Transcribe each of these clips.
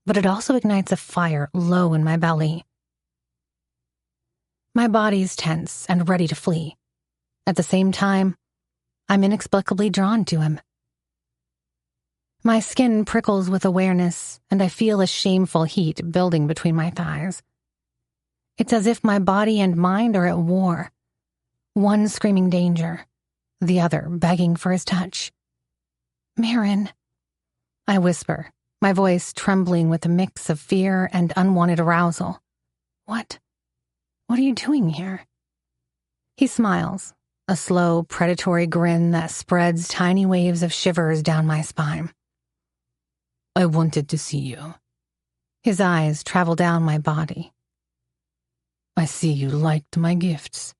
but it also ignites a fire low in my belly. My body's tense and ready to flee. At the same time, I'm inexplicably drawn to him. My skin prickles with awareness, and I feel a shameful heat building between my thighs. It's as if my body and mind are at war, one screaming danger, the other begging for his touch. "Maron," I whisper, my voice trembling with a mix of fear and unwanted arousal. What are you doing here?" He smiles, a slow, predatory grin that spreads tiny waves of shivers down my spine. "I wanted to see you." His eyes travel down my body. "I see you liked my gifts."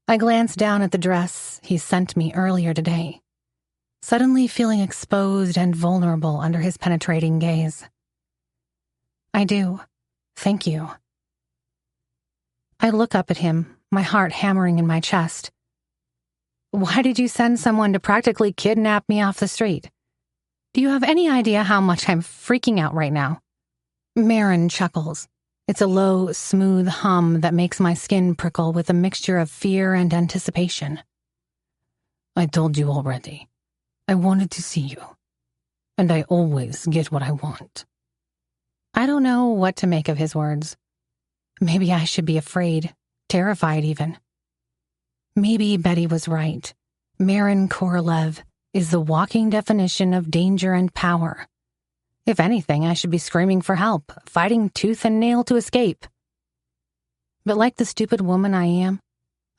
I glance down at the dress he sent me earlier today, suddenly feeling exposed and vulnerable under his penetrating gaze. "I do. Thank you." I look up at him, my heart hammering in my chest. "Why did you send someone to practically kidnap me off the street? Do you have any idea how much I'm freaking out right now?" Maron chuckles. It's a low, smooth hum that makes my skin prickle with a mixture of fear and anticipation. "I told you already. I wanted to see you. And I always get what I want." I don't know what to make of his words. Maybe I should be afraid, terrified even. Maybe Betty was right. Maron Korolev is the walking definition of danger and power. If anything, I should be screaming for help, fighting tooth and nail to escape. But like the stupid woman I am,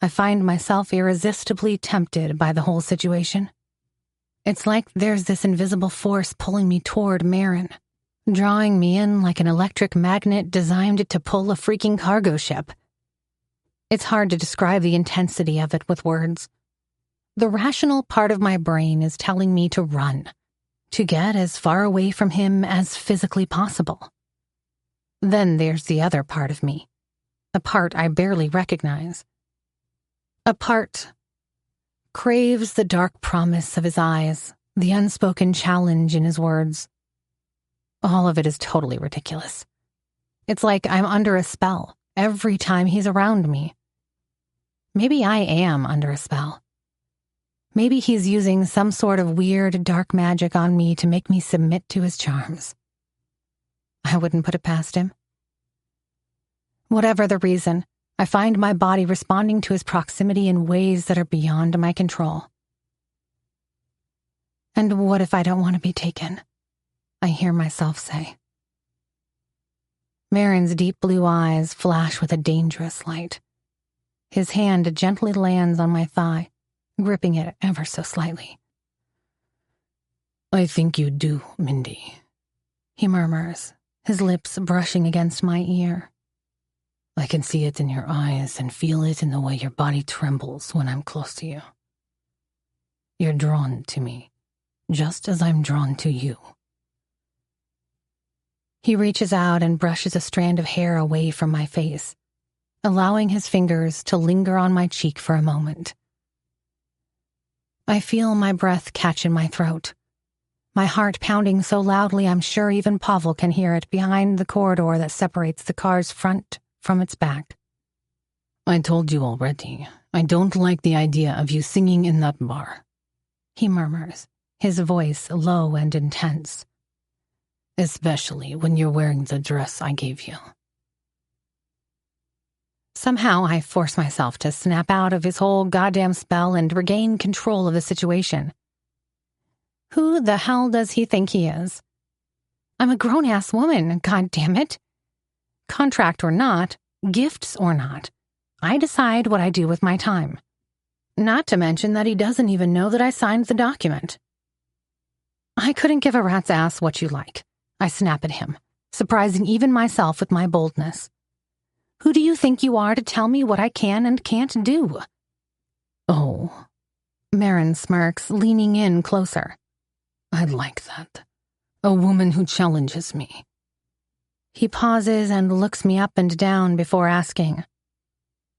I find myself irresistibly tempted by the whole situation. It's like there's this invisible force pulling me toward Maron, drawing me in like an electric magnet designed to pull a freaking cargo ship. It's hard to describe the intensity of it with words. The rational part of my brain is telling me to run, to get as far away from him as physically possible. Then there's the other part of me, a part I barely recognize. A part craves the dark promise of his eyes, the unspoken challenge in his words. All of it is totally ridiculous. It's like I'm under a spell every time he's around me. Maybe I am under a spell. Maybe he's using some sort of weird dark magic on me to make me submit to his charms. I wouldn't put it past him. Whatever the reason, I find my body responding to his proximity in ways that are beyond my control. And what if I don't want to be taken? I hear myself say. Maron's deep blue eyes flash with a dangerous light. His hand gently lands on my thigh, gripping it ever so slightly. "I think you do, Mindy," he murmurs, his lips brushing against my ear. "I can see it in your eyes and feel it in the way your body trembles when I'm close to you. You're drawn to me, just as I'm drawn to you." He reaches out and brushes a strand of hair away from my face, allowing his fingers to linger on my cheek for a moment. I feel my breath catch in my throat, my heart pounding so loudly I'm sure even Pavel can hear it behind the corridor that separates the car's front from its back. "I told you already, I don't like the idea of you singing in that bar," he murmurs, his voice low and intense. "Especially when you're wearing the dress I gave you." Somehow I force myself to snap out of his whole goddamn spell and regain control of the situation. Who the hell does he think he is? I'm a grown-ass woman, goddammit. Contract or not, gifts or not, I decide what I do with my time. Not to mention that he doesn't even know that I signed the document. I couldn't give a rat's ass what you like. I snap at him, surprising even myself with my boldness. Who do you think you are to tell me what I can and can't do? "Oh," Maron smirks, leaning in closer. "I'd like that. A woman who challenges me." He pauses and looks me up and down before asking,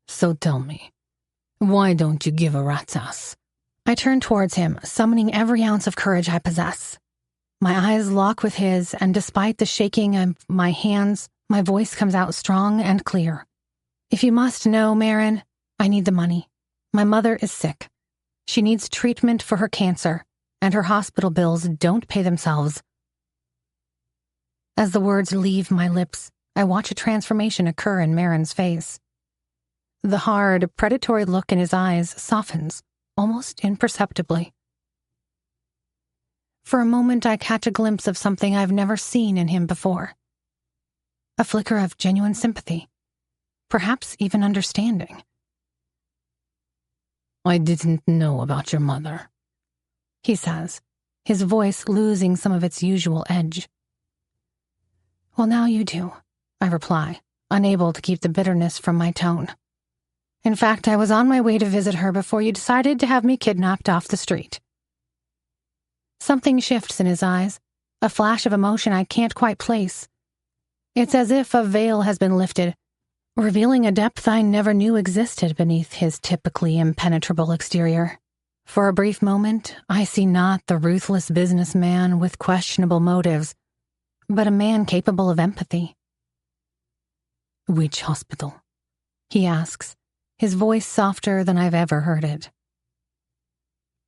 "So tell me, why don't you give a rat's ass?" I turn towards him, summoning every ounce of courage I possess. My eyes lock with his, and despite the shaking of my hands, my voice comes out strong and clear. If you must know, Maron, I need the money. My mother is sick. She needs treatment for her cancer, and her hospital bills don't pay themselves. As the words leave my lips, I watch a transformation occur in Maron's face. The hard, predatory look in his eyes softens, almost imperceptibly. For a moment, I catch a glimpse of something I've never seen in him before. A flicker of genuine sympathy, perhaps even understanding. I didn't know about your mother, he says, his voice losing some of its usual edge. Well, now you do, I reply, unable to keep the bitterness from my tone. In fact, I was on my way to visit her before you decided to have me kidnapped off the street. Something shifts in his eyes, a flash of emotion I can't quite place. It's as if a veil has been lifted, revealing a depth I never knew existed beneath his typically impenetrable exterior. For a brief moment, I see not the ruthless businessman with questionable motives, but a man capable of empathy. Which hospital? He asks, his voice softer than I've ever heard it.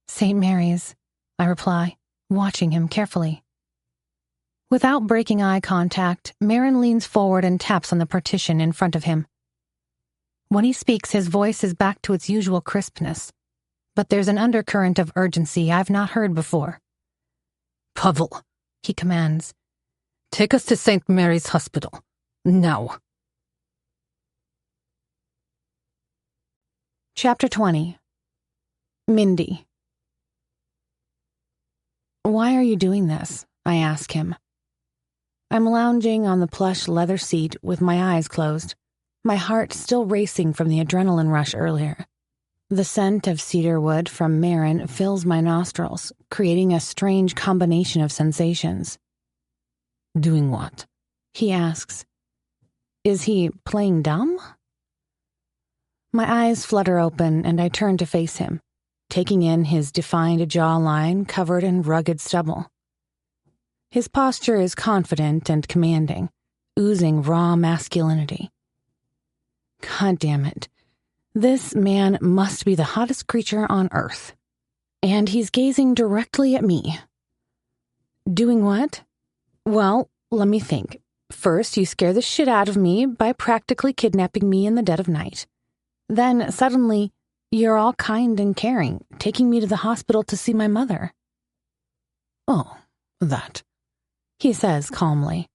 St. Mary's, I reply, watching him carefully. Without breaking eye contact, Maron leans forward and taps on the partition in front of him. When he speaks, his voice is back to its usual crispness, but there's an undercurrent of urgency I've not heard before. Pavel, he commands, take us to St. Mary's Hospital. Now. Chapter 20. Mindy. Why are you doing this? I ask him. I'm lounging on the plush leather seat with my eyes closed, my heart still racing from the adrenaline rush earlier. The scent of cedar wood from Maron fills my nostrils, creating a strange combination of sensations. Doing what? He asks. Is he playing dumb? My eyes flutter open and I turn to face him, taking in his defined jawline covered in rugged stubble. His posture is confident and commanding, oozing raw masculinity. God damn it. This man must be the hottest creature on earth. And he's gazing directly at me. Doing what? Well, let me think. First, you scare the shit out of me by practically kidnapping me in the dead of night. Then, suddenly, you're all kind and caring, taking me to the hospital to see my mother. Oh, that, he says calmly.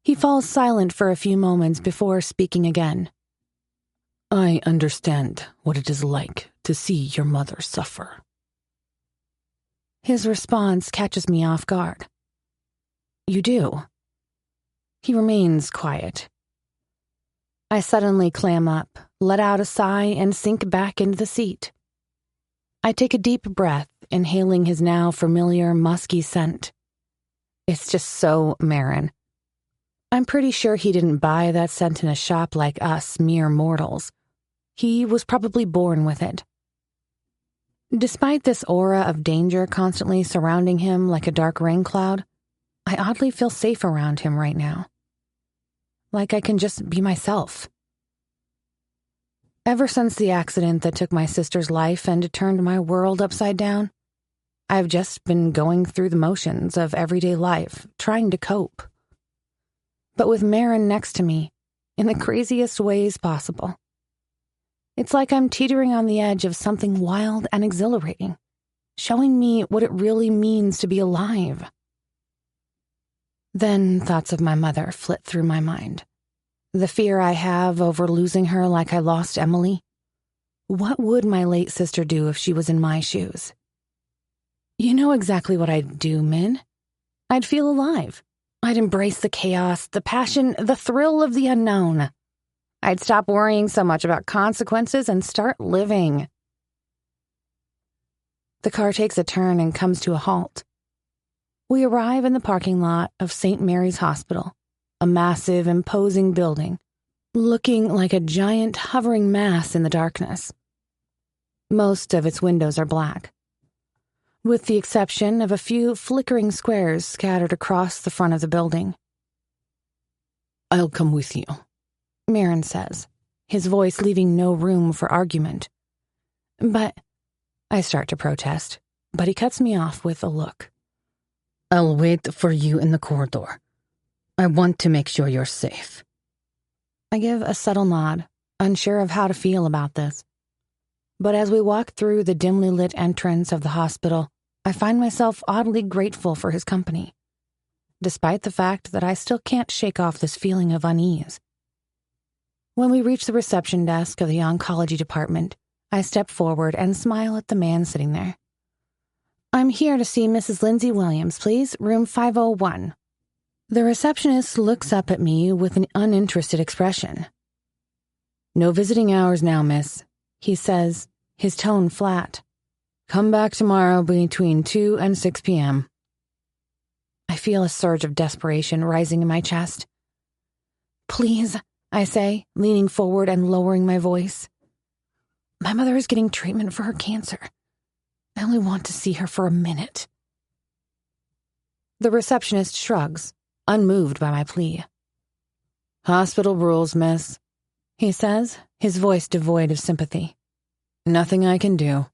He falls silent for a few moments before speaking again. I understand what it is like to see your mother suffer. His response catches me off guard. You do? He remains quiet. I suddenly clam up, let out a sigh, and sink back into the seat. I take a deep breath, inhaling his now familiar, musky scent. It's just so Maron. I'm pretty sure he didn't buy that scent in a shop like us mere mortals. He was probably born with it. Despite this aura of danger constantly surrounding him like a dark rain cloud, I oddly feel safe around him right now. Like I can just be myself. Ever since the accident that took my sister's life and turned my world upside down, I've just been going through the motions of everyday life, trying to cope. But with Maron next to me, in the craziest ways possible. It's like I'm teetering on the edge of something wild and exhilarating, showing me what it really means to be alive. Then thoughts of my mother flit through my mind. The fear I have over losing her like I lost Emily. What would my late sister do if she was in my shoes? You know exactly what I'd do, Min. I'd feel alive. I'd embrace the chaos, the passion, the thrill of the unknown. I'd stop worrying so much about consequences and start living. The car takes a turn and comes to a halt. We arrive in the parking lot of St. Mary's Hospital, a massive, imposing building, looking like a giant hovering mass in the darkness. Most of its windows are black. with the exception of a few flickering squares scattered across the front of the building. "I'll come with you," Maron says, his voice leaving no room for argument. "But," I start to protest, but he cuts me off with a look. "I'll wait for you in the corridor. I want to make sure you're safe." I give a subtle nod, unsure of how to feel about this. But as we walk through the dimly lit entrance of the hospital, I find myself oddly grateful for his company, despite the fact that I still can't shake off this feeling of unease. When we reach the reception desk of the oncology department, I step forward and smile at the man sitting there. "I'm here to see Mrs. Lindsay Williams, please, room 501. The receptionist looks up at me with an uninterested expression. "No visiting hours now, miss," he says, his tone flat. "Come back tomorrow between 2 and 6 p.m. I feel a surge of desperation rising in my chest. "Please," I say, leaning forward and lowering my voice. "My mother is getting treatment for her cancer. I only want to see her for a minute." The receptionist shrugs, unmoved by my plea. "Hospital rules, miss," he says, his voice devoid of sympathy. "Nothing I can do."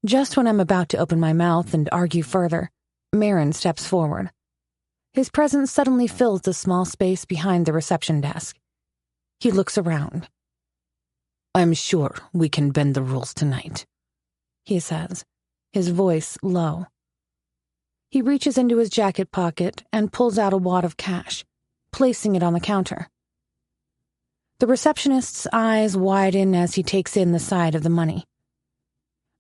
Just when I'm about to open my mouth and argue further, Maron steps forward. His presence suddenly fills the small space behind the reception desk. He looks around. "I'm sure we can bend the rules tonight," he says, his voice low. He reaches into his jacket pocket and pulls out a wad of cash, placing it on the counter. The receptionist's eyes widen as he takes in the side of the money.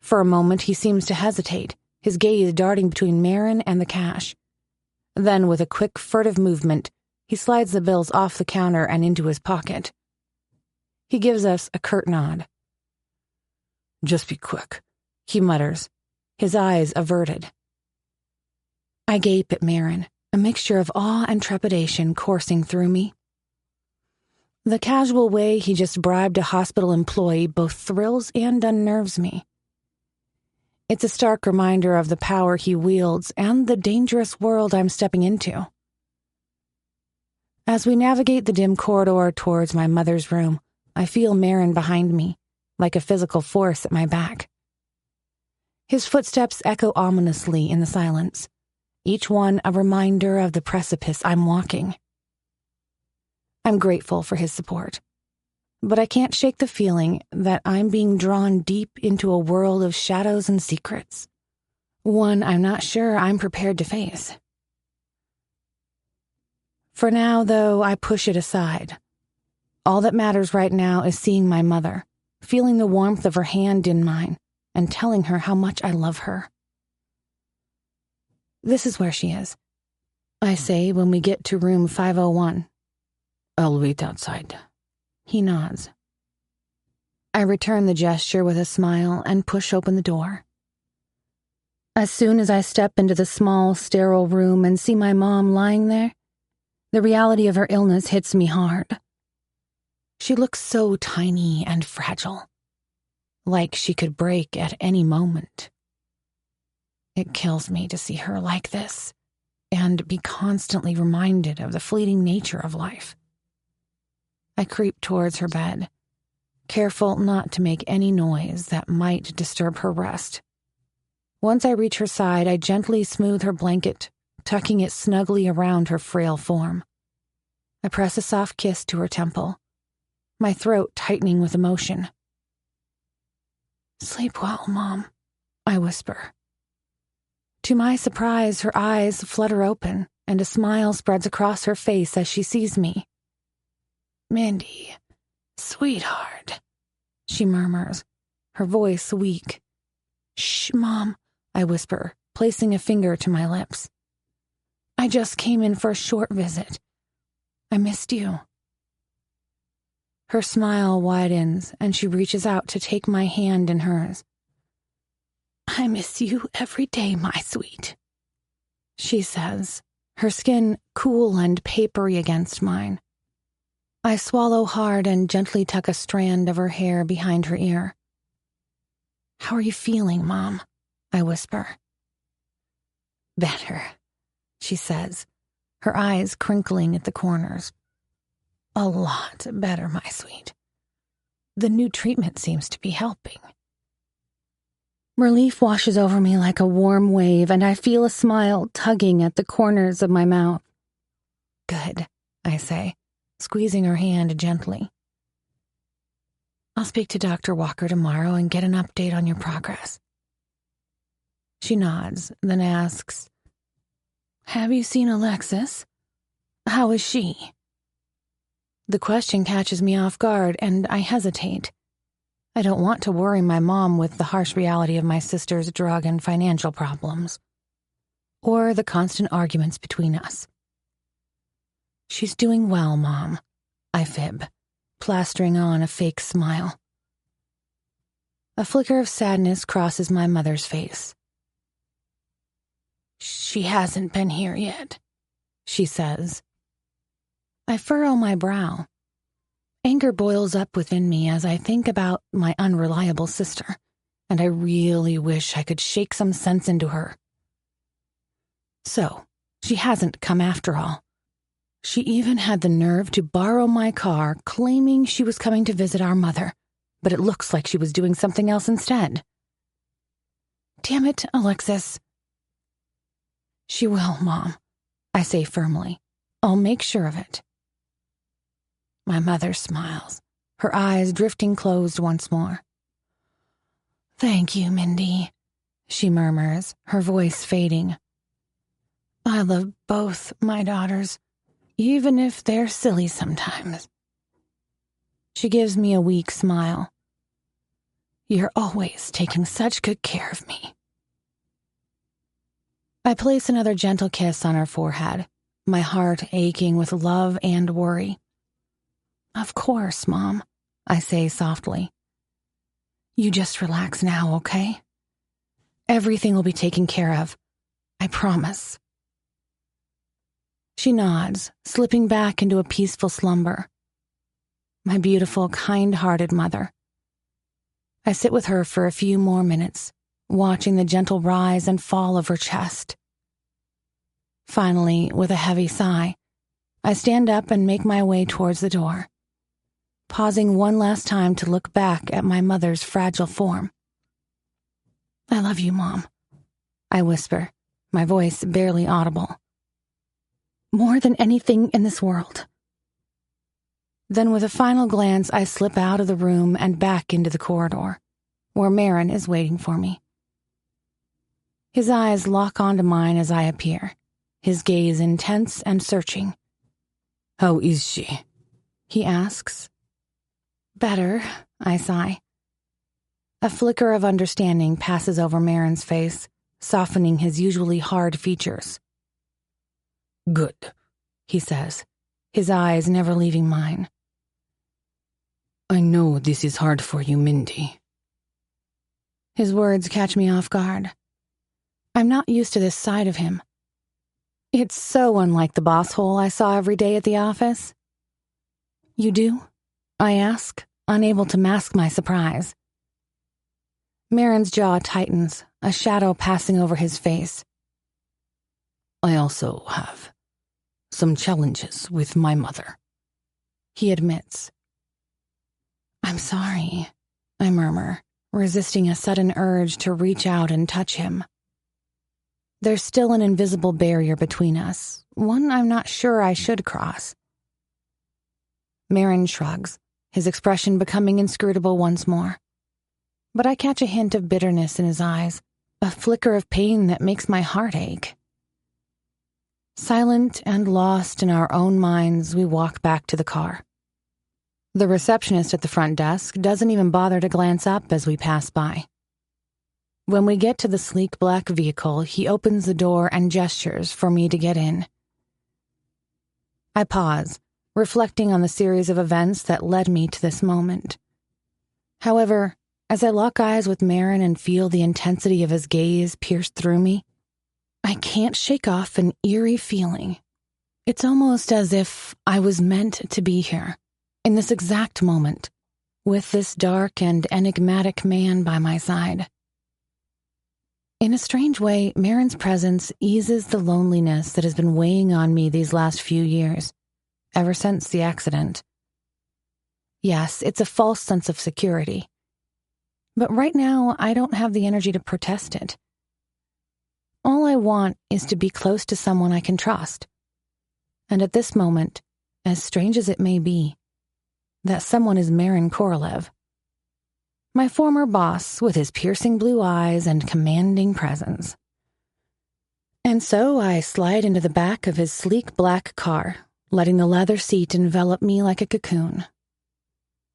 For a moment, he seems to hesitate, his gaze darting between Maron and the cash. Then, with a quick, furtive movement, he slides the bills off the counter and into his pocket. He gives us a curt nod. "Just be quick," he mutters, his eyes averted. I gape at Maron, a mixture of awe and trepidation coursing through me. The casual way he just bribed a hospital employee both thrills and unnerves me. It's a stark reminder of the power he wields and the dangerous world I'm stepping into. As we navigate the dim corridor towards my mother's room, I feel Maron behind me, like a physical force at my back. His footsteps echo ominously in the silence, each one a reminder of the precipice I'm walking. I'm grateful for his support, but I can't shake the feeling that I'm being drawn deep into a world of shadows and secrets, one I'm not sure I'm prepared to face. For now, though, I push it aside. All that matters right now is seeing my mother, feeling the warmth of her hand in mine, and telling her how much I love her. "This is where she is," I say when we get to room 501. "I'll wait outside." He nods. I return the gesture with a smile and push open the door. As soon as I step into the small, sterile room and see my mom lying there, the reality of her illness hits me hard. She looks so tiny and fragile, like she could break at any moment. It kills me to see her like this and be constantly reminded of the fleeting nature of life. I creep towards her bed, careful not to make any noise that might disturb her rest. Once I reach her side, I gently smooth her blanket, tucking it snugly around her frail form. I press a soft kiss to her temple, my throat tightening with emotion. "Sleep well, Mom," I whisper. To my surprise, her eyes flutter open, and a smile spreads across her face as she sees me. "Mindy, sweetheart," she murmurs, her voice weak. "Shh, Mom," I whisper, placing a finger to my lips. "I just came in for a short visit. I missed you." Her smile widens, and she reaches out to take my hand in hers. "I miss you every day, my sweet," she says, her skin cool and papery against mine. I swallow hard and gently tuck a strand of her hair behind her ear. "How are you feeling, Mom?" I whisper. Better, she says, her eyes crinkling at the corners. A lot better, my sweet. The new treatment seems to be helping. Relief washes over me like a warm wave, and I feel a smile tugging at the corners of my mouth. Good, I say, squeezing her hand gently. I'll speak to Dr. Walker tomorrow and get an update on your progress. She nods, then asks, Have you seen Alexis? How is she? The question catches me off guard, and I hesitate. I don't want to worry my mom with the harsh reality of my sister's drug and financial problems, or the constant arguments between us. She's doing well, Mom, I fib, plastering on a fake smile. A flicker of sadness crosses my mother's face. She hasn't been here yet, she says. I furrow my brow. Anger boils up within me as I think about my unreliable sister, and I really wish I could shake some sense into her. So, she hasn't come after all. She even had the nerve to borrow my car, claiming she was coming to visit our mother, but it looks like she was doing something else instead. Damn it, Alexis. She will, Mom, I say firmly. I'll make sure of it. My mother smiles, her eyes drifting closed once more. Thank you, Mindy, she murmurs, her voice fading. I love both my daughters, even if they're silly sometimes. She gives me a weak smile. You're always taking such good care of me. I place another gentle kiss on her forehead, my heart aching with love and worry. Of course, Mom, I say softly. You just relax now, okay? Everything will be taken care of. I promise. She nods, slipping back into a peaceful slumber. My beautiful, kind-hearted mother. I sit with her for a few more minutes, watching the gentle rise and fall of her chest. Finally, with a heavy sigh, I stand up and make my way towards the door, pausing one last time to look back at my mother's fragile form. I love you, Mom, I whisper, my voice barely audible. More than anything in this world. Then with a final glance, I slip out of the room and back into the corridor, where Maron is waiting for me. His eyes lock onto mine as I appear, his gaze intense and searching. How is she? He asks. Better, I sigh. A flicker of understanding passes over Maron's face, softening his usually hard features. Good, he says, his eyes never leaving mine. I know this is hard for you, Mindy. His words catch me off guard. I'm not used to this side of him. It's so unlike the boss hole I saw every day at the office. You do? I ask, unable to mask my surprise. Maron's jaw tightens, a shadow passing over his face. I also have some challenges with my mother, he admits. I'm sorry, I murmur, resisting a sudden urge to reach out and touch him. There's still an invisible barrier between us, one I'm not sure I should cross. Maron shrugs, his expression becoming inscrutable once more. But I catch a hint of bitterness in his eyes, a flicker of pain that makes my heart ache. Silent and lost in our own minds, we walk back to the car. The receptionist at the front desk doesn't even bother to glance up as we pass by. When we get to the sleek black vehicle, he opens the door and gestures for me to get in. I pause, reflecting on the series of events that led me to this moment. However, as I lock eyes with Maron and feel the intensity of his gaze pierce through me, I can't shake off an eerie feeling. It's almost as if I was meant to be here, in this exact moment, with this dark and enigmatic man by my side. In a strange way, Maron's presence eases the loneliness that has been weighing on me these last few years, ever since the accident. Yes, it's a false sense of security. But right now, I don't have the energy to protest it. All I want is to be close to someone I can trust. And at this moment, as strange as it may be, that someone is Maron Korolev. My former boss with his piercing blue eyes and commanding presence. And so I slide into the back of his sleek black car, letting the leather seat envelop me like a cocoon.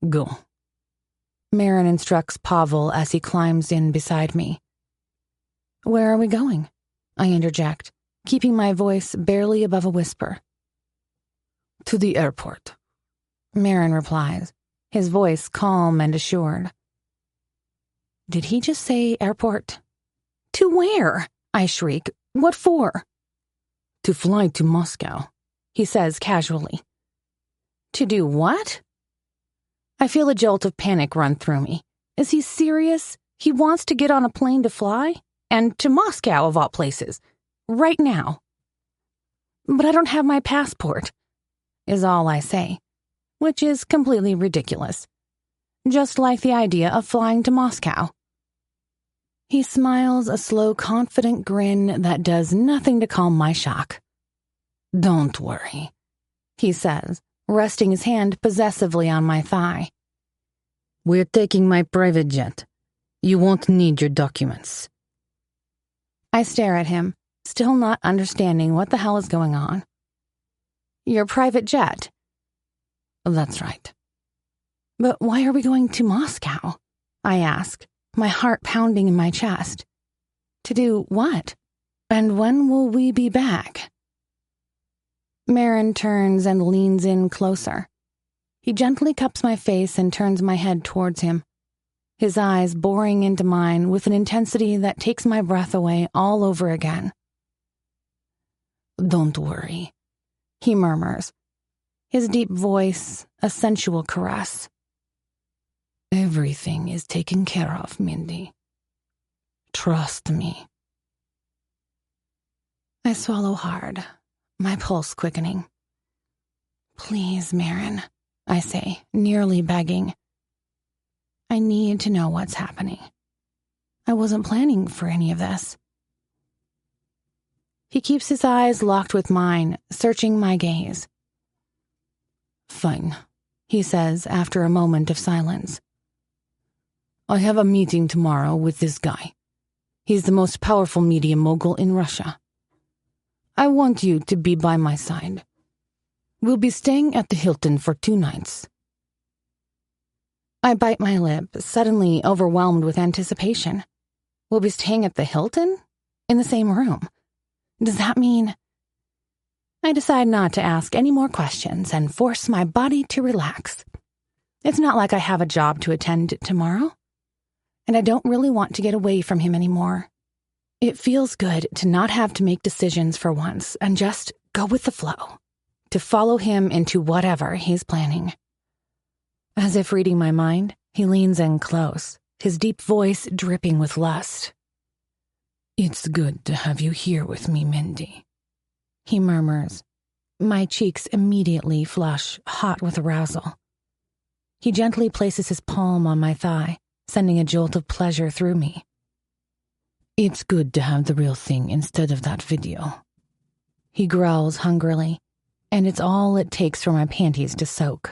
Go. Maron instructs Pavel as he climbs in beside me. Where are we going? I interject, keeping my voice barely above a whisper. To the airport, Maron replies, his voice calm and assured. Did he just say airport? To where? I shriek. What for? To fly to Moscow, he says casually. To do what? I feel a jolt of panic run through me. Is he serious? He wants to get on a plane to fly? And to Moscow, of all places. Right now. But I don't have my passport, is all I say, which is completely ridiculous. Just like the idea of flying to Moscow. He smiles a slow, confident grin that does nothing to calm my shock. Don't worry, he says, resting his hand possessively on my thigh. We're taking my private jet. You won't need your documents. I stare at him, still not understanding what the hell is going on. Your private jet? That's right. But why are we going to Moscow? I ask, my heart pounding in my chest. To do what? And when will we be back? Maron turns and leans in closer. He gently cups my face and turns my head towards him, his eyes boring into mine with an intensity that takes my breath away all over again. Don't worry, he murmurs, his deep voice a sensual caress. Everything is taken care of, Mindy. Trust me. I swallow hard, my pulse quickening. Please, Maron, I say, nearly begging. I need to know what's happening. I wasn't planning for any of this. He keeps his eyes locked with mine, searching my gaze. Fine, he says after a moment of silence. I have a meeting tomorrow with this guy. He's the most powerful media mogul in Russia. I want you to be by my side. We'll be staying at the Hilton for 2 nights. I bite my lip, suddenly overwhelmed with anticipation. We'll be staying at the Hilton? In the same room? Does that mean... I decide not to ask any more questions and force my body to relax. It's not like I have a job to attend tomorrow. And I don't really want to get away from him anymore. It feels good to not have to make decisions for once and just go with the flow, to follow him into whatever he's planning. As if reading my mind, he leans in close, his deep voice dripping with lust. It's good to have you here with me, Mindy, he murmurs. My cheeks immediately flush, hot with arousal. He gently places his palm on my thigh, sending a jolt of pleasure through me. It's good to have the real thing instead of that video. He growls hungrily, and it's all it takes for my panties to soak.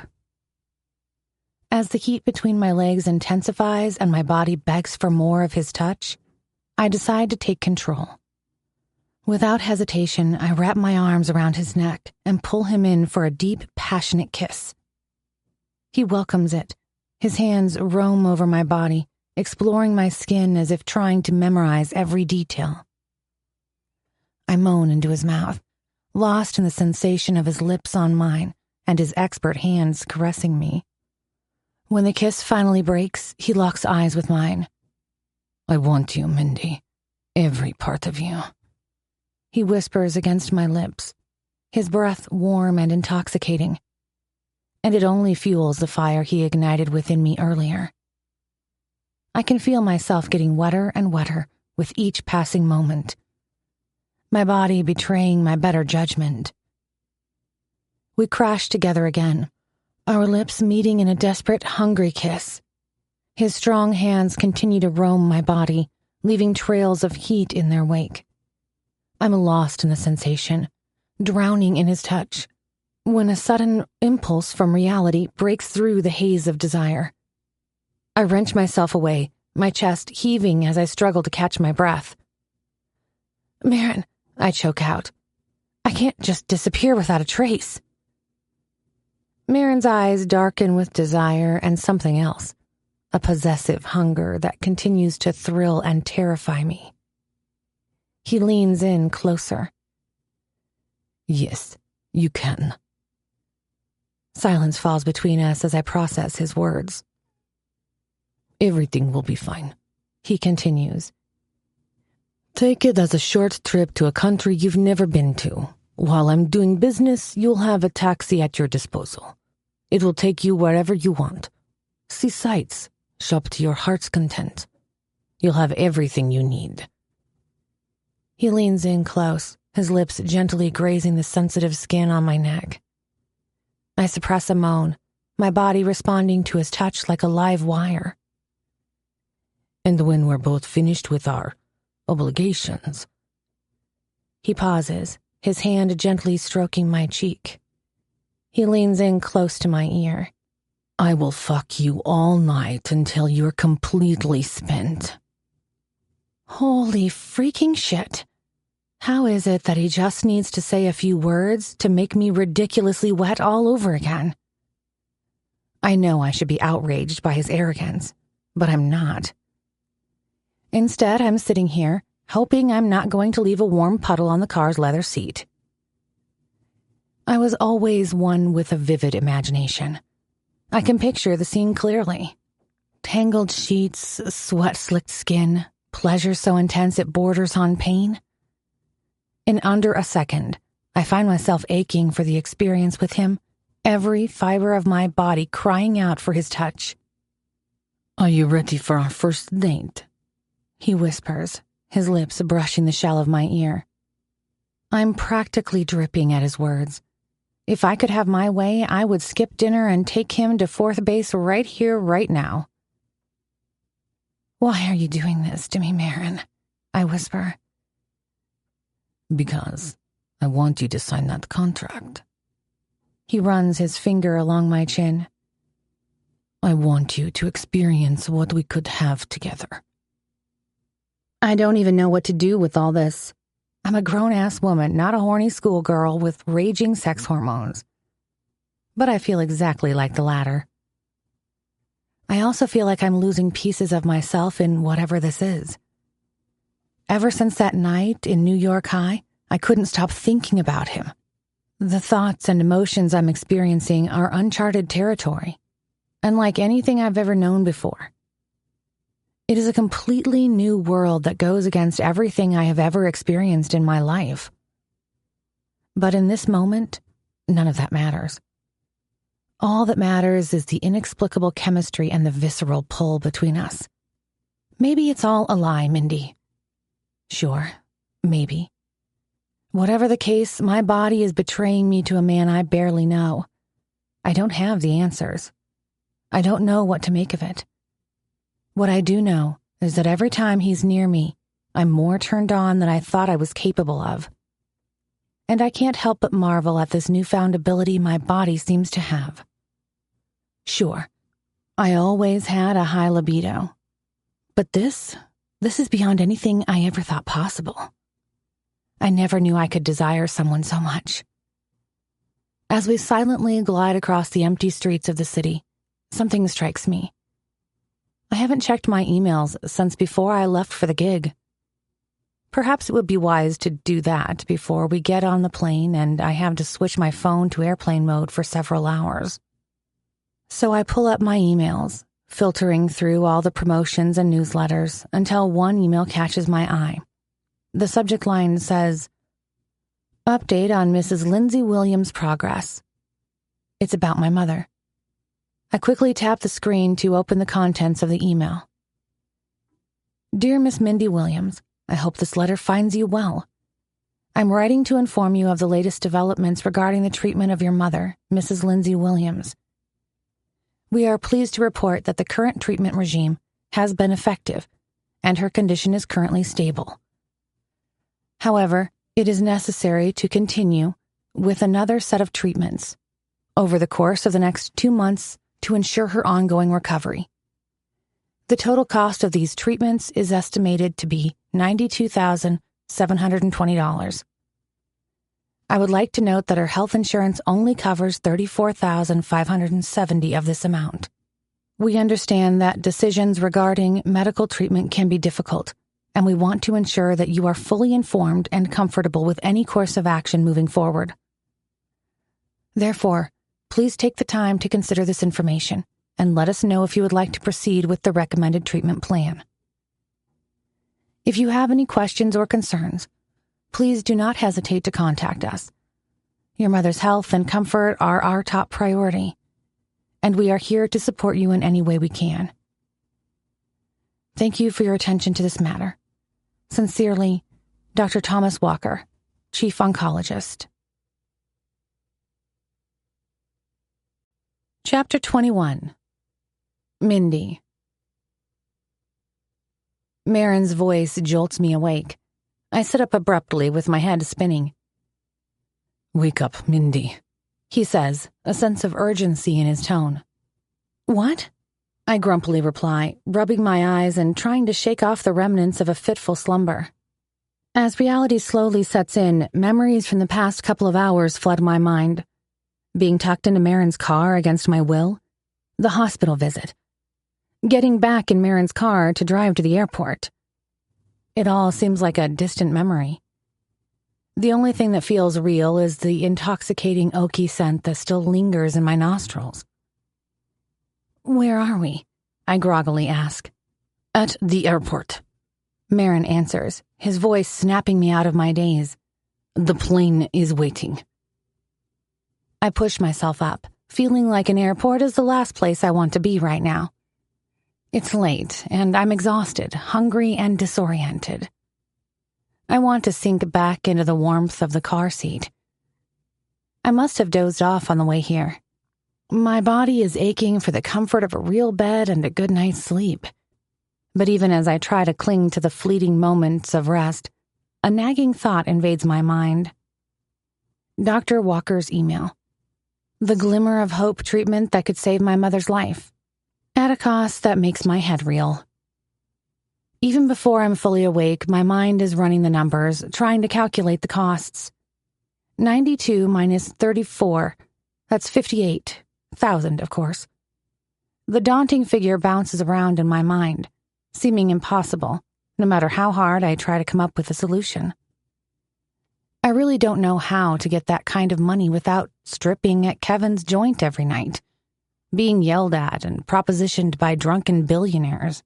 As the heat between my legs intensifies and my body begs for more of his touch, I decide to take control. Without hesitation, I wrap my arms around his neck and pull him in for a deep, passionate kiss. He welcomes it. His hands roam over my body, exploring my skin as if trying to memorize every detail. I moan into his mouth, lost in the sensation of his lips on mine and his expert hands caressing me. When the kiss finally breaks, he locks eyes with mine. I want you, Mindy. Every part of you. He whispers against my lips, his breath warm and intoxicating. And it only fuels the fire he ignited within me earlier. I can feel myself getting wetter and wetter with each passing moment, my body betraying my better judgment. We crashed together again, our lips meeting in a desperate, hungry kiss. His strong hands continue to roam my body, leaving trails of heat in their wake. I'm lost in the sensation, drowning in his touch, when a sudden impulse from reality breaks through the haze of desire. I wrench myself away, my chest heaving as I struggle to catch my breath. "Maron," I choke out. "I can't just disappear without a trace." Maron's eyes darken with desire and something else, a possessive hunger that continues to thrill and terrify me. He leans in closer. "Yes, you can." Silence falls between us as I process his words. "Everything will be fine," he continues. "Take it as a short trip to a country you've never been to. While I'm doing business, you'll have a taxi at your disposal. It will take you wherever you want. See sights, shop to your heart's content. You'll have everything you need." He leans in close, his lips gently grazing the sensitive skin on my neck. I suppress a moan, my body responding to his touch like a live wire. "And when we're both finished with our obligations..." He pauses, his hand gently stroking my cheek. He leans in close to my ear. "I will fuck you all night until you're completely spent." Holy freaking shit. How is it that he just needs to say a few words to make me ridiculously wet all over again? I know I should be outraged by his arrogance, but I'm not. Instead, I'm sitting here, hoping I'm not going to leave a warm puddle on the car's leather seat. I was always one with a vivid imagination. I can picture the scene clearly. Tangled sheets, sweat-slicked skin, pleasure so intense it borders on pain. In under a second, I find myself aching for the experience with him, every fiber of my body crying out for his touch. "Are you ready for our first date?" he whispers, his lips brushing the shell of my ear. I'm practically dripping at his words. If I could have my way, I would skip dinner and take him to fourth base right here, right now. "Why are you doing this to me, Maron?" I whisper. "Because I want you to sign that contract." He runs his finger along my chin. "I want you to experience what we could have together." I don't even know what to do with all this. I'm a grown-ass woman, not a horny schoolgirl with raging sex hormones. But I feel exactly like the latter. I also feel like I'm losing pieces of myself in whatever this is. Ever since that night in New York High, I couldn't stop thinking about him. The thoughts and emotions I'm experiencing are uncharted territory, unlike anything I've ever known before. It is a completely new world that goes against everything I have ever experienced in my life. But in this moment, none of that matters. All that matters is the inexplicable chemistry and the visceral pull between us. Maybe it's all a lie, Mindy. Sure, maybe. Whatever the case, my body is betraying me to a man I barely know. I don't have the answers. I don't know what to make of it. What I do know is that every time he's near me, I'm more turned on than I thought I was capable of. And I can't help but marvel at this newfound ability my body seems to have. Sure, I always had a high libido. But this is beyond anything I ever thought possible. I never knew I could desire someone so much. As we silently glide across the empty streets of the city, something strikes me. I haven't checked my emails since before I left for the gig. Perhaps it would be wise to do that before we get on the plane and I have to switch my phone to airplane mode for several hours. So I pull up my emails, filtering through all the promotions and newsletters until one email catches my eye. The subject line says, "Update on Mrs. Lindsay Williams' progress." It's about my mother. I quickly tap the screen to open the contents of the email. "Dear Miss Mindy Williams, I hope this letter finds you well. I'm writing to inform you of the latest developments regarding the treatment of your mother, Mrs. Lindsay Williams. We are pleased to report that the current treatment regime has been effective, and her condition is currently stable. However, it is necessary to continue with another set of treatments over the course of the next 2 months to ensure her ongoing recovery. The total cost of these treatments is estimated to be $92,720. I would like to note that her health insurance only covers $34,570 of this amount. We understand that decisions regarding medical treatment can be difficult, and we want to ensure that you are fully informed and comfortable with any course of action moving forward. Therefore, please take the time to consider this information and let us know if you would like to proceed with the recommended treatment plan. If you have any questions or concerns, please do not hesitate to contact us. Your mother's health and comfort are our top priority, and we are here to support you in any way we can. Thank you for your attention to this matter. Sincerely, Dr. Thomas Walker, Chief Oncologist. Chapter 21. Mindy. Maron's voice jolts me awake. I sit up abruptly with my head spinning. "Wake up, Mindy," he says, a sense of urgency in his tone. "What?" I grumpily reply, rubbing my eyes and trying to shake off the remnants of a fitful slumber. As reality slowly sets in, memories from the past couple of hours flood my mind. Being tucked into Maron's car against my will, the hospital visit, getting back in Maron's car to drive to the airport. It all seems like a distant memory. The only thing that feels real is the intoxicating oaky scent that still lingers in my nostrils. "Where are we?" I groggily ask. "At the airport," Maron answers, his voice snapping me out of my daze. "The plane is waiting." I push myself up, feeling like an airport is the last place I want to be right now. It's late, and I'm exhausted, hungry, and disoriented. I want to sink back into the warmth of the car seat. I must have dozed off on the way here. My body is aching for the comfort of a real bed and a good night's sleep. But even as I try to cling to the fleeting moments of rest, a nagging thought invades my mind. Dr. Walker's email. The glimmer of hope treatment that could save my mother's life, at a cost that makes my head reel. Even before I'm fully awake, my mind is running the numbers, trying to calculate the costs. 92 minus 34, that's 58,000, of course. The daunting figure bounces around in my mind, seeming impossible, no matter how hard I try to come up with a solution. I really don't know how to get that kind of money without stripping at Kevin's joint every night, being yelled at and propositioned by drunken billionaires.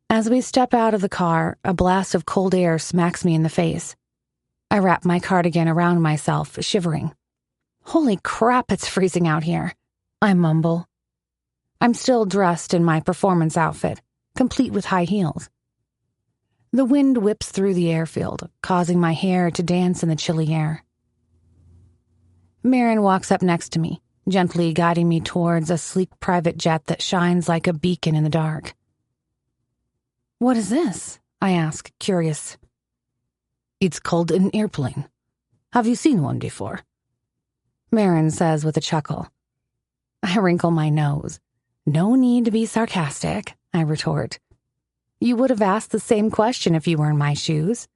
As we step out of the car, a blast of cold air smacks me in the face. I wrap my cardigan around myself, shivering. "Holy crap, it's freezing out here," I mumble. I'm still dressed in my performance outfit, complete with high heels. The wind whips through the airfield, causing my hair to dance in the chilly air. Maron walks up next to me, gently guiding me towards a sleek private jet that shines like a beacon in the dark. "What is this?" I ask, curious. "It's called an airplane. Have you seen one before?" Maron says with a chuckle. I wrinkle my nose. "No need to be sarcastic," I retort. "You would have asked the same question if you were in my shoes."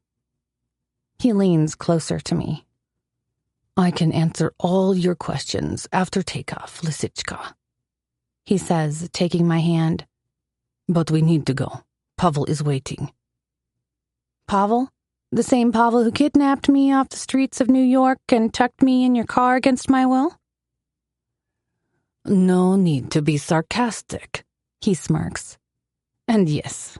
He leans closer to me. "I can answer all your questions after takeoff, Lisichka," he says, taking my hand. "But we need to go. Pavel is waiting." "Pavel? The same Pavel who kidnapped me off the streets of New York and tucked me in your car against my will?" "No need to be sarcastic," he smirks. "And yes,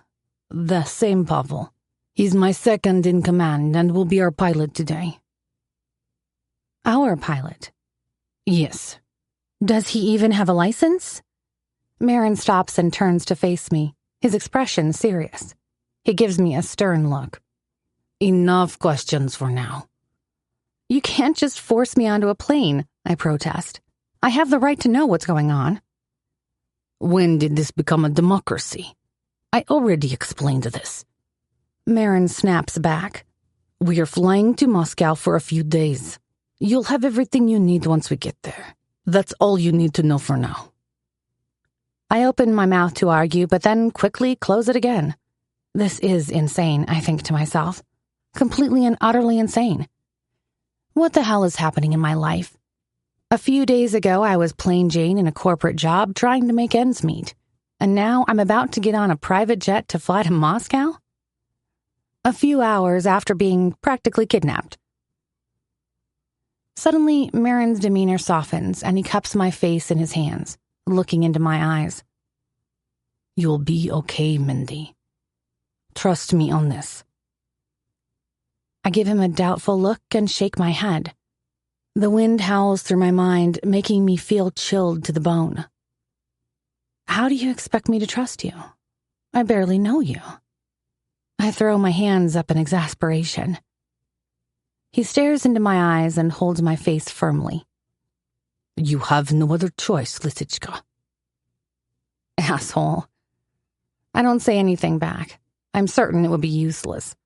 the same Pavel. He's my second in command and will be our pilot today." "Our pilot?" "Yes." "Does he even have a license?" Maron stops and turns to face me, his expression serious. He gives me a stern look. Enough questions for now. You can't just force me onto a plane, I protest. I have the right to know what's going on. When did this become a democracy? I already explained this. Maron snaps back. We are flying to Moscow for a few days. You'll have everything you need once we get there. That's all you need to know for now. I open my mouth to argue, but then quickly close it again. This is insane, I think to myself. Completely and utterly insane. What the hell is happening in my life? A few days ago, I was plain Jane in a corporate job trying to make ends meet. And now I'm about to get on a private jet to fly to Moscow? A few hours after being practically kidnapped. Suddenly, Maron's demeanor softens and he cups my face in his hands, looking into my eyes. You'll be okay, Mindy. Trust me on this. I give him a doubtful look and shake my head. The wind howls through my mind, making me feel chilled to the bone. How do you expect me to trust you? I barely know you. I throw my hands up in exasperation. He stares into my eyes and holds my face firmly. You have no other choice, Lisichka. Asshole. I don't say anything back. I'm certain it would be useless.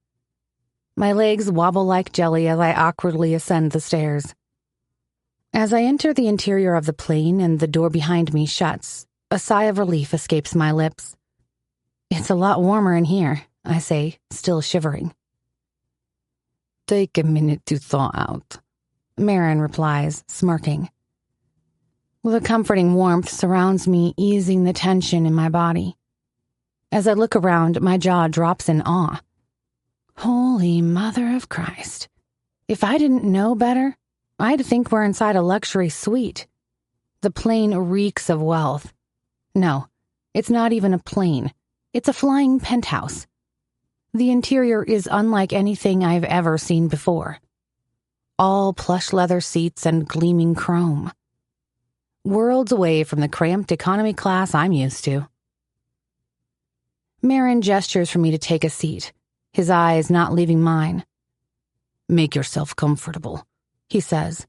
My legs wobble like jelly as I awkwardly ascend the stairs. As I enter the interior of the plane and the door behind me shuts, a sigh of relief escapes my lips. It's a lot warmer in here, I say, still shivering. Take a minute to thaw out, Maron replies, smirking. The comforting warmth surrounds me, easing the tension in my body. As I look around, my jaw drops in awe. Holy Mother of Christ. If I didn't know better, I'd think we're inside a luxury suite. The plane reeks of wealth. No, it's not even a plane. It's a flying penthouse. The interior is unlike anything I've ever seen before. All plush leather seats and gleaming chrome. Worlds away from the cramped economy class I'm used to. Maron gestures for me to take a seat, his eyes not leaving mine. Make yourself comfortable, he says.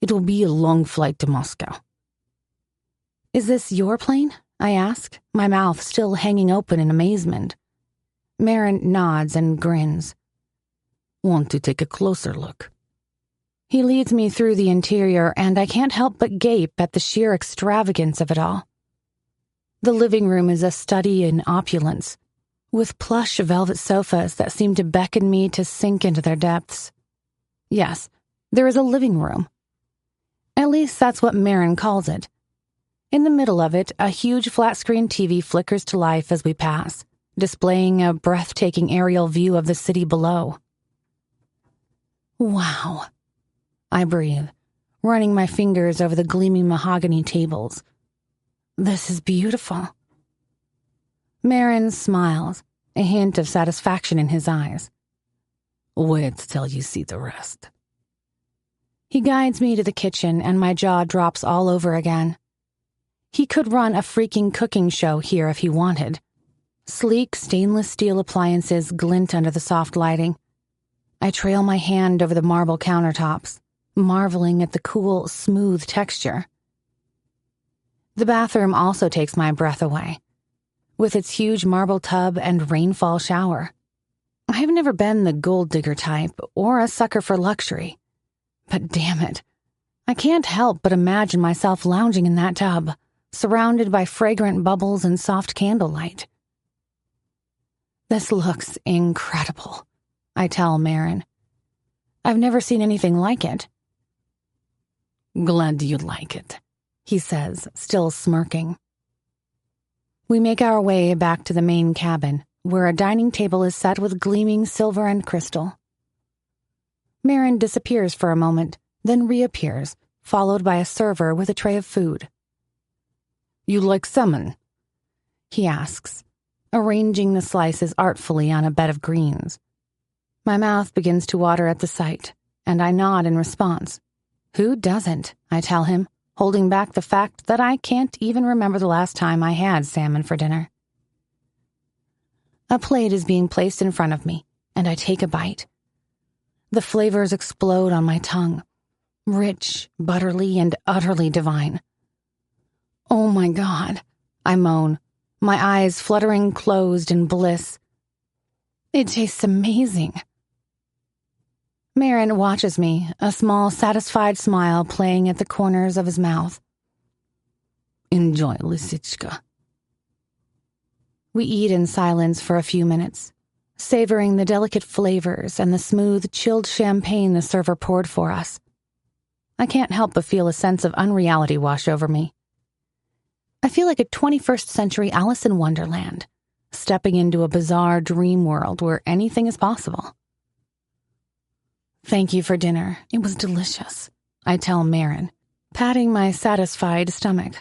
It will be a long flight to Moscow. Is this your plane? I ask, my mouth still hanging open in amazement. Maron nods and grins. Want to take a closer look? He leads me through the interior, and I can't help but gape at the sheer extravagance of it all. The living room is a study in opulence, with plush velvet sofas that seem to beckon me to sink into their depths. Yes, there is a living room. At least that's what Maron calls it. In the middle of it, a huge flat-screen TV flickers to life as we pass, displaying a breathtaking aerial view of the city below. Wow, I breathe, running my fingers over the gleaming mahogany tables. This is beautiful. Maron smiles, a hint of satisfaction in his eyes. Wait till you see the rest. He guides me to the kitchen and my jaw drops all over again. He could run a freaking cooking show here if he wanted. Sleek stainless steel appliances glint under the soft lighting. I trail my hand over the marble countertops, marveling at the cool, smooth texture. The bathroom also takes my breath away, with its huge marble tub and rainfall shower. I've never been the gold digger type or a sucker for luxury, but damn it, I can't help but imagine myself lounging in that tub, surrounded by fragrant bubbles and soft candlelight. This looks incredible, I tell Maron. I've never seen anything like it. Glad you like it, he says, still smirking. We make our way back to the main cabin, where a dining table is set with gleaming silver and crystal. Maron disappears for a moment, then reappears, followed by a server with a tray of food. You like salmon? He asks, arranging the slices artfully on a bed of greens. My mouth begins to water at the sight, and I nod in response. Who doesn't? I tell him, holding back the fact that I can't even remember the last time I had salmon for dinner. A plate is being placed in front of me, and I take a bite, The flavors explode on my tongue, rich, buttery, and utterly divine. Oh my God, I moan, my eyes fluttering closed in bliss. It tastes amazing. Maron watches me, a small, satisfied smile playing at the corners of his mouth. Enjoy, Lisichka. We eat in silence for a few minutes, savoring the delicate flavors and the smooth, chilled champagne the server poured for us. I can't help but feel a sense of unreality wash over me. I feel like a 21st century Alice in Wonderland, stepping into a bizarre dream world where anything is possible. Thank you for dinner. It was delicious, I tell Maron, patting my satisfied stomach.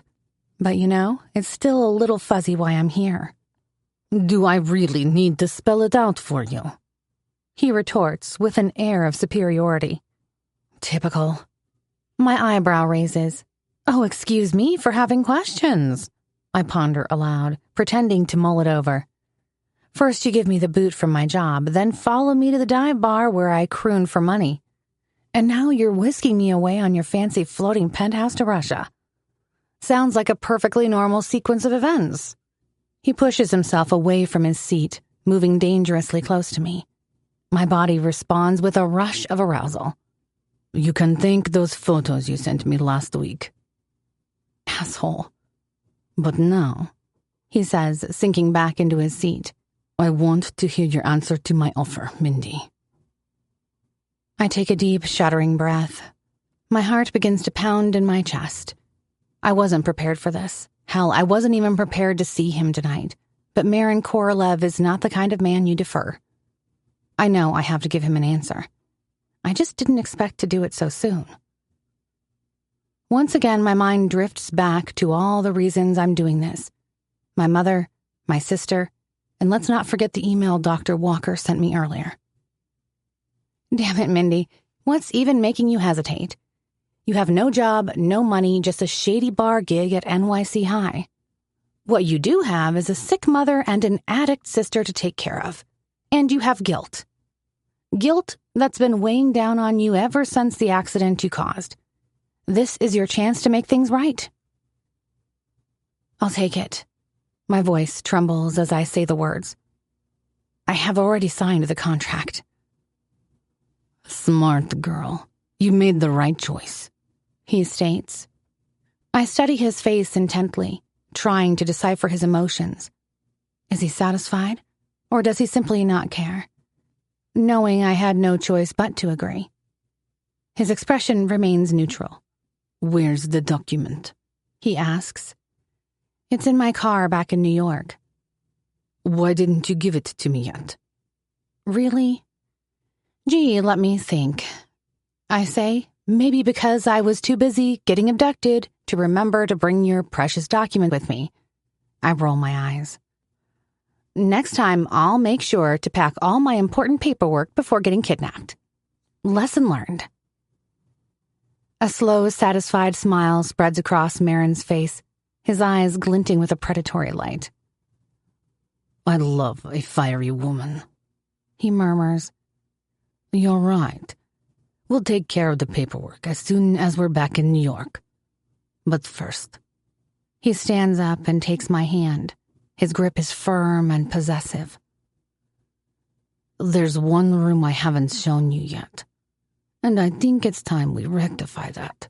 But it's still a little fuzzy why I'm here. Do I really need to spell it out for you? He retorts with an air of superiority. Typical. My eyebrow raises. Oh, excuse me for having questions, I ponder aloud, pretending to mull it over. First you give me the boot from my job, then follow me to the dive bar where I croon for money. And now you're whisking me away on your fancy floating penthouse to Russia. Sounds like a perfectly normal sequence of events. He pushes himself away from his seat, moving dangerously close to me. My body responds with a rush of arousal. You can thank those photos you sent me last week. Asshole. But now, he says, sinking back into his seat, I want to hear your answer to my offer, Mindy. I take a deep, shuddering breath. My heart begins to pound in my chest. I wasn't prepared for this. Hell, I wasn't even prepared to see him tonight. But Maron Korolev is not the kind of man you defer. I know I have to give him an answer. I just didn't expect to do it so soon. Once again, my mind drifts back to all the reasons I'm doing this. My mother, my sister, and let's not forget the email Dr. Walker sent me earlier. Damn it, Mindy. What's even making you hesitate? You have no job, no money, just a shady bar gig at NYC High. What you do have is a sick mother and an addict sister to take care of. And you have guilt. Guilt that's been weighing down on you ever since the accident you caused. This is your chance to make things right. I'll take it. My voice trembles as I say the words. I have already signed the contract. Smart girl. You made the right choice, he states. I study his face intently, trying to decipher his emotions. Is he satisfied, or does he simply not care? Knowing I had no choice but to agree. His expression remains neutral. Where's the document? He asks. It's in my car back in New York. Why didn't you give it to me yet? Really? Gee, let me think. I say, maybe because I was too busy getting abducted to remember to bring your precious document with me. I roll my eyes. Next time, I'll make sure to pack all my important paperwork before getting kidnapped. Lesson learned. A slow, satisfied smile spreads across Maron's face, his eyes glinting with a predatory light. I love a fiery woman, he murmurs. You're right. We'll take care of the paperwork as soon as we're back in New York. But first. He stands up and takes my hand. His grip is firm and possessive. There's one room I haven't shown you yet, and I think it's time we rectify that.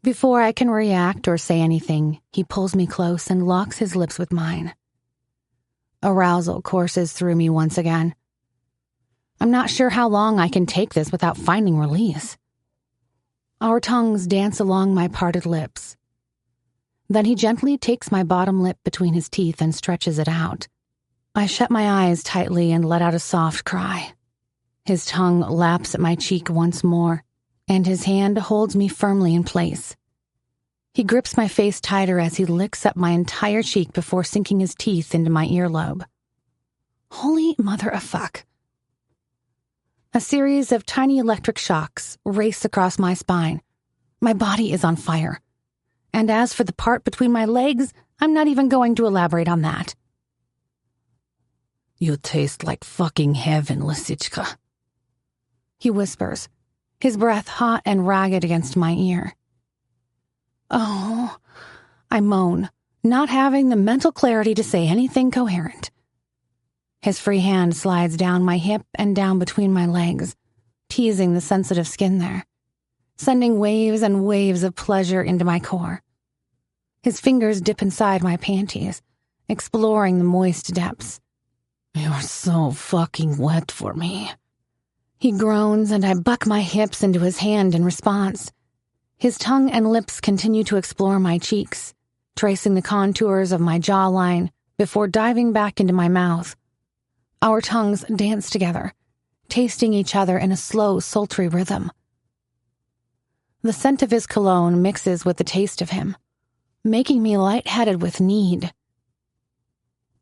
Before I can react or say anything, he pulls me close and locks his lips with mine. Arousal courses through me once again. I'm not sure how long I can take this without finding release. Our tongues dance along my parted lips. Then he gently takes my bottom lip between his teeth and stretches it out. I shut my eyes tightly and let out a soft cry. His tongue laps at my cheek once more, and his hand holds me firmly in place. He grips my face tighter as he licks up my entire cheek before sinking his teeth into my earlobe. Holy mother of fuck. A series of tiny electric shocks race across my spine. My body is on fire. And as for the part between my legs, I'm not even going to elaborate on that. You taste like fucking heaven, Lisichka. he whispers, his breath hot and ragged against my ear. Oh, I moan, not having the mental clarity to say anything coherent. His free hand slides down my hip and down between my legs, teasing the sensitive skin there, sending waves and waves of pleasure into my core. His fingers dip inside my panties, exploring the moist depths. "You're so fucking wet for me." He groans, and I buck my hips into his hand in response. His tongue and lips continue to explore my cheeks, tracing the contours of my jawline before diving back into my mouth. Our tongues dance together, tasting each other in a slow, sultry rhythm. The scent of his cologne mixes with the taste of him, making me lightheaded with need.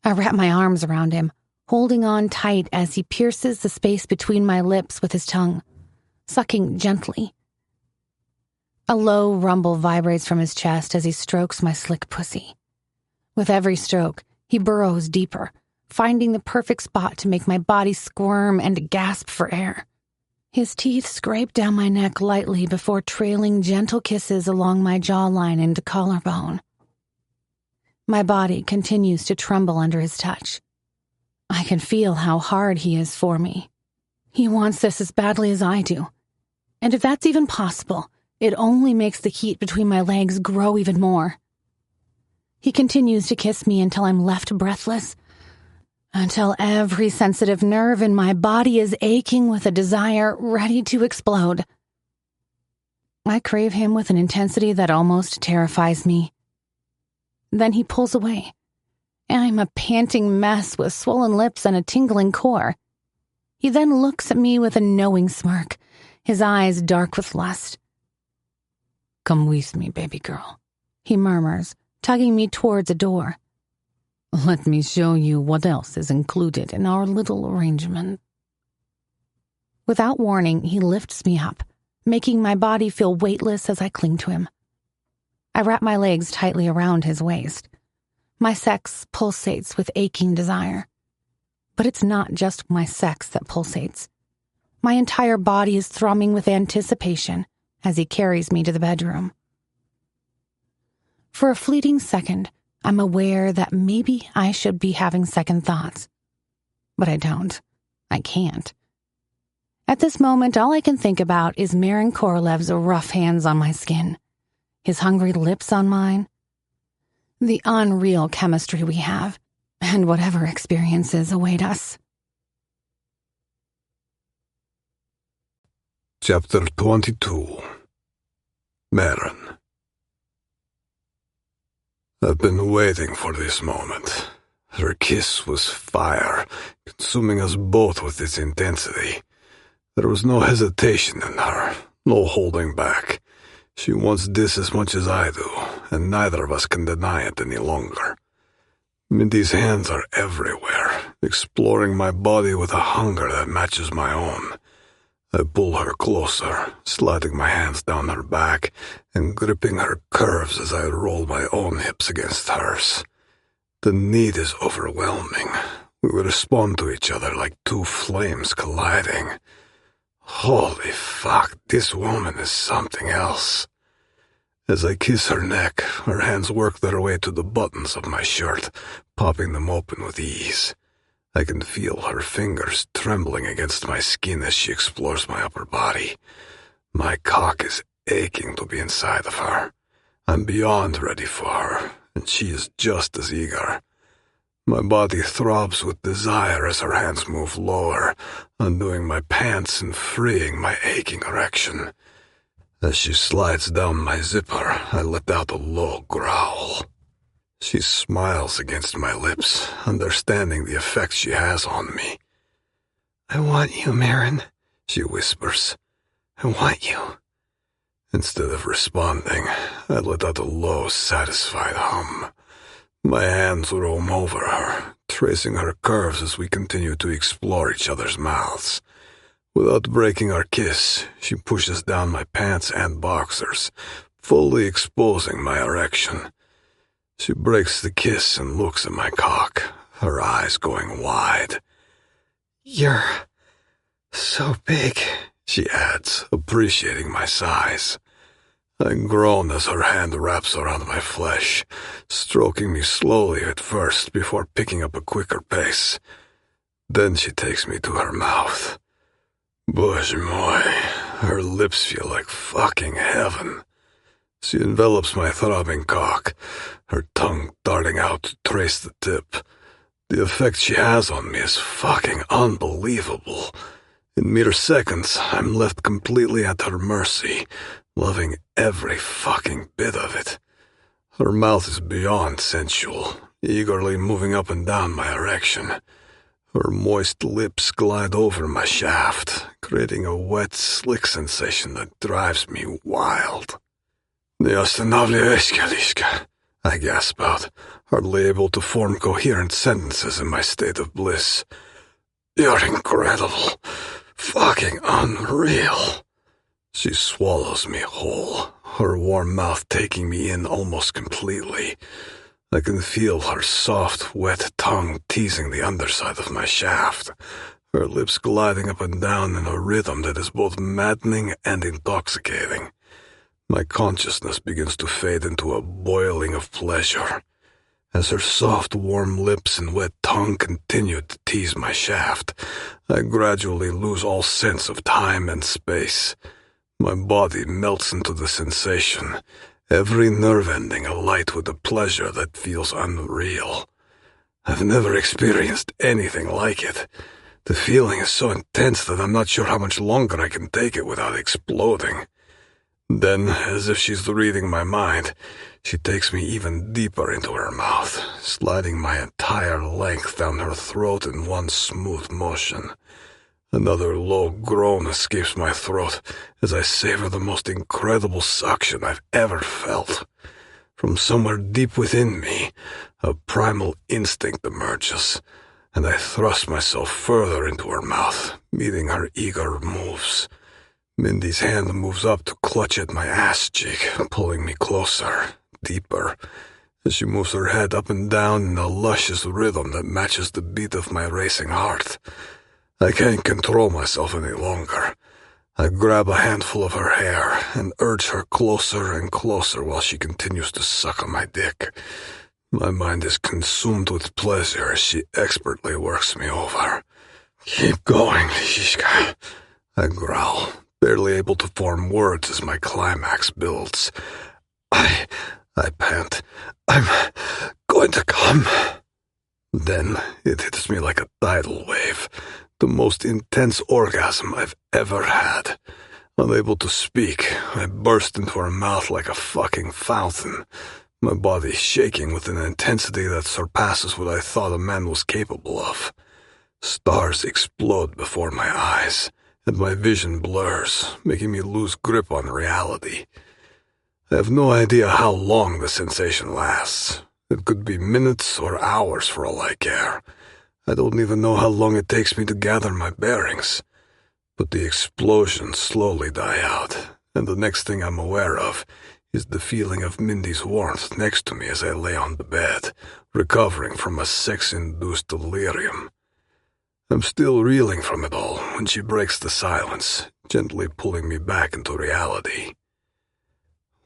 I wrap my arms around him, holding on tight as he pierces the space between my lips with his tongue, sucking gently. A low rumble vibrates from his chest as he strokes my slick pussy. With every stroke, he burrows deeper, finding the perfect spot to make my body squirm and gasp for air. His teeth scrape down my neck lightly before trailing gentle kisses along my jawline into collarbone. My body continues to tremble under his touch. I can feel how hard he is for me. He wants this as badly as I do. And if that's even possible, it only makes the heat between my legs grow even more. He continues to kiss me until I'm left breathless, until every sensitive nerve in my body is aching with a desire ready to explode. I crave him with an intensity that almost terrifies me. Then he pulls away. I'm a panting mess with swollen lips and a tingling core. He then looks at me with a knowing smirk, his eyes dark with lust. "Come with me, baby girl," he murmurs, tugging me towards a door. "Let me show you what else is included in our little arrangement." Without warning, he lifts me up, making my body feel weightless as I cling to him. I wrap my legs tightly around his waist. My sex pulsates with aching desire. But it's not just my sex that pulsates. My entire body is thrumming with anticipation as he carries me to the bedroom. For a fleeting second, I'm aware that maybe I should be having second thoughts. But I don't. I can't. At this moment, all I can think about is Maron Korolev's rough hands on my skin, his hungry lips on mine, the unreal chemistry we have, and whatever experiences await us. Chapter 22. Maron. I've been waiting for this moment. Her kiss was fire, consuming us both with its intensity. There was no hesitation in her, no holding back. She wants this as much as I do, and neither of us can deny it any longer. Mindy's hands are everywhere, exploring my body with a hunger that matches my own. I pull her closer, sliding my hands down her back and gripping her curves as I roll my own hips against hers. The need is overwhelming. We respond to each other like two flames colliding. Holy fuck, this woman is something else. As I kiss her neck, her hands work their way to the buttons of my shirt, popping them open with ease. I can feel her fingers trembling against my skin as she explores my upper body. My cock is aching to be inside of her. I'm beyond ready for her, and she is just as eager. My body throbs with desire as her hands move lower, undoing my pants and freeing my aching erection. As she slides down my zipper, I let out a low growl. She smiles against my lips, understanding the effect she has on me. "I want you, Maron," she whispers. "I want you." Instead of responding, I let out a low, satisfied hum. My hands roam over her, tracing her curves as we continue to explore each other's mouths. Without breaking our kiss, she pushes down my pants and boxers, fully exposing my erection. She breaks the kiss and looks at my cock, her eyes going wide. "You're so big," she adds, appreciating my size. I groan as her hand wraps around my flesh, stroking me slowly at first before picking up a quicker pace. Then she takes me to her mouth. Bоже moj, her lips feel like fucking heaven. She envelops my throbbing cock, her tongue darting out to trace the tip. The effect she has on me is fucking unbelievable. In mere seconds, I'm left completely at her mercy, loving every fucking bit of it. Her mouth is beyond sensual, eagerly moving up and down my erection. Her moist lips glide over my shaft, creating a wet, slick sensation that drives me wild. "Не останавливайся, Лишка," I gasp out, hardly able to form coherent sentences in my state of bliss. "You're incredible. Fucking unreal." She swallows me whole, her warm mouth taking me in almost completely. I can feel her soft, wet tongue teasing the underside of my shaft, her lips gliding up and down in a rhythm that is both maddening and intoxicating. My consciousness begins to fade into a boiling of pleasure. As her soft, warm lips and wet tongue continue to tease my shaft, I gradually lose all sense of time and space. My body melts into the sensation, every nerve ending alight with a pleasure that feels unreal. I've never experienced anything like it. The feeling is so intense that I'm not sure how much longer I can take it without exploding. Then, as if she's reading my mind, she takes me even deeper into her mouth, sliding my entire length down her throat in one smooth motion. Another low groan escapes my throat as I savor the most incredible suction I've ever felt. From somewhere deep within me, a primal instinct emerges, and I thrust myself further into her mouth, meeting her eager moves. Mindy's hand moves up to clutch at my ass cheek, pulling me closer, deeper, as she moves her head up and down in a luscious rhythm that matches the beat of my racing heart. I can't control myself any longer. I grab a handful of her hair and urge her closer and closer while she continues to suck on my dick. My mind is consumed with pleasure as she expertly works me over. "Keep going, Lishka," I growl, barely able to form words as my climax builds. I pant. "I'm going to come." Then it hits me like a tidal wave, the most intense orgasm I've ever had. Unable to speak, I burst into her mouth like a fucking fountain, my body shaking with an intensity that surpasses what I thought a man was capable of. Stars explode before my eyes, and my vision blurs, making me lose grip on reality. I have no idea how long the sensation lasts. It could be minutes or hours for all I care. I don't even know how long it takes me to gather my bearings. But the explosions slowly die out, and the next thing I'm aware of is the feeling of Mindy's warmth next to me as I lay on the bed, recovering from a sex-induced delirium. I'm still reeling from it all when she breaks the silence, gently pulling me back into reality.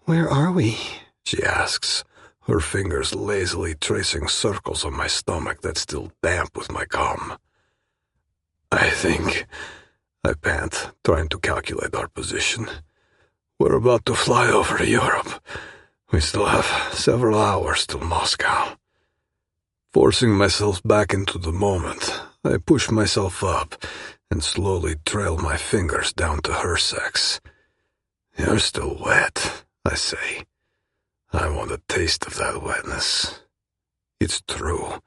"Where are we?" she asks, her fingers lazily tracing circles on my stomach that's still damp with my cum. I think, I pant, trying to calculate our position. We're about to fly over to Europe. We still have several hours till Moscow. Forcing myself back into the moment, I push myself up and slowly trail my fingers down to her sex. "You're still wet," I say. I want a taste of that wetness. It's true.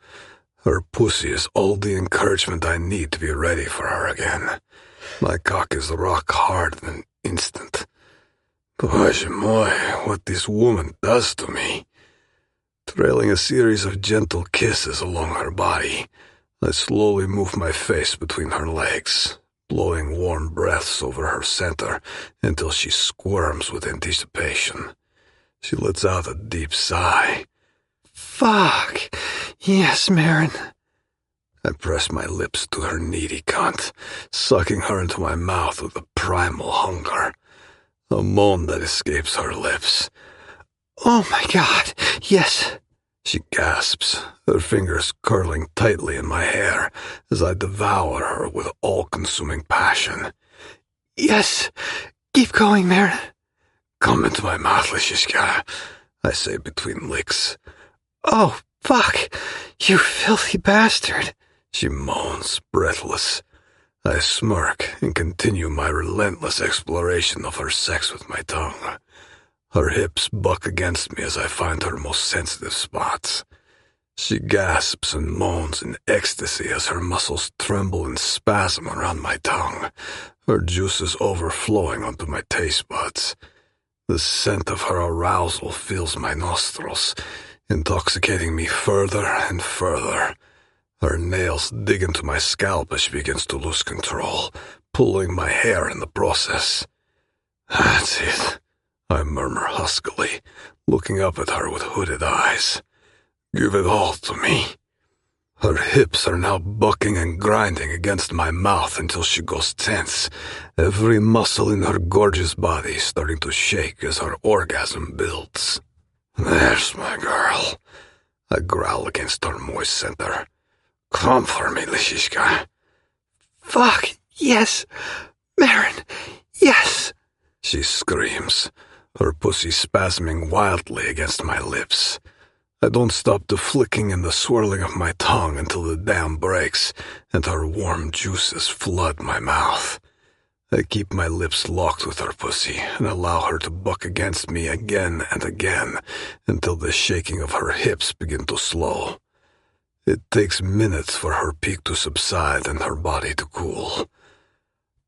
Her pussy is all the encouragement I need to be ready for her again. My cock is rock hard in an instant. Bоже moj, what this woman does to me. Trailing a series of gentle kisses along her body, I slowly move my face between her legs, blowing warm breaths over her center until she squirms with anticipation. She lets out a deep sigh. "Fuck. Yes, Maron." I press my lips to her needy cunt, sucking her into my mouth with a primal hunger. A moan that escapes her lips. "Oh my God, yes," she gasps, her fingers curling tightly in my hair as I devour her with all-consuming passion. "Yes, keep going, Maron." "Come into my mouth, Lishiska," I say between licks. "Oh, fuck, you filthy bastard," she moans, breathless. I smirk and continue my relentless exploration of her sex with my tongue. Her hips buck against me as I find her most sensitive spots. She gasps and moans in ecstasy as her muscles tremble and spasm around my tongue, her juices overflowing onto my taste buds. The scent of her arousal fills my nostrils, intoxicating me further and further. Her nails dig into my scalp as she begins to lose control, pulling my hair in the process. "That's it," I murmur huskily, looking up at her with hooded eyes. "Give it all to me." Her hips are now bucking and grinding against my mouth until she goes tense, every muscle in her gorgeous body starting to shake as her orgasm builds. "There's my girl," I growl against her moist center. "Come for me, Lishiska." "Fuck, yes, Maron, yes," she screams, her pussy spasming wildly against my lips. I don't stop the flicking and the swirling of my tongue until the dam breaks and her warm juices flood my mouth. I keep my lips locked with her pussy and allow her to buck against me again and again until the shaking of her hips begin to slow. It takes minutes for her peak to subside and her body to cool.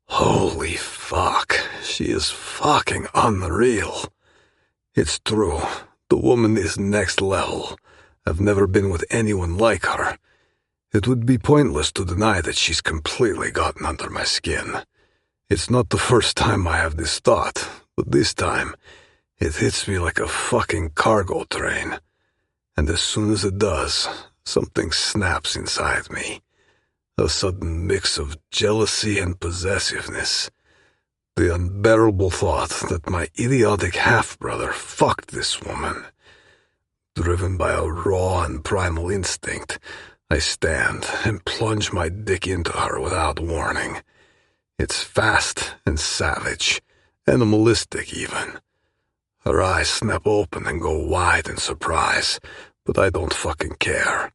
Holy fuck, she is fucking unreal. It's true, the woman is next level. I've never been with anyone like her. It would be pointless to deny that she's completely gotten under my skin. It's not the first time I have this thought, but this time, it hits me like a fucking cargo train. And as soon as it does, something snaps inside me. A sudden mix of jealousy and possessiveness. The unbearable thought that my idiotic half-brother fucked this woman. Driven by a raw and primal instinct, I stand and plunge my dick into her without warning. It's fast and savage, animalistic even. Her eyes snap open and go wide in surprise, but I don't fucking care.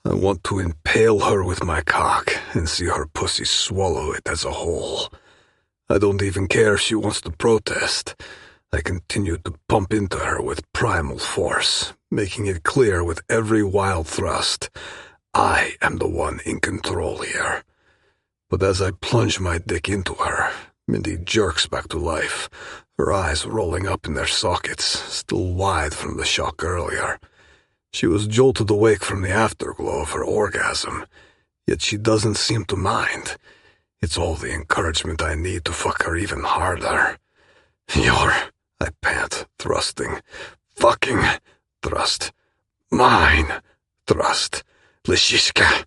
I want to impale her with my cock and see her pussy swallow it as a whole. I don't even care if she wants to protest. I continue to pump into her with primal force, making it clear with every wild thrust, I am the one in control here. But as I plunge my dick into her, Mindy jerks back to life, her eyes rolling up in their sockets, still wide from the shock earlier. She was jolted awake from the afterglow of her orgasm, yet she doesn't seem to mind. It's all the encouragement I need to fuck her even harder. "You're," I pant, thrusting. "Fucking," thrust. "Mine," thrust. "Lishiska,"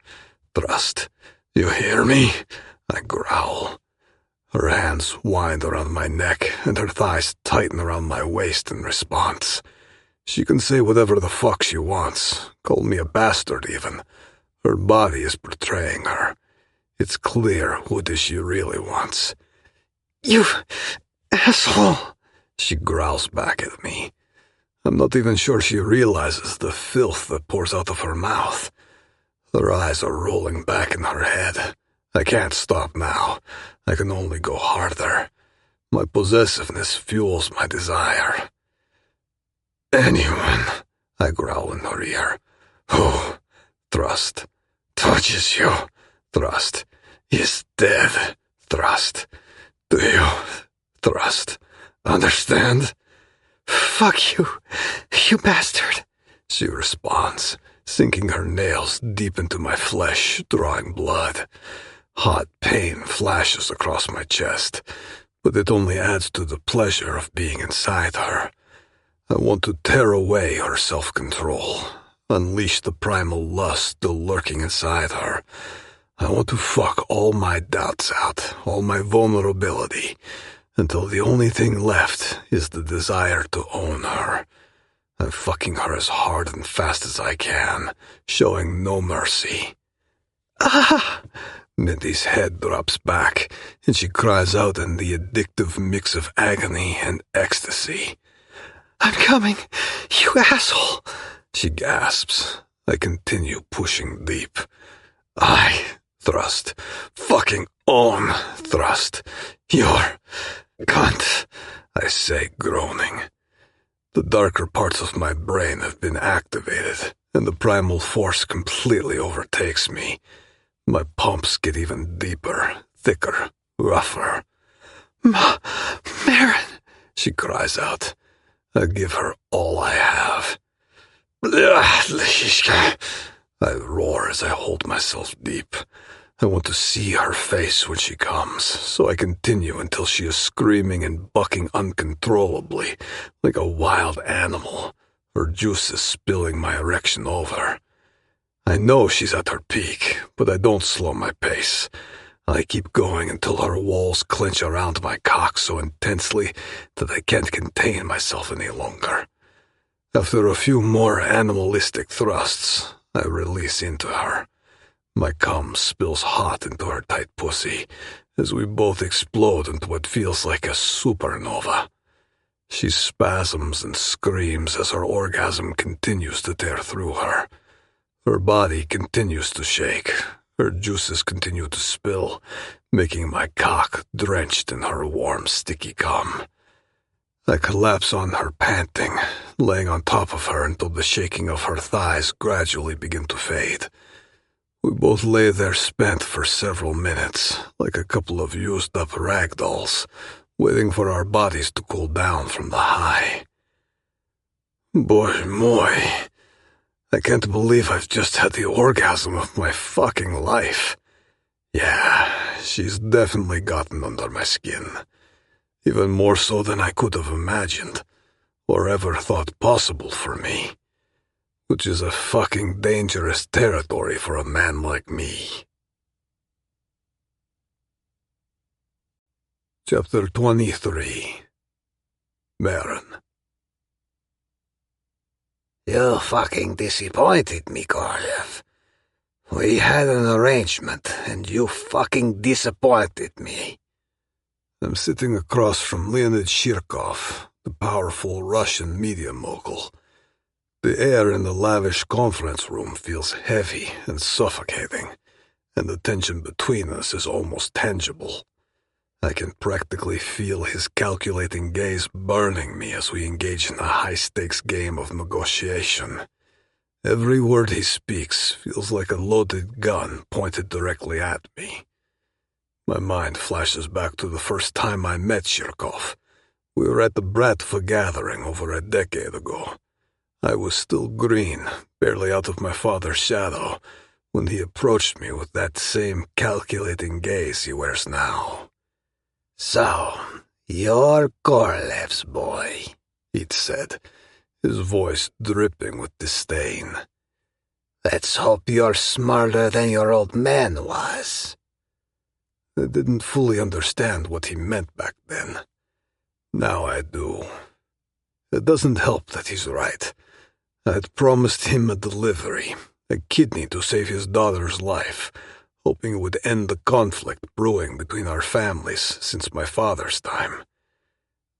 thrust. "You hear me?" I growl. Her hands wind around my neck and her thighs tighten around my waist in response. She can say whatever the fuck she wants, call me a bastard even. Her body is betraying her. It's clear who it is she really wants. "You asshole," she growls back at me. I'm not even sure she realizes the filth that pours out of her mouth. Her eyes are rolling back in her head. I can't stop now. I can only go harder. My possessiveness fuels my desire. "Anyone," I growl in her ear, "who," thrust, "touches you," thrust, "is dead," thrust. "Do you," thrust, "understand?" "Fuck you, you bastard," she responds, sinking her nails deep into my flesh, drawing blood. Hot pain flashes across my chest, but it only adds to the pleasure of being inside her. I want to tear away her self-control. unleash the primal lust still lurking inside her. I want to fuck all my doubts out, all my vulnerability, until the only thing left is the desire to own her. I'm fucking her as hard and fast as I can, showing no mercy. Ah! Mindy's head drops back, and she cries out in the addictive mix of agony and ecstasy. I'm coming, you asshole! She gasps. I continue pushing deep. I thrust. Fucking own thrust. You're cunt, I say, groaning. The darker parts of my brain have been activated, and the primal force completely overtakes me. My pumps get even deeper, thicker, rougher. Maron, she cries out. I give her all I have. I roar as I hold myself deep. I want to see her face when she comes, so I continue until she is screaming and bucking uncontrollably, like a wild animal, her juices spilling my erection over. I know she's at her peak, but I don't slow my pace. I keep going until her walls clench around my cock so intensely that I can't contain myself any longer. After a few more animalistic thrusts, I release into her. My cum spills hot into her tight pussy as we both explode into what feels like a supernova. She spasms and screams as her orgasm continues to tear through her. Her body continues to shake. Her juices continue to spill, making my cock drenched in her warm, sticky cum. I collapse on her panting, laying on top of her until the shaking of her thighs gradually begin to fade. We both lay there spent for several minutes, like a couple of used-up rag dolls, waiting for our bodies to cool down from the high. Boy, moi, I can't believe I've just had the orgasm of my fucking life. Yeah, she's definitely gotten under my skin. Even more so than I could have imagined, or ever thought possible for me. Which is a fucking dangerous territory for a man like me. Chapter 23. Maron. You fucking disappointed me, Korolev. We had an arrangement, and you fucking disappointed me. I'm sitting across from Leonid Shirkov, the powerful Russian media mogul. The air in the lavish conference room feels heavy and suffocating, and the tension between us is almost tangible. I can practically feel his calculating gaze burning me as we engage in a high-stakes game of negotiation. Every word he speaks feels like a loaded gun pointed directly at me. My mind flashes back to the first time I met Shirkov. We were at the Bratva gathering over a decade ago. I was still green, barely out of my father's shadow, when he approached me with that same calculating gaze he wears now. So, you're Korolev's boy, he'd said, his voice dripping with disdain. Let's hope you're smarter than your old man was. I didn't fully understand what he meant back then. Now I do. It doesn't help that he's right. I had promised him a delivery, a kidney to save his daughter's life, hoping it would end the conflict brewing between our families since my father's time.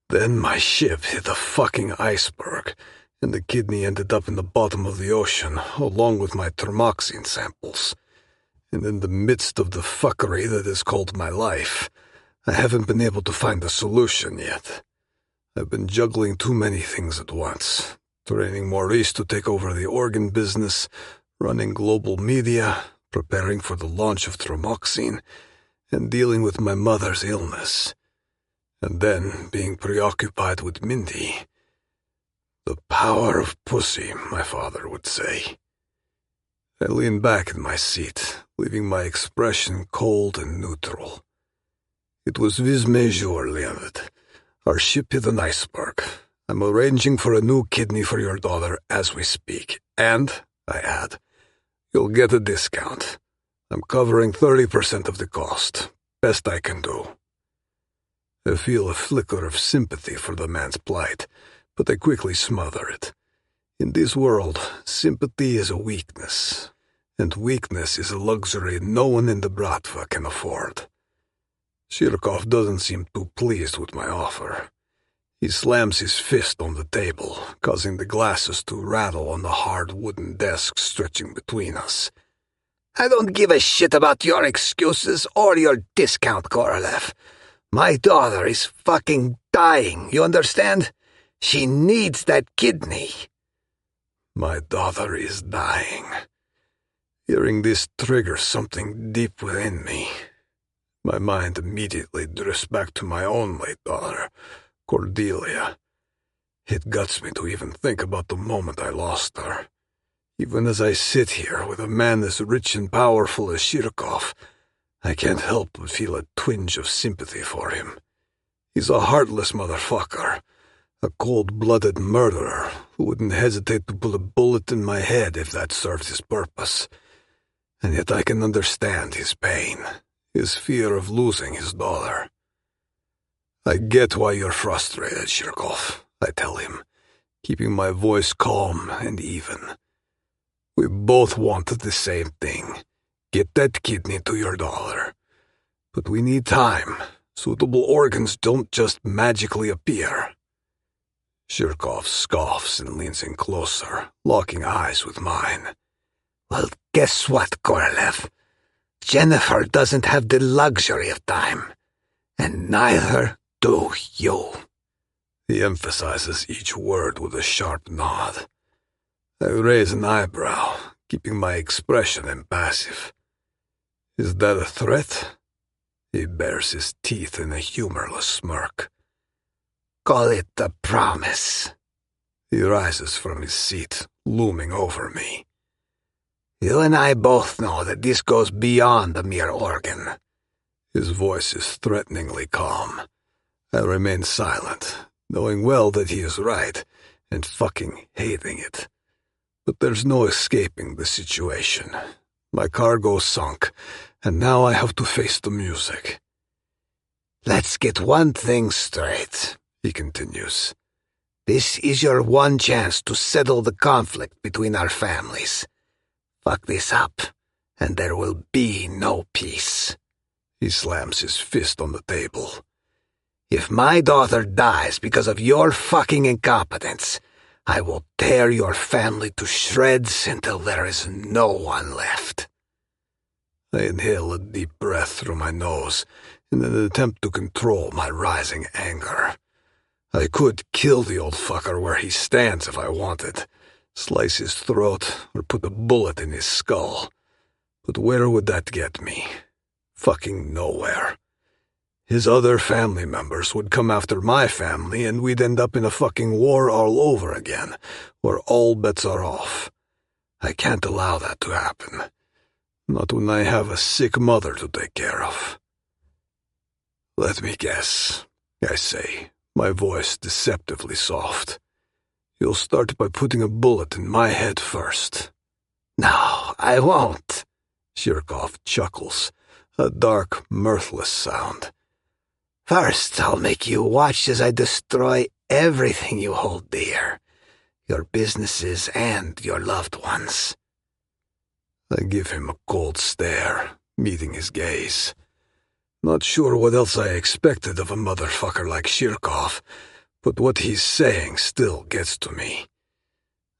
Then my ship hit a fucking iceberg, and the kidney ended up in the bottom of the ocean, along with my thermoxine samples. And in the midst of the fuckery that is called my life, I haven't been able to find a solution yet. I've been juggling too many things at once, training Maurice to take over the organ business, running global media, preparing for the launch of thermoxine, and dealing with my mother's illness. And then being preoccupied with Mindy. The power of pussy, my father would say. I leaned back in my seat, leaving my expression cold and neutral. It was vis majeur, Leonid. Our ship hit an iceberg. I'm arranging for a new kidney for your daughter as we speak, and I add. You'll get a discount. I'm covering 30% of the cost. Best I can do. I feel a flicker of sympathy for the man's plight, but I quickly smother it. In this world, sympathy is a weakness, and weakness is a luxury no one in the Bratva can afford. Shirkov doesn't seem too pleased with my offer. He slams his fist on the table, causing the glasses to rattle on the hard wooden desk stretching between us. I don't give a shit about your excuses or your discount, Korolev. My daughter is fucking dying, you understand? She needs that kidney. My daughter is dying. Hearing this triggers something deep within me. My mind immediately drifts back to my own late daughter, Cordelia. It guts me to even think about the moment I lost her. Even as I sit here with a man as rich and powerful as Shirkov, I can't help but feel a twinge of sympathy for him. He's a heartless motherfucker, a cold-blooded murderer who wouldn't hesitate to put a bullet in my head if that served his purpose. And yet I can understand his pain, his fear of losing his daughter. I get why you're frustrated, Shirkov, I tell him, keeping my voice calm and even. We both wanted the same thing. Get that kidney to your daughter. But we need time. Suitable organs don't just magically appear. Shirkov scoffs and leans in closer, locking eyes with mine. Well, guess what, Korolev? Jennifer doesn't have the luxury of time. And neither do you. He emphasizes each word with a sharp nod. I raise an eyebrow, keeping my expression impassive. Is that a threat? He bares his teeth in a humorless smirk. Call it a promise. He rises from his seat, looming over me. You and I both know that this goes beyond a mere organ. His voice is threateningly calm. I remain silent, knowing well that he is right, and fucking hating it. But there's no escaping the situation. My cargo's sunk, and now I have to face the music. Let's get one thing straight, he continues. This is your one chance to settle the conflict between our families. Fuck this up, and there will be no peace. He slams his fist on the table. If my daughter dies because of your fucking incompetence, I will tear your family to shreds until there is no one left. I inhale a deep breath through my nose in an attempt to control my rising anger. I could kill the old fucker where he stands if I wanted, slice his throat or put a bullet in his skull. But where would that get me? Fucking nowhere. His other family members would come after my family and we'd end up in a fucking war all over again, where all bets are off. I can't allow that to happen. Not when I have a sick mother to take care of. Let me guess, I say, my voice deceptively soft. You'll start by putting a bullet in my head first. No, I won't. Shirkov chuckles, a dark, mirthless sound. First, I'll make you watch as I destroy everything you hold dear. Your businesses and your loved ones. I give him a cold stare, meeting his gaze. Not sure what else I expected of a motherfucker like Shirkov, but what he's saying still gets to me.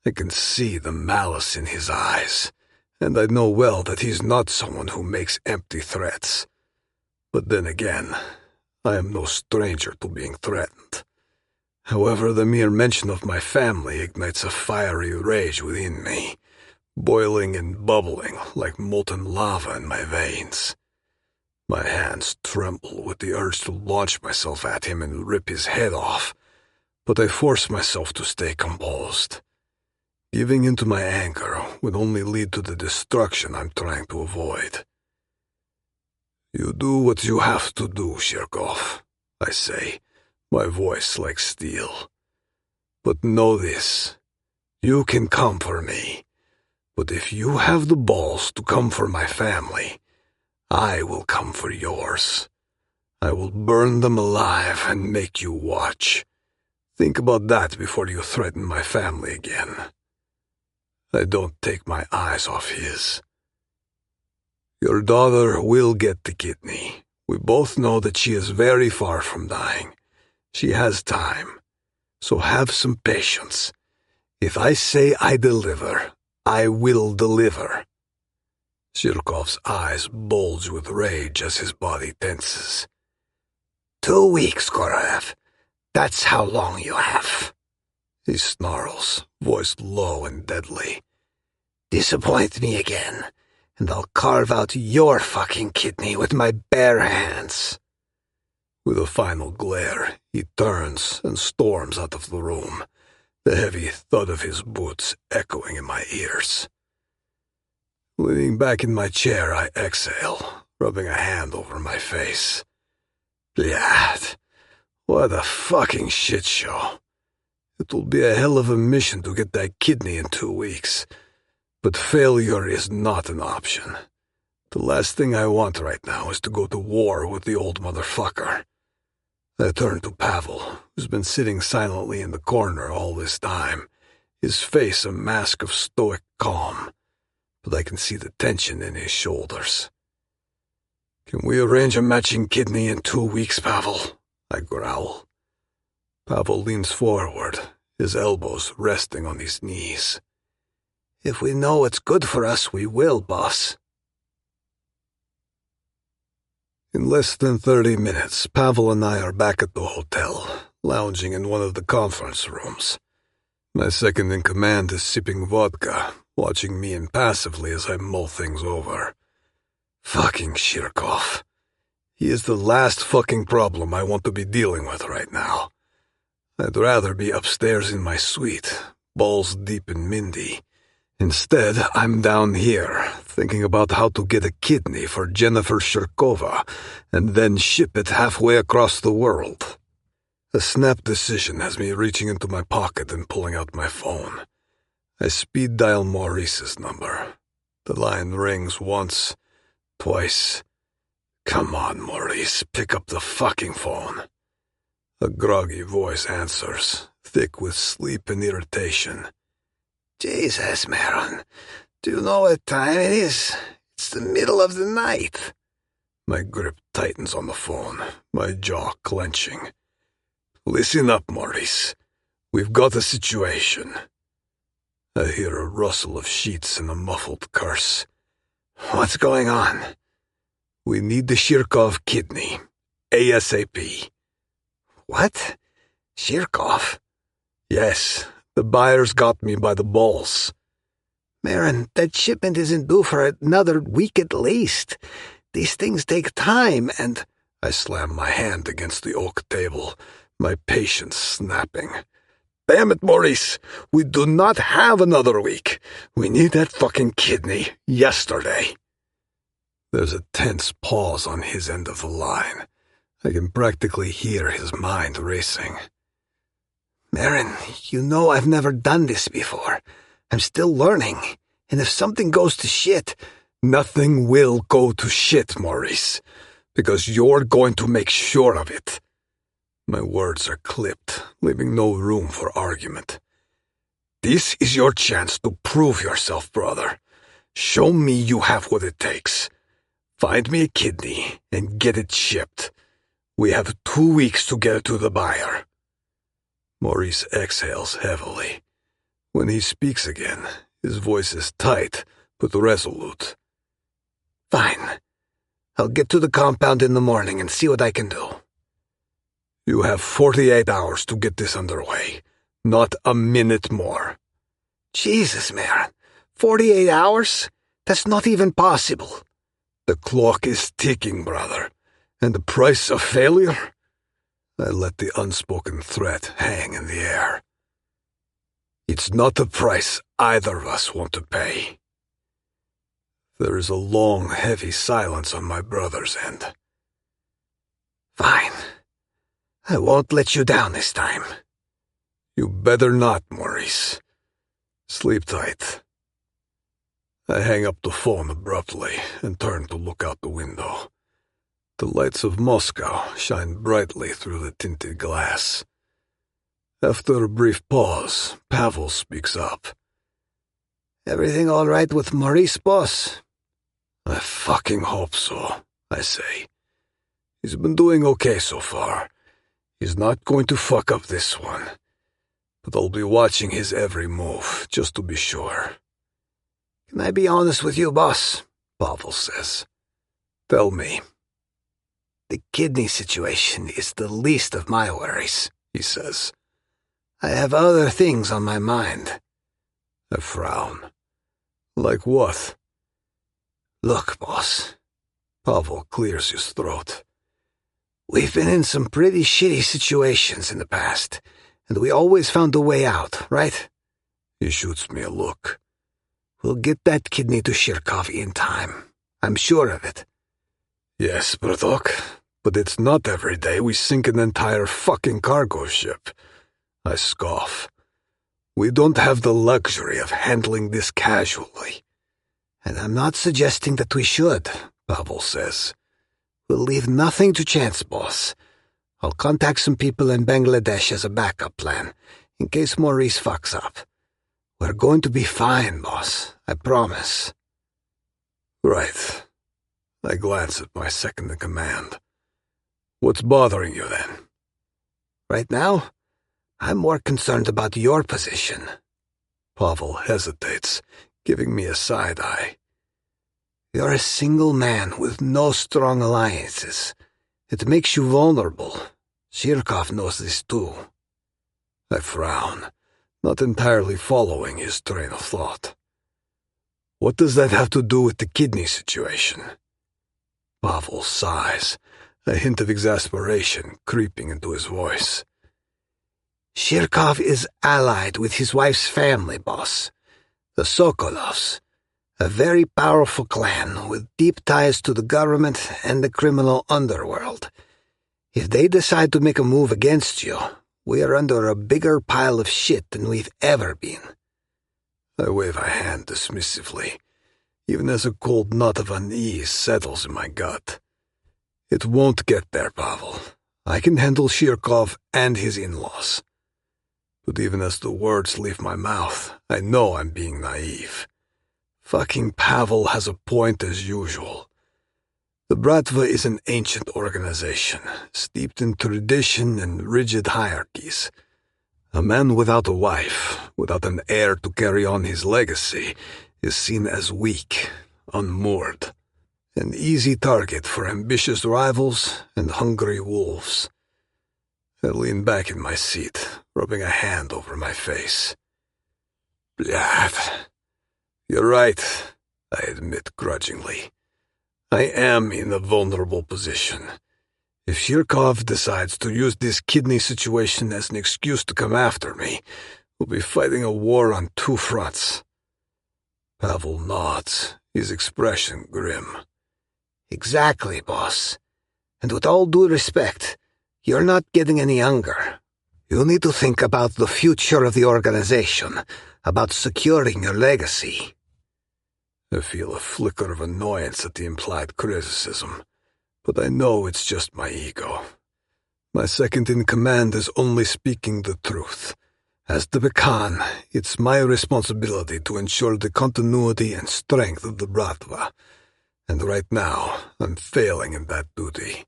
I can see the malice in his eyes, and I know well that he's not someone who makes empty threats. But then again, I am no stranger to being threatened. However, the mere mention of my family ignites a fiery rage within me, boiling and bubbling like molten lava in my veins. My hands tremble with the urge to launch myself at him and rip his head off, but I force myself to stay composed. Giving in to my anger would only lead to the destruction I'm trying to avoid. You do what you have to do, Shirkov, I say, my voice like steel. But know this, you can come for me, But if you have the balls to come for my family, I will come for yours. I will burn them alive and make you watch. Think about that before you threaten my family again. I don't take my eyes off his. Your daughter will get the kidney. We both know that she is very far from dying. She has time. So have some patience. If I say I deliver, I will deliver. Shirkov's eyes bulge with rage as his body tenses. 2 weeks, Korolev. That's how long you have. He snarls, voice low and deadly. Disappoint me again, and I'll carve out your fucking kidney with my bare hands. With a final glare, he turns and storms out of the room, the heavy thud of his boots echoing in my ears. Leaning back in my chair, I exhale, rubbing a hand over my face. Blad, what a fucking shit show. It will be a hell of a mission to get that kidney in 2 weeks, but failure is not an option. The last thing I want right now is to go to war with the old motherfucker. I turn to Pavel, who's been sitting silently in the corner all this time, his face a mask of stoic calm, but I can see the tension in his shoulders. Can we arrange a matching kidney in 2 weeks, Pavel? I growl. Pavel leans forward, his elbows resting on his knees. If we know what's good for us, we will, boss. In less than 30 minutes, Pavel and I are back at the hotel, lounging in one of the conference rooms. My second-in-command is sipping vodka, watching me impassively as I mull things over. Fucking Shirkov. He is the last fucking problem I want to be dealing with right now. I'd rather be upstairs in my suite, balls deep in Mindy. Instead, I'm down here, thinking about how to get a kidney for Jennifer Shirkova and then ship it halfway across the world. A snap decision has me reaching into my pocket and pulling out my phone. I speed dial Maurice's number. The line rings once, twice. Come on, Maurice, pick up the fucking phone. A groggy voice answers, thick with sleep and irritation. Jesus, Maron, do you know what time it is? It's the middle of the night. My grip tightens on the phone, my jaw clenching. Listen up, Maurice. We've got a situation. I hear a rustle of sheets and a muffled curse. What's going on? We need the Shirkov kidney. ASAP. What? Shirkov? Yes, the buyers got me by the balls. Maron, that shipment isn't due for another week at least. These things take time, and... I slam my hand against the oak table, my patience snapping. Damn it, Maurice! We do not have another week. We need that fucking kidney yesterday. There's a tense pause on his end of the line. I can practically hear his mind racing. Maron, you know I've never done this before. I'm still learning, and if something goes to shit... Nothing will go to shit, Maurice, because you're going to make sure of it. My words are clipped, leaving no room for argument. This is your chance to prove yourself, brother. Show me you have what it takes. Find me a kidney and get it shipped. We have 2 weeks to get it to the buyer. Maurice exhales heavily. When he speaks again, his voice is tight but resolute. Fine. I'll get to the compound in the morning and see what I can do. You have 48 hours to get this underway. Not a minute more. Jesus, Maron. 48 hours? That's not even possible. The clock is ticking, brother. And the price of failure? I let the unspoken threat hang in the air. It's not a price either of us want to pay. There is a long, heavy silence on my brother's end. Fine. I won't let you down this time. You better not, Maurice. Sleep tight. I hang up the phone abruptly and turn to look out the window. The lights of Moscow shine brightly through the tinted glass. After a brief pause, Pavel speaks up. Everything all right with Maurice, boss? I fucking hope so, I say. He's been doing okay so far. He's not going to fuck up this one. But I'll be watching his every move, just to be sure. Can I be honest with you, boss? Pavel says. Tell me. The kidney situation is the least of my worries, he says. I have other things on my mind. I frown. Like what? Look, boss. Pavel clears his throat. We've been in some pretty shitty situations in the past, and we always found a way out, right? He shoots me a look. We'll get that kidney to Shirkov in time. I'm sure of it. Yes, Bratok, but it's not every day we sink an entire fucking cargo ship. I scoff. We don't have the luxury of handling this casually. And I'm not suggesting that we should, Pavel says. We'll leave nothing to chance, boss. I'll contact some people in Bangladesh as a backup plan, in case Maurice fucks up. We're going to be fine, boss. I promise. Right. I glance at my second-in-command. What's bothering you, then? Right now, I'm more concerned about your position. Pavel hesitates, giving me a side-eye. You're a single man with no strong alliances. It makes you vulnerable. Shirkov knows this too. I frown, not entirely following his train of thought. What does that have to do with the kidney situation? Pavel sighs, a hint of exasperation creeping into his voice. Shirkov is allied with his wife's family, boss. The Sokolovs. A very powerful clan with deep ties to the government and the criminal underworld. If they decide to make a move against you, we are under a bigger pile of shit than we've ever been. I wave a hand dismissively, even as a cold knot of unease settles in my gut. It won't get there, Pavel. I can handle Shirkov and his in-laws. But even as the words leave my mouth, I know I'm being naive. Fucking Pavel has a point as usual. The Bratva is an ancient organization, steeped in tradition and rigid hierarchies. A man without a wife, without an heir to carry on his legacy, is seen as weak, unmoored, an easy target for ambitious rivals and hungry wolves. I lean back in my seat, rubbing a hand over my face. Blyat. You're right, I admit grudgingly. I am in a vulnerable position. If Shirkov decides to use this kidney situation as an excuse to come after me, we'll be fighting a war on two fronts. Pavel nods, his expression grim. Exactly, boss. And with all due respect, you're not getting any younger. You need to think about the future of the organization, about securing your legacy. I feel a flicker of annoyance at the implied criticism, but I know it's just my ego. My second-in-command is only speaking the truth. As the Khan, it's my responsibility to ensure the continuity and strength of the Bratva, and right now I'm failing in that duty.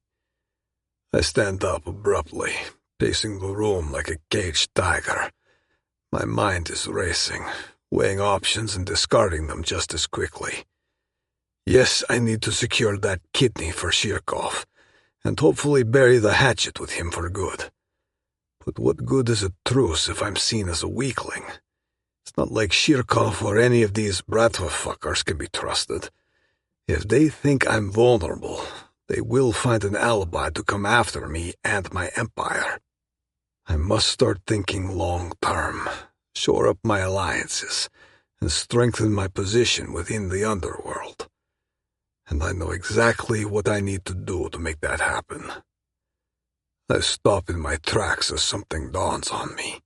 I stand up abruptly, pacing the room like a caged tiger. My mind is racing, weighing options and discarding them just as quickly. Yes, I need to secure that kidney for Shirkov, and hopefully bury the hatchet with him for good. But what good is a truce if I'm seen as a weakling? It's not like Shirkov or any of these Bratva fuckers can be trusted. If they think I'm vulnerable, they will find an alibi to come after me and my empire. I must start thinking long-term, shore up my alliances, and strengthen my position within the underworld. And I know exactly what I need to do to make that happen. I stop in my tracks as something dawns on me.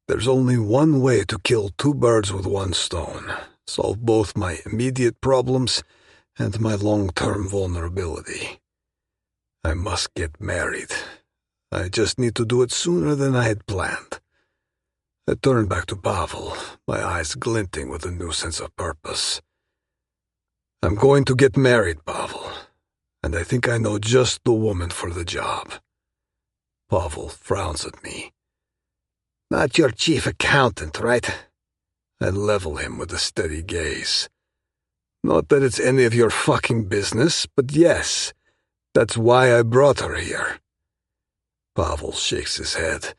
There's only one way to kill two birds with one stone, solve both my immediate problems and my long-term vulnerability. I must get married. I just need to do it sooner than I had planned. I turned back to Pavel, my eyes glinting with a new sense of purpose. I'm going to get married, Pavel, and I think I know just the woman for the job. Pavel frowns at me. Not your chief accountant, right? I level him with a steady gaze. Not that it's any of your fucking business, but yes, that's why I brought her here. Pavel shakes his head,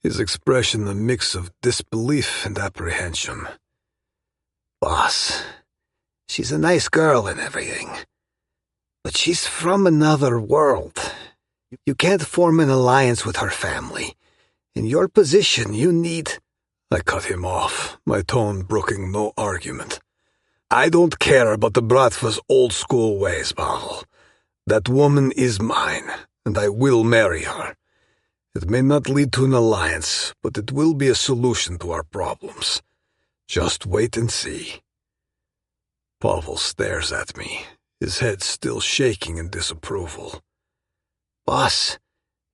his expression a mix of disbelief and apprehension. Boss, she's a nice girl and everything, but she's from another world. You can't form an alliance with her family. In your position, you need... I cut him off, my tone brooking no argument. I don't care about the Bratva's old-school ways, Pavel. That woman is mine, and I will marry her. It may not lead to an alliance, but it will be a solution to our problems. Just wait and see. Pavel stares at me, his head still shaking in disapproval. Boss,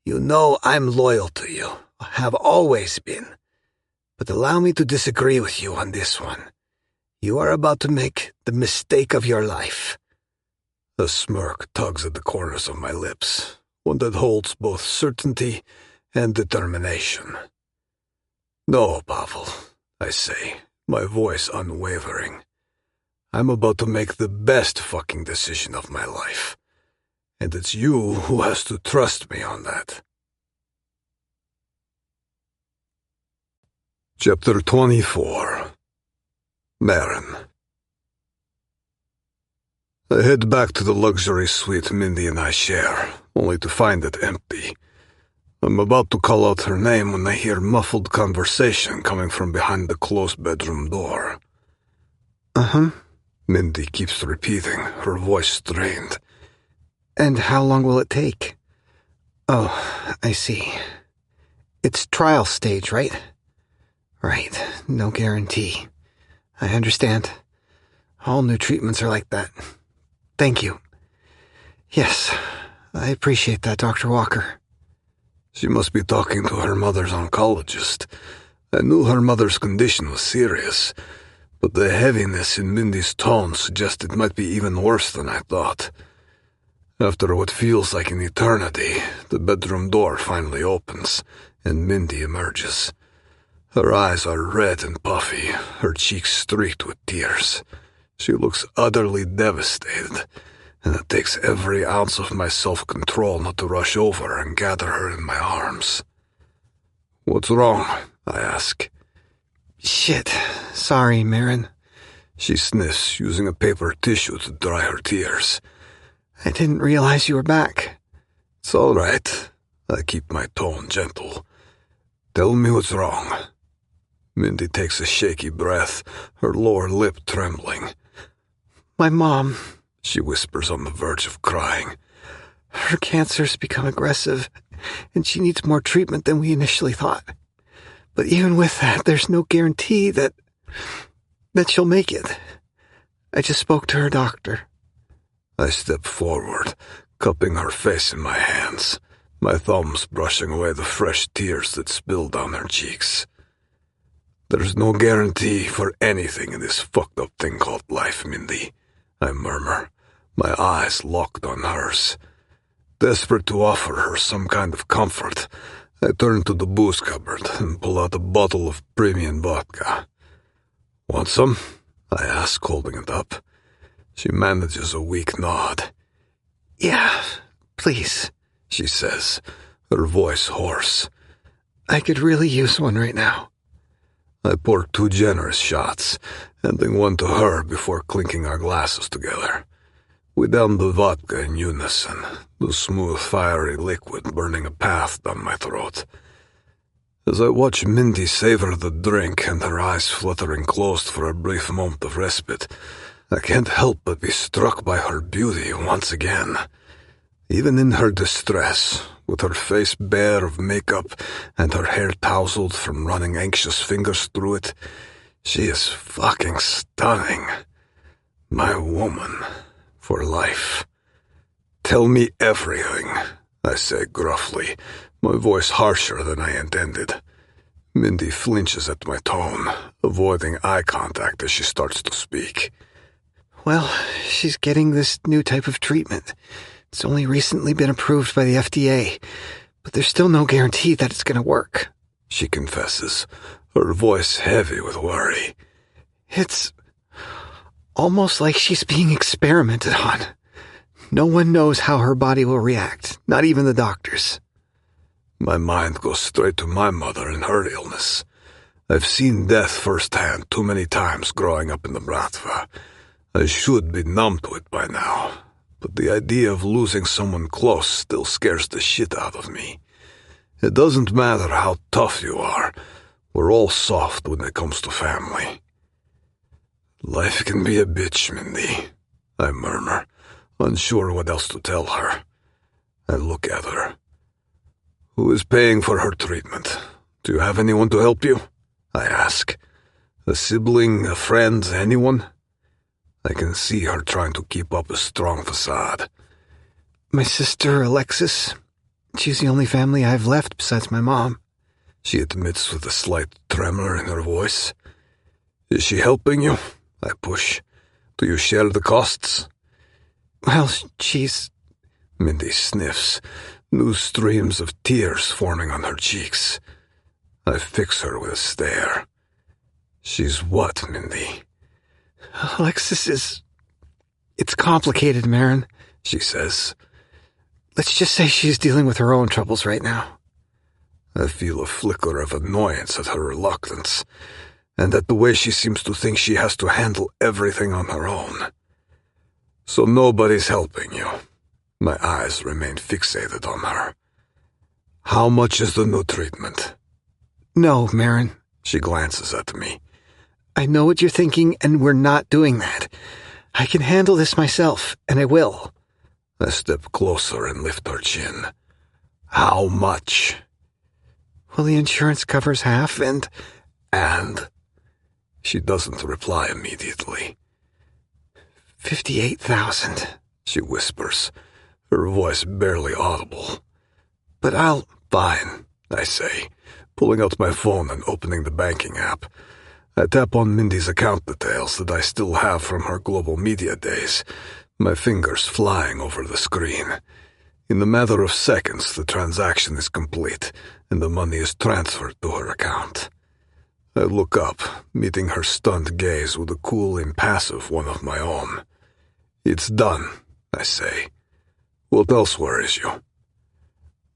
you know I'm loyal to you, have always been. But allow me to disagree with you on this one. You are about to make the mistake of your life. A smirk tugs at the corners of my lips, one that holds both certainty and determination. No, Pavel, I say, my voice unwavering. I'm about to make the best fucking decision of my life. And it's you who has to trust me on that. Chapter 24. Maron. I head back to the luxury suite Mindy and I share, only to find it empty. I'm about to call out her name when I hear muffled conversation coming from behind the closed bedroom door. Uh-huh. Mindy keeps repeating, her voice strained. And how long will it take? Oh, I see. It's trial stage, right? Right, no guarantee. I understand. All new treatments are like that. Thank you. Yes, I appreciate that, Dr. Walker. She must be talking to her mother's oncologist. I knew her mother's condition was serious, but the heaviness in Mindy's tone suggested it might be even worse than I thought. After what feels like an eternity, the bedroom door finally opens, and Mindy emerges. Her eyes are red and puffy, her cheeks streaked with tears. She looks utterly devastated, and it takes every ounce of my self-control not to rush over and gather her in my arms. "What's wrong?" I ask. Shit. Sorry, Maron. She sniffs, using a paper tissue to dry her tears. I didn't realize you were back. It's all right. I keep my tone gentle. Tell me what's wrong. Mindy takes a shaky breath, her lower lip trembling. My mom, she whispers on the verge of crying. Her cancer's become aggressive, and she needs more treatment than we initially thought. But even with that, there's no guarantee that she'll make it. I just spoke to her doctor. I step forward, cupping her face in my hands, my thumbs brushing away the fresh tears that spill down her cheeks. There's no guarantee for anything in this fucked up thing called life, Mindy, I murmur, my eyes locked on hers. Desperate to offer her some kind of comfort, I turn to the booze cupboard and pull out a bottle of premium vodka. Want some? I ask, holding it up. She manages a weak nod. Yeah, please, she says, her voice hoarse. I could really use one right now. I pour 2 generous shots, handing one to her before clinking our glasses together. We down the vodka in unison, the smooth, fiery liquid burning a path down my throat. As I watch Mindy savor the drink and her eyes fluttering closed for a brief moment of respite, I can't help but be struck by her beauty once again. Even in her distress, with her face bare of makeup and her hair tousled from running anxious fingers through it, She is fucking stunning. My woman. For life. Tell me everything, I say gruffly, my voice harsher than I intended. Mindy flinches at my tone, avoiding eye contact as she starts to speak. Well, she's getting this new type of treatment. It's only recently been approved by the FDA, but there's still no guarantee that it's going to work, she confesses, her voice heavy with worry. It's almost like she's being experimented on. No one knows how her body will react, not even the doctors. My mind goes straight to my mother and her illness. I've seen death firsthand too many times growing up in the Bratva. I should be numb to it by now, but the idea of losing someone close still scares the shit out of me. It doesn't matter how tough you are. We're all soft when it comes to family. Life can be a bitch, Mindy, I murmur, unsure what else to tell her. I look at her. Who is paying for her treatment? Do you have anyone to help you? I ask. A sibling, a friend, anyone? I can see her trying to keep up a strong facade. My sister, Alexis. She's the only family I have left besides my mom, she admits with a slight tremor in her voice. Is she helping you? I push. Do you share the costs? Well, she's... Mindy sniffs, new streams of tears forming on her cheeks. I fix her with a stare. She's what, Mindy? Alexis is... It's complicated, Maron, she says. Let's just say she's dealing with her own troubles right now. I feel a flicker of annoyance at her reluctance, and at the way she seems to think she has to handle everything on her own. So nobody's helping you. My eyes remain fixated on her. How much is the new treatment? No, Maron. She glances at me. I know what you're thinking, and we're not doing that. I can handle this myself, and I will. I step closer and lift her chin. How much? Well, the insurance covers half, and... She doesn't reply immediately. 58,000, she whispers, her voice barely audible. But I'll... Fine, I say, pulling out my phone and opening the banking app. I tap on Mindy's account details that I still have from her global media days, my fingers flying over the screen. In a matter of seconds, the transaction is complete, and the money is transferred to her account. I look up, meeting her stunned gaze with a cool, impassive one of my own. It's done, I say. What else worries you?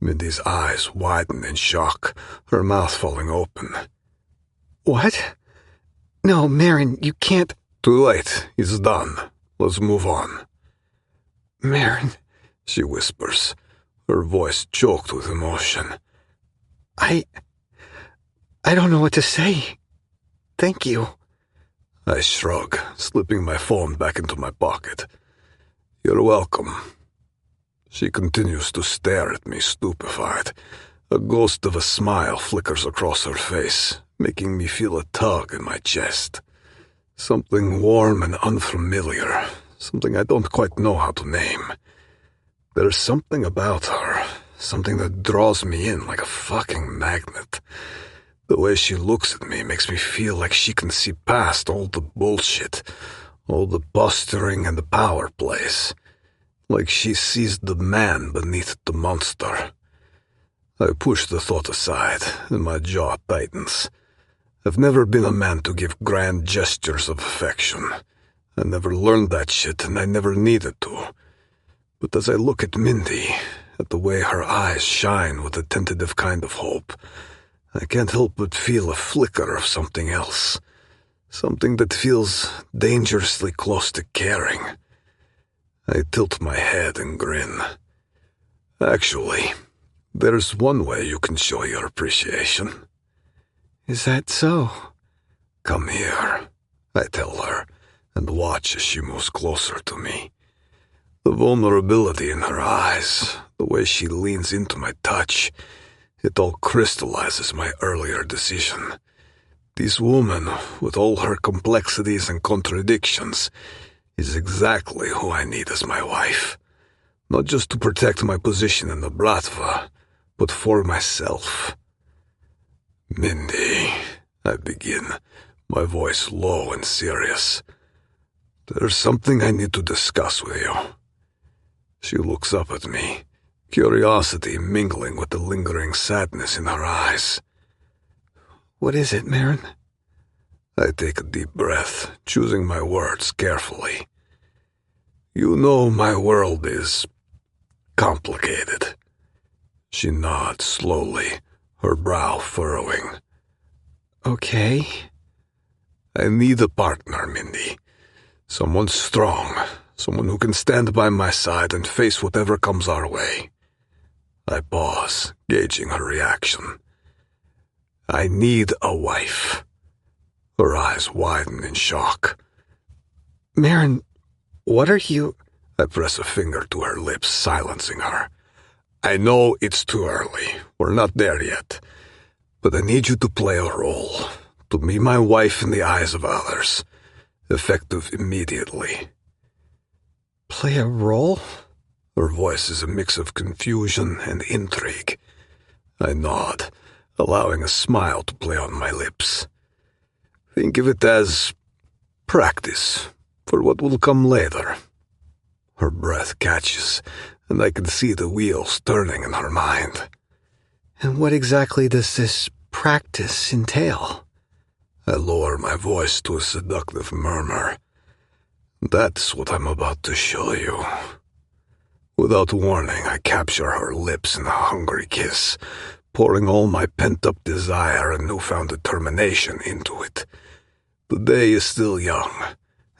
Mindy's eyes widen in shock, her mouth falling open. What? No, Maron, you can't... Too late. It's done. Let's move on. Maron, she whispers, her voice choked with emotion. I don't know what to say. Thank you. I shrug, slipping my phone back into my pocket. You're welcome. She continues to stare at me, stupefied. A ghost of a smile flickers across her face, making me feel a tug in my chest. Something warm and unfamiliar, something I don't quite know how to name. There's something about her, something that draws me in like a fucking magnet. The way she looks at me makes me feel like she can see past all the bullshit, all the posturing and the power plays. Like she sees the man beneath the monster. I push the thought aside, and my jaw tightens. I've never been a man to give grand gestures of affection. I never learned that shit, and I never needed to. But as I look at Mindy, at the way her eyes shine with a tentative kind of hope, I can't help but feel a flicker of something else. Something that feels dangerously close to caring. I tilt my head and grin. Actually, there's one way you can show your appreciation. Is that so? Come here, I tell her, and watch as she moves closer to me. The vulnerability in her eyes, the way she leans into my touch, it all crystallizes my earlier decision. This woman, with all her complexities and contradictions, is exactly who I need as my wife. Not just to protect my position in the Bratva, but for myself. Mindy, I begin, my voice low and serious. There's something I need to discuss with you. She looks up at me, curiosity mingling with the lingering sadness in her eyes. What is it, Maron? I take a deep breath, choosing my words carefully. You know my world is complicated. She nods slowly, her brow furrowing. Okay. I need a partner, Mindy. Someone strong, someone who can stand by my side and face whatever comes our way. I pause, gauging her reaction. I need a wife. Her eyes widen in shock. Maron, what are you... I press a finger to her lips, silencing her. I know it's too early. We're not there yet. But I need you to play a role, to be my wife in the eyes of others. Effective immediately. Play a role? Her voice is a mix of confusion and intrigue. I nod, allowing a smile to play on my lips. Think of it as practice for what will come later. Her breath catches, and I can see the wheels turning in her mind. And what exactly does this practice entail? I lower my voice to a seductive murmur. That's what I'm about to show you. Without warning, I capture her lips in a hungry kiss, pouring all my pent-up desire and newfound determination into it. The day is still young,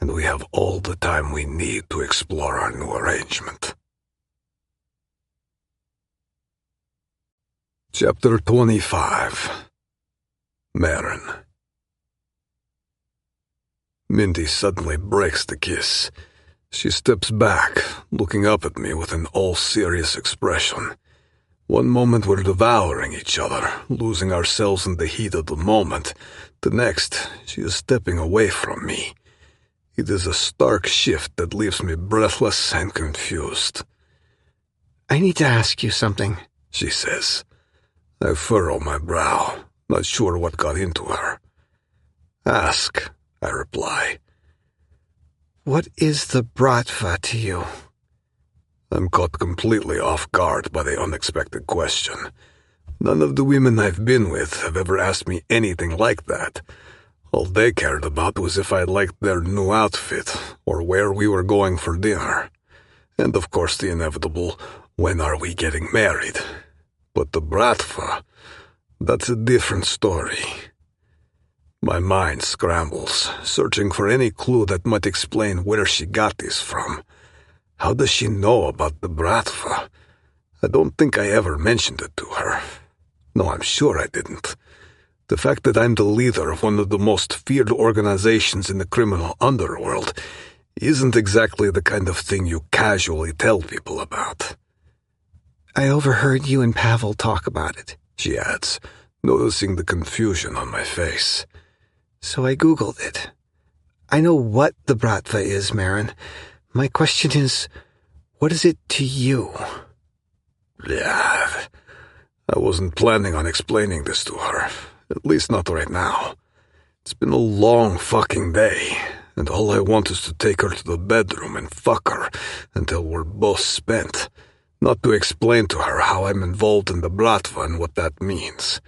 and we have all the time we need to explore our new arrangement. Chapter 25. Maron. Mindy suddenly breaks the kiss. She steps back, looking up at me with an all-serious expression. One moment we're devouring each other, losing ourselves in the heat of the moment. The next, she is stepping away from me. It is a stark shift that leaves me breathless and confused. I need to ask you something, she says. I furrow my brow, not sure what got into her. Ask, I reply. What is the Bratva to you? I'm caught completely off guard by the unexpected question. None of the women I've been with have ever asked me anything like that. All they cared about was if I liked their new outfit, or where we were going for dinner. And of course the inevitable, when are we getting married? But the Bratva, that's a different story. My mind scrambles, searching for any clue that might explain where she got this from. How does she know about the Bratva? I don't think I ever mentioned it to her. No, I'm sure I didn't. The fact that I'm the leader of one of the most feared organizations in the criminal underworld isn't exactly the kind of thing you casually tell people about. I overheard you and Pavel talk about it, she adds, noticing the confusion on my face. So I Googled it. I know what the Bratva is, Maron. My question is, what is it to you? Yeah, I wasn't planning on explaining this to her, at least not right now. It's been a long fucking day, and all I want is to take her to the bedroom and fuck her until we're both spent, not to explain to her how I'm involved in the Bratva and what that means.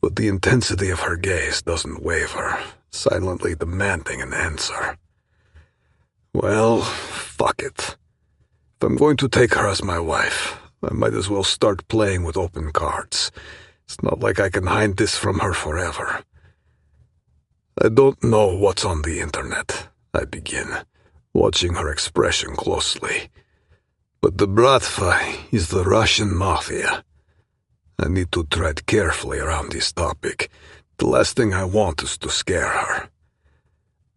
But the intensity of her gaze doesn't waver, silently demanding an answer. Well, fuck it. If I'm going to take her as my wife, I might as well start playing with open cards. It's not like I can hide this from her forever. I don't know what's on the internet, I begin, watching her expression closely. But the Bratva is the Russian Mafia. I need to tread carefully around this topic. The last thing I want is to scare her.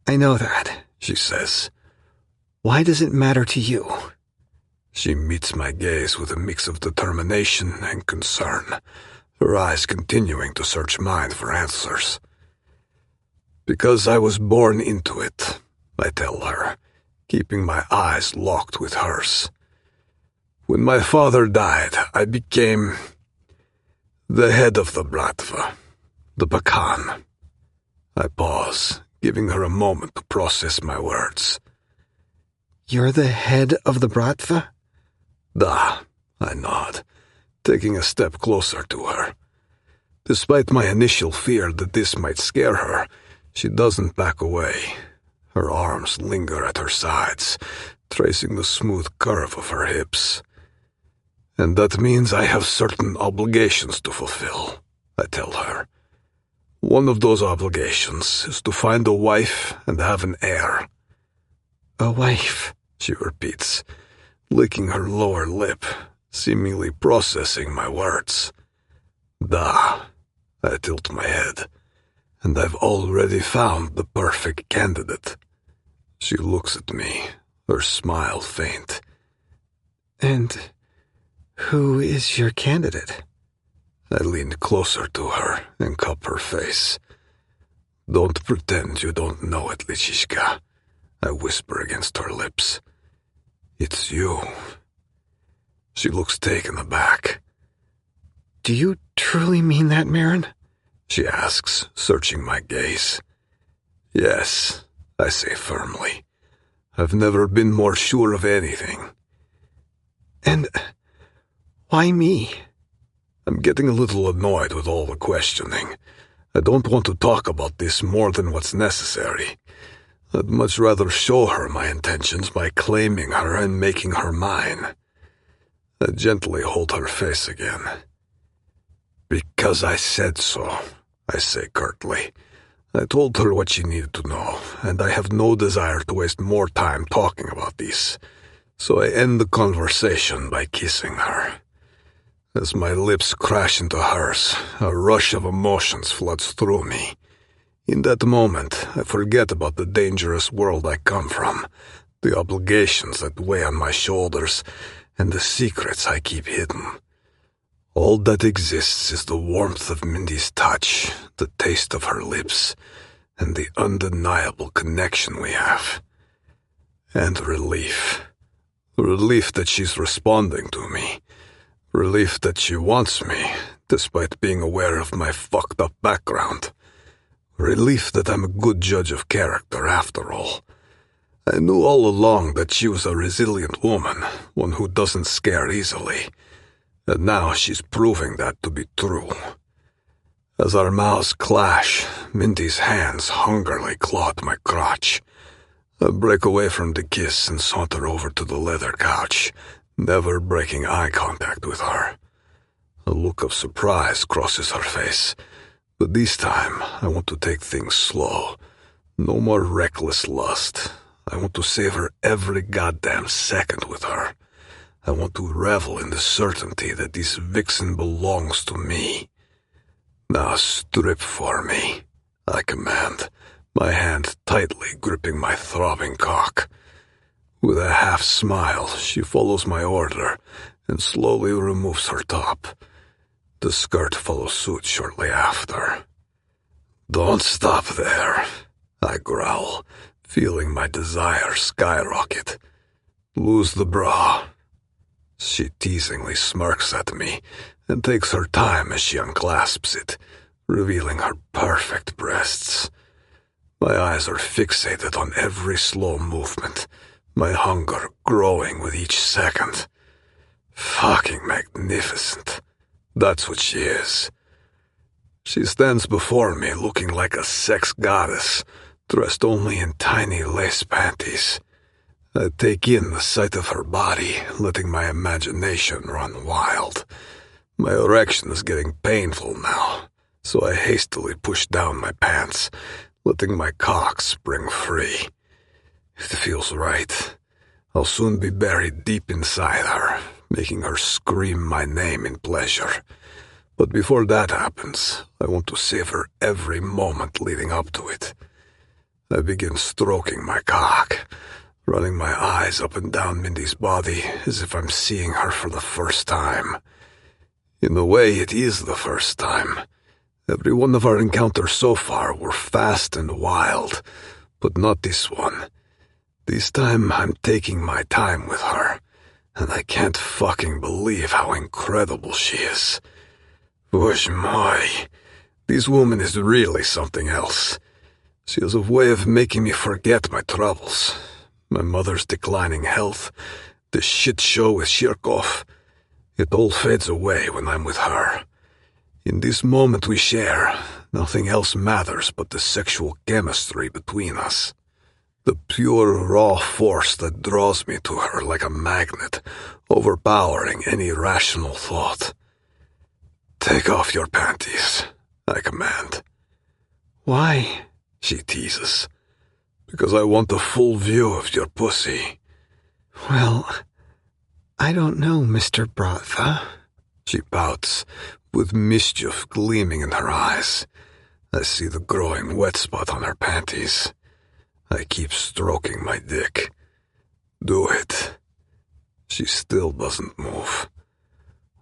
I know that, she says. Why does it matter to you? She meets my gaze with a mix of determination and concern, her eyes continuing to search mine for answers. Because I was born into it, I tell her, keeping my eyes locked with hers. When my father died, I became the head of the Bratva, the Bakan. I pause, giving her a moment to process my words. You're the head of the Bratva? Da, I nod, taking a step closer to her. Despite my initial fear that this might scare her, she doesn't back away. Her arms linger at her sides, tracing the smooth curve of her hips. And that means I have certain obligations to fulfill, I tell her. One of those obligations is to find a wife and have an heir. A wife, she repeats, licking her lower lip, seemingly processing my words. Da, I tilt my head, and I've already found the perfect candidate. She looks at me, her smile faint. And who is your candidate? I lean closer to her and cup her face. Don't pretend you don't know it, Lichishka, I whisper against her lips. It's you. She looks taken aback. Do you truly mean that, Maron? She asks, searching my gaze. Yes, I say firmly. I've never been more sure of anything. And why me? I'm getting a little annoyed with all the questioning. I don't want to talk about this more than what's necessary. I'd much rather show her my intentions by claiming her and making her mine. I gently hold her face again. Because I said so, I say curtly. I told her what she needed to know, and I have no desire to waste more time talking about this. So I end the conversation by kissing her. As my lips crash into hers, a rush of emotions floods through me. In that moment, I forget about the dangerous world I come from, the obligations that weigh on my shoulders, and the secrets I keep hidden. All that exists is the warmth of Mindy's touch, the taste of her lips, and the undeniable connection we have. And relief. Relief that she's responding to me. Relief that she wants me, despite being aware of my fucked up background. Relief that I'm a good judge of character, after all. I knew all along that she was a resilient woman, one who doesn't scare easily. And now she's proving that to be true. As our mouths clash, Mindy's hands hungrily claw at my crotch. I break away from the kiss and saunter over to the leather couch, never breaking eye contact with her. A look of surprise crosses her face, but this time I want to take things slow. No more reckless lust. I want to savor every goddamn second with her. I want to revel in the certainty that this vixen belongs to me. Now strip for me, I command, my hand tightly gripping my throbbing cock. With a half smile, she follows my order and slowly removes her top. The skirt follows suit shortly after. Don't stop there, I growl, feeling my desire skyrocket. Lose the bra. She teasingly smirks at me and takes her time as she unclasps it, revealing her perfect breasts. My eyes are fixated on every slow movement, my hunger growing with each second. Fucking magnificent. That's what she is. She stands before me looking like a sex goddess, dressed only in tiny lace panties. I take in the sight of her body, letting my imagination run wild. My erection is getting painful now, so I hastily push down my pants, letting my cock spring free. It feels right. I'll soon be buried deep inside her, making her scream my name in pleasure. But before that happens, I want to savor every moment leading up to it. I begin stroking my cock, running my eyes up and down Mindy's body as if I'm seeing her for the first time. In a way, it is the first time. Every one of our encounters so far were fast and wild, but not this one. This time I'm taking my time with her, and I can't fucking believe how incredible she is. Bouge moi. This woman is really something else. She has a way of making me forget my troubles. My mother's declining health, the shit show with Shirkov. It all fades away when I'm with her. In this moment we share, nothing else matters but the sexual chemistry between us. The pure, raw force that draws me to her like a magnet, overpowering any rational thought. Take off your panties, I command. Why? She teases. Because I want a full view of your pussy. Well, I don't know, Mr. Bratva. She pouts, with mischief gleaming in her eyes. I see the growing wet spot on her panties. I keep stroking my dick. Do it. She still doesn't move.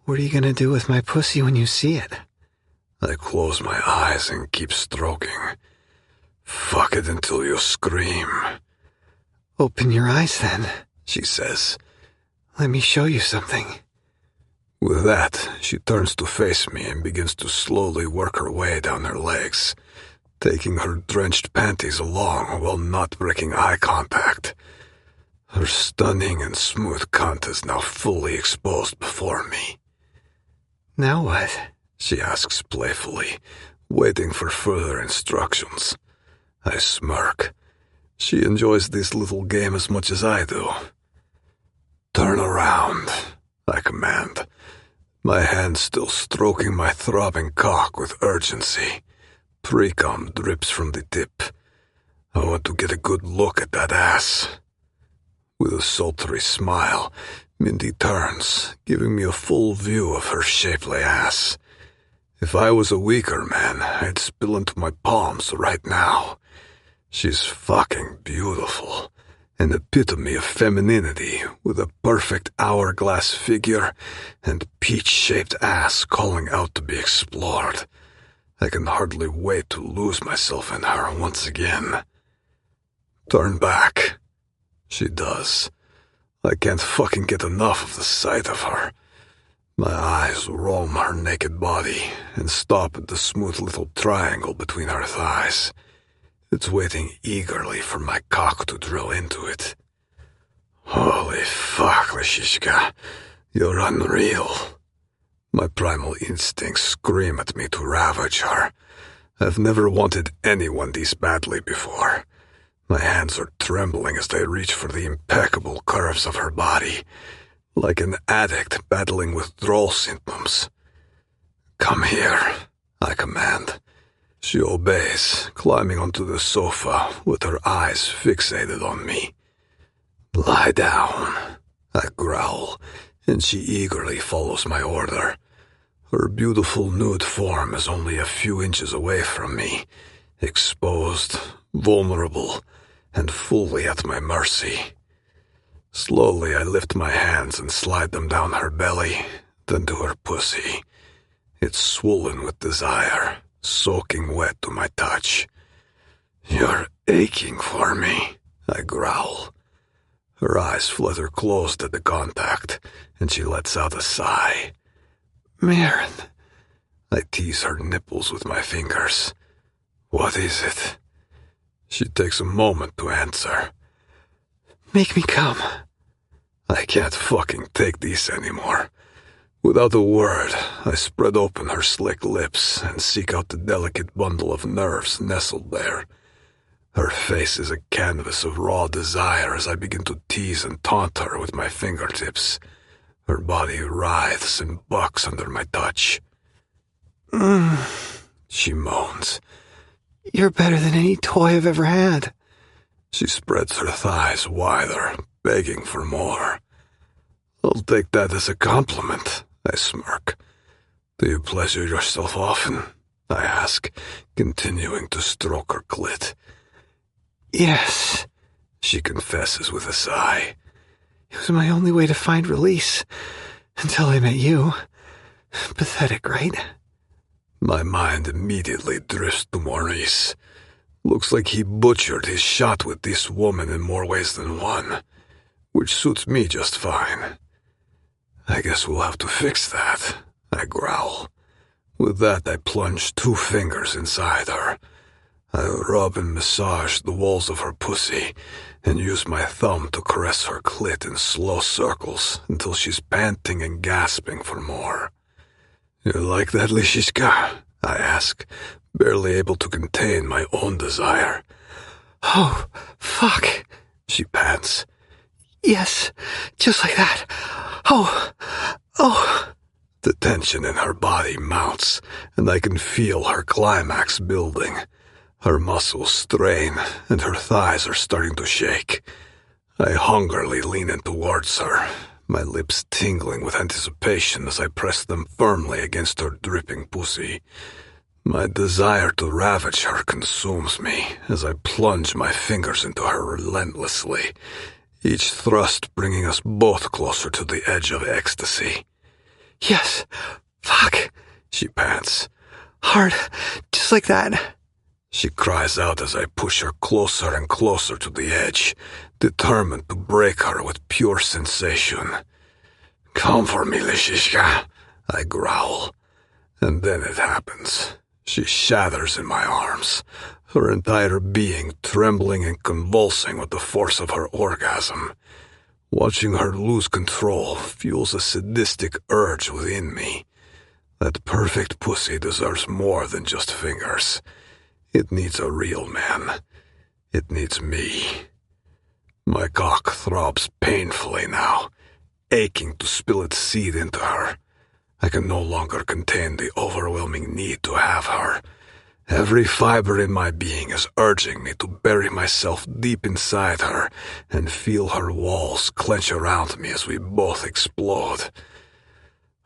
What are you gonna do with my pussy when you see it? I close my eyes and keep stroking. Fuck it until you scream. Open your eyes then, she says. Let me show you something. With that, she turns to face me and begins to slowly work her way down her legs, taking her drenched panties along while not breaking eye contact. Her stunning and smooth cunt is now fully exposed before me. Now what? She asks playfully, waiting for further instructions. I smirk. She enjoys this little game as much as I do. Turn around, I command, my hand still stroking my throbbing cock with urgency. Pre-cum drips from the tip. I want to get a good look at that ass. With a sultry smile, Mindy turns, giving me a full view of her shapely ass. If I was a weaker man, I'd spill into my palms right now. She's fucking beautiful, an epitome of femininity with a perfect hourglass figure and peach-shaped ass calling out to be explored. I can hardly wait to lose myself in her once again. Turn back. She does. I can't fucking get enough of the sight of her. My eyes roam her naked body and stop at the smooth little triangle between her thighs. It's waiting eagerly for my cock to drill into it. Holy fuck, Lishishka. You're unreal. My primal instincts scream at me to ravage her. I've never wanted anyone this badly before. My hands are trembling as they reach for the impeccable curves of her body, like an addict battling withdrawal symptoms. Come here, I command. She obeys, climbing onto the sofa with her eyes fixated on me. Lie down, I growl, and she eagerly follows my order. Her beautiful nude form is only a few inches away from me, exposed, vulnerable, and fully at my mercy. Slowly I lift my hands and slide them down her belly, then to her pussy. It's swollen with desire, soaking wet to my touch. You're aching for me, I growl. Her eyes flutter closed at the contact, and she lets out a sigh. Maron. I tease her nipples with my fingers. What is it? She takes a moment to answer. Make me come. I can't fucking take this anymore. Without a word, I spread open her slick lips and seek out the delicate bundle of nerves nestled there. Her face is a canvas of raw desire as I begin to tease and taunt her with my fingertips. Her body writhes and bucks under my touch. She moans. You're better than any toy I've ever had. She spreads her thighs wider, begging for more. I'll take that as a compliment, I smirk. Do you pleasure yourself often? I ask, continuing to stroke her clit. Yes, she confesses with a sigh. It was my only way to find release, until I met you. Pathetic, right? My mind immediately drifts to Maurice. Looks like he butchered his shot with this woman in more ways than one, which suits me just fine. I guess we'll have to fix that, I growl. With that, I plunge 2 fingers inside her. I rub and massage the walls of her pussy and use my thumb to caress her clit in slow circles until she's panting and gasping for more. You like that, Lishishka? I ask, barely able to contain my own desire. Oh, fuck, she pants. Yes, just like that. Oh. The tension in her body mounts, and I can feel her climax building. Her muscles strain, and her thighs are starting to shake. I hungrily lean in towards her, my lips tingling with anticipation as I press them firmly against her dripping pussy. My desire to ravage her consumes me as I plunge my fingers into her relentlessly, each thrust bringing us both closer to the edge of ecstasy. Yes, fuck, she pants. Hard, just like that. She cries out as I push her closer and closer to the edge, determined to break her with pure sensation. Come for me, Lishishka, I growl. And then it happens. She shatters in my arms, her entire being trembling and convulsing with the force of her orgasm. Watching her lose control fuels a sadistic urge within me. That perfect pussy deserves more than just fingers. It needs a real man. It needs me. My cock throbs painfully now, aching to spill its seed into her. I can no longer contain the overwhelming need to have her. Every fiber in my being is urging me to bury myself deep inside her and feel her walls clench around me as we both explode.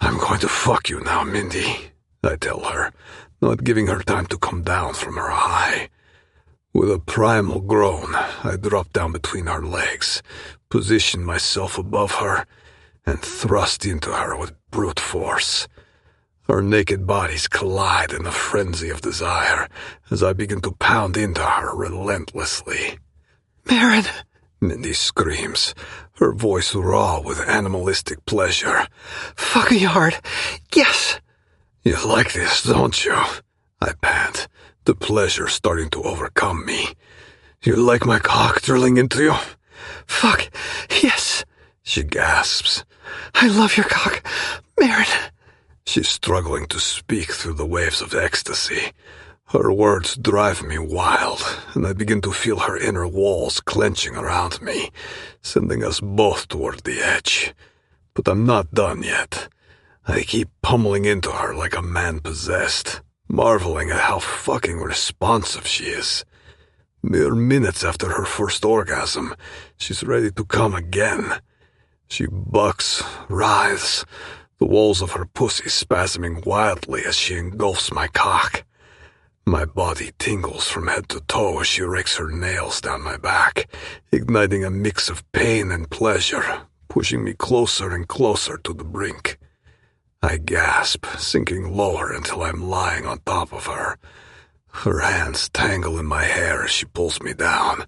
I'm going to fuck you now, Mindy, I tell her, not giving her time to come down from her high. With a primal groan, I drop down between her legs, position myself above her, and thrust into her with brute force. Our naked bodies collide in a frenzy of desire as I begin to pound into her relentlessly. Maron, Mindy screams, her voice raw with animalistic pleasure. Fuck me hard. Yes. You like this, don't you? I pant, the pleasure starting to overcome me. You like my cock drilling into you? Fuck. Yes. She gasps. I love your cock, Maron. She's struggling to speak through the waves of ecstasy. Her words drive me wild, and I begin to feel her inner walls clenching around me, sending us both toward the edge. But I'm not done yet. I keep pummeling into her like a man possessed, marveling at how fucking responsive she is. Mere minutes after her first orgasm, she's ready to come again. She bucks, writhes, the walls of her pussy spasming wildly as she engulfs my cock. My body tingles from head to toe as she rakes her nails down my back, igniting a mix of pain and pleasure, pushing me closer and closer to the brink. I gasp, sinking lower until I'm lying on top of her. Her hands tangle in my hair as she pulls me down,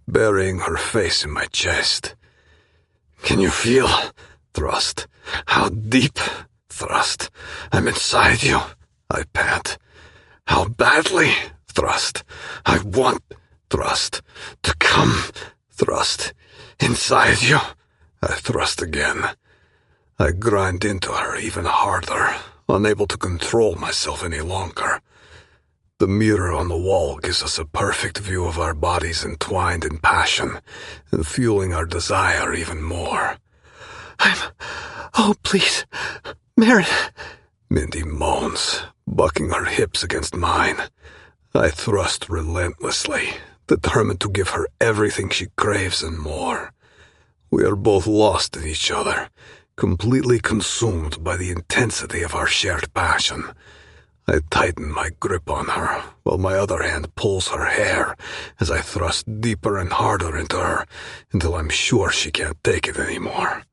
burying her face in my chest. Can you feel? Thrust. How deep? Thrust. I'm inside you. I pant. How badly? Thrust. I want. Thrust. To come. Thrust. Inside you. I thrust again. I grind into her even harder, unable to control myself any longer. The mirror on the wall gives us a perfect view of our bodies entwined in passion and fueling our desire even more. Oh, please, Maron. Mindy moans, bucking her hips against mine. I thrust relentlessly, determined to give her everything she craves and more. We are both lost in each other, completely consumed by the intensity of our shared passion. I tighten my grip on her, while my other hand pulls her hair as I thrust deeper and harder into her until I'm sure she can't take it anymore.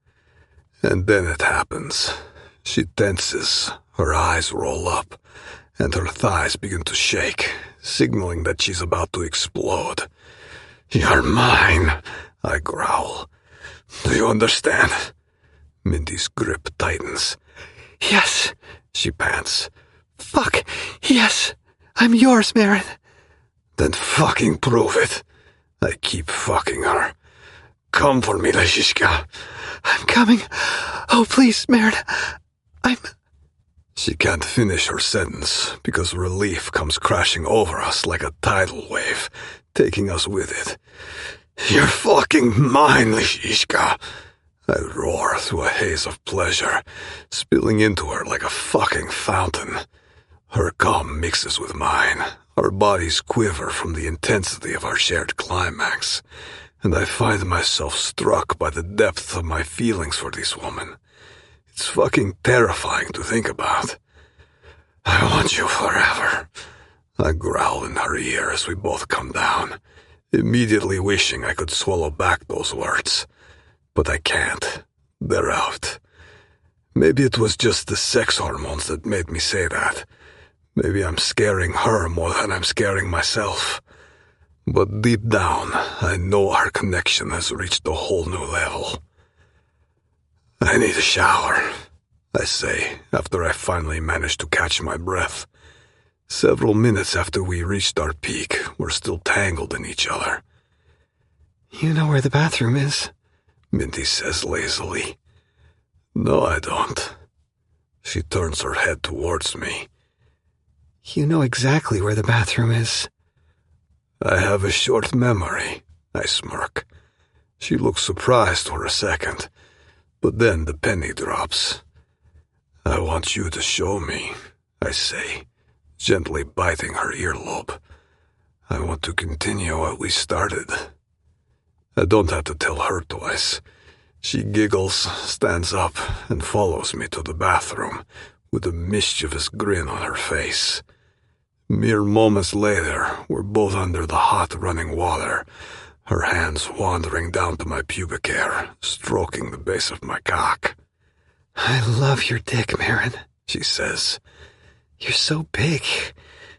And then it happens. She tenses, her eyes roll up, and her thighs begin to shake, signaling that she's about to explode. "You're mine," I growl. "Do you understand?" Mindy's grip tightens. "Yes," she pants. "Fuck, yes. I'm yours, Maron." "Then fucking prove it." I keep fucking her. "Come for me, Leshishka." "I'm coming. Oh, please, Maron. She can't finish her sentence because relief comes crashing over us like a tidal wave, taking us with it. "You're fucking mine, Leshishka." I roar through a haze of pleasure, spilling into her like a fucking fountain. Her cum mixes with mine. Our bodies quiver from the intensity of our shared climax, and I find myself struck by the depth of my feelings for this woman. It's fucking terrifying to think about. "I want you forever," I growl in her ear as we both come down, immediately wishing I could swallow back those words. But I can't. They're out. Maybe it was just the sex hormones that made me say that. Maybe I'm scaring her more than I'm scaring myself. But deep down, I know our connection has reached a whole new level. "I need a shower," I say, after I finally manage to catch my breath. Several minutes after we reached our peak, we're still tangled in each other. "You know where the bathroom is?" Mindy says lazily. "No, I don't." She turns her head towards me. "You know exactly where the bathroom is." "I have a short memory," I smirk. She looks surprised for a second, but then the penny drops. "I want you to show me," I say, gently biting her earlobe. "I want to continue what we started." I don't have to tell her twice. She giggles, stands up, and follows me to the bathroom, with a mischievous grin on her face. Mere moments later, we're both under the hot running water, her hands wandering down to my pubic hair, stroking the base of my cock. "I love your dick, Maron," she says. "You're so big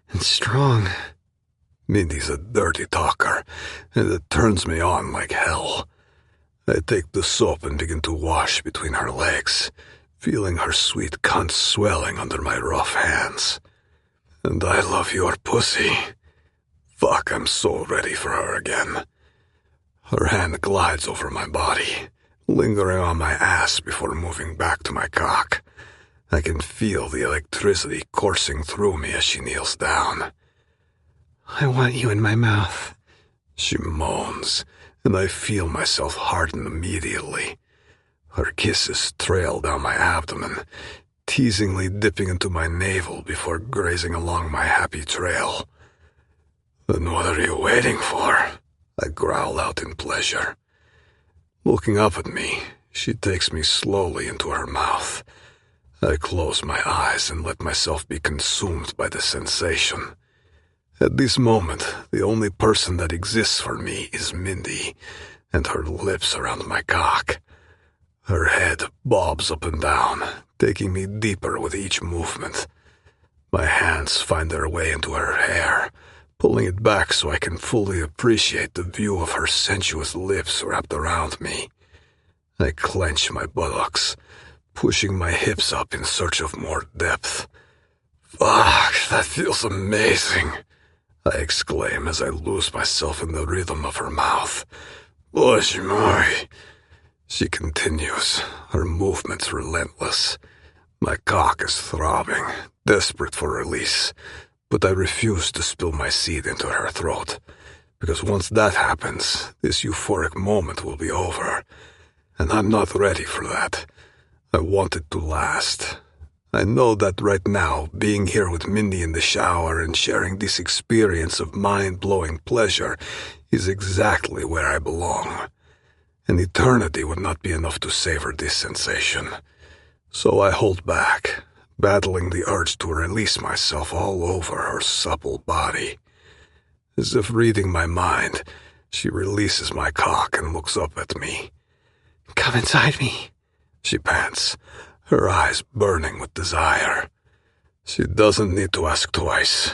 and strong." Mindy's a dirty talker, and it turns me on like hell. I take the soap and begin to wash between her legs, feeling her sweet cunt swelling under my rough hands. "And I love your pussy." Fuck, I'm so ready for her again. Her hand glides over my body, lingering on my ass before moving back to my cock. I can feel the electricity coursing through me as she kneels down. "I want you in my mouth," she moans, and I feel myself harden immediately. Her kisses trail down my abdomen, teasingly dipping into my navel before grazing along my happy trail. "Then what are you waiting for?" I growl out in pleasure. Looking up at me, she takes me slowly into her mouth. I close my eyes and let myself be consumed by the sensation. At this moment, the only person that exists for me is Mindy, and her lips around my cock. Her head bobs up and down, taking me deeper with each movement. My hands find their way into her hair, pulling it back so I can fully appreciate the view of her sensuous lips wrapped around me. I clench my buttocks, pushing my hips up in search of more depth. "Fuck, that feels amazing," I exclaim as I lose myself in the rhythm of her mouth. "Bоже mой." She continues, her movements relentless. My cock is throbbing, desperate for release, but I refuse to spill my seed into her throat, because once that happens, this euphoric moment will be over, and I'm not ready for that. I want it to last. I know that right now, being here with Mindy in the shower and sharing this experience of mind-blowing pleasure is exactly where I belong. An eternity would not be enough to savor this sensation. So I hold back, battling the urge to release myself all over her supple body. As if reading my mind, she releases my cock and looks up at me. "Come inside me," she pants, her eyes burning with desire. She doesn't need to ask twice.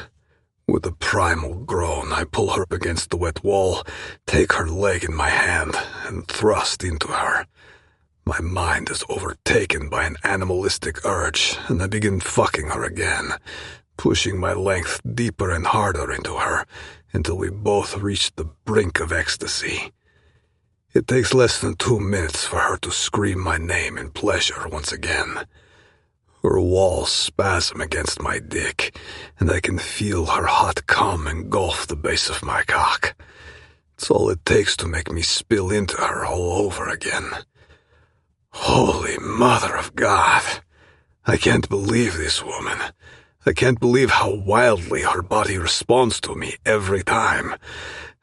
With a primal groan, I pull her up against the wet wall, take her leg in my hand, and thrust into her. My mind is overtaken by an animalistic urge, and I begin fucking her again, pushing my length deeper and harder into her, until we both reach the brink of ecstasy. It takes less than 2 minutes for her to scream my name in pleasure once again. Her walls spasm against my dick, and I can feel her hot cum engulf the base of my cock. It's all it takes to make me spill into her all over again. Holy Mother of God! I can't believe this woman. I can't believe how wildly her body responds to me every time.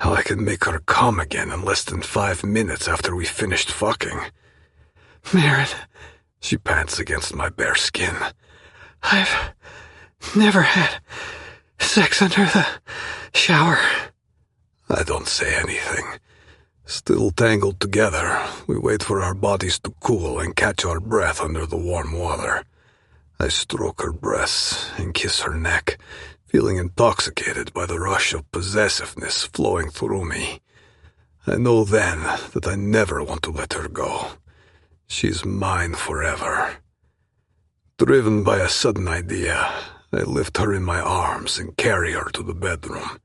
How I can make her come again in less than 5 minutes after we finished fucking. Maron, She pants against my bare skin. I've never had sex under the shower. I don't say anything. Still tangled together, we wait for our bodies to cool and catch our breath under the warm water. I stroke her breasts and kiss her neck, feeling intoxicated by the rush of possessiveness flowing through me. I know then that I never want to let her go. She's mine forever. Driven by a sudden idea, I lift her in my arms and carry her to the bedroom.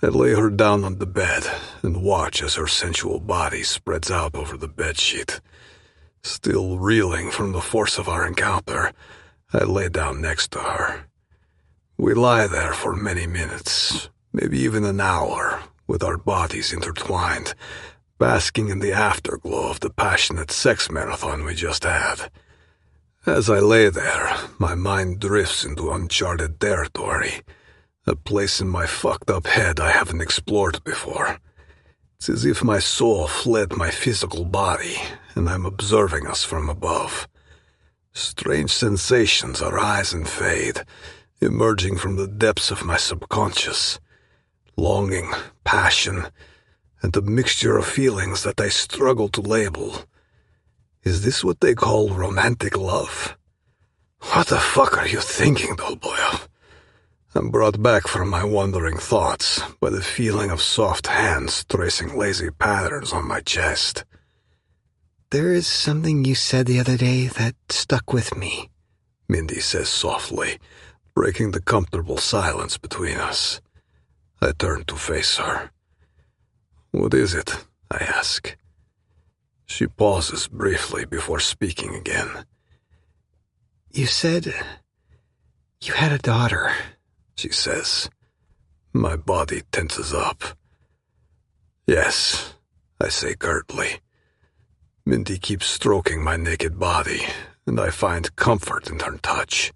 I lay her down on the bed and watch as her sensual body spreads out over the bedsheet. Still reeling from the force of our encounter, I lay down next to her. We lie there for many minutes, maybe even an hour, with our bodies intertwined, basking in the afterglow of the passionate sex marathon we just had. As I lay there, my mind drifts into uncharted territory, a place in my fucked up head I haven't explored before. It's as if my soul fled my physical body, and I'm observing us from above. Strange sensations arise and fade, emerging from the depths of my subconscious. Longing, passion, and a mixture of feelings that I struggle to label. Is this what they call romantic love? What the fuck are you thinking, Dolboyev? I'm brought back from my wandering thoughts by the feeling of soft hands tracing lazy patterns on my chest. There is something you said the other day that stuck with me, Mindy says softly, breaking the comfortable silence between us. I turn to face her. What is it? I ask. She pauses briefly before speaking again. You said you had a daughter, she says. My body tenses up. Yes, I say curtly. Mindy keeps stroking my naked body, and I find comfort in her touch.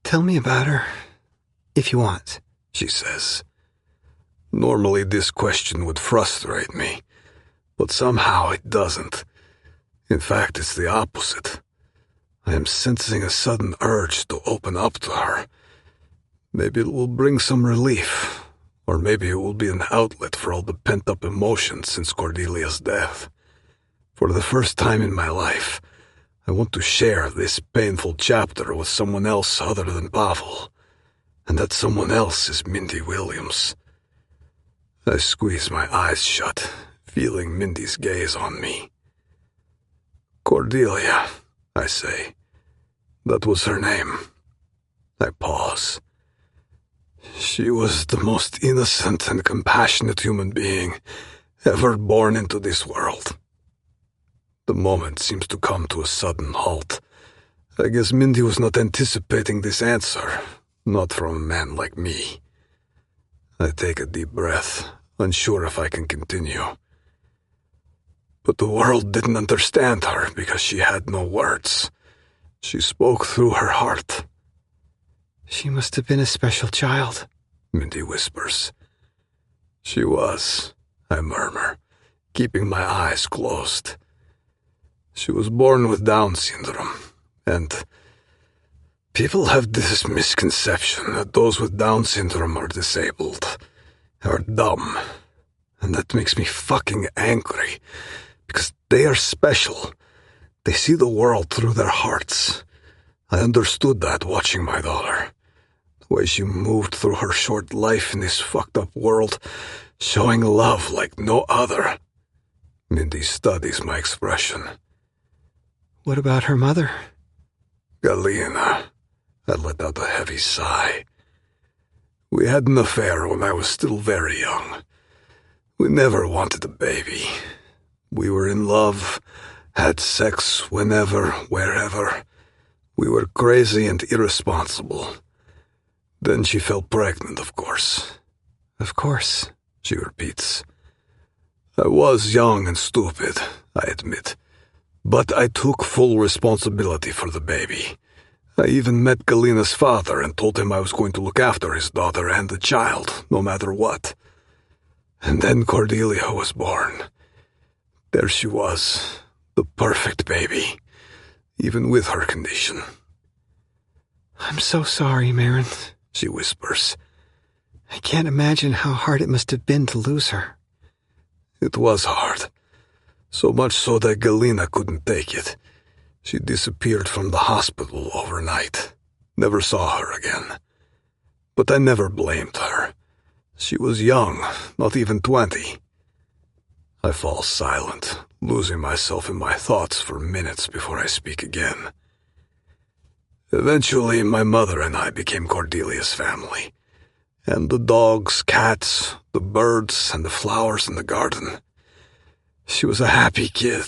Tell me about her, if you want, she says. Normally this question would frustrate me, but somehow it doesn't. In fact, it's the opposite. I am sensing a sudden urge to open up to her. Maybe it will bring some relief, or maybe it will be an outlet for all the pent-up emotions since Cordelia's death. For the first time in my life, I want to share this painful chapter with someone else other than Pavel, and that someone else is Mindy Williams. I squeeze my eyes shut, feeling Mindy's gaze on me. Cordelia, I say. That was her name. I pause. She was the most innocent and compassionate human being ever born into this world. The moment seems to come to a sudden halt. I guess Mindy was not anticipating this answer, not from a man like me. I take a deep breath, unsure if I can continue. But the world didn't understand her because she had no words. She spoke through her heart. She must have been a special child, Mindy whispers. She was, I murmur, keeping my eyes closed. She was born with Down syndrome, and people have this misconception that those with Down syndrome are disabled, are dumb, and that makes me fucking angry, because they are special. They see the world through their hearts. I understood that watching my daughter. The way she moved through her short life in this fucked up world, showing love like no other. Mindy studies my expression. What about her mother? Galina. I let out a heavy sigh. We had an affair when I was still very young. We never wanted a baby. We were in love, had sex whenever, wherever. We were crazy and irresponsible. Then she fell pregnant, of course. Of course, she repeats. I was young and stupid, I admit. But I took full responsibility for the baby. I even met Galina's father and told him I was going to look after his daughter and the child, no matter what. And then Cordelia was born. There she was, the perfect baby, even with her condition. I'm so sorry, Maron, she whispers. I can't imagine how hard it must have been to lose her. It was hard. So much so that Galina couldn't take it. She disappeared from the hospital overnight. Never saw her again. But I never blamed her. She was young, not even 20. I fall silent, losing myself in my thoughts for minutes before I speak again. Eventually, my mother and I became Cordelia's family. And the dogs, cats, the birds, and the flowers in the garden. She was a happy kid.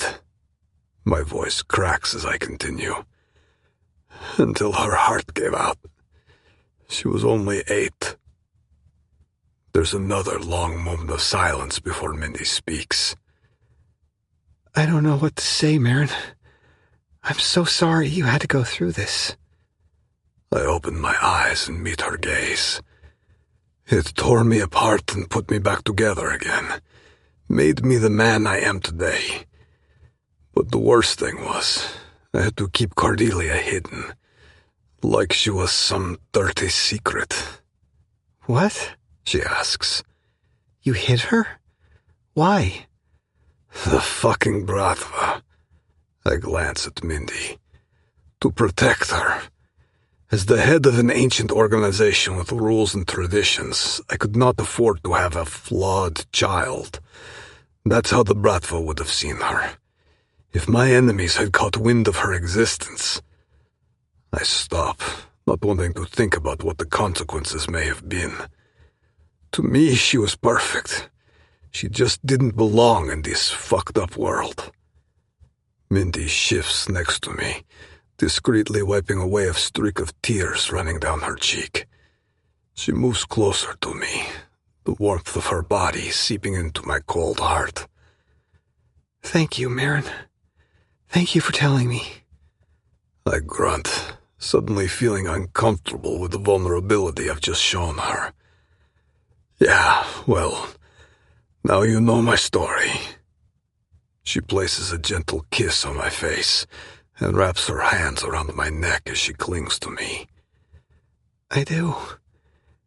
My voice cracks as I continue. Until her heart gave out. She was only 8. There's another long moment of silence before Mindy speaks. I don't know what to say, Maron. I'm so sorry you had to go through this. I open my eyes and meet her gaze. It tore me apart and put me back together again. Made me the man I am today. But the worst thing was, I had to keep Cordelia hidden. Like she was some dirty secret. What? She asks. You hid her? Why? The fucking Bratva. I glance at Mindy. To protect her. As the head of an ancient organization with rules and traditions, I could not afford to have a flawed child. That's how the Bratva would have seen her. If my enemies had caught wind of her existence. I stop, not wanting to think about what the consequences may have been. To me, she was perfect. She just didn't belong in this fucked up world. Mindy shifts next to me, discreetly wiping away a streak of tears running down her cheek. She moves closer to me, the warmth of her body seeping into my cold heart. Thank you, Maron. Thank you for telling me. I grunt, suddenly feeling uncomfortable with the vulnerability I've just shown her. Yeah, well, now you know my story. She places a gentle kiss on my face and wraps her hands around my neck as she clings to me. I do,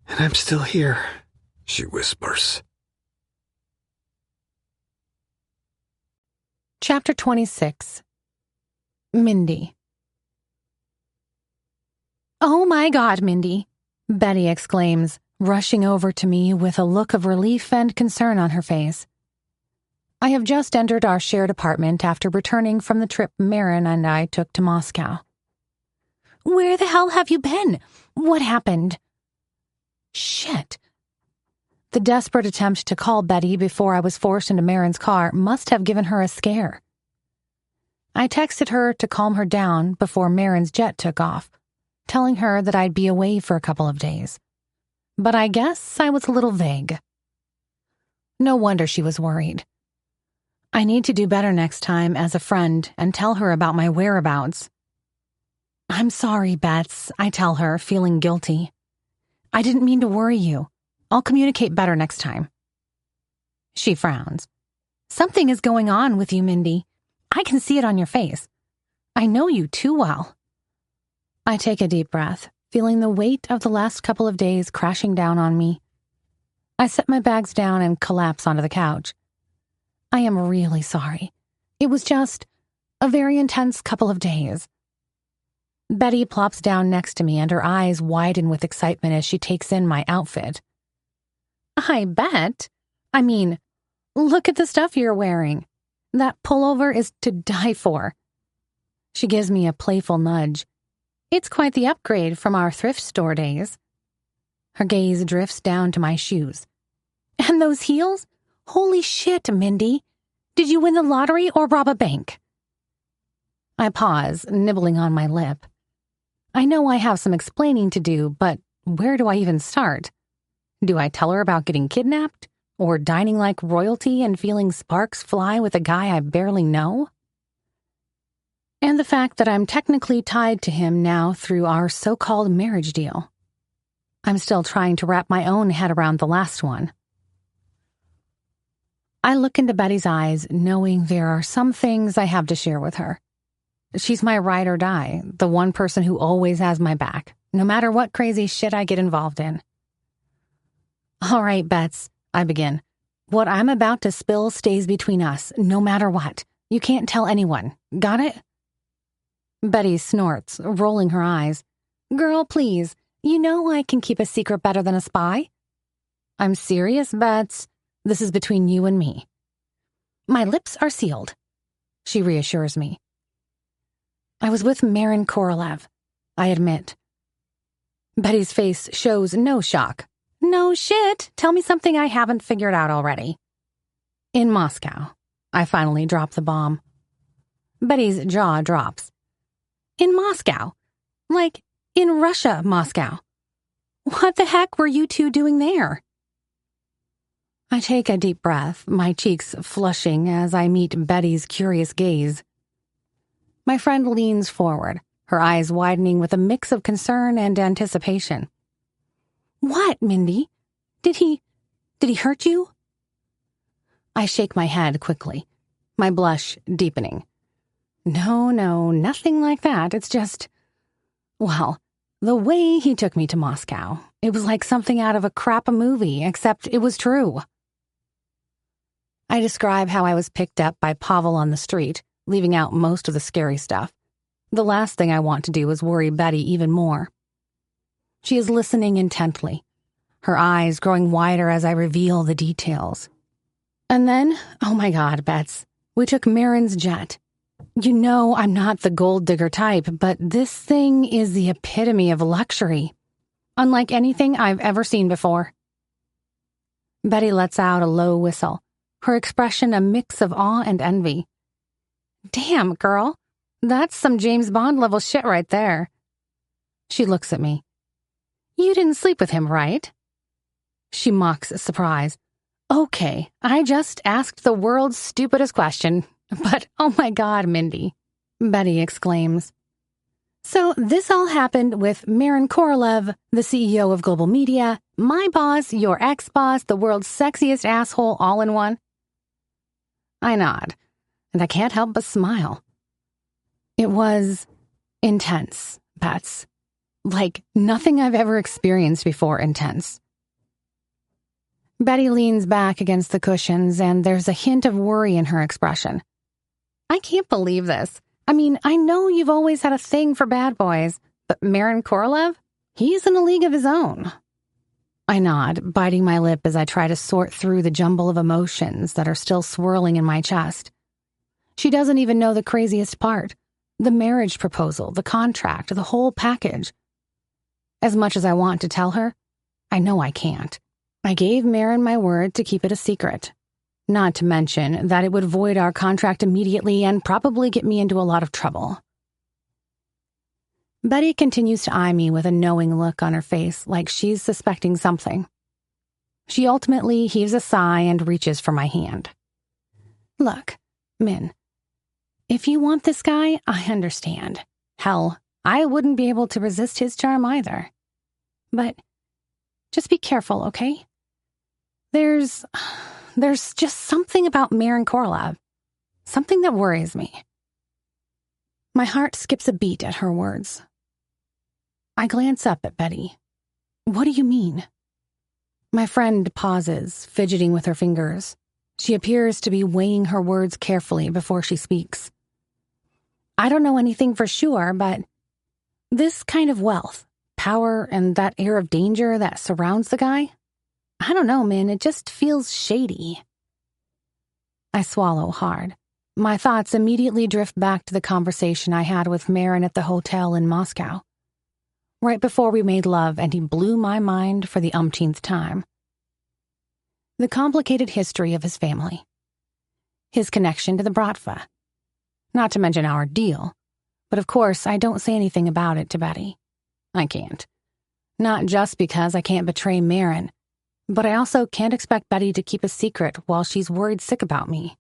and I'm still here, she whispers. Chapter 26. Mindy. Oh my God, Mindy, Betty exclaims, rushing over to me with a look of relief and concern on her face. I have just entered our shared apartment after returning from the trip Maron and I took to Moscow. Where the hell have you been? What happened? Shit. The desperate attempt to call Betty before I was forced into Maron's car must have given her a scare. I texted her to calm her down before Maron's jet took off, telling her that I'd be away for a couple of days. But I guess I was a little vague. No wonder she was worried. I need to do better next time as a friend and tell her about my whereabouts. I'm sorry, Bets, I tell her, feeling guilty. I didn't mean to worry you. I'll communicate better next time. She frowns. Something is going on with you, Mindy. I can see it on your face. I know you too well. I take a deep breath, feeling the weight of the last couple of days crashing down on me. I set my bags down and collapse onto the couch. I am really sorry. It was just a very intense couple of days. Betty plops down next to me and her eyes widen with excitement as she takes in my outfit. I bet. I mean, look at the stuff you're wearing. That pullover is to die for. She gives me a playful nudge. It's quite the upgrade from our thrift store days. Her gaze drifts down to my shoes. And those heels? Holy shit, Mindy. Did you win the lottery or rob a bank? I pause, nibbling on my lip. I know I have some explaining to do, but where do I even start? Do I tell her about getting kidnapped? Or dining like royalty and feeling sparks fly with a guy I barely know? And the fact that I'm technically tied to him now through our so-called marriage deal. I'm still trying to wrap my own head around the last one. I look into Betty's eyes, knowing there are some things I have to share with her. She's my ride or die, the one person who always has my back, no matter what crazy shit I get involved in. All right, Bets, I begin. What I'm about to spill stays between us, no matter what. You can't tell anyone. Got it? Betty snorts, rolling her eyes. Girl, please. You know I can keep a secret better than a spy. I'm serious, Bets. This is between you and me. My lips are sealed, she reassures me. I was with Maron Korolev, I admit. Betty's face shows no shock. No shit. Tell me something I haven't figured out already. In Moscow, I finally drop the bomb. Betty's jaw drops. In Moscow? Like, in Russia, Moscow. What the heck were you two doing there? I take a deep breath, my cheeks flushing as I meet Betty's curious gaze. My friend leans forward, her eyes widening with a mix of concern and anticipation. What, Mindy? Did he hurt you? I shake my head quickly, my blush deepening. No, nothing like that. It's just, well, the way he took me to Moscow, it was like something out of a crap movie, except it was true. I describe how I was picked up by Pavel on the street, leaving out most of the scary stuff. The last thing I want to do is worry Betty even more. She is listening intently, her eyes growing wider as I reveal the details. And then, oh my God, Bets, we took Maron's jet. You know I'm not the gold digger type, but this thing is the epitome of luxury, unlike anything I've ever seen before. Betty lets out a low whistle, her expression a mix of awe and envy. Damn, girl, that's some James Bond level shit right there. She looks at me. You didn't sleep with him, right? She mocks surprise. Okay, I just asked the world's stupidest question, but oh my God, Mindy, Betty exclaims. So this all happened with Maron Korolev, the CEO of Global Media, my boss, your ex-boss, the world's sexiest asshole all in one? I nod, and I can't help but smile. It was intense, Bets. Like nothing I've ever experienced before intense. Betty leans back against the cushions, and there's a hint of worry in her expression. I can't believe this. I mean, I know you've always had a thing for bad boys, but Maron Korolev? He's in a league of his own. I nod, biting my lip as I try to sort through the jumble of emotions that are still swirling in my chest. She doesn't even know the craziest part. The marriage proposal, the contract, the whole package. As much as I want to tell her, I know I can't. I gave Maron my word to keep it a secret. Not to mention that it would void our contract immediately and probably get me into a lot of trouble. Betty continues to eye me with a knowing look on her face, like she's suspecting something. She ultimately heaves a sigh and reaches for my hand. Look, Min, if you want this guy, I understand. Hell, I wouldn't be able to resist his charm either. But just be careful, okay? There's just something about Maron Korolev. Something that worries me. My heart skips a beat at her words. I glance up at Betty. What do you mean? My friend pauses, fidgeting with her fingers. She appears to be weighing her words carefully before she speaks. I don't know anything for sure, but This kind of wealth, power, and that air of danger that surrounds the guy, I don't know, man, it just feels shady. I swallow hard. My thoughts immediately drift back to the conversation I had with Maron at the hotel in Moscow, right before we made love, and he blew my mind for the umpteenth time. The complicated history of his family, his connection to the Bratva, not to mention our deal, but of course I don't say anything about it to Betty. I can't. Not just because I can't betray Maron, but I also can't expect Betty to keep a secret while she's worried sick about me.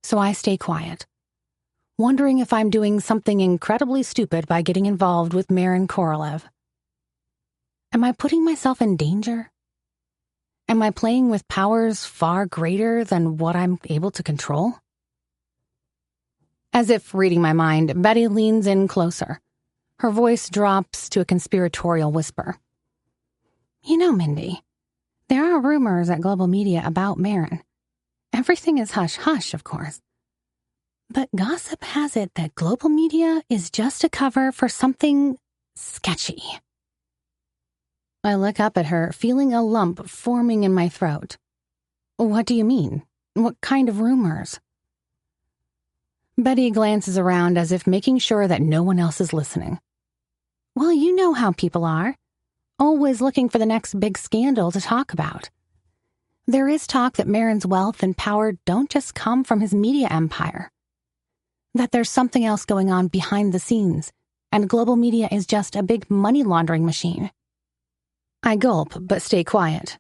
So I stay quiet, wondering if I'm doing something incredibly stupid by getting involved with Maron Korolev. Am I putting myself in danger? Am I playing with powers far greater than what I'm able to control? As if reading my mind, Betty leans in closer. Her voice drops to a conspiratorial whisper. You know, Mindy, there are rumors at Global Media about Maron. Everything is hush-hush, of course. But gossip has it that Global Media is just a cover for something sketchy. I look up at her, feeling a lump forming in my throat. What do you mean? What kind of rumors? Betty glances around as if making sure that no one else is listening. Well, you know how people are. Always looking for the next big scandal to talk about. There is talk that Maron's wealth and power don't just come from his media empire. That there's something else going on behind the scenes, and Global Media is just a big money laundering machine. I gulp, but stay quiet.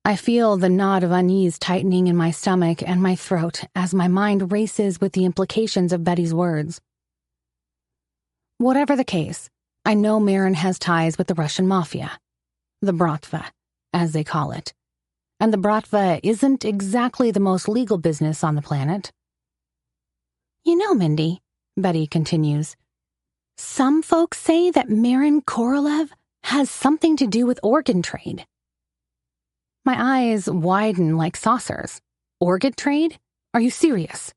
I feel the knot of unease tightening in my stomach and my throat as my mind races with the implications of Betty's words. Whatever the case, I know Maron has ties with the Russian Mafia, the Bratva, as they call it. And the Bratva isn't exactly the most legal business on the planet. You know, Mindy, Betty continues, some folks say that Maron Korolev has something to do with organ trade. My eyes widen like saucers. Organ trade? Are you serious?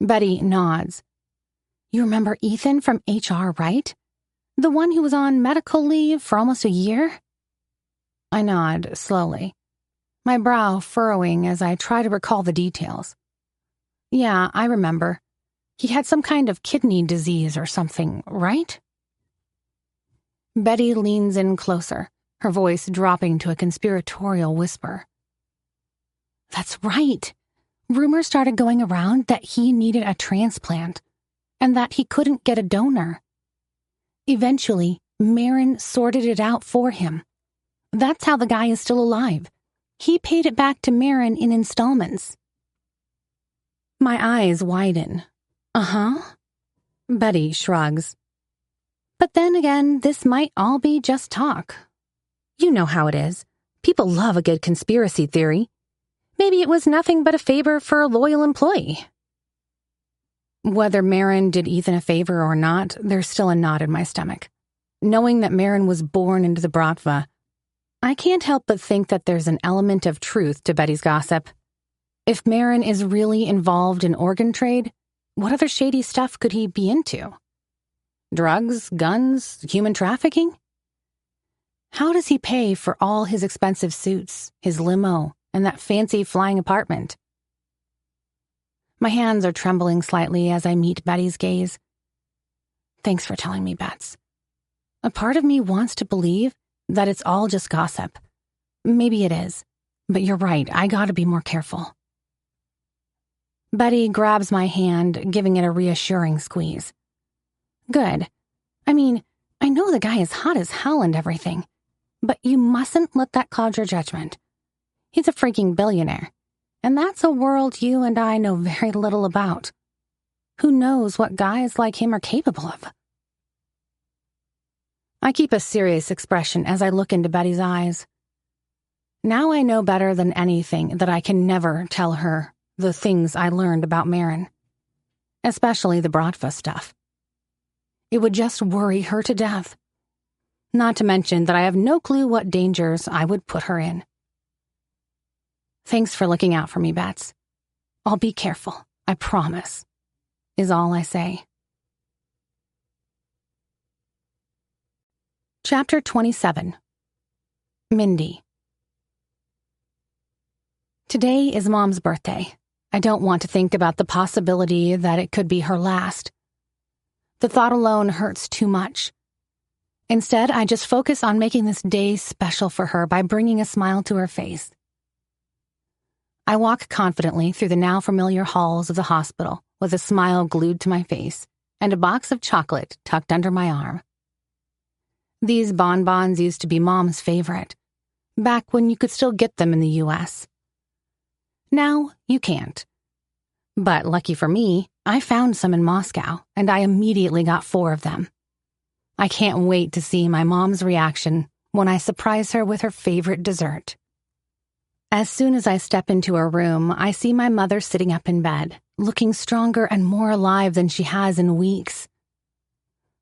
Betty nods. You remember Ethan from HR, right? The one who was on medical leave for almost a year? I nod slowly, my brow furrowing as I try to recall the details. Yeah, I remember. He had some kind of kidney disease or something, right? Betty leans in closer, her voice dropping to a conspiratorial whisper. That's right. Rumors started going around that he needed a transplant, and that he couldn't get a donor. Eventually, Maron sorted it out for him. That's how the guy is still alive. He paid it back to Maron in installments. My eyes widen. Uh-huh. Betty shrugs. But then again, this might all be just talk. You know how it is. People love a good conspiracy theory. Maybe it was nothing but a favor for a loyal employee. Whether Maron did Ethan a favor or not, there's still a knot in my stomach. Knowing that Maron was born into the Bratva, I can't help but think that there's an element of truth to Betty's gossip. If Maron is really involved in organ trade, what other shady stuff could he be into? Drugs, guns, human trafficking? How does he pay for all his expensive suits, his limo, and that fancy flying apartment? My hands are trembling slightly as I meet Betty's gaze. Thanks for telling me, Bets. A part of me wants to believe that it's all just gossip. Maybe it is, but you're right, I gotta be more careful. Betty grabs my hand, giving it a reassuring squeeze. Good. I mean, I know the guy is hot as hell and everything, but you mustn't let that cloud your judgment. He's a freaking billionaire, and that's a world you and I know very little about. Who knows what guys like him are capable of? I keep a serious expression as I look into Betty's eyes. Now I know better than anything that I can never tell her the things I learned about Maron, especially the Bratva stuff. It would just worry her to death. Not to mention that I have no clue what dangers I would put her in. Thanks for looking out for me, Bets. I'll be careful, I promise, is all I say. Chapter 27. Mindy. Today is Mom's birthday. I don't want to think about the possibility that it could be her last. The thought alone hurts too much. Instead, I just focus on making this day special for her by bringing a smile to her face. I walk confidently through the now familiar halls of the hospital with a smile glued to my face and a box of chocolate tucked under my arm. These bonbons used to be Mom's favorite, back when you could still get them in the U.S. Now, you can't. But lucky for me, I found some in Moscow, and I immediately got 4 of them. I can't wait to see my mom's reaction when I surprise her with her favorite dessert. As soon as I step into her room, I see my mother sitting up in bed, looking stronger and more alive than she has in weeks.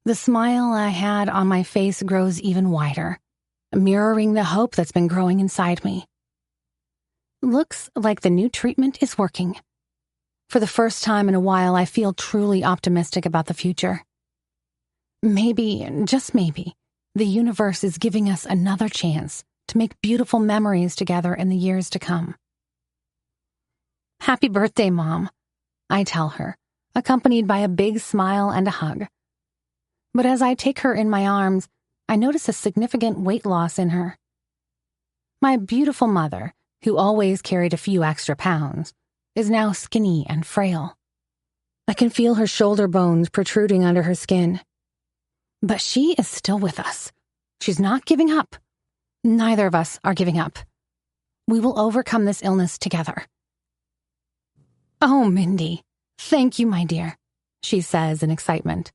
The smile I had on my face grows even wider, mirroring the hope that's been growing inside me. Looks like the new treatment is working. For the first time in a while, I feel truly optimistic about the future. Maybe, just maybe, the universe is giving us another chance to make beautiful memories together in the years to come. Happy birthday, Mom, I tell her, accompanied by a big smile and a hug. But as I take her in my arms, I notice a significant weight loss in her. My beautiful mother, who always carried a few extra pounds, is now skinny and frail. I can feel her shoulder bones protruding under her skin. But she is still with us. She's not giving up. Neither of us are giving up. We will overcome this illness together. Oh, Mindy, thank you, my dear, she says in excitement.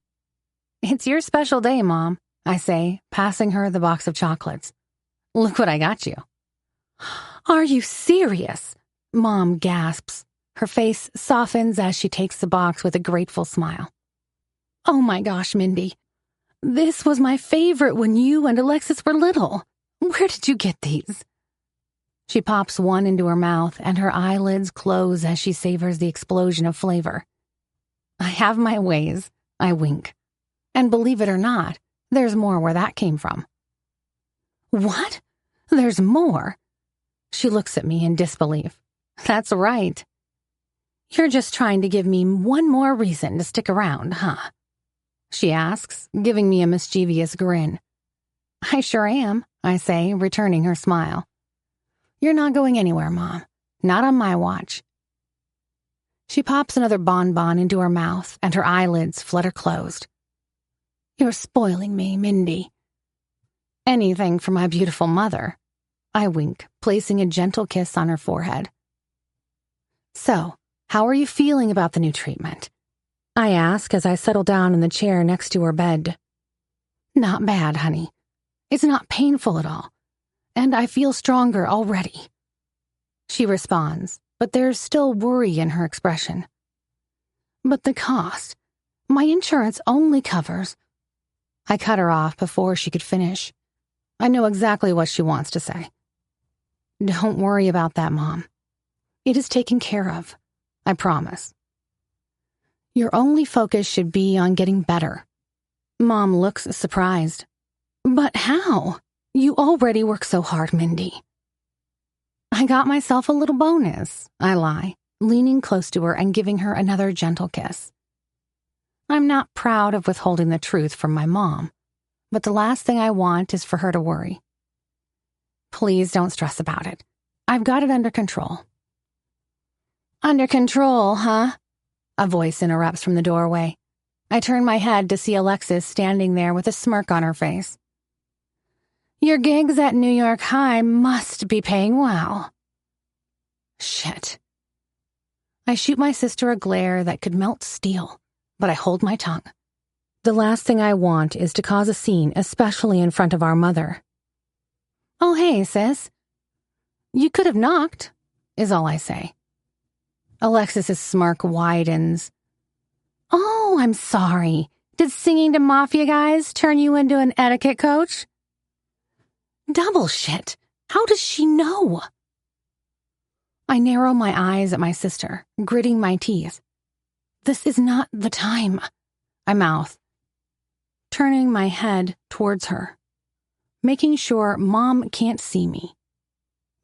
It's your special day, Mom, I say, passing her the box of chocolates. Look what I got you. Are you serious? Mom gasps. Her face softens as she takes the box with a grateful smile. Oh my gosh, Mindy. This was my favorite when you and Alexis were little. Where did you get these? She pops one into her mouth and her eyelids close as she savors the explosion of flavor. I have my ways, I wink. And believe it or not, there's more where that came from. What? There's more? She looks at me in disbelief. That's right. You're just trying to give me one more reason to stick around, huh? She asks, giving me a mischievous grin. I sure am, I say, returning her smile. You're not going anywhere, Mom. Not on my watch. She pops another bonbon into her mouth, and her eyelids flutter closed. You're spoiling me, Mindy. Anything for my beautiful mother, I wink, placing a gentle kiss on her forehead. So, how are you feeling about the new treatment? I ask as I settle down in the chair next to her bed. Not bad, honey. It's not painful at all, and I feel stronger already. She responds, but there's still worry in her expression. But the cost. My insurance only covers. I cut her off before she could finish. I know exactly what she wants to say. Don't worry about that, Mom. It is taken care of. I promise. Your only focus should be on getting better. Mom looks surprised. But how? You already work so hard, Mindy. I got myself a little bonus, I lie, leaning close to her and giving her another gentle kiss. I'm not proud of withholding the truth from my mom, but the last thing I want is for her to worry. Please don't stress about it. I've got it under control. Under control, huh? A voice interrupts from the doorway. I turn my head to see Alexis standing there with a smirk on her face. Your gigs at New York High must be paying well. Shit. I shoot my sister a glare that could melt steel, but I hold my tongue. The last thing I want is to cause a scene, especially in front of our mother. Oh, hey, sis. You could have knocked, is all I say. Alexis's smirk widens. Oh, I'm sorry. Did singing to Mafia guys turn you into an etiquette coach? Double shit. How does she know? I narrow my eyes at my sister, gritting my teeth. This is not the time, I mouth, turning my head towards her. making sure Mom can't see me.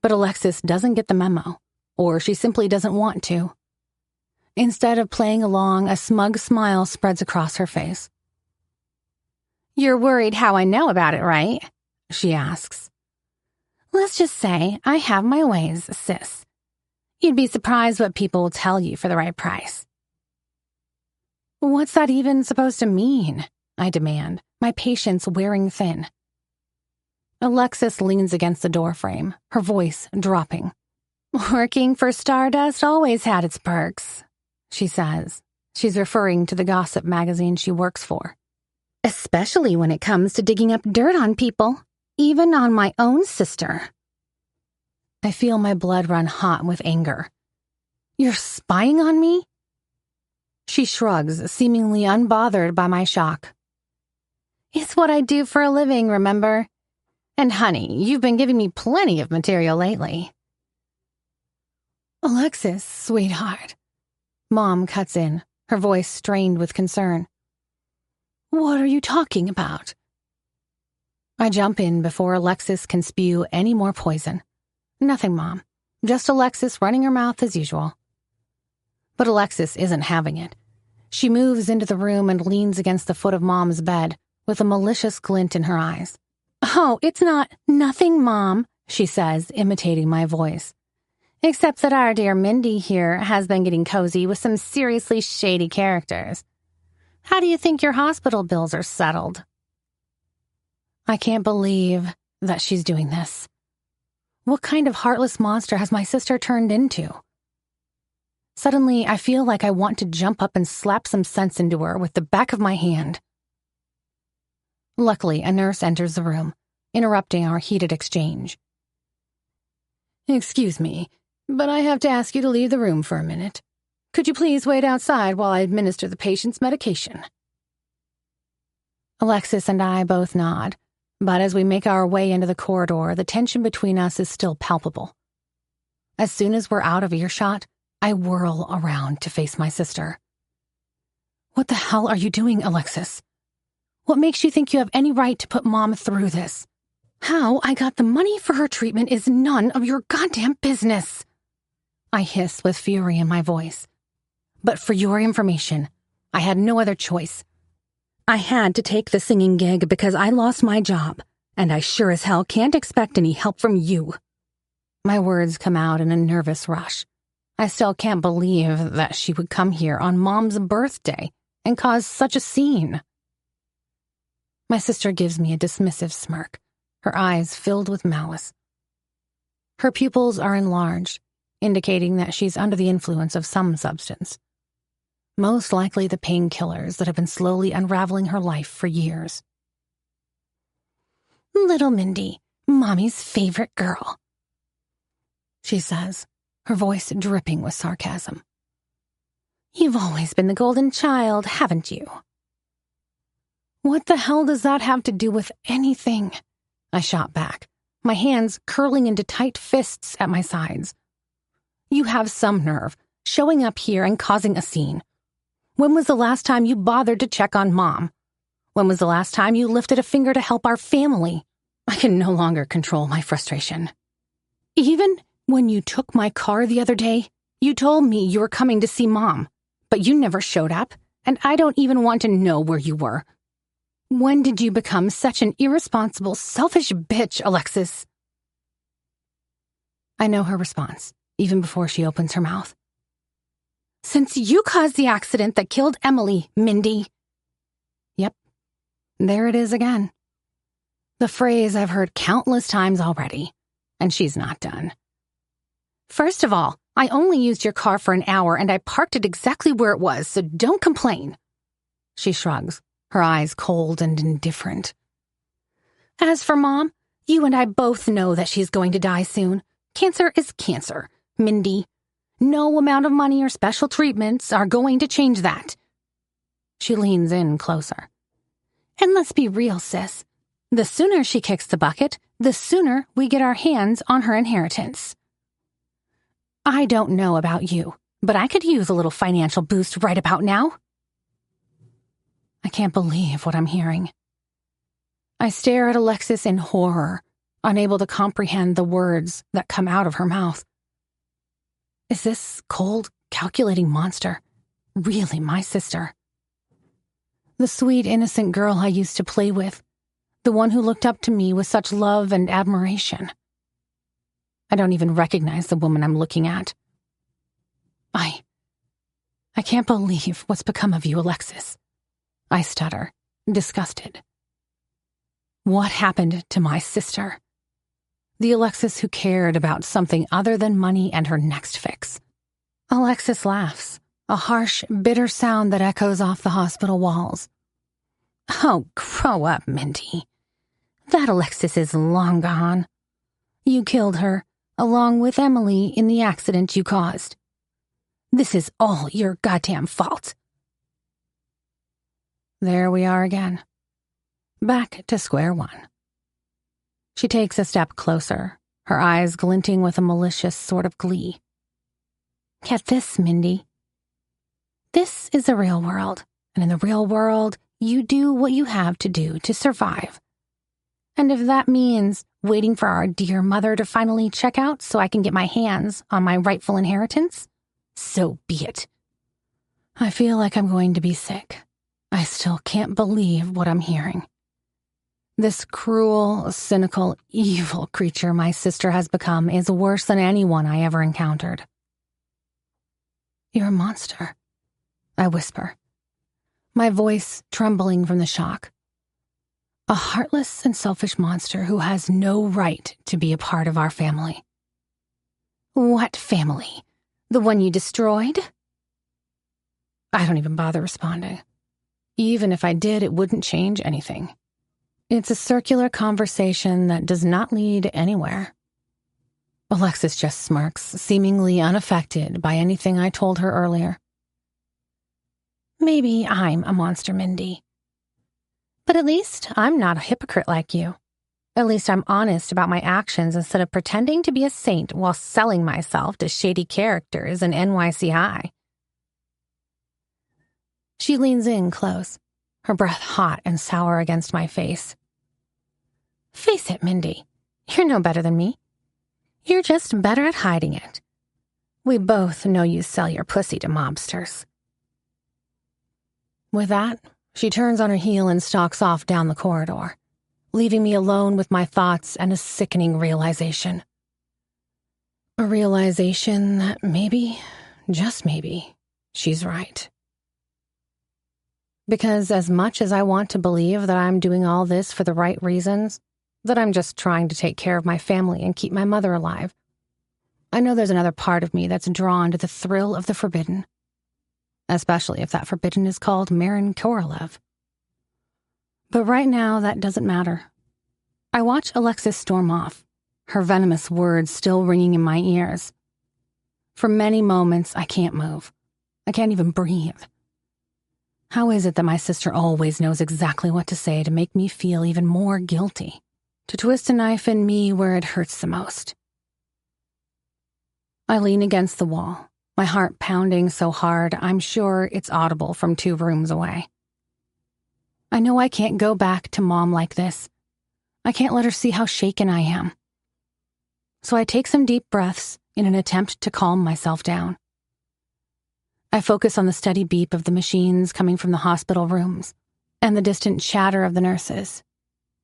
But Alexis doesn't get the memo, or she simply doesn't want to. Instead of playing along, a smug smile spreads across her face. "You're worried how I know about it, right?" she asks. "Let's just say I have my ways, sis. You'd be surprised what people will tell you for the right price." "What's that even supposed to mean?" I demand, my patience wearing thin. Alexis leans against the doorframe, her voice dropping. "Working for Stardust always had its perks," she says. She's referring to the gossip magazine she works for. "Especially when it comes to digging up dirt on people, even on my own sister." I feel my blood run hot with anger. "You're spying on me?" She shrugs, seemingly unbothered by my shock. "It's what I do for a living, remember? And honey, you've been giving me plenty of material lately." "Alexis, sweetheart." Mom cuts in, her voice strained with concern. "What are you talking about?" I jump in before Alexis can spew any more poison. "Nothing, Mom. Just Alexis running her mouth as usual." But Alexis isn't having it. She moves into the room and leans against the foot of Mom's bed with a malicious glint in her eyes. "Oh, it's nothing, Mom," she says, imitating my voice. "Except that our dear Mindy here has been getting cozy with some seriously shady characters. How do you think your hospital bills are settled?" I can't believe that she's doing this. What kind of heartless monster has my sister turned into? Suddenly, I feel like I want to jump up and slap some sense into her with the back of my hand. Luckily, a nurse enters the room, interrupting our heated exchange. "Excuse me, but I have to ask you to leave the room for a minute. Could you please wait outside while I administer the patient's medication?" Alexis and I both nod, but as we make our way into the corridor, the tension between us is still palpable. As soon as we're out of earshot, I whirl around to face my sister. "What the hell are you doing, Alexis? What makes you think you have any right to put Mom through this? How I got the money for her treatment is none of your goddamn business," I hiss with fury in my voice. "But for your information, I had no other choice. I had to take the singing gig because I lost my job, and I sure as hell can't expect any help from you." My words come out in a nervous rush. I still can't believe that she would come here on Mom's birthday and cause such a scene. My sister gives me a dismissive smirk, her eyes filled with malice. Her pupils are enlarged, indicating that she's under the influence of some substance. Most likely the painkillers that have been slowly unraveling her life for years. "Little Mindy, Mommy's favorite girl," she says, her voice dripping with sarcasm. "You've always been the golden child, haven't you?" "What the hell does that have to do with anything?" I shot back, my hands curling into tight fists at my sides. "You have some nerve, showing up here and causing a scene. When was the last time you bothered to check on Mom? When was the last time you lifted a finger to help our family?" I can no longer control my frustration. "Even when you took my car the other day, you told me you were coming to see Mom, but you never showed up, and I don't even want to know where you were. When did you become such an irresponsible, selfish bitch, Alexis?" I know her response, even before she opens her mouth. "Since you caused the accident that killed Emily, Mindy." Yep, there it is again. The phrase I've heard countless times already, and she's not done. "First of all, I only used your car for an hour and I parked it exactly where it was, so don't complain." She shrugs, her eyes cold and indifferent. "As for Mom, you and I both know that she's going to die soon. Cancer is cancer, Mindy. No amount of money or special treatments are going to change that." She leans in closer. "And let's be real, sis. The sooner she kicks the bucket, the sooner we get our hands on her inheritance. I don't know about you, but I could use a little financial boost right about now." I can't believe what I'm hearing. I stare at Alexis in horror, unable to comprehend the words that come out of her mouth. Is this cold, calculating monster really my sister? The sweet, innocent girl I used to play with, the one who looked up to me with such love and admiration. I don't even recognize the woman I'm looking at. I can't believe what's become of you, Alexis. I stutter, disgusted. What happened to my sister? The Alexis who cared about something other than money and her next fix. Alexis laughs, a harsh, bitter sound that echoes off the hospital walls. Oh, grow up, Mindy. That Alexis is long gone. You killed her, along with Emily, in the accident you caused. This is all your goddamn fault. There we are again. Back to square one. She takes a step closer, her eyes glinting with a malicious sort of glee. Get this, Mindy. This is the real world, and in the real world, you do what you have to do to survive. And if that means waiting for our dear mother to finally check out so I can get my hands on my rightful inheritance, so be it. I feel like I'm going to be sick. I still can't believe what I'm hearing. This cruel, cynical, evil creature my sister has become is worse than anyone I ever encountered. You're a monster, I whisper, my voice trembling from the shock. A heartless and selfish monster who has no right to be a part of our family. What family? The one you destroyed? I don't even bother responding. Even if I did, it wouldn't change anything. It's a circular conversation that does not lead anywhere. Alexis just smirks, seemingly unaffected by anything I told her earlier. Maybe I'm a monster, Mindy. But at least I'm not a hypocrite like you. At least I'm honest about my actions instead of pretending to be a saint while selling myself to shady characters in NYC High. She leans in close, her breath hot and sour against my face. Face it, Mindy. You're no better than me. You're just better at hiding it. We both know you sell your pussy to mobsters. With that, she turns on her heel and stalks off down the corridor, leaving me alone with my thoughts and a sickening realization. A realization that maybe, just maybe, she's right. Because as much as I want to believe that I'm doing all this for the right reasons, that I'm just trying to take care of my family and keep my mother alive, I know there's another part of me that's drawn to the thrill of the forbidden. Especially if that forbidden is called Maron Korolev. But right now, that doesn't matter. I watch Alexis storm off, her venomous words still ringing in my ears. For many moments, I can't move. I can't even breathe. How is it that my sister always knows exactly what to say to make me feel even more guilty? To twist a knife in me where it hurts the most? I lean against the wall, my heart pounding so hard I'm sure it's audible from 2 rooms away. I know I can't go back to Mom like this. I can't let her see how shaken I am. So I take some deep breaths in an attempt to calm myself down. I focus on the steady beep of the machines coming from the hospital rooms and the distant chatter of the nurses.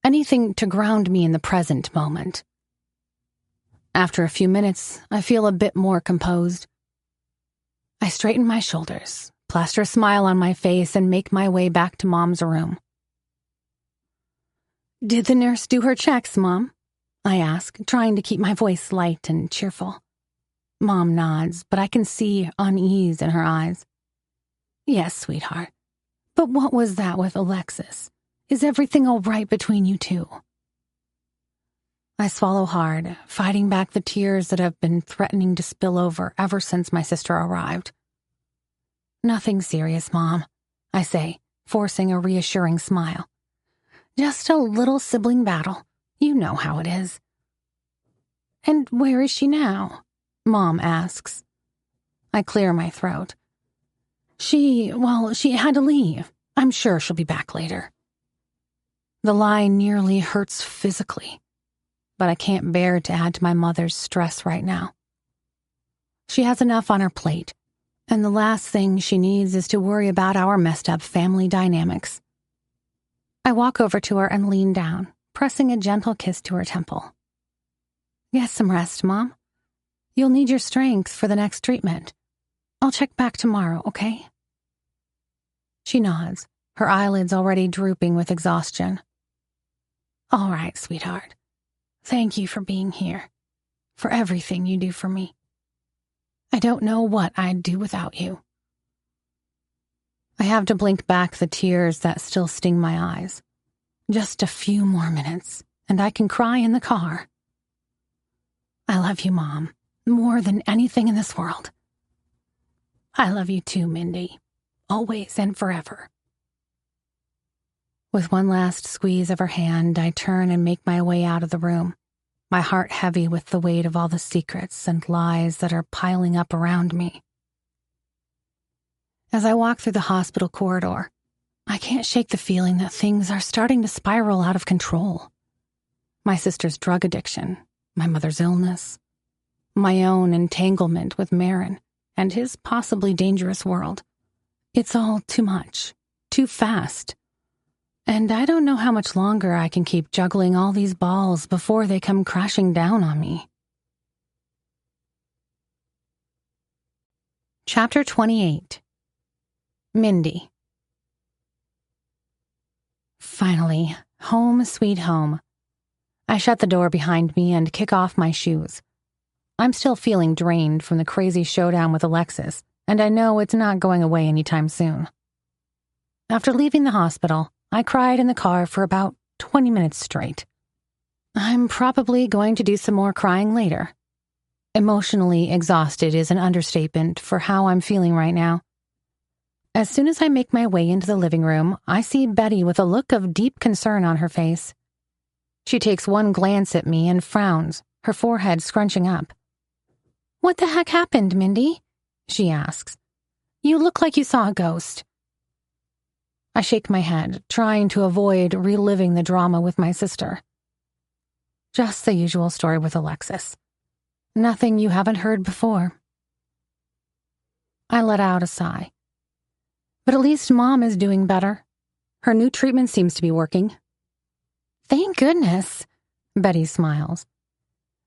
Anything to ground me in the present moment. After a few minutes, I feel a bit more composed. I straighten my shoulders, plaster a smile on my face, and make my way back to Mom's room. Did the nurse do her checks, Mom? I ask, trying to keep my voice light and cheerful. Mom nods, but I can see unease in her eyes. Yes, sweetheart. But what was that with Alexis? Is everything all right between you two? I swallow hard, fighting back the tears that have been threatening to spill over ever since my sister arrived. Nothing serious, Mom, I say, forcing a reassuring smile. Just a little sibling battle. You know how it is. And where is she now? Mom asks. I clear my throat. She had to leave. I'm sure she'll be back later. The lie nearly hurts physically, but I can't bear to add to my mother's stress right now. She has enough on her plate, and the last thing she needs is to worry about our messed up family dynamics. I walk over to her and lean down, pressing a gentle kiss to her temple. Get some rest, Mom. You'll need your strength for the next treatment. I'll check back tomorrow, okay? She nods, her eyelids already drooping with exhaustion. All right, sweetheart. Thank you for being here, for everything you do for me. I don't know what I'd do without you. I have to blink back the tears that still sting my eyes. Just a few more minutes, and I can cry in the car. I love you, Mom, more than anything in this world. I love you too, Mindy, always and forever. With one last squeeze of her hand, I turn and make my way out of the room, my heart heavy with the weight of all the secrets and lies that are piling up around me. As I walk through the hospital corridor, I can't shake the feeling that things are starting to spiral out of control. My sister's drug addiction, my mother's illness, my own entanglement with Maron and his possibly dangerous world. It's all too much, too fast. And I don't know how much longer I can keep juggling all these balls before they come crashing down on me. Chapter 28. Mindy. Finally, home sweet home. I shut the door behind me and kick off my shoes. I'm still feeling drained from the crazy showdown with Alexis, and I know it's not going away anytime soon. After leaving the hospital, I cried in the car for about 20 minutes straight. I'm probably going to do some more crying later. Emotionally exhausted is an understatement for how I'm feeling right now. As soon as I make my way into the living room, I see Betty with a look of deep concern on her face. She takes one glance at me and frowns, her forehead scrunching up. "What the heck happened, Mindy?" she asks. "You look like you saw a ghost." I shake my head, trying to avoid reliving the drama with my sister. Just the usual story with Alexis. Nothing you haven't heard before. I let out a sigh. But at least Mom is doing better. Her new treatment seems to be working. Thank goodness, Betty smiles.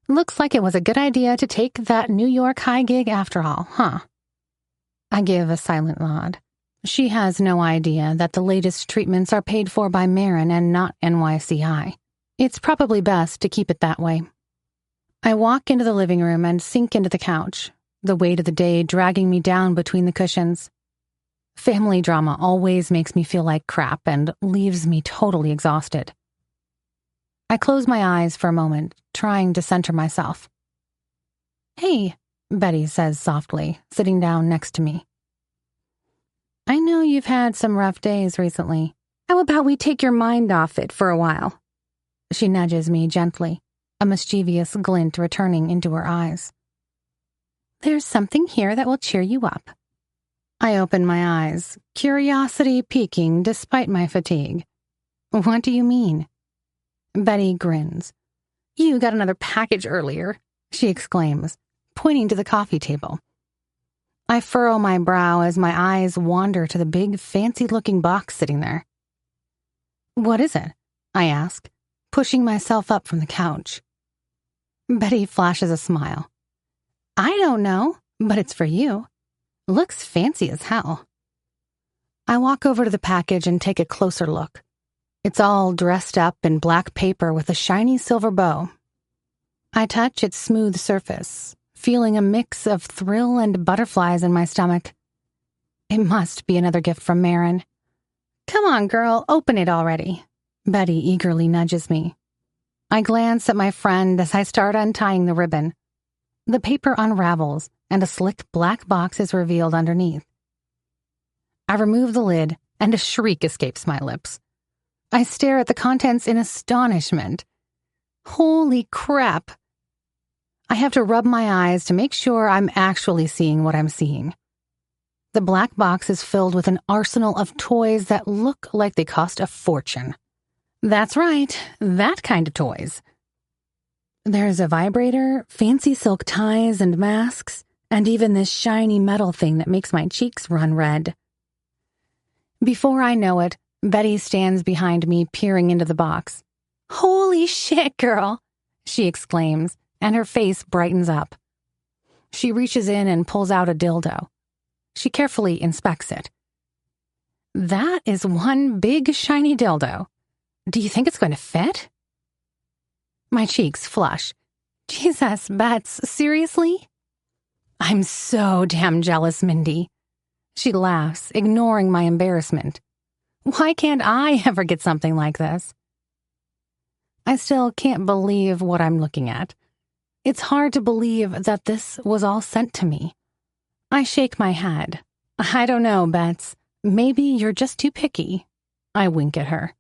Looks like it was a good idea to take that New York high gig after all, huh? I give a silent nod. She has no idea that the latest treatments are paid for by Maron and not NYCI. It's probably best to keep it that way. I walk into the living room and sink into the couch, the weight of the day dragging me down between the cushions. Family drama always makes me feel like crap and leaves me totally exhausted. I close my eyes for a moment, trying to center myself. "Hey," Betty says softly, sitting down next to me. "I know you've had some rough days recently. How about we take your mind off it for a while?" She nudges me gently, a mischievous glint returning into her eyes. "There's something here that will cheer you up." I open my eyes, curiosity piquing despite my fatigue. "What do you mean?" Betty grins. "You got another package earlier," she exclaims, pointing to the coffee table. I furrow my brow as my eyes wander to the big, fancy-looking box sitting there. "What is it?" I ask, pushing myself up from the couch. Betty flashes a smile. "I don't know, but it's for you. Looks fancy as hell." I walk over to the package and take a closer look. It's all dressed up in black paper with a shiny silver bow. I touch its smooth surface, feeling a mix of thrill and butterflies in my stomach. It must be another gift from Maron. "Come on, girl, open it already." Betty eagerly nudges me. I glance at my friend as I start untying the ribbon. The paper unravels, and a slick black box is revealed underneath. I remove the lid, and a shriek escapes my lips. I stare at the contents in astonishment. Holy crap! I have to rub my eyes to make sure I'm actually seeing what I'm seeing. The black box is filled with an arsenal of toys that look like they cost a fortune. That's right, that kind of toys. There's a vibrator, fancy silk ties and masks, and even this shiny metal thing that makes my cheeks run red. Before I know it, Betty stands behind me, peering into the box. "Holy shit, girl!" she exclaims, and her face brightens up. She reaches in and pulls out a dildo. She carefully inspects it. That is one big, shiny dildo. Do you think it's going to fit? My cheeks flush. Jesus, Bets, seriously? I'm so damn jealous, Mindy. She laughs, ignoring my embarrassment. Why can't I ever get something like this? I still can't believe what I'm looking at. It's hard to believe that this was all sent to me. I shake my head. I don't know, Bets. Maybe you're just too picky. I wink at her.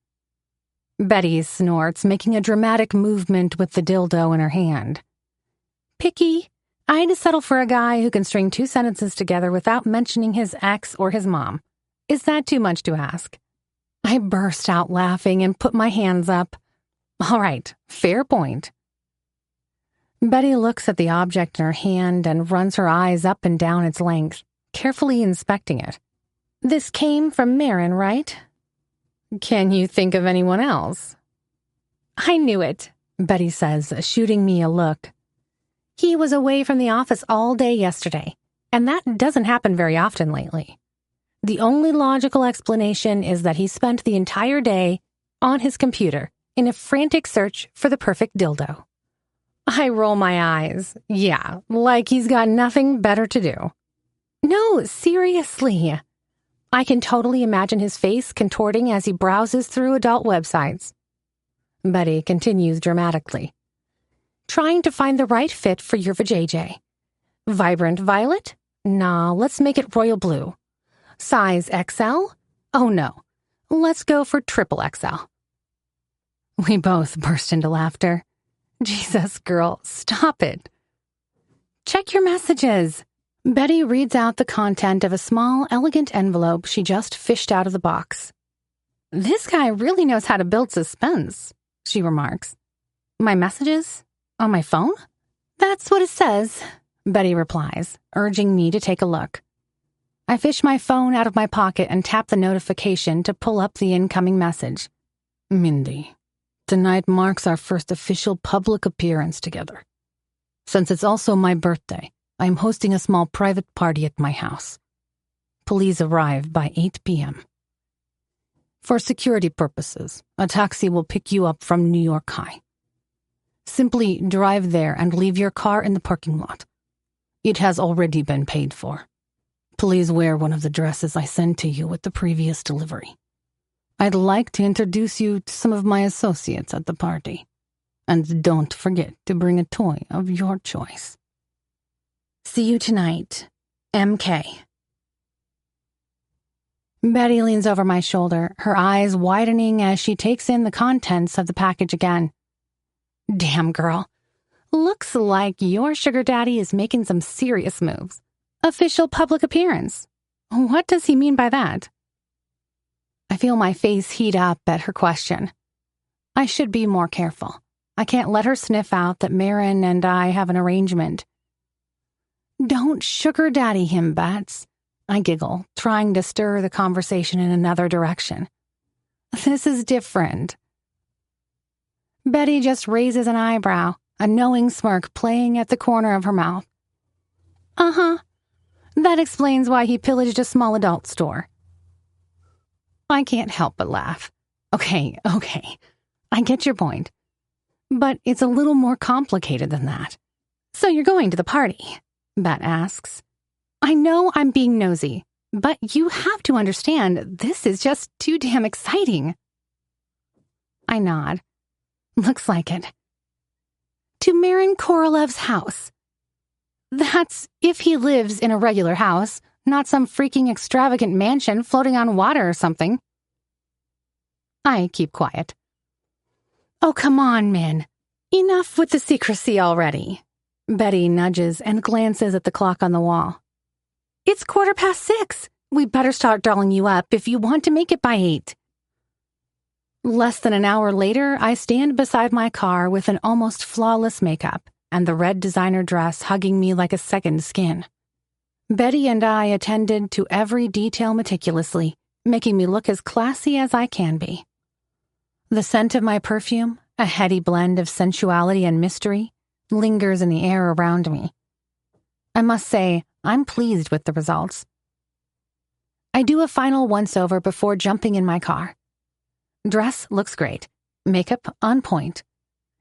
Betty snorts, making a dramatic movement with the dildo in her hand. Picky? I'd settle for a guy who can string 2 sentences together without mentioning his ex or his mom. Is that too much to ask? I burst out laughing and put my hands up. All right, fair point. Betty looks at the object in her hand and runs her eyes up and down its length, carefully inspecting it. This came from Maron, right? Can you think of anyone else? I knew it, Betty says, shooting me a look. He was away from the office all day yesterday, and that doesn't happen very often lately. The only logical explanation is that he spent the entire day on his computer in a frantic search for the perfect dildo. I roll my eyes. Yeah, like he's got nothing better to do. No, seriously. I can totally imagine his face contorting as he browses through adult websites. Betty continues dramatically. Trying to find the right fit for your vajayjay. Vibrant violet? Nah, let's make it royal blue. Size XL? Oh no, let's go for triple XL. We both burst into laughter. Jesus, girl, stop it. Check your messages. Betty reads out the content of a small, elegant envelope she just fished out of the box. This guy really knows how to build suspense, she remarks. My messages? On my phone? That's what it says, Betty replies, urging me to take a look. I fish my phone out of my pocket and tap the notification to pull up the incoming message. Mindy, tonight marks our first official public appearance together. Since it's also my birthday, I am hosting a small private party at my house. Please arrive by 8 p.m. For security purposes, a taxi will pick you up from New York High. Simply drive there and leave your car in the parking lot. It has already been paid for. Please wear one of the dresses I sent to you with the previous delivery. I'd like to introduce you to some of my associates at the party. And don't forget to bring a toy of your choice. See you tonight, MK. Betty leans over my shoulder, her eyes widening as she takes in the contents of the package again. Damn, girl. Looks like your sugar daddy is making some serious moves. Official public appearance. What does he mean by that? I feel my face heat up at her question. I should be more careful. I can't let her sniff out that Maron and I have an arrangement. Don't sugar daddy him, Bats. I giggle, trying to stir the conversation in another direction. This is different. Betty just raises an eyebrow, a knowing smirk playing at the corner of her mouth. Uh-huh. That explains why he pillaged a small adult store. I can't help but laugh. Okay. I get your point. But it's a little more complicated than that. So you're going to the party? Bet asks. I know I'm being nosy, but you have to understand this is just too damn exciting. I nod. Looks like it. To Maron Korolev's house. That's if he lives in a regular house, not some freaking extravagant mansion floating on water or something. I keep quiet. Oh, come on, Min. Enough with the secrecy already. Betty nudges and glances at the clock on the wall. It's 6:15. We better start dolling you up if you want to make it by 8. Less than an hour later, I stand beside my car with an almost flawless makeup and the red designer dress hugging me like a second skin. Betty and I attended to every detail meticulously, making me look as classy as I can be. The scent of my perfume, a heady blend of sensuality and mystery, lingers in the air around me. I must say, I'm pleased with the results. I do a final once-over before jumping in my car. Dress looks great, makeup on point,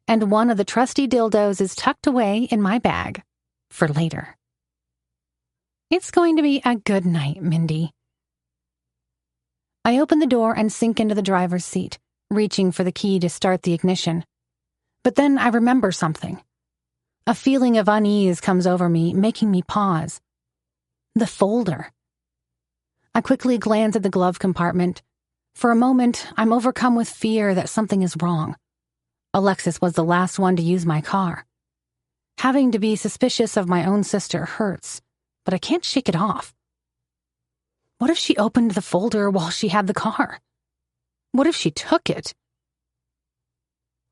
and one of the trusty dildos is tucked away in my bag for later. It's going to be a good night, Mindy. I open the door and sink into the driver's seat, reaching for the key to start the ignition. But then I remember something. A feeling of unease comes over me, making me pause. The folder. I quickly glance at the glove compartment. For a moment, I'm overcome with fear that something is wrong. Alexis was the last one to use my car. Having to be suspicious of my own sister hurts, but I can't shake it off. What if she opened the folder while she had the car? What if she took it?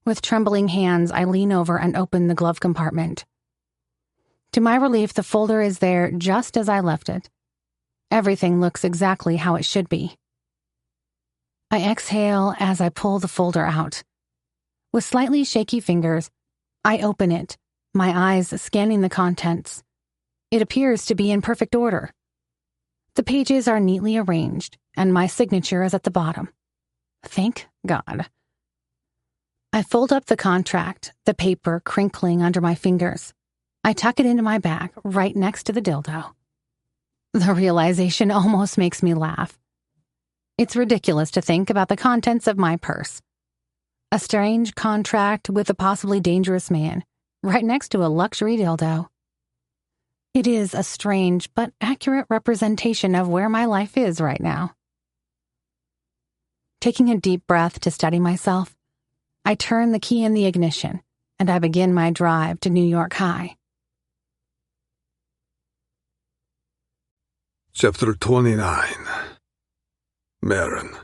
With trembling hands, I lean over and open the glove compartment. To my relief, the folder is there just as I left it. Everything looks exactly how it should be. I exhale as I pull the folder out. With slightly shaky fingers, I open it, my eyes scanning the contents. It appears to be in perfect order. The pages are neatly arranged, and my signature is at the bottom. Thank God. I fold up the contract, the paper crinkling under my fingers. I tuck it into my bag, right next to the dildo. The realization almost makes me laugh. It's ridiculous to think about the contents of my purse. A strange contract with a possibly dangerous man, right next to a luxury dildo. It is a strange but accurate representation of where my life is right now. Taking a deep breath to steady myself, I turn the key in the ignition, and I begin my drive to New York High. Chapter 29. Maron.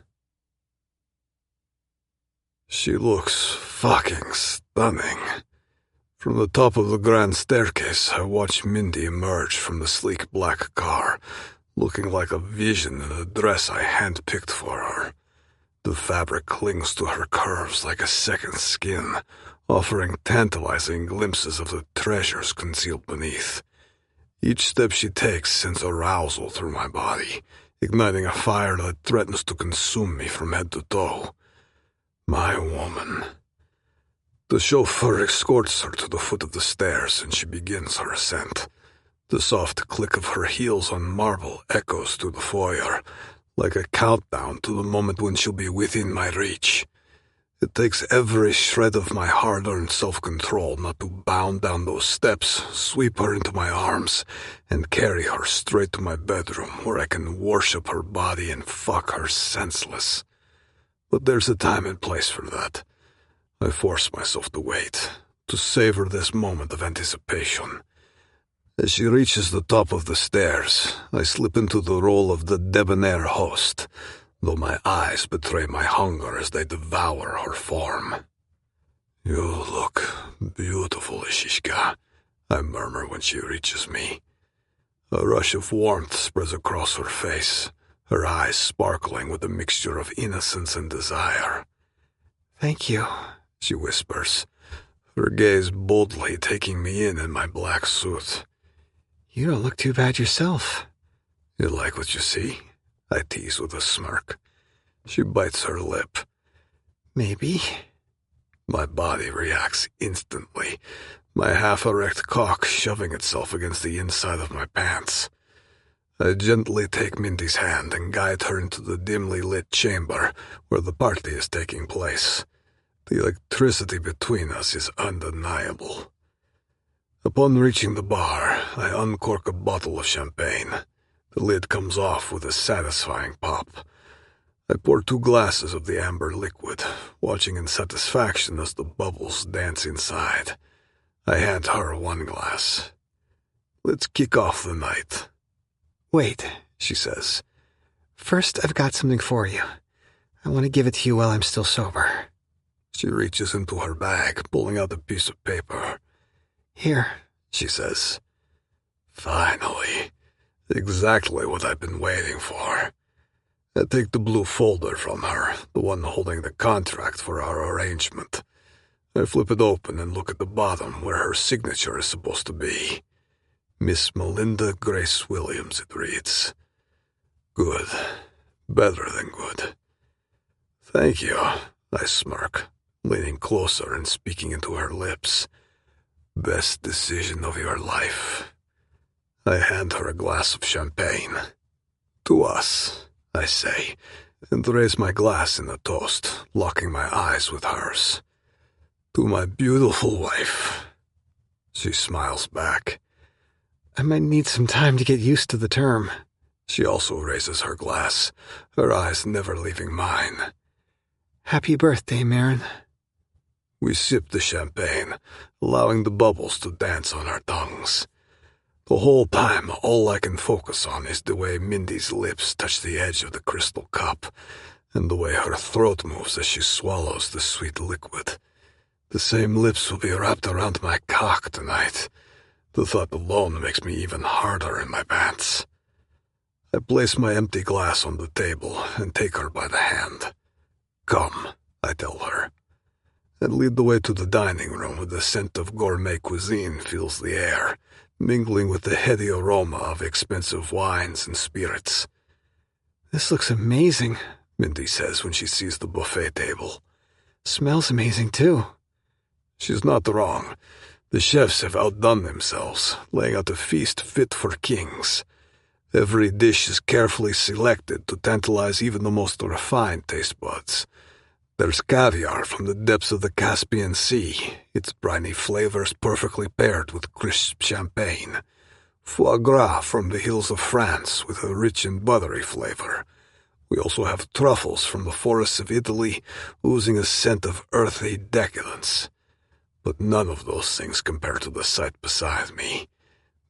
She looks fucking stunning. From the top of the grand staircase, I watch Mindy emerge from the sleek black car, looking like a vision in a dress I handpicked for her. The fabric clings to her curves like a second skin, offering tantalizing glimpses of the treasures concealed beneath. Each step she takes sends arousal through my body, igniting a fire that threatens to consume me from head to toe. My woman. The chauffeur escorts her to the foot of the stairs, and she begins her ascent. The soft click of her heels on marble echoes through the foyer, like a countdown to the moment when she'll be within my reach. It takes every shred of my hard-earned self-control not to bound down those steps, sweep her into my arms, and carry her straight to my bedroom where I can worship her body and fuck her senseless. But there's a time and place for that. I force myself to wait, to savor this moment of anticipation. As she reaches the top of the stairs, I slip into the role of the debonair host, though my eyes betray my hunger as they devour her form. "You look beautiful, Ishishka," I murmur when she reaches me. A rush of warmth spreads across her face, her eyes sparkling with a mixture of innocence and desire. "Thank you," she whispers, her gaze boldly taking me in my black suit. "You don't look too bad yourself." "You like what you see?" I tease with a smirk. She bites her lip. "Maybe." My body reacts instantly, my half-erect cock shoving itself against the inside of my pants. I gently take Mindy's hand and guide her into the dimly lit chamber where the party is taking place. The electricity between us is undeniable. Upon reaching the bar, I uncork a bottle of champagne. The lid comes off with a satisfying pop. I pour 2 glasses of the amber liquid, watching in satisfaction as the bubbles dance inside. I hand her 1 glass. "Let's kick off the night." "Wait," she says. "First, I've got something for you. I want to give it to you while I'm still sober. She reaches into her bag, pulling out a piece of paper. Here, she says. Finally. Exactly what I've been waiting for. I take the blue folder from her, the one holding the contract for our arrangement. I flip it open and look at the bottom where her signature is supposed to be. Miss Melinda Grace Williams, it reads. Good. Better than good. Thank you, I smirk, leaning closer and speaking into her lips. Best decision of your life. I hand her a glass of champagne. To us, I say, and raise my glass in a toast, locking my eyes with hers. To my beautiful wife. She smiles back. I might need some time to get used to the term. She also raises her glass, her eyes never leaving mine. Happy birthday, Maron. We sip the champagne, allowing the bubbles to dance on our tongues. The whole time, all I can focus on is the way Mindy's lips touch the edge of the crystal cup, and the way her throat moves as she swallows the sweet liquid. The same lips will be wrapped around my cock tonight. The thought alone makes me even harder in my pants. I place my empty glass on the table and take her by the hand. Come, I tell her, and lead the way to the dining room where the scent of gourmet cuisine fills the air, mingling with the heady aroma of expensive wines and spirits. This looks amazing, Mindy says when she sees the buffet table. Smells amazing, too. She's not wrong. The chefs have outdone themselves, laying out a feast fit for kings. Every dish is carefully selected to tantalize even the most refined taste buds. There's caviar from the depths of the Caspian Sea, its briny flavors perfectly paired with crisp champagne. Foie gras from the hills of France with a rich and buttery flavor. We also have truffles from the forests of Italy, oozing a scent of earthy decadence. But none of those things compare to the sight beside me.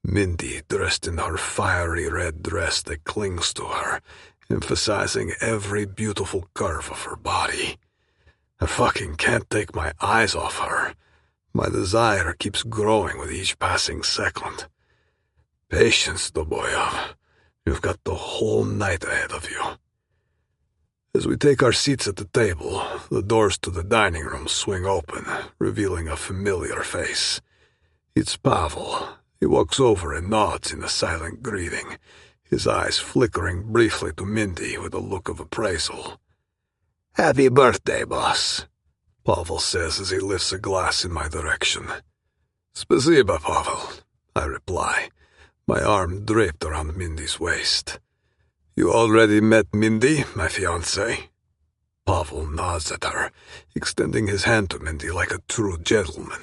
Mindy, dressed in her fiery red dress that clings to her, emphasizing every beautiful curve of her body. I fucking can't take my eyes off her. My desire keeps growing with each passing second. Patience, Doboyev. You've got the whole night ahead of you. As we take our seats at the table, the doors to the dining room swing open, revealing a familiar face. It's Pavel. He walks over and nods in a silent greeting, his eyes flickering briefly to Mindy with a look of appraisal. Happy birthday, boss, Pavel says as he lifts a glass in my direction. Spasiba, Pavel, I reply, my arm draped around Mindy's waist. You already met Mindy, my fiancée? Pavel nods at her, extending his hand to Mindy like a true gentleman.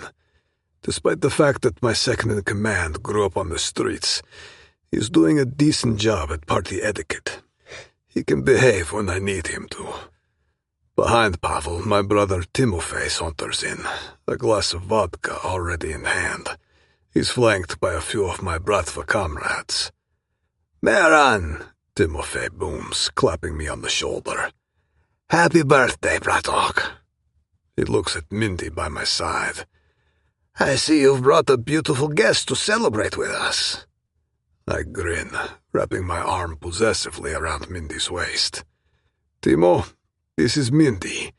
Despite the fact that my second-in-command grew up on the streets, he's doing a decent job at party etiquette. He can behave when I need him to. Behind Pavel, my brother Timofey saunters in, a glass of vodka already in hand. He's flanked by a few of my Bratva comrades. Maron, Timofey booms, clapping me on the shoulder. Happy birthday, Bratok. He looks at Mindy by my side. I see you've brought a beautiful guest to celebrate with us. I grin, wrapping my arm possessively around Mindy's waist. Timo, this is Mindy,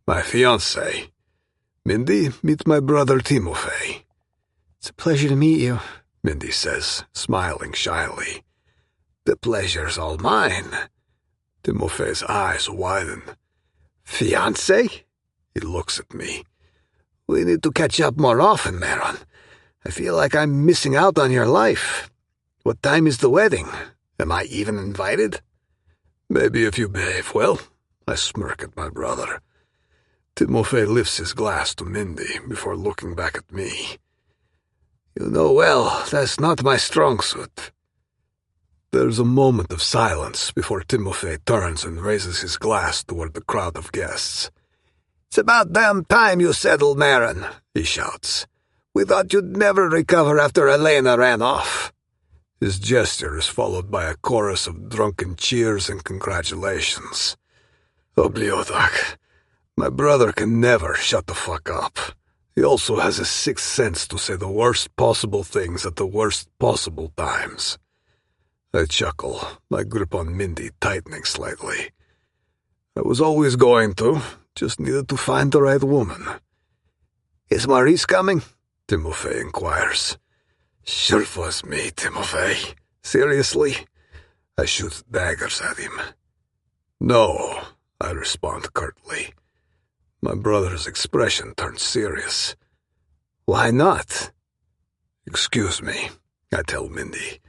my fiancée. Mindy, meet my brother Timofey. It's a pleasure to meet you, Mindy says, smiling shyly. The pleasure's all mine. Timofey's eyes widen. Fiancé? He looks at me. We need to catch up more often, Maron. I feel like I'm missing out on your life. What time is the wedding? Am I even invited? Maybe if you behave well. I smirk at my brother. Timofey lifts his glass to Mindy before looking back at me. You know well, that's not my strong suit. There's a moment of silence before Timofey turns and raises his glass toward the crowd of guests. It's about damn time you settled, Maron, he shouts. We thought you'd never recover after Elena ran off. His gesture is followed by a chorus of drunken cheers and congratulations. Obliodak. My brother can never shut the fuck up. He also has a sixth sense to say the worst possible things at the worst possible times. I chuckle, my grip on Mindy tightening slightly. I was always going to, just needed to find the right woman. Is Maurice coming? Timofey inquires. Sure was me, Timofey. Seriously? I shoot daggers at him. No, I respond curtly. My brother's expression turns serious. Why not? Excuse me, I tell Mindy.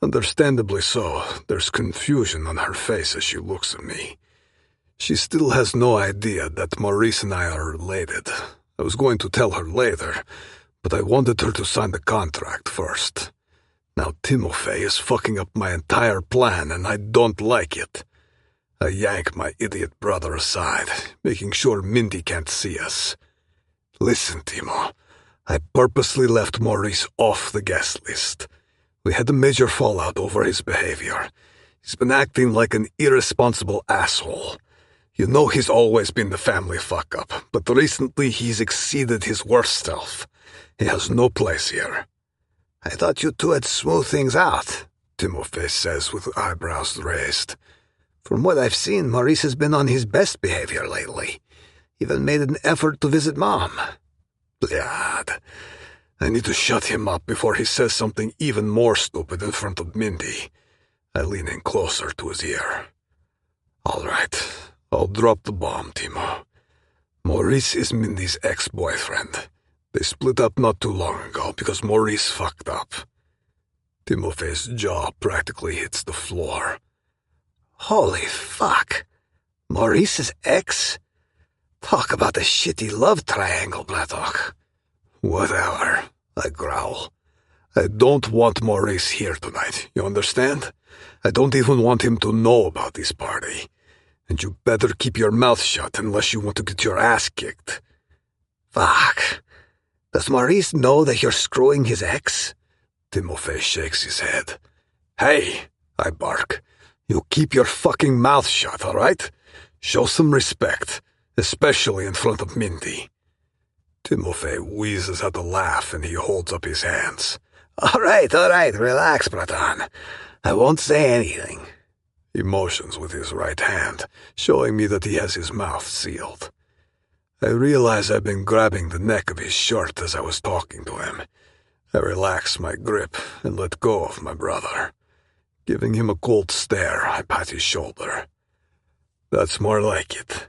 Understandably so, there's confusion on her face as she looks at me. She still has no idea that Maurice and I are related. I was going to tell her later, but I wanted her to sign the contract first. Now Timofey is fucking up my entire plan, and I don't like it. I yank my idiot brother aside, making sure Mindy can't see us. Listen, Timo, I purposely left Maurice off the guest list. We had a major fallout over his behavior. He's been acting like an irresponsible asshole. You know he's always been the family fuck-up, but recently he's exceeded his worst self. He has no place here. I thought you two had smoothed things out, Timofey says with eyebrows raised. From what I've seen, Maurice has been on his best behavior lately. Even made an effort to visit Mom. Blad. I need to shut him up before he says something even more stupid in front of Mindy. I lean in closer to his ear. All right, I'll drop the bomb, Timo. Maurice is Mindy's ex-boyfriend. They split up not too long ago because Maurice fucked up. Timofey's jaw practically hits the floor. Holy fuck. Maurice's ex? Talk about a shitty love triangle, Blatok. Whatever, I growl. I don't want Maurice here tonight, you understand? I don't even want him to know about this party. And you better keep your mouth shut unless you want to get your ass kicked. Fuck. Does Maurice know that you're screwing his ex? Timofey shakes his head. Hey, I bark. You keep your fucking mouth shut, all right? Show some respect, especially in front of Mindy. Timofey wheezes at a laugh and he holds up his hands. All right, relax, Bratan. I won't say anything. He motions with his right hand, showing me that he has his mouth sealed. I realize I've been grabbing the neck of his shirt as I was talking to him. I relax my grip and let go of my brother. Giving him a cold stare, I pat his shoulder. That's more like it.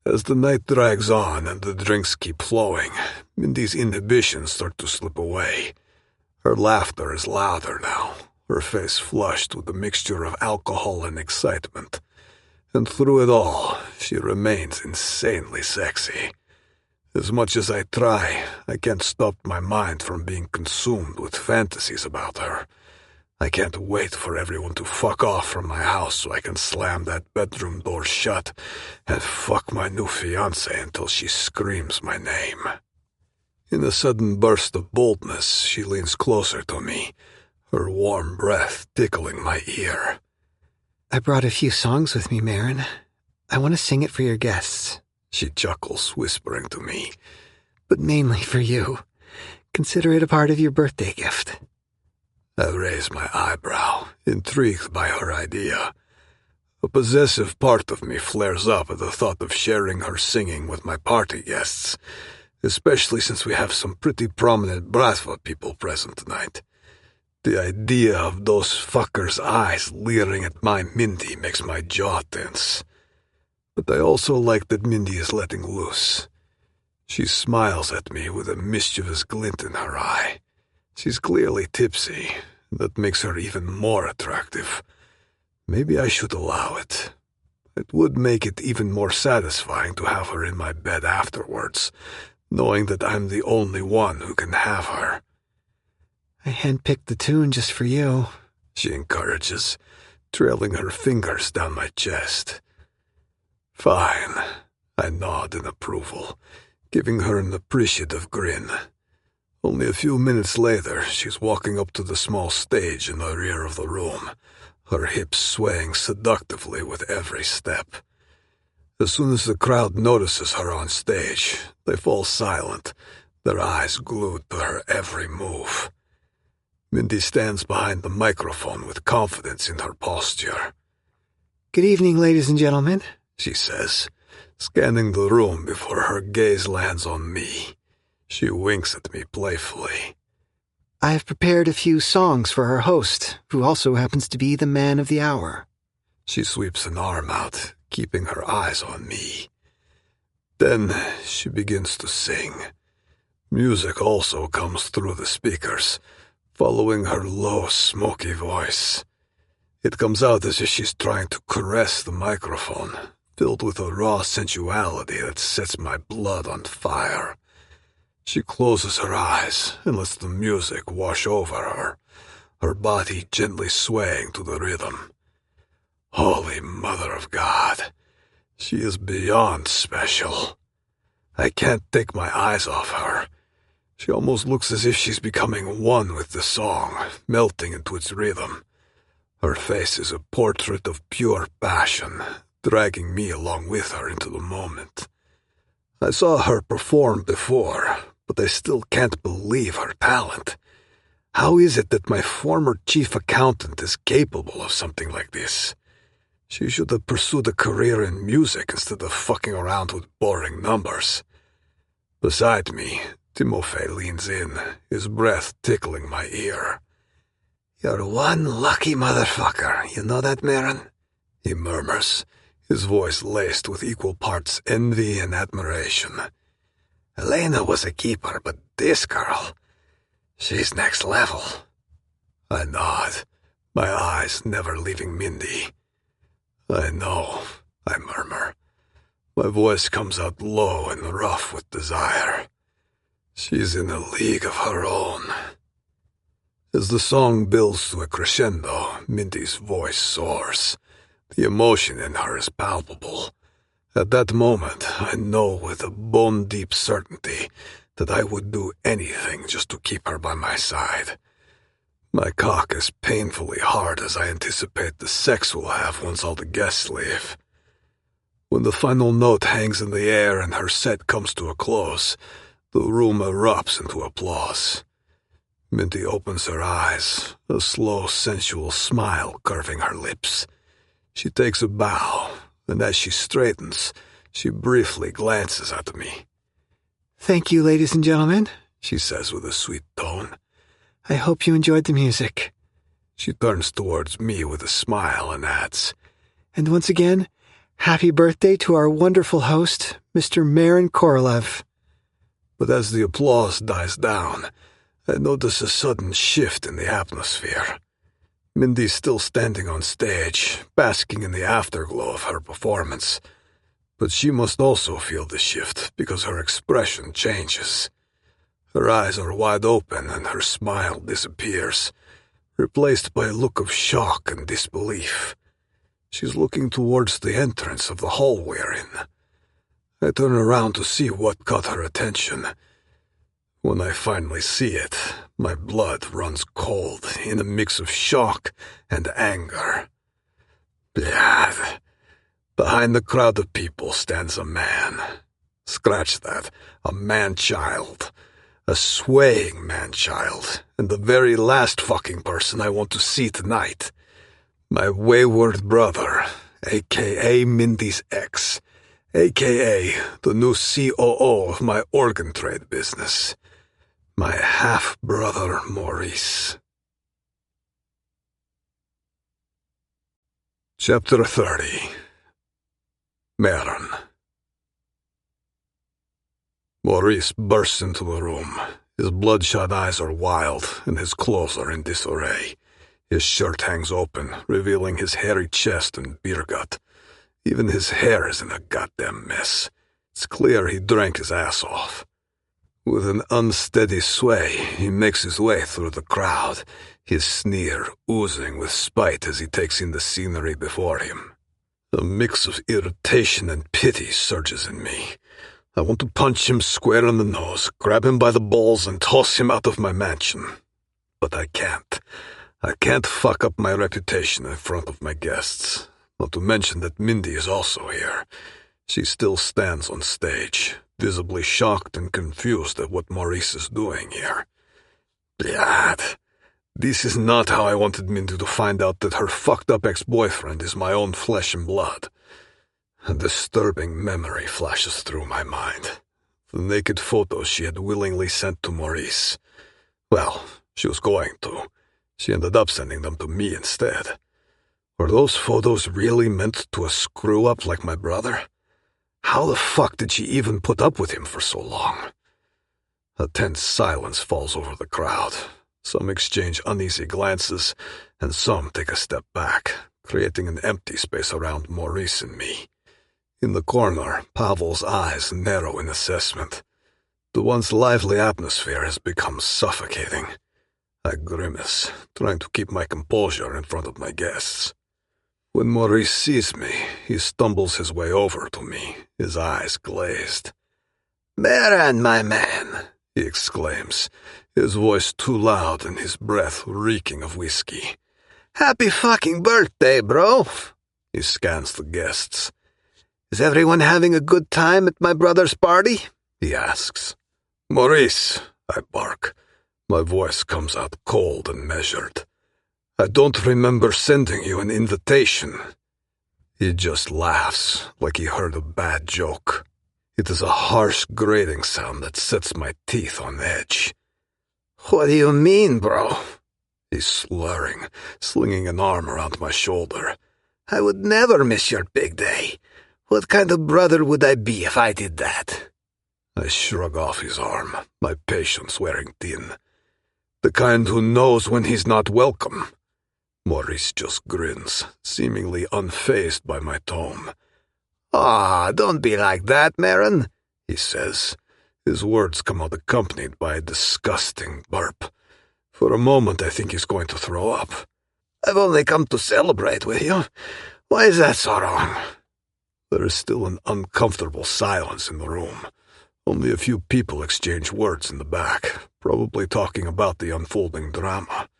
As the night drags on and the drinks keep flowing, Mindy's inhibitions start to slip away. Her laughter is louder now, her face flushed with a mixture of alcohol and excitement. And through it all, she remains insanely sexy. As much as I try, I can't stop my mind from being consumed with fantasies about her. I can't wait for everyone to fuck off from my house so I can slam that bedroom door shut and fuck my new fiancée until she screams my name. In a sudden burst of boldness, she leans closer to me, her warm breath tickling my ear. I brought a few songs with me, Maron. I want to sing it for your guests. She chuckles, whispering to me. But mainly for you. Consider it a part of your birthday gift. I raise my eyebrow, intrigued by her idea. A possessive part of me flares up at the thought of sharing her singing with my party guests, especially since we have some pretty prominent Bratva people present tonight. The idea of those fuckers' eyes leering at my Mindy makes my jaw tense. But I also like that Mindy is letting loose. She smiles at me with a mischievous glint in her eye. She's clearly tipsy, and that makes her even more attractive. Maybe I should allow it. It would make it even more satisfying to have her in my bed afterwards, knowing that I'm the only one who can have her. I handpicked the tune just for you, she encourages, trailing her fingers down my chest. Fine, I nod in approval, giving her an appreciative grin. Only a few minutes later, she's walking up to the small stage in the rear of the room, her hips swaying seductively with every step. As soon as the crowd notices her on stage, they fall silent, their eyes glued to her every move. Mindy stands behind the microphone with confidence in her posture. Good evening, ladies and gentlemen, she says, scanning the room before her gaze lands on me. She winks at me playfully. I have prepared a few songs for our host, who also happens to be the man of the hour. She sweeps an arm out, keeping her eyes on me. Then she begins to sing. Music also comes through the speakers, following her low, smoky voice. It comes out as if she's trying to caress the microphone, filled with a raw sensuality that sets my blood on fire. She closes her eyes and lets the music wash over her, her body gently swaying to the rhythm. Holy Mother of God, she is beyond special. I can't take my eyes off her. She almost looks as if she's becoming one with the song, melting into its rhythm. Her face is a portrait of pure passion, dragging me along with her into the moment. I saw her perform before, but I still can't believe her talent. How is it that my former chief accountant is capable of something like this? She should have pursued a career in music instead of fucking around with boring numbers. Beside me, Timofey leans in, his breath tickling my ear. You're one lucky motherfucker, you know that, Maron? He murmurs, his voice laced with equal parts envy and admiration. Elena was a keeper, but this girl, she's next level. I nod, my eyes never leaving Mindy. I know, I murmur. My voice comes out low and rough with desire. She's in a league of her own. As the song builds to a crescendo, Mindy's voice soars. The emotion in her is palpable. At that moment, I know with a bone-deep certainty that I would do anything just to keep her by my side. My cock is painfully hard as I anticipate the sex we'll have once all the guests leave. When the final note hangs in the air and her set comes to a close, the room erupts into applause. Mindy opens her eyes, a slow, sensual smile curving her lips. She takes a bow, and as she straightens, she briefly glances at me. Thank you, ladies and gentlemen, she says with a sweet tone. I hope you enjoyed the music. She turns towards me with a smile and adds, And once again, happy birthday to our wonderful host, Mr. Maron Korolev. But as the applause dies down, I notice a sudden shift in the atmosphere. Mindy's still standing on stage, basking in the afterglow of her performance. But she must also feel the shift because her expression changes. Her eyes are wide open and her smile disappears, replaced by a look of shock and disbelief. She's looking towards the entrance of the hall we're in. I turn around to see what caught her attention. When I finally see it, my blood runs cold in a mix of shock and anger. Blood. Behind the crowd of people stands a man. Scratch that, a man-child. A swaying man-child, and the very last fucking person I want to see tonight. My wayward brother, a.k.a. Mindy's ex, a.k.a. the new COO of my organ trade business. My half-brother Maurice. Chapter 30. Maron. Maurice bursts into the room. His bloodshot eyes are wild, and his clothes are in disarray. His shirt hangs open, revealing his hairy chest and beer gut. Even his hair is in a goddamn mess. It's clear he drank his ass off. With an unsteady sway, he makes his way through the crowd, his sneer oozing with spite as he takes in the scenery before him. A mix of irritation and pity surges in me. I want to punch him square in the nose, grab him by the balls, and toss him out of my mansion. But I can't. I can't fuck up my reputation in front of my guests, not to mention that Mindy is also here. She still stands on stage, visibly shocked and confused at what Maurice is doing here. Blood. This is not how I wanted Mindy to find out that her fucked up ex-boyfriend is my own flesh and blood. A disturbing memory flashes through my mind. The naked photos she had willingly sent to Maurice. Well, she was going to. She ended up sending them to me instead. Were those photos really meant to a screw-up like my brother? How the fuck did she even put up with him for so long? A tense silence falls over the crowd. Some exchange uneasy glances, and some take a step back, creating an empty space around Maurice and me. In the corner, Pavel's eyes narrow in assessment. The once lively atmosphere has become suffocating. I grimace, trying to keep my composure in front of my guests. When Maurice sees me, he stumbles his way over to me, his eyes glazed. "Maron, my man," he exclaims, his voice too loud and his breath reeking of whiskey. "Happy fucking birthday, bro." He scans the guests. "Is everyone having a good time at my brother's party?" he asks. "Maurice," I bark. My voice comes out cold and measured. "I don't remember sending you an invitation." He just laughs, like he heard a bad joke. It is a harsh, grating sound that sets my teeth on edge. "What do you mean, bro?" He's slurring, slinging an arm around my shoulder. "I would never miss your big day. What kind of brother would I be if I did that?" I shrug off his arm, my patience wearing thin. The kind who knows when he's not welcome. Maurice just grins, seemingly unfazed by my tone. "Ah, don't be like that, Maron," he says. His words come out accompanied by a disgusting burp. For a moment I think he's going to throw up. "I've only come to celebrate with you. Why is that so wrong?" There is still an uncomfortable silence in the room. Only a few people exchange words in the back, probably talking about the unfolding drama.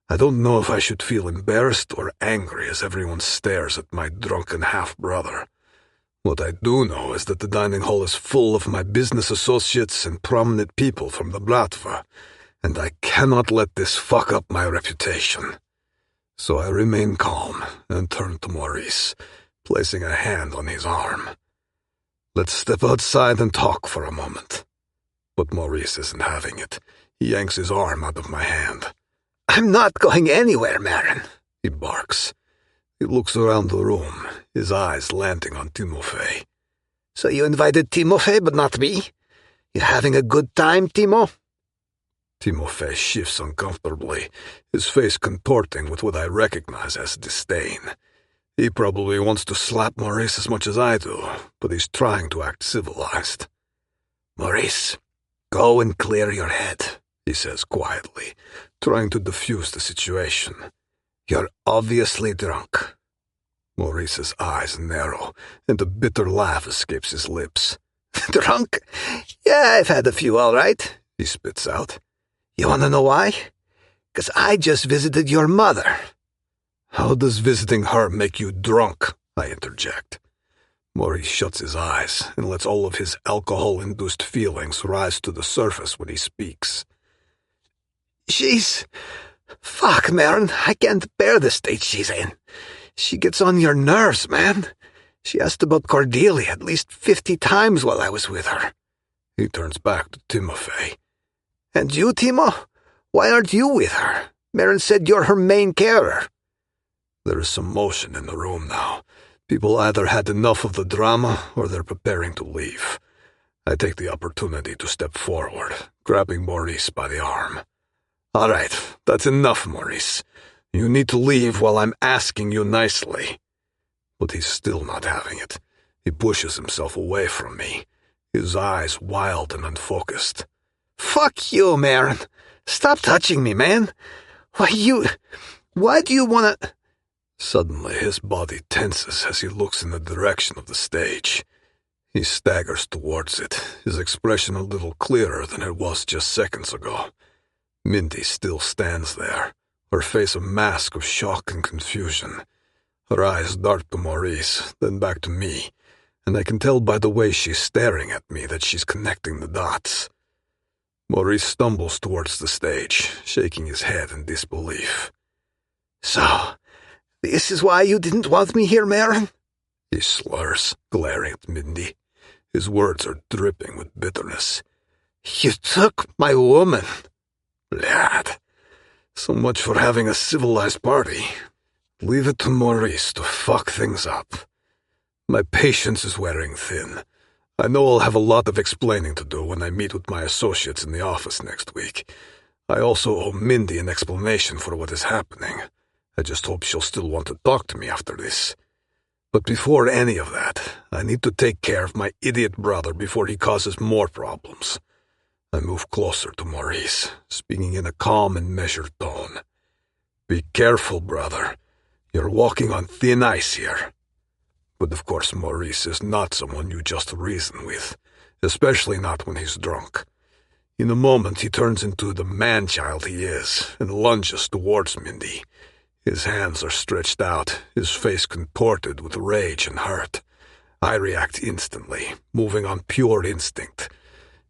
I don't know if I should feel embarrassed or angry as everyone stares at my drunken half-brother. What I do know is that the dining hall is full of my business associates and prominent people from the Bratva, and I cannot let this fuck up my reputation. So I remain calm and turn to Maurice, placing a hand on his arm. "Let's step outside and talk for a moment." But Maurice isn't having it. He yanks his arm out of my hand. "I'm not going anywhere, Maron," he barks. He looks around the room, his eyes landing on Timofey. "So you invited Timofey, but not me? You having a good time, Timo?" Timofey shifts uncomfortably, his face contorting with what I recognize as disdain. He probably wants to slap Maurice as much as I do, but he's trying to act civilized. "Maurice, go and clear your head," he says quietly, trying to defuse the situation. "You're obviously drunk." Maurice's eyes narrow, and a bitter laugh escapes his lips. "Drunk? Yeah, I've had a few, all right," he spits out. "You want to know why? 'Cause I just visited your mother." "How does visiting her make you drunk?" I interject. Maurice shuts his eyes and lets all of his alcohol-induced feelings rise to the surface when he speaks. Fuck, Maron, I can't bear the state she's in. She gets on your nerves, man. She asked about Cordelia at least 50 times while I was with her." He turns back to Timofey. "And you, Timo? Why aren't you with her? Maron said you're her main carer." There is some motion in the room now. People either had enough of the drama or they're preparing to leave. I take the opportunity to step forward, grabbing Maurice by the arm. "All right, that's enough, Maurice. You need to leave while I'm asking you nicely." But he's still not having it. He pushes himself away from me, his eyes wild and unfocused. "Fuck you, Maron. Stop touching me, man. Why do you want to..." Suddenly his body tenses as he looks in the direction of the stage. He staggers towards it, his expression a little clearer than it was just seconds ago. Mindy still stands there, her face a mask of shock and confusion. Her eyes dart to Maurice, then back to me, and I can tell by the way she's staring at me that she's connecting the dots. Maurice stumbles towards the stage, shaking his head in disbelief. So, this is why you didn't want me here, Maron? He slurs, glaring at Mindy. His words are dripping with bitterness. You took my woman. Lad, so much for having a civilized party. Leave it to Maurice to fuck things up. My patience is wearing thin. I know I'll have a lot of explaining to do when I meet with my associates in the office next week. I also owe Mindy an explanation for what is happening. I just hope she'll still want to talk to me after this. But before any of that, I need to take care of my idiot brother before he causes more problems. I move closer to Maurice, speaking in a calm and measured tone. Be careful, brother. You're walking on thin ice here. But of course Maurice is not someone you just reason with, especially not when he's drunk. In a moment he turns into the man-child he is and lunges towards Mindy. His hands are stretched out, his face contorted with rage and hurt. I react instantly, moving on pure instinct.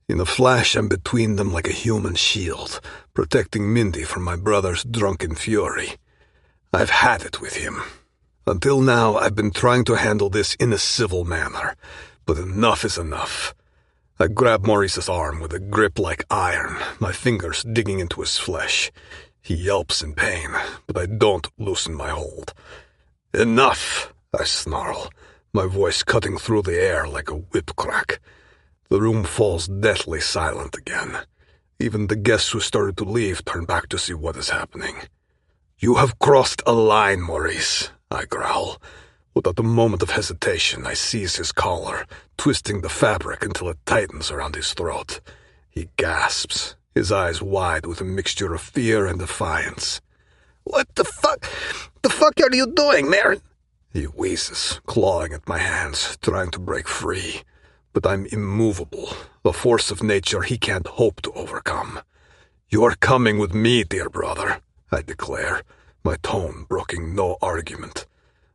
In a flash I'm between them like a human shield, protecting Mindy from my brother's drunken fury. I've had it with him. Until now, I've been trying to handle this in a civil manner, but enough is enough. I grab Maurice's arm with a grip like iron, my fingers digging into his flesh. He yelps in pain, but I don't loosen my hold. Enough, I snarl, my voice cutting through the air like a whip crack. The room falls deathly silent again. Even the guests who started to leave turn back to see what is happening. You have crossed a line, Maurice, I growl. Without a moment of hesitation, I seize his collar, twisting the fabric until it tightens around his throat. He gasps, his eyes wide with a mixture of fear and defiance. What the fuck? The fuck are you doing, Maron? He wheezes, clawing at my hands, trying to break free. But I'm immovable, a force of nature he can't hope to overcome. You're coming with me, dear brother, I declare, my tone broking no argument.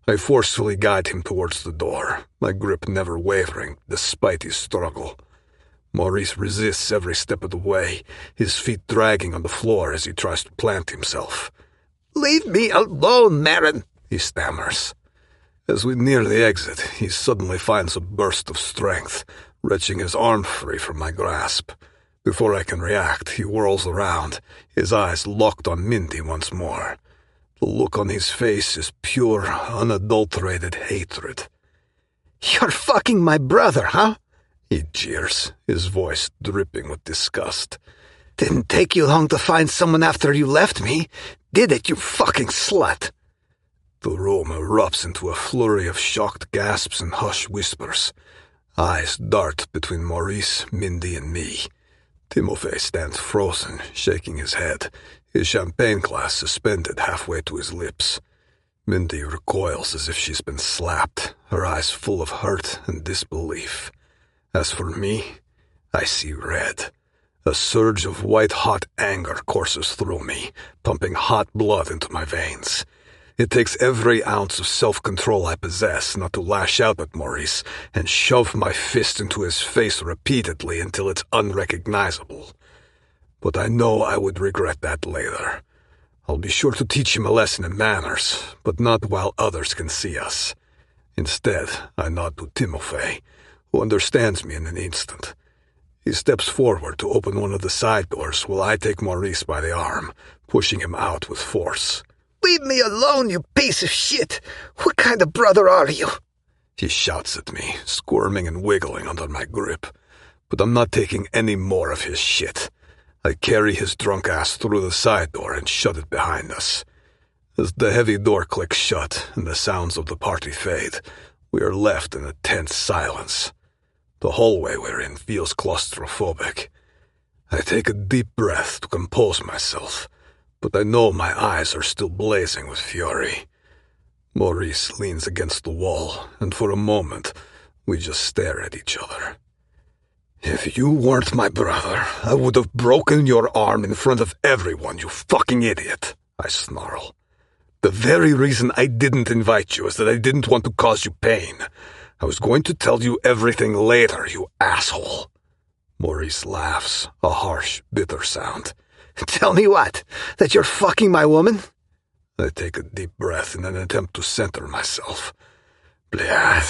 I forcefully guide him towards the door, my grip never wavering despite his struggle. Maurice resists every step of the way, his feet dragging on the floor as he tries to plant himself. Leave me alone, Maron, he stammers. As we near the exit, he suddenly finds a burst of strength, wrenching his arm free from my grasp. Before I can react, he whirls around, his eyes locked on Mindy once more. The look on his face is pure, unadulterated hatred. You're fucking my brother, huh? He jeers, his voice dripping with disgust. Didn't take you long to find someone after you left me, did it, you fucking slut? The room erupts into a flurry of shocked gasps and hushed whispers. Eyes dart between Maurice, Mindy, and me. Timofey stands frozen, shaking his head, his champagne glass suspended halfway to his lips. Mindy recoils as if she's been slapped, her eyes full of hurt and disbelief. As for me, I see red. A surge of white-hot anger courses through me, pumping hot blood into my veins. It takes every ounce of self-control I possess not to lash out at Maurice and shove my fist into his face repeatedly until it's unrecognizable. But I know I would regret that later. I'll be sure to teach him a lesson in manners, but not while others can see us. Instead, I nod to Timofey, who understands me in an instant. He steps forward to open one of the side doors while I take Maurice by the arm, pushing him out with force. Leave me alone, you piece of shit! What kind of brother are you? He shouts at me, squirming and wiggling under my grip. But I'm not taking any more of his shit. I carry his drunk ass through the side door and shut it behind us. As the heavy door clicks shut and the sounds of the party fade, we are left in a tense silence. The hallway we're in feels claustrophobic. I take a deep breath to compose myself, but I know my eyes are still blazing with fury. Maurice leans against the wall, and for a moment, we just stare at each other. If you weren't my brother, I would have broken your arm in front of everyone, you fucking idiot, I snarl. The very reason I didn't invite you is that I didn't want to cause you pain. I was going to tell you everything later, you asshole. Maurice laughs, a harsh, bitter sound. Tell me what? That you're fucking my woman? I take a deep breath in an attempt to center myself. Blad.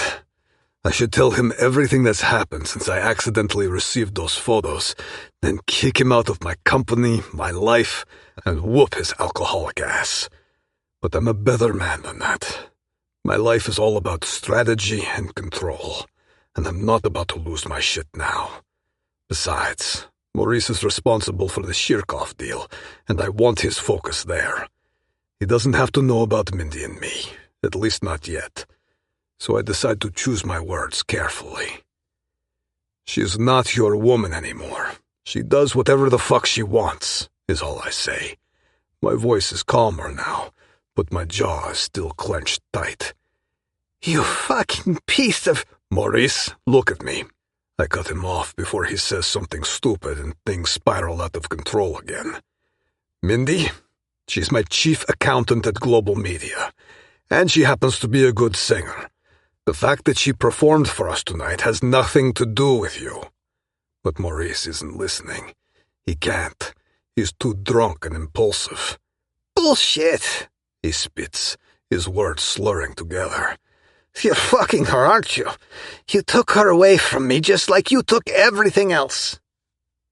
I should tell him everything that's happened since I accidentally received those photos, then kick him out of my company, my life, and whoop his alcoholic ass. But I'm a better man than that. My life is all about strategy and control, and I'm not about to lose my shit now. Besides, Maurice is responsible for the Shirkov deal, and I want his focus there. He doesn't have to know about Mindy and me, at least not yet. So I decide to choose my words carefully. She's not your woman anymore. She does whatever the fuck she wants, is all I say. My voice is calmer now, but my jaw is still clenched tight. You fucking piece of... Maurice, look at me. I cut him off before he says something stupid and things spiral out of control again. Mindy, she's my chief accountant at Global Media, and she happens to be a good singer. The fact that she performed for us tonight has nothing to do with you. But Maurice isn't listening. He can't. He's too drunk and impulsive. Bullshit, he spits, his words slurring together. You're fucking her, aren't you? You took her away from me just like you took everything else.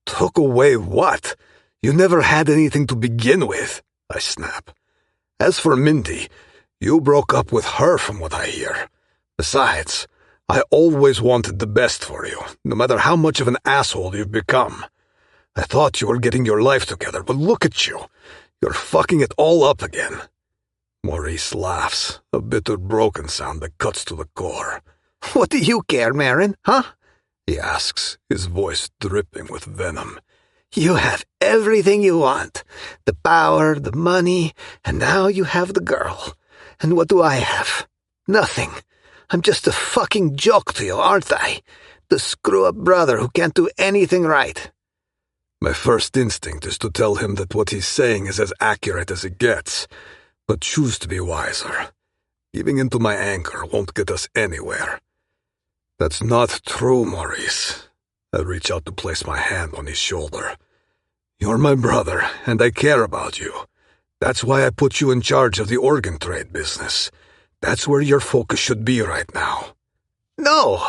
Took away what? You never had anything to begin with, I snap. As for Mindy, you broke up with her from what I hear. Besides, I always wanted the best for you, no matter how much of an asshole you've become. I thought you were getting your life together, but look at you. You're fucking it all up again. Maurice laughs, a bitter, broken sound that cuts to the core. What do you care, Maron, huh? He asks, his voice dripping with venom. You have everything you want. The power, the money, and now you have the girl. And what do I have? Nothing. I'm just a fucking joke to you, aren't I? The screw-up brother who can't do anything right. My first instinct is to tell him that what he's saying is as accurate as it gets, but choose to be wiser. Giving in to my anger won't get us anywhere. That's not true, Maurice. I reach out to place my hand on his shoulder. You're my brother, and I care about you. That's why I put you in charge of the organ trade business. That's where your focus should be right now. No!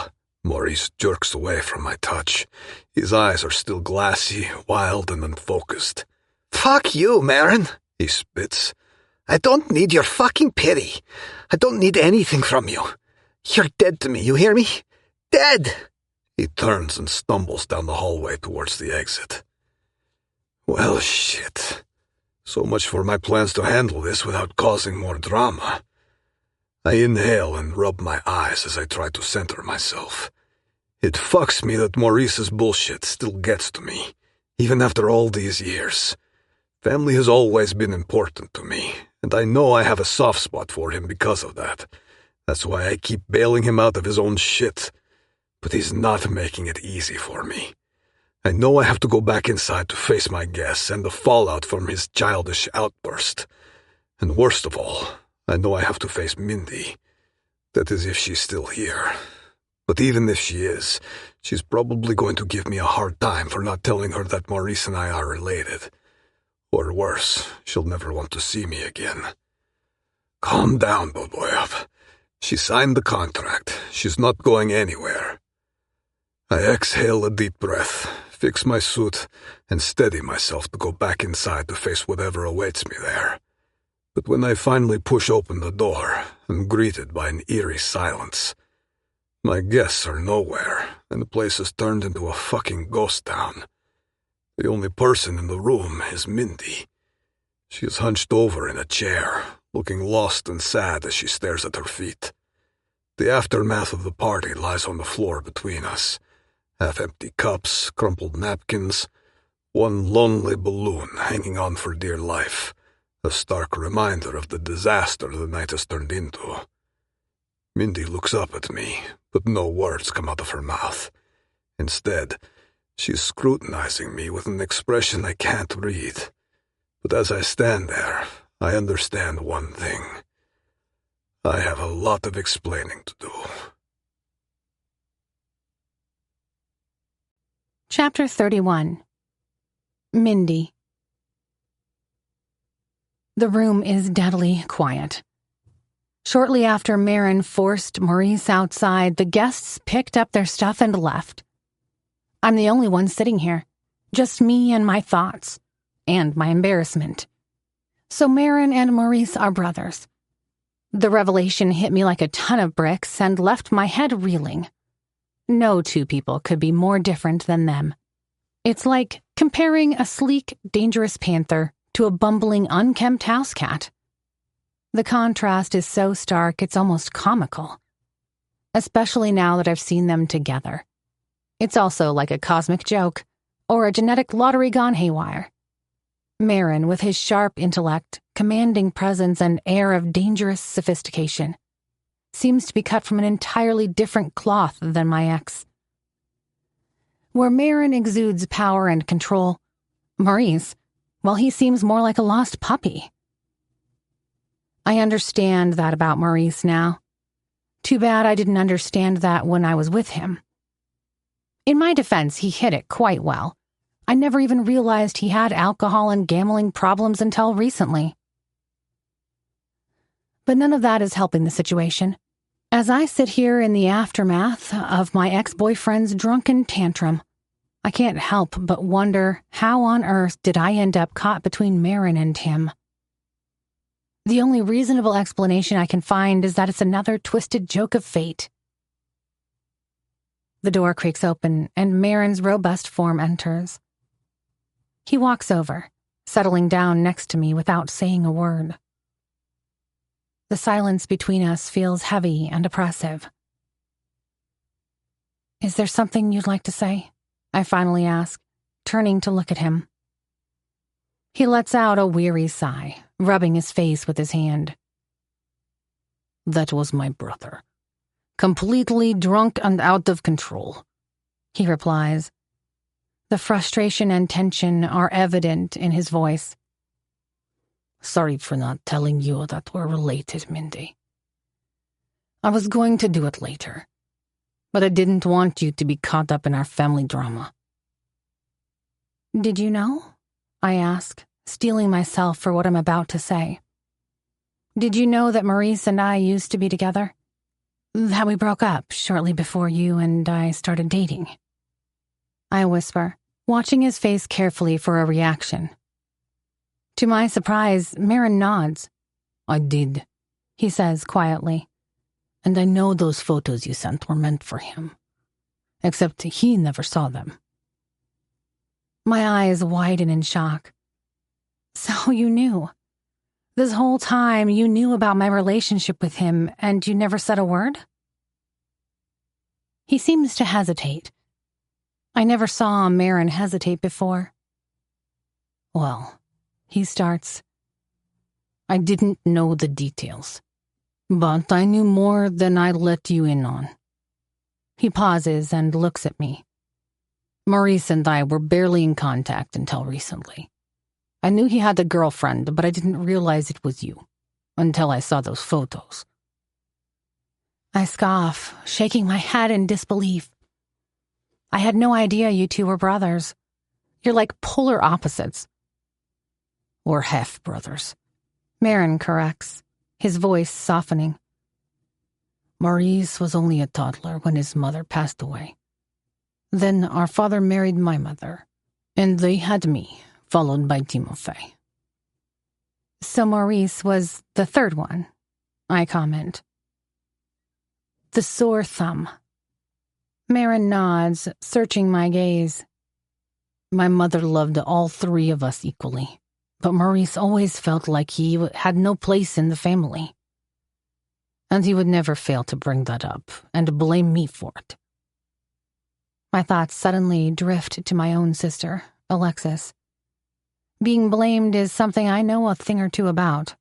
Maurice jerks away from my touch. His eyes are still glassy, wild, and unfocused. Fuck you, Maron, he spits. I don't need your fucking pity. I don't need anything from you. You're dead to me, you hear me? Dead! He turns and stumbles down the hallway towards the exit. Well, shit. So much for my plans to handle this without causing more drama. I inhale and rub my eyes as I try to center myself. It fucks me that Maurice's bullshit still gets to me, even after all these years. Family has always been important to me, and I know I have a soft spot for him because of that. That's why I keep bailing him out of his own shit. But he's not making it easy for me. I know I have to go back inside to face my guests and the fallout from his childish outburst. And worst of all, I know I have to face Mindy. That is if she's still here. But even if she is, she's probably going to give me a hard time for not telling her that Maurice and I are related. Or worse, she'll never want to see me again. Calm down, Boboyev. She signed the contract. She's not going anywhere. I exhale a deep breath, fix my suit, and steady myself to go back inside to face whatever awaits me there. But when I finally push open the door, I'm greeted by an eerie silence. My guests are nowhere, and the place has turned into a fucking ghost town. The only person in the room is Mindy. She is hunched over in a chair, looking lost and sad as she stares at her feet. The aftermath of the party lies on the floor between us. Half-empty cups, crumpled napkins, one lonely balloon hanging on for dear life, a stark reminder of the disaster the night has turned into. Mindy looks up at me, but no words come out of her mouth. Instead, she's scrutinizing me with an expression I can't read. But as I stand there, I understand one thing. I have a lot of explaining to do. Chapter 31. Mindy. The room is deadly quiet. Shortly after Maron forced Maurice outside, the guests picked up their stuff and left. I'm the only one sitting here, just me and my thoughts, and my embarrassment. So Maron and Maurice are brothers. The revelation hit me like a ton of bricks and left my head reeling. No two people could be more different than them. It's like comparing a sleek, dangerous panther to a bumbling, unkempt house cat. The contrast is so stark it's almost comical, especially now that I've seen them together. It's also like a cosmic joke, or a genetic lottery gone haywire. Maron, with his sharp intellect, commanding presence, and air of dangerous sophistication, seems to be cut from an entirely different cloth than my ex. Where Maron exudes power and control, Maurice, well, he seems more like a lost puppy. I understand that about Maurice now. Too bad I didn't understand that when I was with him. In my defense, he hid it quite well. I never even realized he had alcohol and gambling problems until recently. But none of that is helping the situation. As I sit here in the aftermath of my ex-boyfriend's drunken tantrum, I can't help but wonder how on earth did I end up caught between Maron and him. The only reasonable explanation I can find is that it's another twisted joke of fate. The door creaks open, and Maron's robust form enters. He walks over, settling down next to me without saying a word. The silence between us feels heavy and oppressive. "Is there something you'd like to say?" I finally ask, turning to look at him. He lets out a weary sigh, rubbing his face with his hand. "That was my brother. Completely drunk and out of control," he replies. The frustration and tension are evident in his voice. "Sorry for not telling you that we're related, Mindy. I was going to do it later, but I didn't want you to be caught up in our family drama." "Did you know?" I ask, steeling myself for what I'm about to say. "Did you know that Maurice and I used to be together? That we broke up shortly before you and I started dating?" I whisper, watching his face carefully for a reaction. To my surprise, Maron nods. "I did," he says quietly. "And I know those photos you sent were meant for him. Except he never saw them." My eyes widen in shock. "So you knew? This whole time you knew about my relationship with him and you never said a word?" He seems to hesitate. I never saw Maron hesitate before. "Well," he starts, "I didn't know the details, but I knew more than I let you in on." He pauses and looks at me. "Maurice and I were barely in contact until recently. I knew he had a girlfriend, but I didn't realize it was you until I saw those photos." I scoff, shaking my head in disbelief. "I had no idea you two were brothers. You're like polar opposites." "We're half-brothers," Maron corrects, his voice softening. "Maurice was only a toddler when his mother passed away. Then our father married my mother, and they had me, followed by Timofey." "So Maurice was the third one," I comment. The sore thumb. Maron nods, searching my gaze. "My mother loved all three of us equally, but Maurice always felt like he had no place in the family. And he would never fail to bring that up and blame me for it." My thoughts suddenly drift to my own sister, Alexis. Being blamed is something I know a thing or two about.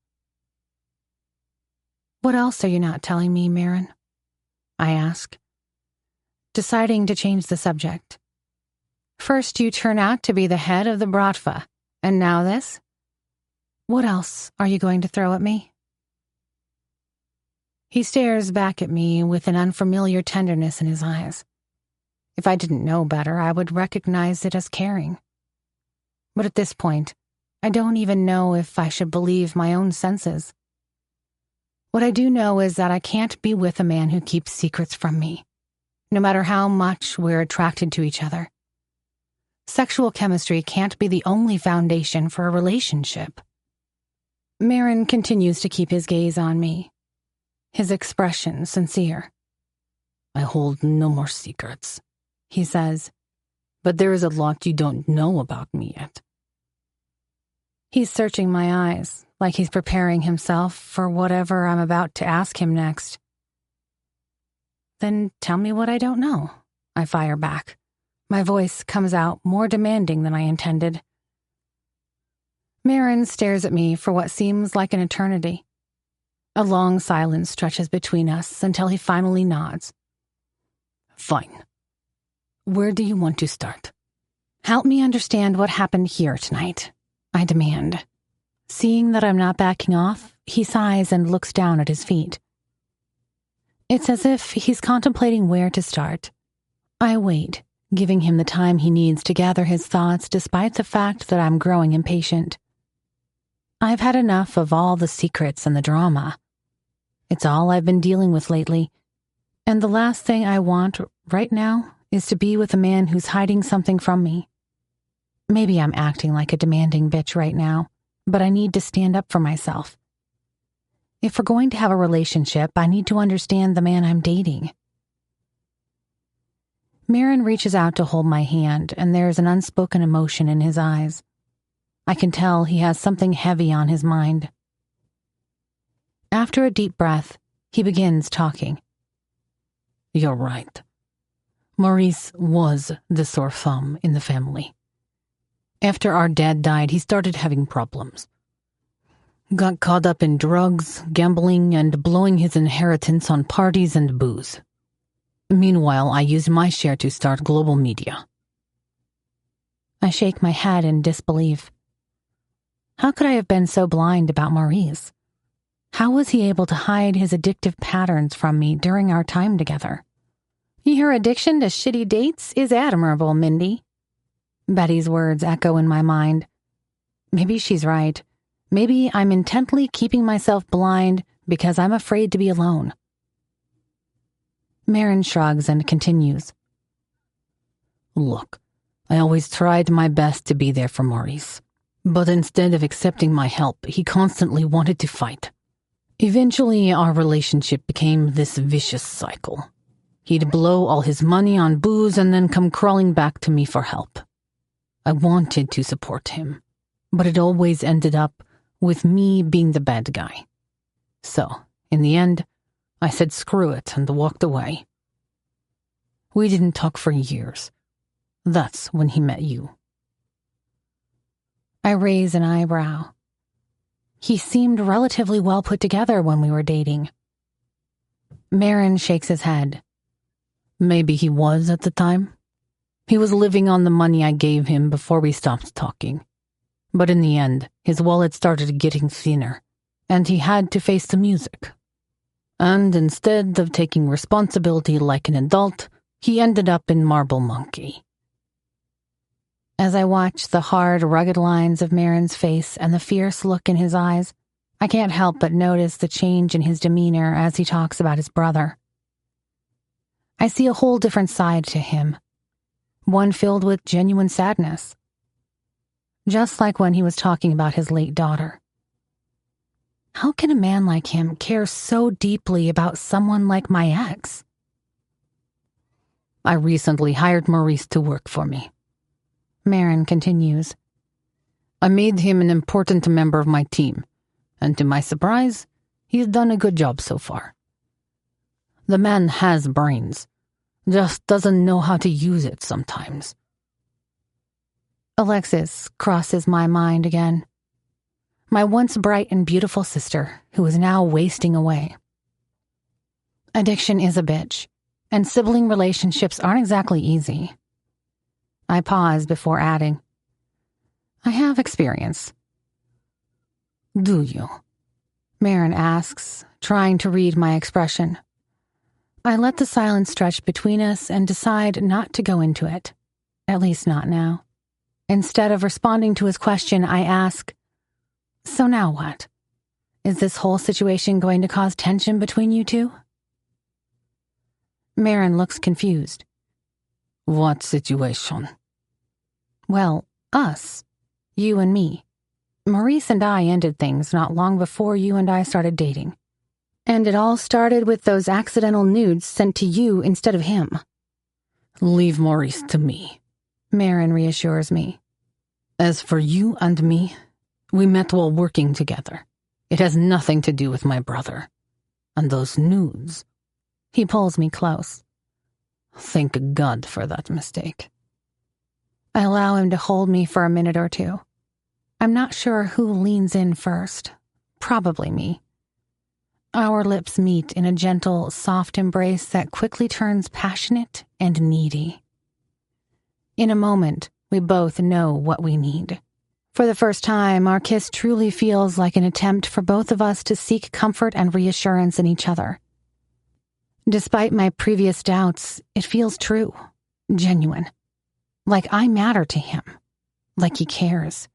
"What else are you not telling me, Maron?" I ask, deciding to change the subject. "First you turn out to be the head of the Bratva, and now this? What else are you going to throw at me? He stares back at me with an unfamiliar tenderness in his eyes. If I didn't know better, I would recognize it as caring. But at this point, I don't even know if I should believe my own senses. What I do know is that I can't be with a man who keeps secrets from me, no matter how much we're attracted to each other. Sexual chemistry can't be the only foundation for a relationship. Maron continues to keep his gaze on me, his expression sincere. I hold no more secrets, he says, but there is a lot you don't know about me yet. He's searching my eyes, like he's preparing himself for whatever I'm about to ask him next. Then tell me what I don't know, I fire back. My voice comes out more demanding than I intended. Maron stares at me for what seems like an eternity. A long silence stretches between us until he finally nods. Fine. Where do you want to start? Help me understand what happened here tonight, I demand. Seeing that I'm not backing off, he sighs and looks down at his feet. It's as if he's contemplating where to start. I wait, giving him the time he needs to gather his thoughts despite the fact that I'm growing impatient. I've had enough of all the secrets and the drama. It's all I've been dealing with lately, and the last thing I want right now is to be with a man who's hiding something from me. Maybe I'm acting like a demanding bitch right now, but I need to stand up for myself. If we're going to have a relationship, I need to understand the man I'm dating. Maron reaches out to hold my hand, and there's an unspoken emotion in his eyes. I can tell he has something heavy on his mind. After a deep breath, he begins talking. You're right. Maurice was the sore thumb in the family. After our dad died, he started having problems. Got caught up in drugs, gambling, and blowing his inheritance on parties and booze. Meanwhile, I used my share to start global media. I shake my head in disbelief. How could I have been so blind about Maurice? How was he able to hide his addictive patterns from me during our time together? Your addiction to shitty dates is admirable, Mindy. Betty's words echo in my mind. Maybe she's right. Maybe I'm intently keeping myself blind because I'm afraid to be alone. Maron shrugs and continues. Look, I always tried my best to be there for Maurice, but instead of accepting my help, he constantly wanted to fight. Eventually, our relationship became this vicious cycle. He'd blow all his money on booze and then come crawling back to me for help. I wanted to support him, but it always ended up with me being the bad guy. So, in the end, I said screw it and walked away. We didn't talk for years. That's when he met you. I raise an eyebrow. He seemed relatively well put together when we were dating. Maron shakes his head. Maybe he was at the time. He was living on the money I gave him before we stopped talking. But in the end, his wallet started getting thinner, and he had to face the music. And instead of taking responsibility like an adult, he ended up in Marble Monkey. As I watch the hard, rugged lines of Maron's face and the fierce look in his eyes, I can't help but notice the change in his demeanor as he talks about his brother. I see a whole different side to him, one filled with genuine sadness. Just like when he was talking about his late daughter. How can a man like him care so deeply about someone like my ex? I recently hired Maurice to work for me. Maron continues. I made him an important member of my team, and to my surprise, he's done a good job so far. The man has brains, just doesn't know how to use it sometimes. Alexis crosses my mind again. My once bright and beautiful sister, who is now wasting away. Addiction is a bitch, and sibling relationships aren't exactly easy. I pause before adding, I have experience. Do you? Maron asks, trying to read my expression. I let the silence stretch between us and decide not to go into it, at least not now. Instead of responding to his question, I ask, so now what? Is this whole situation going to cause tension between you two? Maron looks confused. What situation? Well, us. You and me. Maurice and I ended things not long before you and I started dating. And it all started with those accidental nudes sent to you instead of him. Leave Maurice to me, Maron reassures me. As for you and me, we met while working together. It has nothing to do with my brother. And those nudes. He pulls me close. Thank God for that mistake. I allow him to hold me for a minute or two. I'm not sure who leans in first. Probably me. Our lips meet in a gentle, soft embrace that quickly turns passionate and needy. In a moment, we both know what we need. For the first time, our kiss truly feels like an attempt for both of us to seek comfort and reassurance in each other. Despite my previous doubts, it feels true, genuine. Like I matter to him. Like he cares.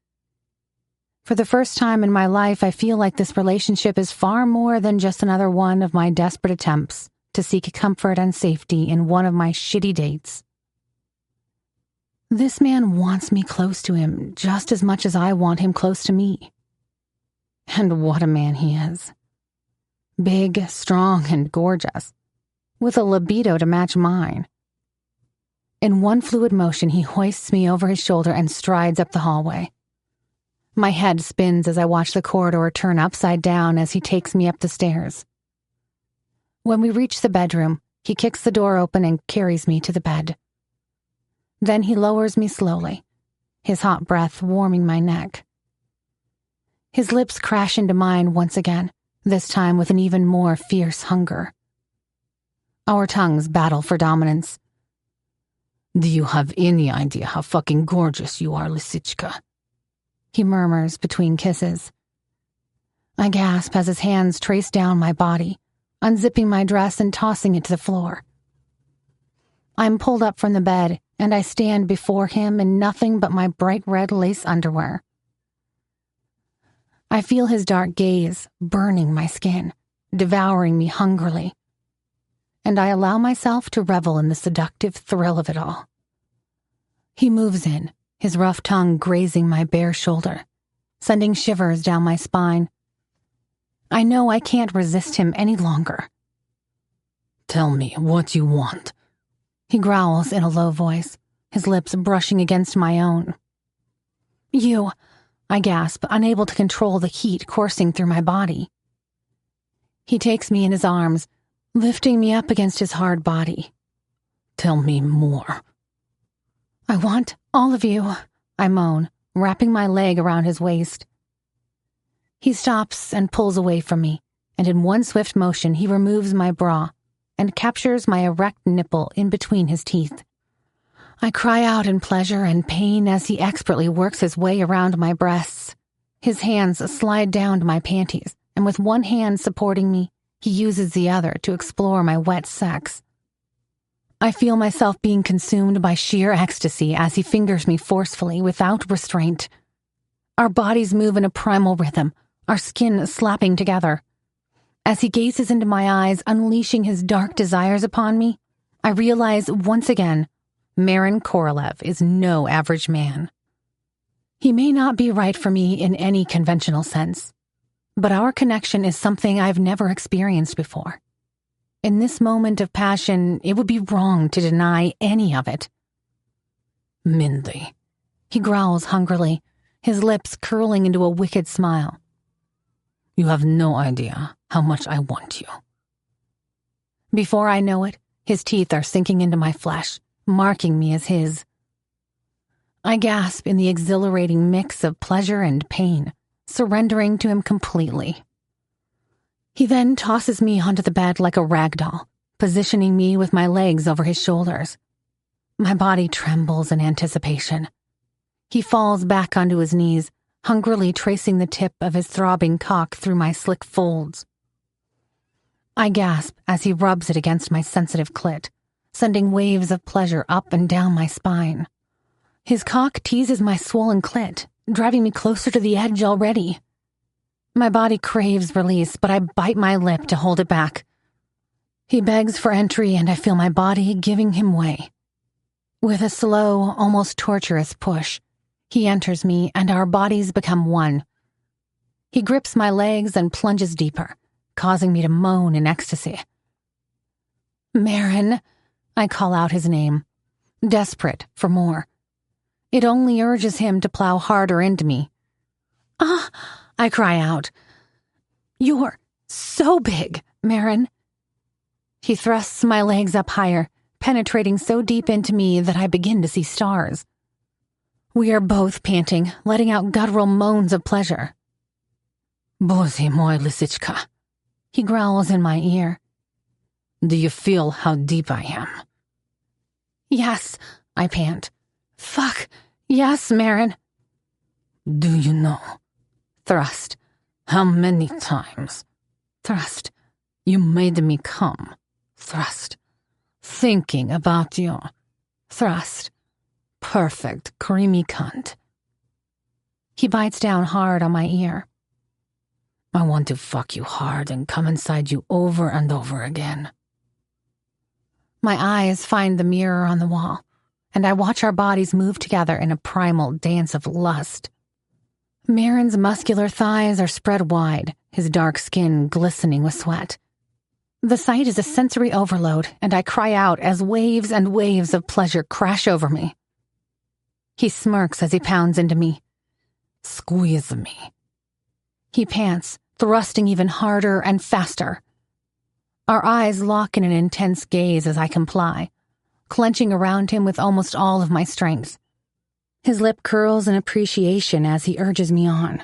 For the first time in my life, I feel like this relationship is far more than just another one of my desperate attempts to seek comfort and safety in one of my shitty dates. This man wants me close to him just as much as I want him close to me. And what a man he is. Big, strong, and gorgeous, with a libido to match mine. In one fluid motion, he hoists me over his shoulder and strides up the hallway. My head spins as I watch the corridor turn upside down as he takes me up the stairs. When we reach the bedroom, he kicks the door open and carries me to the bed. Then he lowers me slowly, his hot breath warming my neck. His lips crash into mine once again, this time with an even more fierce hunger. Our tongues battle for dominance. Do you have any idea how fucking gorgeous you are, Lisichka? He murmurs between kisses. I gasp as his hands trace down my body, unzipping my dress and tossing it to the floor. I'm pulled up from the bed, and I stand before him in nothing but my bright red lace underwear. I feel his dark gaze burning my skin, devouring me hungrily. And I allow myself to revel in the seductive thrill of it all. He moves in, his rough tongue grazing my bare shoulder, sending shivers down my spine. I know I can't resist him any longer. Tell me what you want, he growls in a low voice, his lips brushing against my own. You, I gasp, unable to control the heat coursing through my body. He takes me in his arms, lifting me up against his hard body. Tell me more. I want all of you, I moan, wrapping my leg around his waist. He stops and pulls away from me, and in one swift motion he removes my bra and captures my erect nipple in between his teeth. I cry out in pleasure and pain as he expertly works his way around my breasts. His hands slide down to my panties, and with one hand supporting me, he uses the other to explore my wet sex. I feel myself being consumed by sheer ecstasy as he fingers me forcefully without restraint. Our bodies move in a primal rhythm, our skin slapping together. As he gazes into my eyes, unleashing his dark desires upon me, I realize once again, Maron Korolev is no average man. He may not be right for me in any conventional sense, but our connection is something I've never experienced before. In this moment of passion, it would be wrong to deny any of it. Mindy, he growls hungrily, his lips curling into a wicked smile. You have no idea how much I want you. Before I know it, his teeth are sinking into my flesh, marking me as his. I gasp in the exhilarating mix of pleasure and pain, surrendering to him completely. He then tosses me onto the bed like a rag doll, positioning me with my legs over his shoulders. My body trembles in anticipation. He falls back onto his knees, hungrily tracing the tip of his throbbing cock through my slick folds. I gasp as he rubs it against my sensitive clit, sending waves of pleasure up and down my spine. His cock teases my swollen clit, driving me closer to the edge already. My body craves release, but I bite my lip to hold it back. He begs for entry, and I feel my body giving him way. With a slow, almost torturous push, he enters me, and our bodies become one. He grips my legs and plunges deeper, causing me to moan in ecstasy. Maron, I call out his name, desperate for more. It only urges him to plow harder into me. Ah, I cry out. You're so big, Maron. He thrusts my legs up higher, penetrating so deep into me that I begin to see stars. We are both panting, letting out guttural moans of pleasure. Bozy moy lisichka, he growls in my ear. Do you feel how deep I am? Yes, I pant. Fuck, yes, Maron. Do you know? Thrust. How many times? Thrust. You made me come. Thrust. Thinking about you. Thrust. Perfect, creamy cunt. He bites down hard on my ear. I want to fuck you hard and come inside you over and over again. My eyes find the mirror on the wall, and I watch our bodies move together in a primal dance of lust. Maron's muscular thighs are spread wide, his dark skin glistening with sweat. The sight is a sensory overload, and I cry out as waves and waves of pleasure crash over me. He smirks as he pounds into me. Squeeze me. He pants, thrusting even harder and faster. Our eyes lock in an intense gaze as I comply, clenching around him with almost all of my strength. His lip curls in appreciation as he urges me on.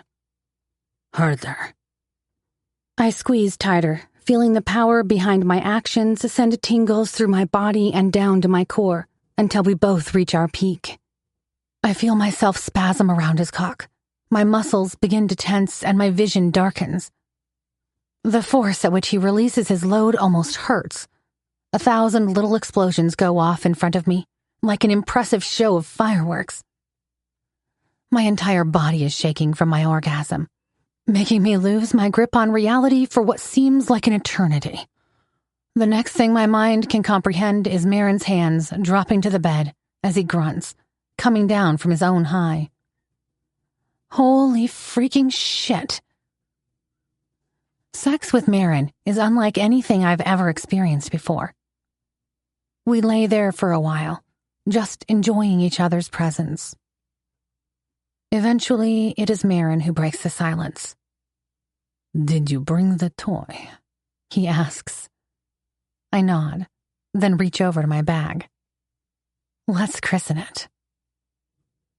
Harder. I squeeze tighter, feeling the power behind my actions send tingles through my body and down to my core until we both reach our peak. I feel myself spasm around his cock. My muscles begin to tense and my vision darkens. The force at which he releases his load almost hurts. 1,000 little explosions go off in front of me, like an impressive show of fireworks. My entire body is shaking from my orgasm, making me lose my grip on reality for what seems like an eternity. The next thing my mind can comprehend is Maron's hands dropping to the bed as he grunts, coming down from his own high. Holy freaking shit. Sex with Maron is unlike anything I've ever experienced before. We lay there for a while, just enjoying each other's presence. Eventually, it is Maron who breaks the silence. Did you bring the toy? He asks. I nod, then reach over to my bag. Let's christen it.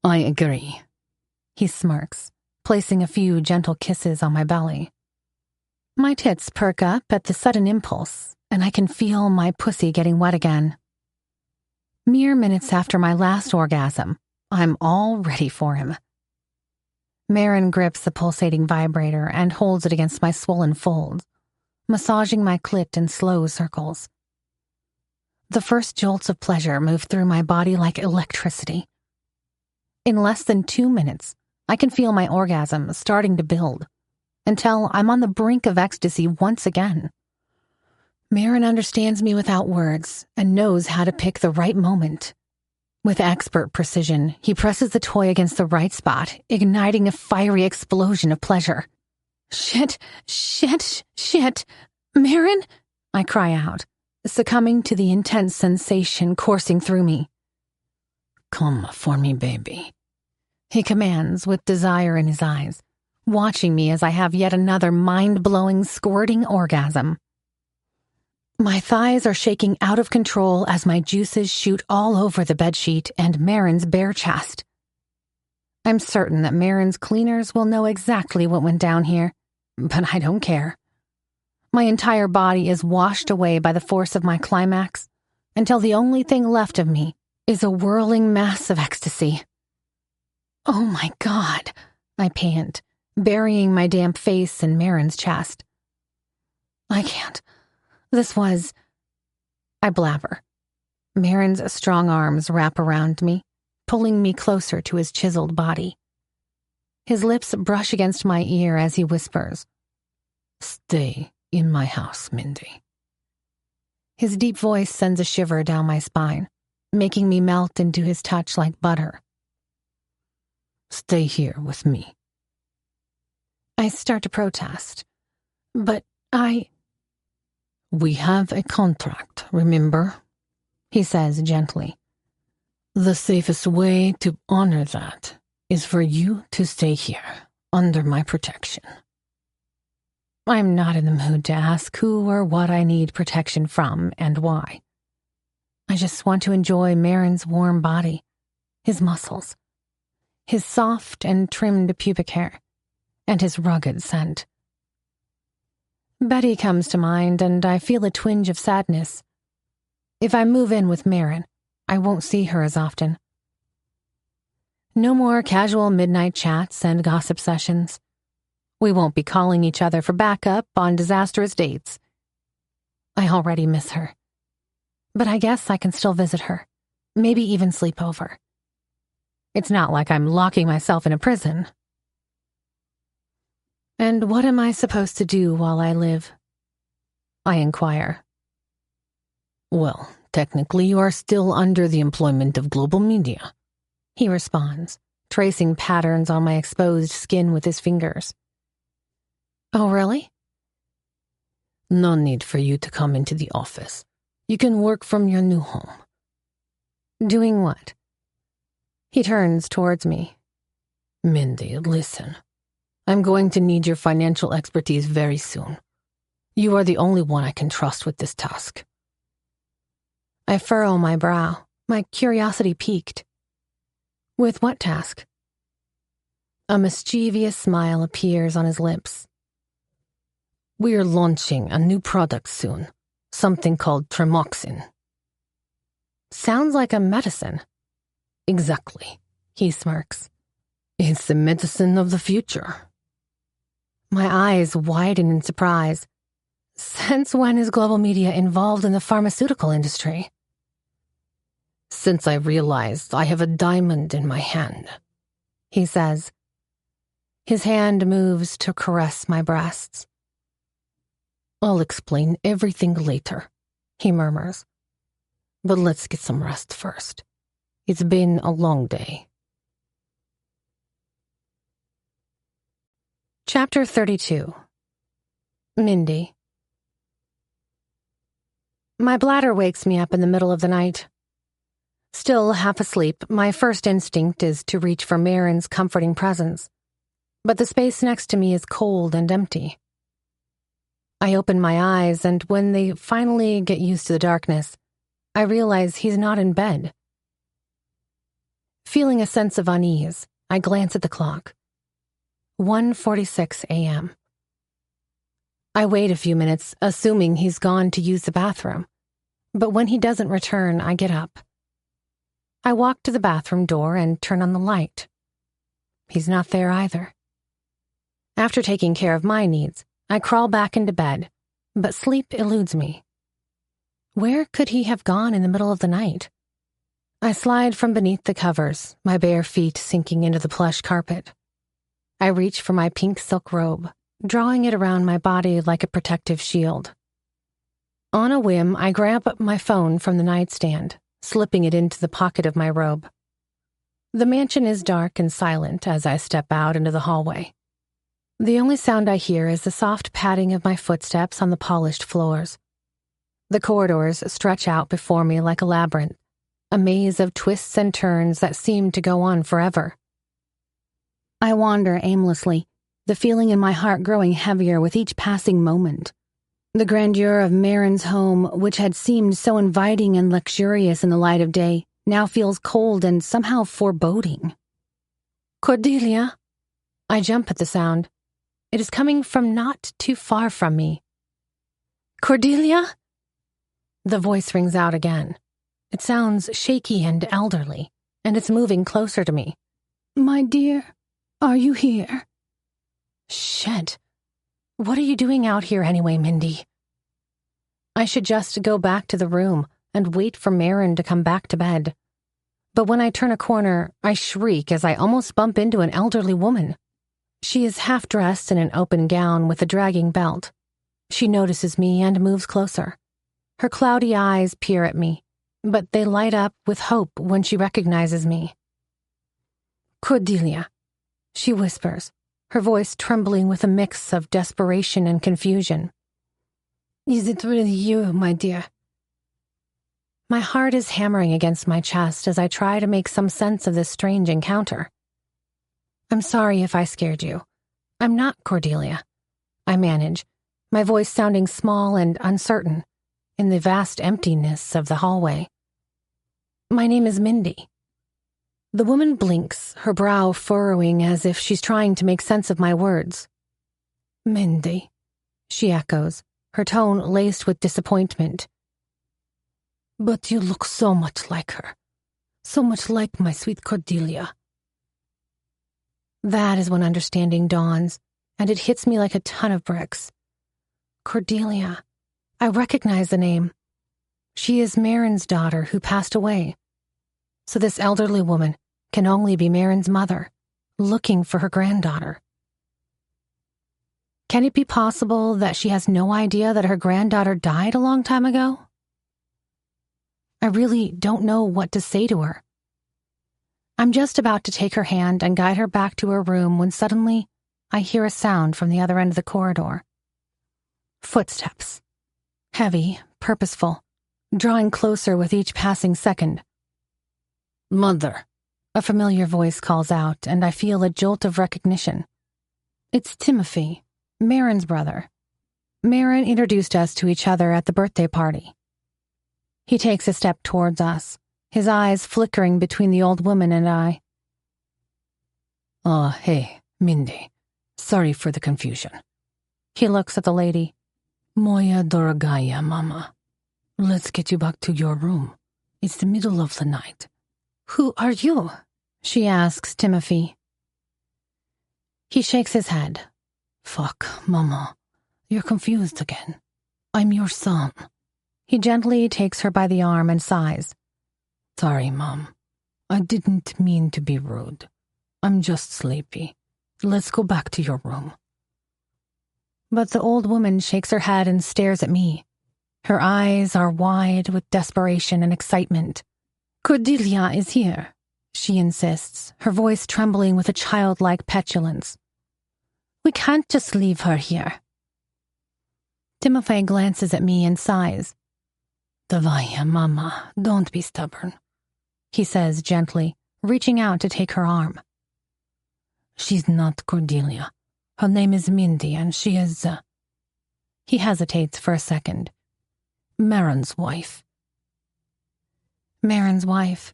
I agree. He smirks, placing a few gentle kisses on my belly. My tits perk up at the sudden impulse, and I can feel my pussy getting wet again. Mere minutes after my last orgasm, I'm all ready for him. Maron grips the pulsating vibrator and holds it against my swollen folds, massaging my clit in slow circles. The first jolts of pleasure move through my body like electricity. In less than 2 minutes, I can feel my orgasm starting to build, until I'm on the brink of ecstasy once again. Maron understands me without words and knows how to pick the right moment. With expert precision, he presses the toy against the right spot, igniting a fiery explosion of pleasure. Shit, shit, shit. Maron? I cry out, succumbing to the intense sensation coursing through me. Come for me, baby, he commands with desire in his eyes, watching me as I have yet another mind-blowing, squirting orgasm. My thighs are shaking out of control as my juices shoot all over the bedsheet and Maron's bare chest. I'm certain that Maron's cleaners will know exactly what went down here, but I don't care. My entire body is washed away by the force of my climax, until the only thing left of me is a whirling mass of ecstasy. Oh my God, I pant, burying my damp face in Maron's chest. I can't. I blabber. Maron's strong arms wrap around me, pulling me closer to his chiseled body. His lips brush against my ear as he whispers, "Stay in my house, Mindy." His deep voice sends a shiver down my spine, making me melt into his touch like butter. "Stay here with me." I start to protest, but "We have a contract, remember?" he says gently. "The safest way to honor that is for you to stay here, under my protection." I'm not in the mood to ask who or what I need protection from and why. I just want to enjoy Maron's warm body, his muscles, his soft and trimmed pubic hair, and his rugged scent. Betty comes to mind, and I feel a twinge of sadness. If I move in with Maron, I won't see her as often. No more casual midnight chats and gossip sessions. We won't be calling each other for backup on disastrous dates. I already miss her. But I guess I can still visit her, maybe even sleep over. It's not like I'm locking myself in a prison. And what am I supposed to do while I live? I inquire. "Well, technically you are still under the employment of global media," he responds, tracing patterns on my exposed skin with his fingers. Oh, really? "No need for you to come into the office. You can work from your new home." Doing what? He turns towards me. "Mindy, listen. I'm going to need your financial expertise very soon. You are the only one I can trust with this task." I furrow my brow, my curiosity piqued. With what task? A mischievous smile appears on his lips. "We're launching a new product soon, something called Tremoxin." Sounds like a medicine. "Exactly," he smirks. "It's the medicine of the future." My eyes widen in surprise. Since when is global media involved in the pharmaceutical industry? "Since I realized I have a diamond in my hand," he says. His hand moves to caress my breasts. "I'll explain everything later," he murmurs. "But let's get some rest first. It's been a long day." Chapter 32. Mindy. My bladder wakes me up in the middle of the night. Still half asleep, my first instinct is to reach for Maron's comforting presence. But the space next to me is cold and empty. I open my eyes, and when they finally get used to the darkness, I realize he's not in bed. Feeling a sense of unease, I glance at the clock. 1:46 a.m. I wait a few minutes, assuming he's gone to use the bathroom. But when he doesn't return, I get up. I walk to the bathroom door and turn on the light. He's not there either. After taking care of my needs, I crawl back into bed, but sleep eludes me. Where could he have gone in the middle of the night? I slide from beneath the covers, my bare feet sinking into the plush carpet. I reach for my pink silk robe, drawing it around my body like a protective shield. On a whim, I grab my phone from the nightstand, slipping it into the pocket of my robe. The mansion is dark and silent as I step out into the hallway. The only sound I hear is the soft padding of my footsteps on the polished floors. The corridors stretch out before me like a labyrinth, a maze of twists and turns that seem to go on forever. I wander aimlessly, the feeling in my heart growing heavier with each passing moment. The grandeur of Maron's home, which had seemed so inviting and luxurious in the light of day, now feels cold and somehow foreboding. Cordelia! I jump at the sound. It is coming from not too far from me. Cordelia? The voice rings out again. It sounds shaky and elderly, and it's moving closer to me. "My dear, Are you here? Shit. What are you doing out here anyway, Mindy? I should just go back to the room and wait for Maron to come back to bed. But when I turn a corner, I shriek as I almost bump into an elderly woman. She is half dressed in an open gown with a dragging belt. She notices me and moves closer. Her cloudy eyes peer at me, but they light up with hope when she recognizes me. Cordelia, she whispers, her voice trembling with a mix of desperation and confusion. Is it really you, my dear? My heart is hammering against my chest as I try to make some sense of this strange encounter. I'm sorry if I scared you. I'm not Cordelia. I manage, my voice sounding small and uncertain in the vast emptiness of the hallway. My name is Mindy. The woman blinks, her brow furrowing as if she's trying to make sense of my words. Mindy, she echoes, her tone laced with disappointment. But you look so much like her. So much like my sweet Cordelia. That is when understanding dawns, and it hits me like a ton of bricks. Cordelia. I recognize the name. She is Maron's daughter who passed away. So this elderly woman can only be Maron's mother, looking for her granddaughter. Can it be possible that she has no idea that her granddaughter died a long time ago? I really don't know what to say to her. I'm just about to take her hand and guide her back to her room when suddenly I hear a sound from the other end of the corridor. Footsteps. Heavy, purposeful, drawing closer with each passing second. Mother, a familiar voice calls out, and I feel a jolt of recognition. It's Timothy, Maron's brother. Maron introduced us to each other at the birthday party. He takes a step towards us, his eyes flickering between the old woman and I. Hey, Mindy. Sorry for the confusion. He looks at the lady. Moja dorogaya, mama. Let's get you back to your room. It's the middle of the night. Who are you? She asks Timothy. He shakes his head. Fuck, mama. You're confused again. I'm your son. He gently takes her by the arm and sighs. Sorry, Mom. I didn't mean to be rude. I'm just sleepy. Let's go back to your room. But the old woman shakes her head and stares at me. Her eyes are wide with desperation and excitement. Cordelia is here, she insists, her voice trembling with a childlike petulance. We can't just leave her here. Timothy glances at me and sighs. Davaya, Mama, don't be stubborn, he says gently, reaching out to take her arm. She's not Cordelia. Her name is Mindy, and she is, He hesitates for a second. Maron's wife. Maron's wife.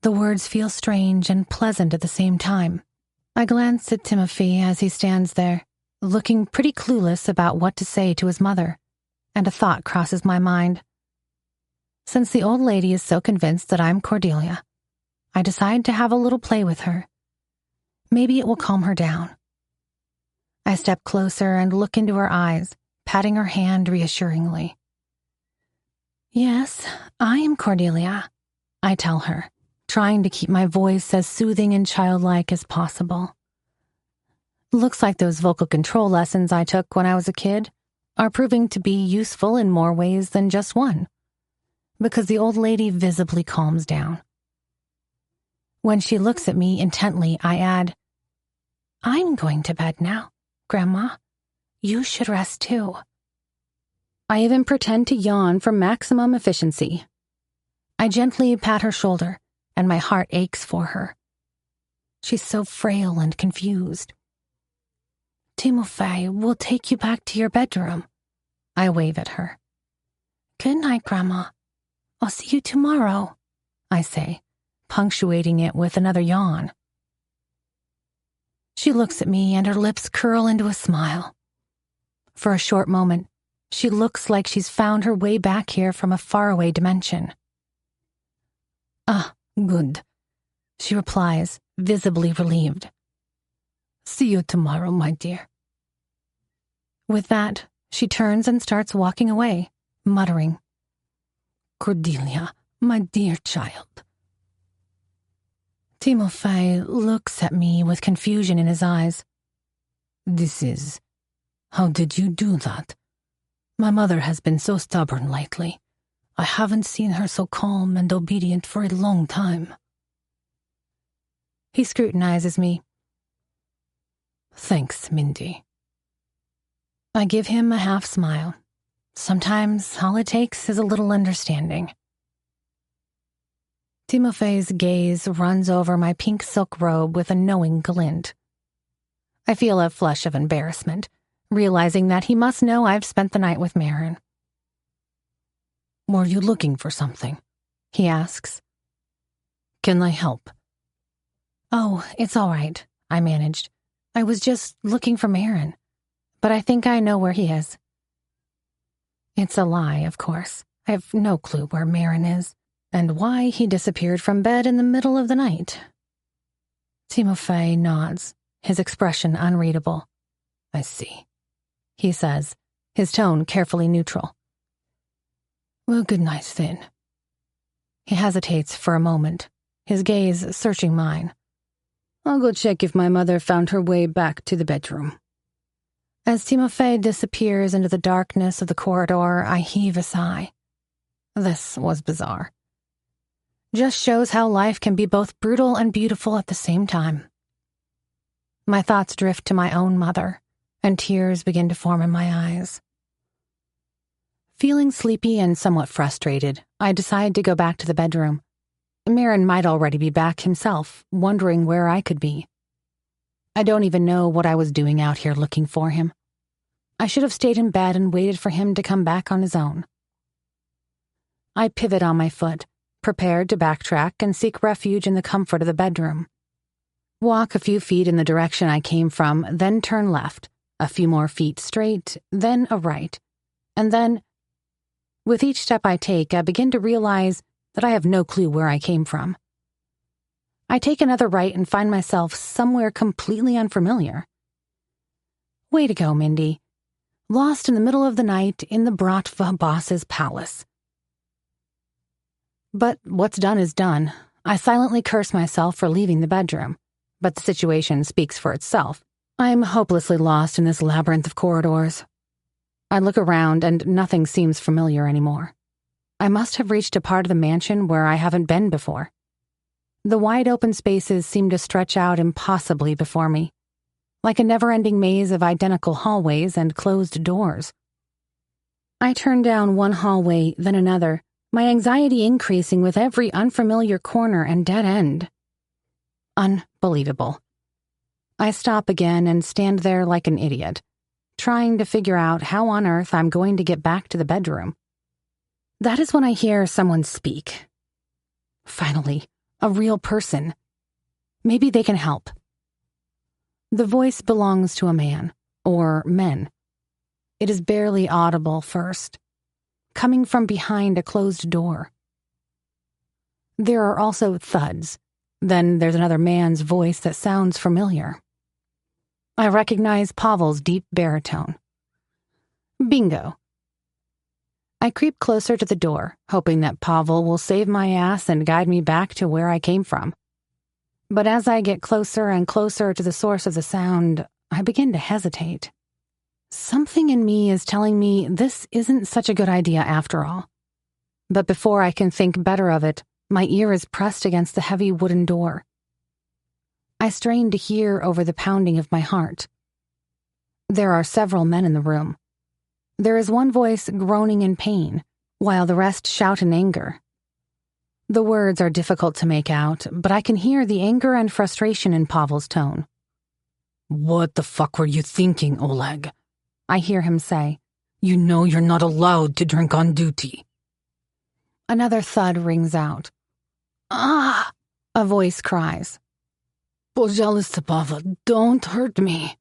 The words feel strange and pleasant at the same time. I glance at Timothy as he stands there, looking pretty clueless about what to say to his mother, and a thought crosses my mind. Since the old lady is so convinced that I'm Cordelia, I decide to have a little play with her. Maybe it will calm her down. I step closer and look into her eyes, patting her hand reassuringly. Yes, I am Cordelia, I tell her, trying to keep my voice as soothing and childlike as possible. Looks like those vocal control lessons I took when I was a kid are proving to be useful in more ways than just one, because the old lady visibly calms down. When she looks at me intently, I add, I'm going to bed now, Grandma. You should rest too. I even pretend to yawn for maximum efficiency. I gently pat her shoulder, and my heart aches for her. She's so frail and confused. Timothy will take you back to your bedroom. I wave at her. Good night, Grandma. I'll see you tomorrow, I say, punctuating it with another yawn. She looks at me and her lips curl into a smile. For a short moment, she looks like she's found her way back here from a faraway dimension. Ah, good, she replies, visibly relieved. See you tomorrow, my dear." With that, she turns and starts walking away, muttering, "Cordelia, my dear child." Timofey looks at me with confusion in his eyes. How did you do that? My mother has been so stubborn lately. I haven't seen her so calm and obedient for a long time." He scrutinizes me. "Thanks, Mindy." I give him a half smile. Sometimes all it takes is a little understanding. Timofey's gaze runs over my pink silk robe with a knowing glint. I feel a flush of embarrassment, realizing that he must know I've spent the night with Maron. "Were you looking for something?" he asks. "Can I help?" "Oh, it's all right," I managed. "I was just looking for Maron, but I think I know where he is." It's a lie, of course. I have no clue where Maron is, and why he disappeared from bed in the middle of the night. Timofey nods, his expression unreadable. "I see," he says, his tone carefully neutral. "Well, good night, then." He hesitates for a moment, his gaze searching mine. "I'll go check if my mother found her way back to the bedroom." As Timofey disappears into the darkness of the corridor, I heave a sigh. This was bizarre. Just shows how life can be both brutal and beautiful at the same time. My thoughts drift to my own mother, and tears begin to form in my eyes. Feeling sleepy and somewhat frustrated, I decide to go back to the bedroom. Maron might already be back himself, wondering where I could be. I don't even know what I was doing out here looking for him. I should have stayed in bed and waited for him to come back on his own. I pivot on my foot, prepared to backtrack and seek refuge in the comfort of the bedroom. Walk a few feet in the direction I came from, then turn left, a few more feet straight, then a right. And then, with each step I take, I begin to realize that I have no clue where I came from. I take another right and find myself somewhere completely unfamiliar. Way to go, Mindy. Lost in the middle of the night in the Bratva boss's palace. But what's done is done. I silently curse myself for leaving the bedroom, but the situation speaks for itself. I'm hopelessly lost in this labyrinth of corridors. I look around and nothing seems familiar anymore. I must have reached a part of the mansion where I haven't been before. The wide open spaces seem to stretch out impossibly before me, like a never-ending maze of identical hallways and closed doors. I turn down one hallway, then another, my anxiety increasing with every unfamiliar corner and dead end. Unbelievable. I stop again and stand there like an idiot, trying to figure out how on earth I'm going to get back to the bedroom. That is when I hear someone speak. Finally, a real person. Maybe they can help. The voice belongs to a man, or men. It is barely audible first, coming from behind a closed door. There are also thuds. Then there's another man's voice that sounds familiar. I recognize Pavel's deep baritone. Bingo. I creep closer to the door, hoping that Pavel will save my ass and guide me back to where I came from. But as I get closer and closer to the source of the sound, I begin to hesitate. Something in me is telling me this isn't such a good idea after all. But before I can think better of it, my ear is pressed against the heavy wooden door. I strain to hear over the pounding of my heart. There are several men in the room. There is one voice groaning in pain, while the rest shout in anger. The words are difficult to make out, but I can hear the anger and frustration in Pavel's tone. "What the fuck were you thinking, Oleg?" I hear him say. "You know you're not allowed to drink on duty." Another thud rings out. "Ah!" a voice cries. "Пожалуйста, Pavel, don't hurt me."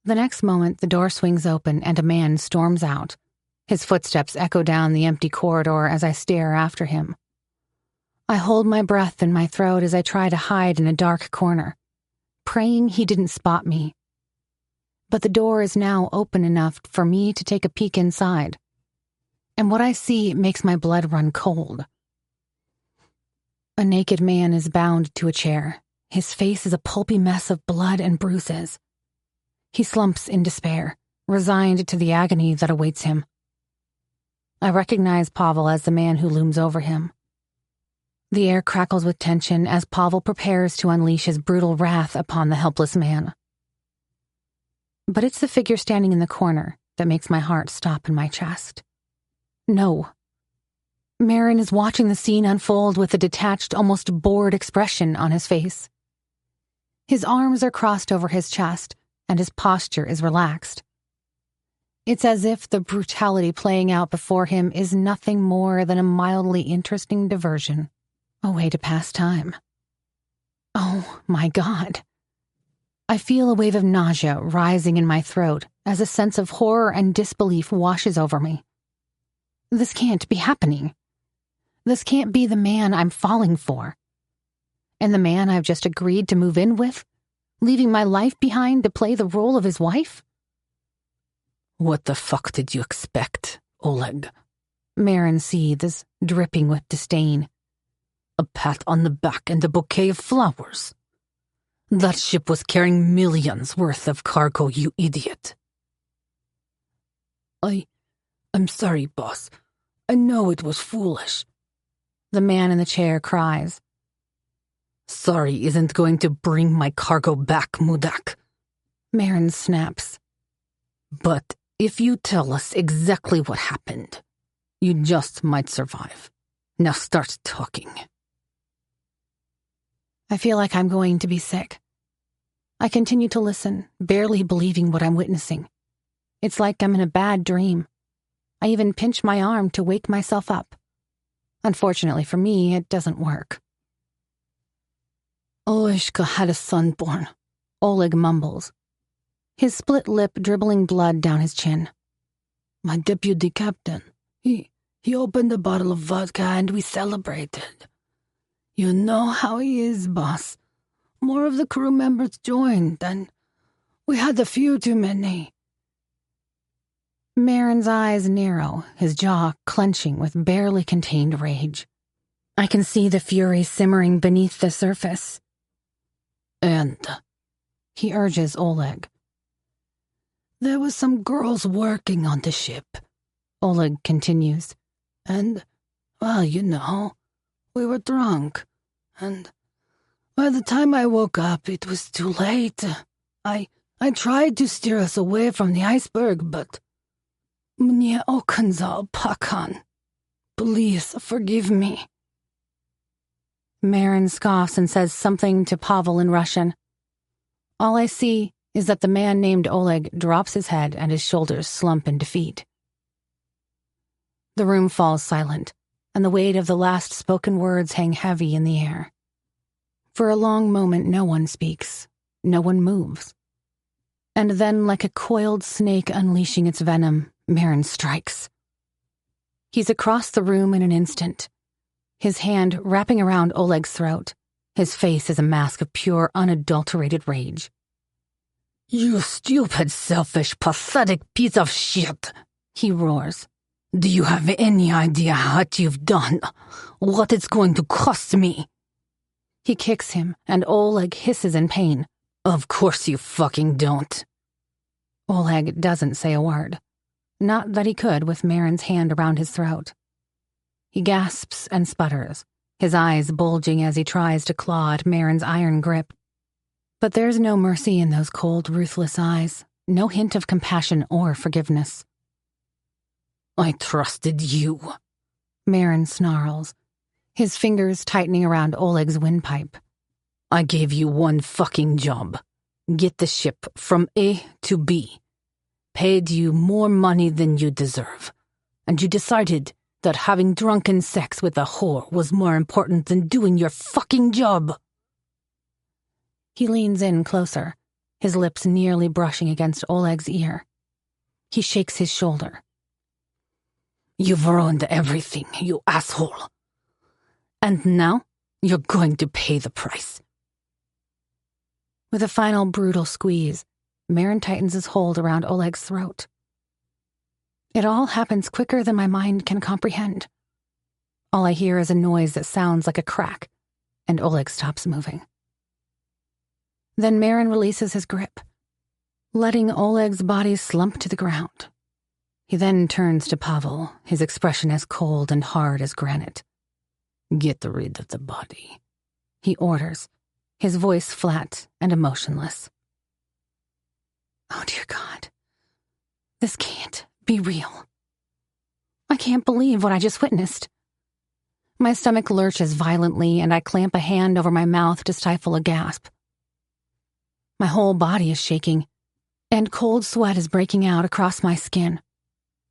The next moment, the door swings open and a man storms out. His footsteps echo down the empty corridor as I stare after him. I hold my breath in my throat as I try to hide in a dark corner, praying he didn't spot me. But the door is now open enough for me to take a peek inside, and what I see makes my blood run cold. A naked man is bound to a chair. His face is a pulpy mess of blood and bruises. He slumps in despair, resigned to the agony that awaits him. I recognize Pavel as the man who looms over him. The air crackles with tension as Pavel prepares to unleash his brutal wrath upon the helpless man. But it's the figure standing in the corner that makes my heart stop in my chest. No. Maron is watching the scene unfold with a detached, almost bored expression on his face. His arms are crossed over his chest, and his posture is relaxed. It's as if the brutality playing out before him is nothing more than a mildly interesting diversion, a way to pass time. Oh, my God. I feel a wave of nausea rising in my throat as a sense of horror and disbelief washes over me. This can't be happening. This can't be the man I'm falling for. And the man I've just agreed to move in with, leaving my life behind to play the role of his wife? What the fuck did you expect, Oleg? Maron seethes, dripping with disdain. A pat on the back and a bouquet of flowers. That ship was carrying millions worth of cargo, you idiot. I'm sorry, boss. I know it was foolish. The man in the chair cries. Sorry isn't going to bring my cargo back, Mudak. Maron snaps. But if you tell us exactly what happened, you just might survive. Now start talking. I feel like I'm going to be sick. I continue to listen, barely believing what I'm witnessing. It's like I'm in a bad dream. I even pinch my arm to wake myself up. Unfortunately for me, it doesn't work. Oleshka had a son born, Oleg mumbles, his split lip dribbling blood down his chin. My deputy captain, he opened a bottle of vodka and we celebrated. You know how he is, boss. More of the crew members joined, and we had a few too many. Maron's eyes narrow, his jaw clenching with barely contained rage. I can see the fury simmering beneath the surface. And he urges Oleg. There was some girls working on the ship, Oleg continues. And, well, you know, we were drunk, and by the time I woke up, it was too late. I tried to steer us away from the iceberg, but Mnie okazał pakan. Please forgive me. Maron scoffs and says something to Pavel in Russian. All I see is that the man named Oleg drops his head and his shoulders slump in defeat. The room falls silent, and the weight of the last spoken words hang heavy in the air. For a long moment, no one speaks, no one moves. And then, like a coiled snake unleashing its venom, Maron strikes. He's across the room in an instant, his hand wrapping around Oleg's throat. His face is a mask of pure, unadulterated rage. You stupid, selfish, pathetic piece of shit, he roars. Do you have any idea what you've done? What it's going to cost me? He kicks him, and Oleg hisses in pain. Of course you fucking don't. Oleg doesn't say a word. Not that he could with Maron's hand around his throat. He gasps and sputters, his eyes bulging as he tries to claw at Maron's iron grip. But there's no mercy in those cold, ruthless eyes, no hint of compassion or forgiveness. I trusted you, Maron snarls, his fingers tightening around Oleg's windpipe. I gave you one fucking job. Get the ship from A to B. Paid you more money than you deserve. And you decided that having drunken sex with a whore was more important than doing your fucking job. He leans in closer, his lips nearly brushing against Oleg's ear. He shakes his shoulder. You've ruined everything, you asshole. And now you're going to pay the price. With a final brutal squeeze, Maron tightens his hold around Oleg's throat. It all happens quicker than my mind can comprehend. All I hear is a noise that sounds like a crack, and Oleg stops moving. Then Maron releases his grip, letting Oleg's body slump to the ground. He then turns to Pavel, his expression as cold and hard as granite. "Get rid of the body," he orders, his voice flat and emotionless. Oh, dear God. This can't be real. I can't believe what I just witnessed. My stomach lurches violently, and I clamp a hand over my mouth to stifle a gasp. My whole body is shaking, and cold sweat is breaking out across my skin.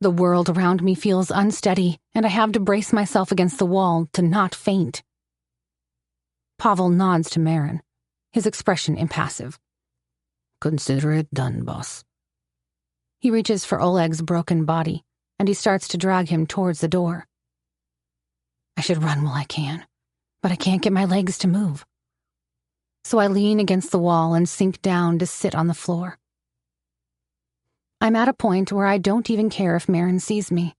The world around me feels unsteady, and I have to brace myself against the wall to not faint. Pavel nods to Maron, his expression impassive. "Consider it done, boss." He reaches for Oleg's broken body, and he starts to drag him towards the door. I should run while I can, but I can't get my legs to move. So I lean against the wall and sink down to sit on the floor. I'm at a point where I don't even care if Maron sees me.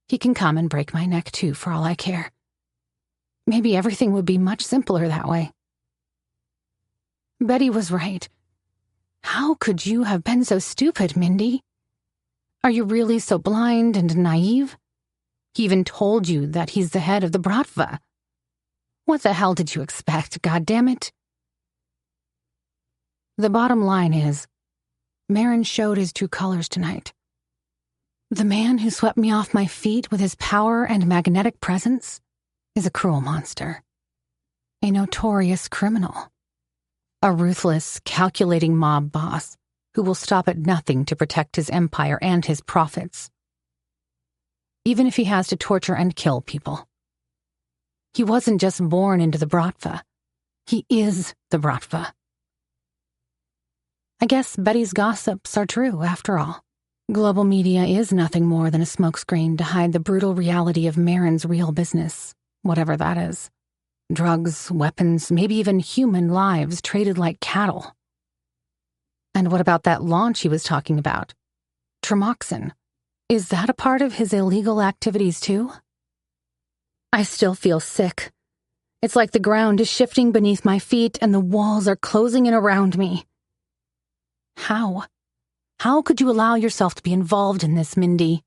He can come and break my neck too, for all I care. Maybe everything would be much simpler that way. Betty was right. How could you have been so stupid, Mindy? Are you really so blind and naive? He even told you that he's the head of the Bratva. What the hell did you expect, goddammit? The bottom line is, Maron showed his true colors tonight. The man who swept me off my feet with his power and magnetic presence is a cruel monster. A notorious criminal. A ruthless, calculating mob boss who will stop at nothing to protect his empire and his profits. Even if he has to torture and kill people. He wasn't just born into the Bratva. He is the Bratva. I guess Betty's gossips are true, after all. Global media is nothing more than a smokescreen to hide the brutal reality of Maron's real business, whatever that is. Drugs, weapons, maybe even human lives traded like cattle. And what about that launch he was talking about? Tremoxin. Is that a part of his illegal activities too? I still feel sick. It's like the ground is shifting beneath my feet and the walls are closing in around me. How? How could you allow yourself to be involved in this, Mindy?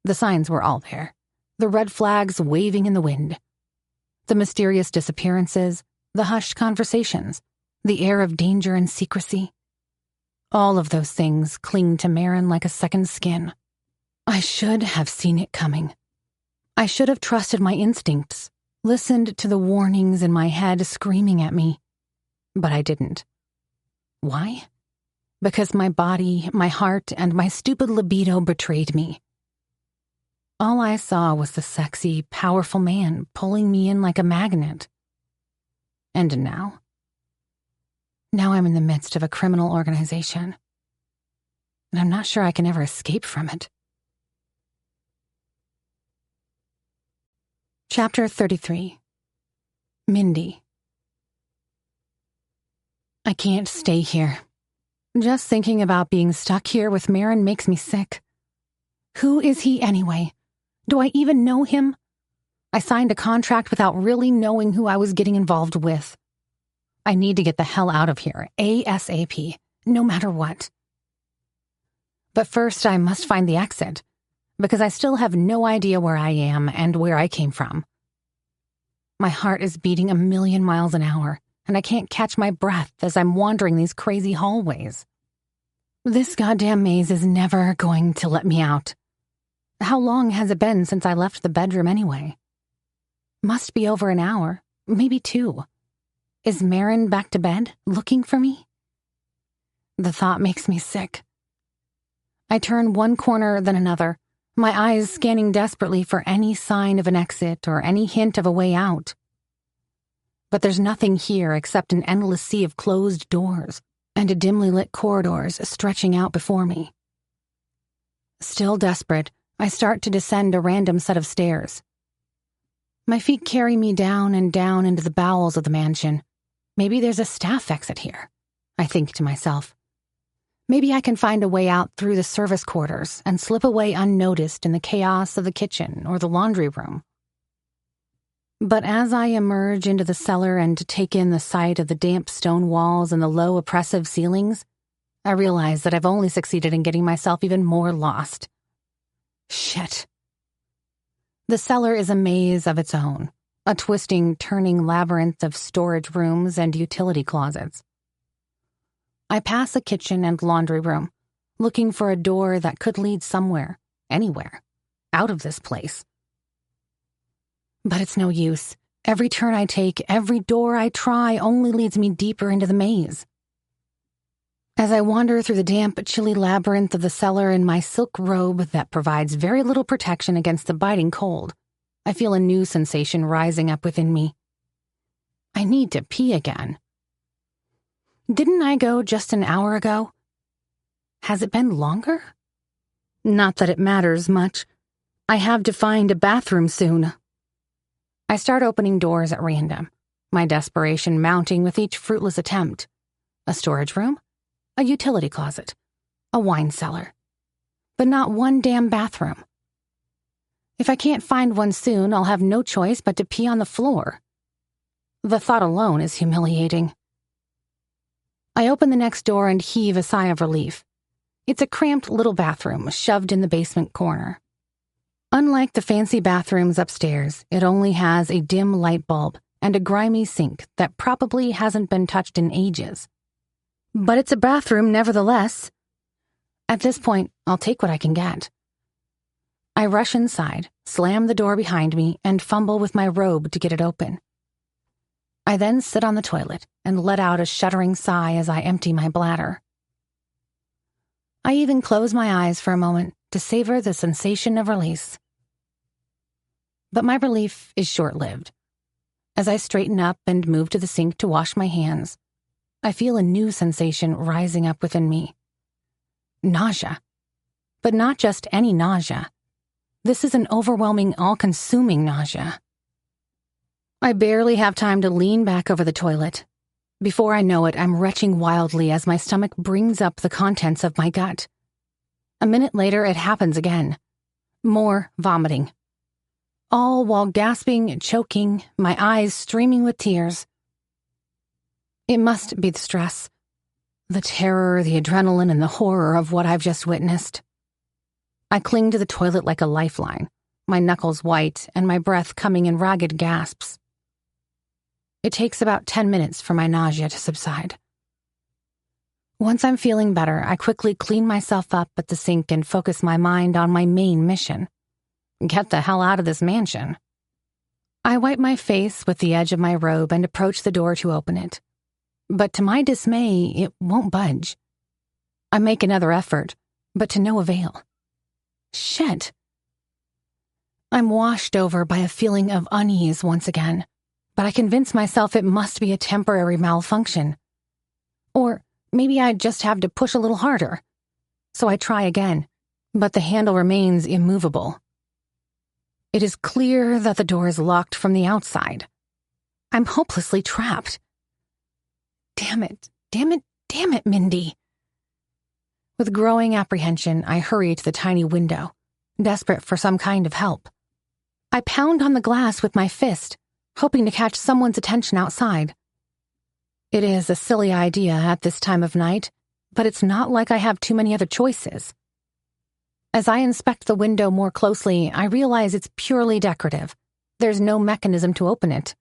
The signs were all there. The red flags waving in the wind. The mysterious disappearances, the hushed conversations, the air of danger and secrecy. All of those things cling to Maron like a second skin. I should have seen it coming. I should have trusted my instincts, listened to the warnings in my head screaming at me. But I didn't. Why? Because my body, my heart, and my stupid libido betrayed me. All I saw was the sexy, powerful man pulling me in like a magnet. And now? Now I'm in the midst of a criminal organization. And I'm not sure I can ever escape from it. Chapter 33. Mindy. I can't stay here. Just thinking about being stuck here with Maron makes me sick. Who is he anyway? Do I even know him? I signed a contract without really knowing who I was getting involved with. I need to get the hell out of here, ASAP, no matter what. But first I must find the exit, because I still have no idea where I am and where I came from. My heart is beating 1,000,000 miles an hour, and I can't catch my breath as I'm wandering these crazy hallways. This goddamn maze is never going to let me out. How long has it been since I left the bedroom anyway? Must be over an hour, maybe 2. Is Maron back to bed, looking for me? The thought makes me sick. I turn one corner then another, my eyes scanning desperately for any sign of an exit or any hint of a way out. But there's nothing here except an endless sea of closed doors and dimly lit corridors stretching out before me. Still desperate, I start to descend a random set of stairs. My feet carry me down and down into the bowels of the mansion, Maybe there's a staff exit here, I think to myself. Maybe I can find a way out through the service quarters and slip away unnoticed in the chaos of the kitchen or the laundry room. But as I emerge into the cellar and take in the sight of the damp stone walls and the low, oppressive ceilings, I realize that I've only succeeded in getting myself even more lost. Shit. The cellar is a maze of its own, a twisting, turning labyrinth of storage rooms and utility closets. I pass a kitchen and laundry room, looking for a door that could lead somewhere, anywhere, out of this place. But it's no use. Every turn I take, every door I try only leads me deeper into the maze. As I wander through the damp, chilly labyrinth of the cellar in my silk robe that provides very little protection against the biting cold, I feel a new sensation rising up within me. I need to pee again. Didn't I go just an hour ago? Has it been longer? Not that it matters much. I have to find a bathroom soon. I start opening doors at random, my desperation mounting with each fruitless attempt. A storage room, a utility closet, a wine cellar. But not one damn bathroom. If I can't find one soon, I'll have no choice but to pee on the floor. The thought alone is humiliating. I open the next door and heave a sigh of relief. It's a cramped little bathroom shoved in the basement corner. Unlike the fancy bathrooms upstairs, it only has a dim light bulb and a grimy sink that probably hasn't been touched in ages. But it's a bathroom nevertheless. At this point, I'll take what I can get. I rush inside, slam the door behind me, and fumble with my robe to get it open. I then sit on the toilet and let out a shuddering sigh as I empty my bladder. I even close my eyes for a moment to savor the sensation of release. But my relief is short-lived. As I straighten up and move to the sink to wash my hands, I feel a new sensation rising up within me. Nausea. But not just any nausea. This is an overwhelming, all-consuming nausea. I barely have time to lean back over the toilet. Before I know it, I'm retching wildly as my stomach brings up the contents of my gut. A minute later, it happens again. More vomiting. All while gasping, choking, my eyes streaming with tears. It must be the stress. The terror, the adrenaline, and the horror of what I've just witnessed. I cling to the toilet like a lifeline, my knuckles white and my breath coming in ragged gasps. It takes about 10 minutes for my nausea to subside. Once I'm feeling better, I quickly clean myself up at the sink and focus my mind on my main mission. Get the hell out of this mansion. I wipe my face with the edge of my robe and approach the door to open it. But to my dismay, it won't budge. I make another effort, but to no avail. Shit. I'm washed over by a feeling of unease once again, but I convince myself it must be a temporary malfunction. Or maybe I just have to push a little harder. So I try again, but the handle remains immovable. It is clear that the door is locked from the outside. I'm hopelessly trapped. Damn it, Mindy. With growing apprehension, I hurry to the tiny window, desperate for some kind of help. I pound on the glass with my fist, hoping to catch someone's attention outside. It is a silly idea at this time of night, but it's not like I have too many other choices. As I inspect the window more closely, I realize it's purely decorative. There's no mechanism to open it.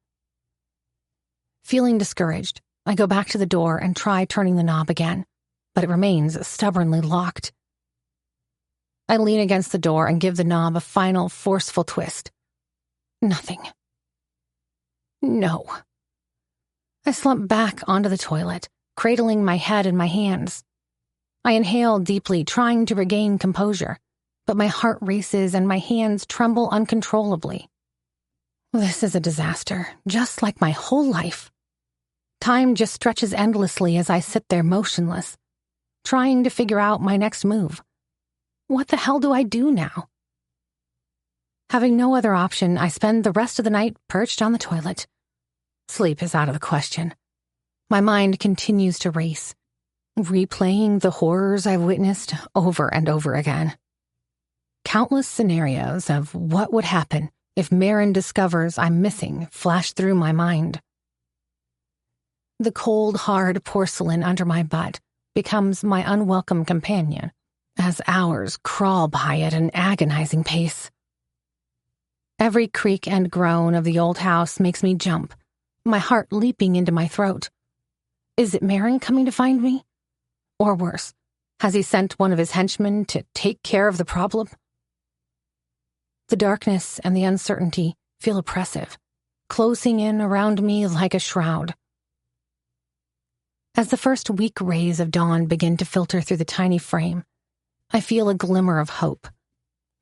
Feeling discouraged, I go back to the door and try turning the knob again, but it remains stubbornly locked. I lean against the door and give the knob a final, forceful twist. Nothing. No. I slump back onto the toilet, cradling my head in my hands. I inhale deeply, trying to regain composure, but my heart races and my hands tremble uncontrollably. This is a disaster, just like my whole life. Time just stretches endlessly as I sit there motionless, trying to figure out my next move. What the hell do I do now? Having no other option, I spend the rest of the night perched on the toilet. Sleep is out of the question. My mind continues to race, replaying the horrors I've witnessed over and over again. Countless scenarios of what would happen if Maron discovers I'm missing flash through my mind. The cold, hard porcelain under my butt becomes my unwelcome companion as hours crawl by at an agonizing pace. Every creak and groan of the old house makes me jump, my heart leaping into my throat. Is it Maron coming to find me? Or worse, has he sent one of his henchmen to take care of the problem? The darkness and the uncertainty feel oppressive, closing in around me like a shroud. As the first weak rays of dawn begin to filter through the tiny frame, I feel a glimmer of hope.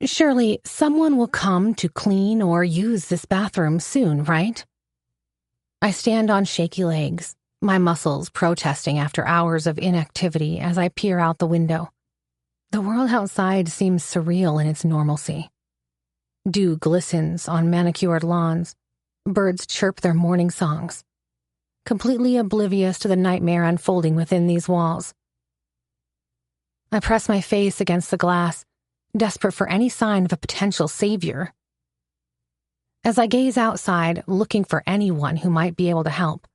Surely someone will come to clean or use this bathroom soon, right? I stand on shaky legs, my muscles protesting after hours of inactivity as I peer out the window. The world outside seems surreal in its normalcy. Dew glistens on manicured lawns. Birds chirp their morning songs, completely oblivious to the nightmare unfolding within these walls. I press my face against the glass, desperate for any sign of a potential savior. As I gaze outside, looking for anyone who might be able to help,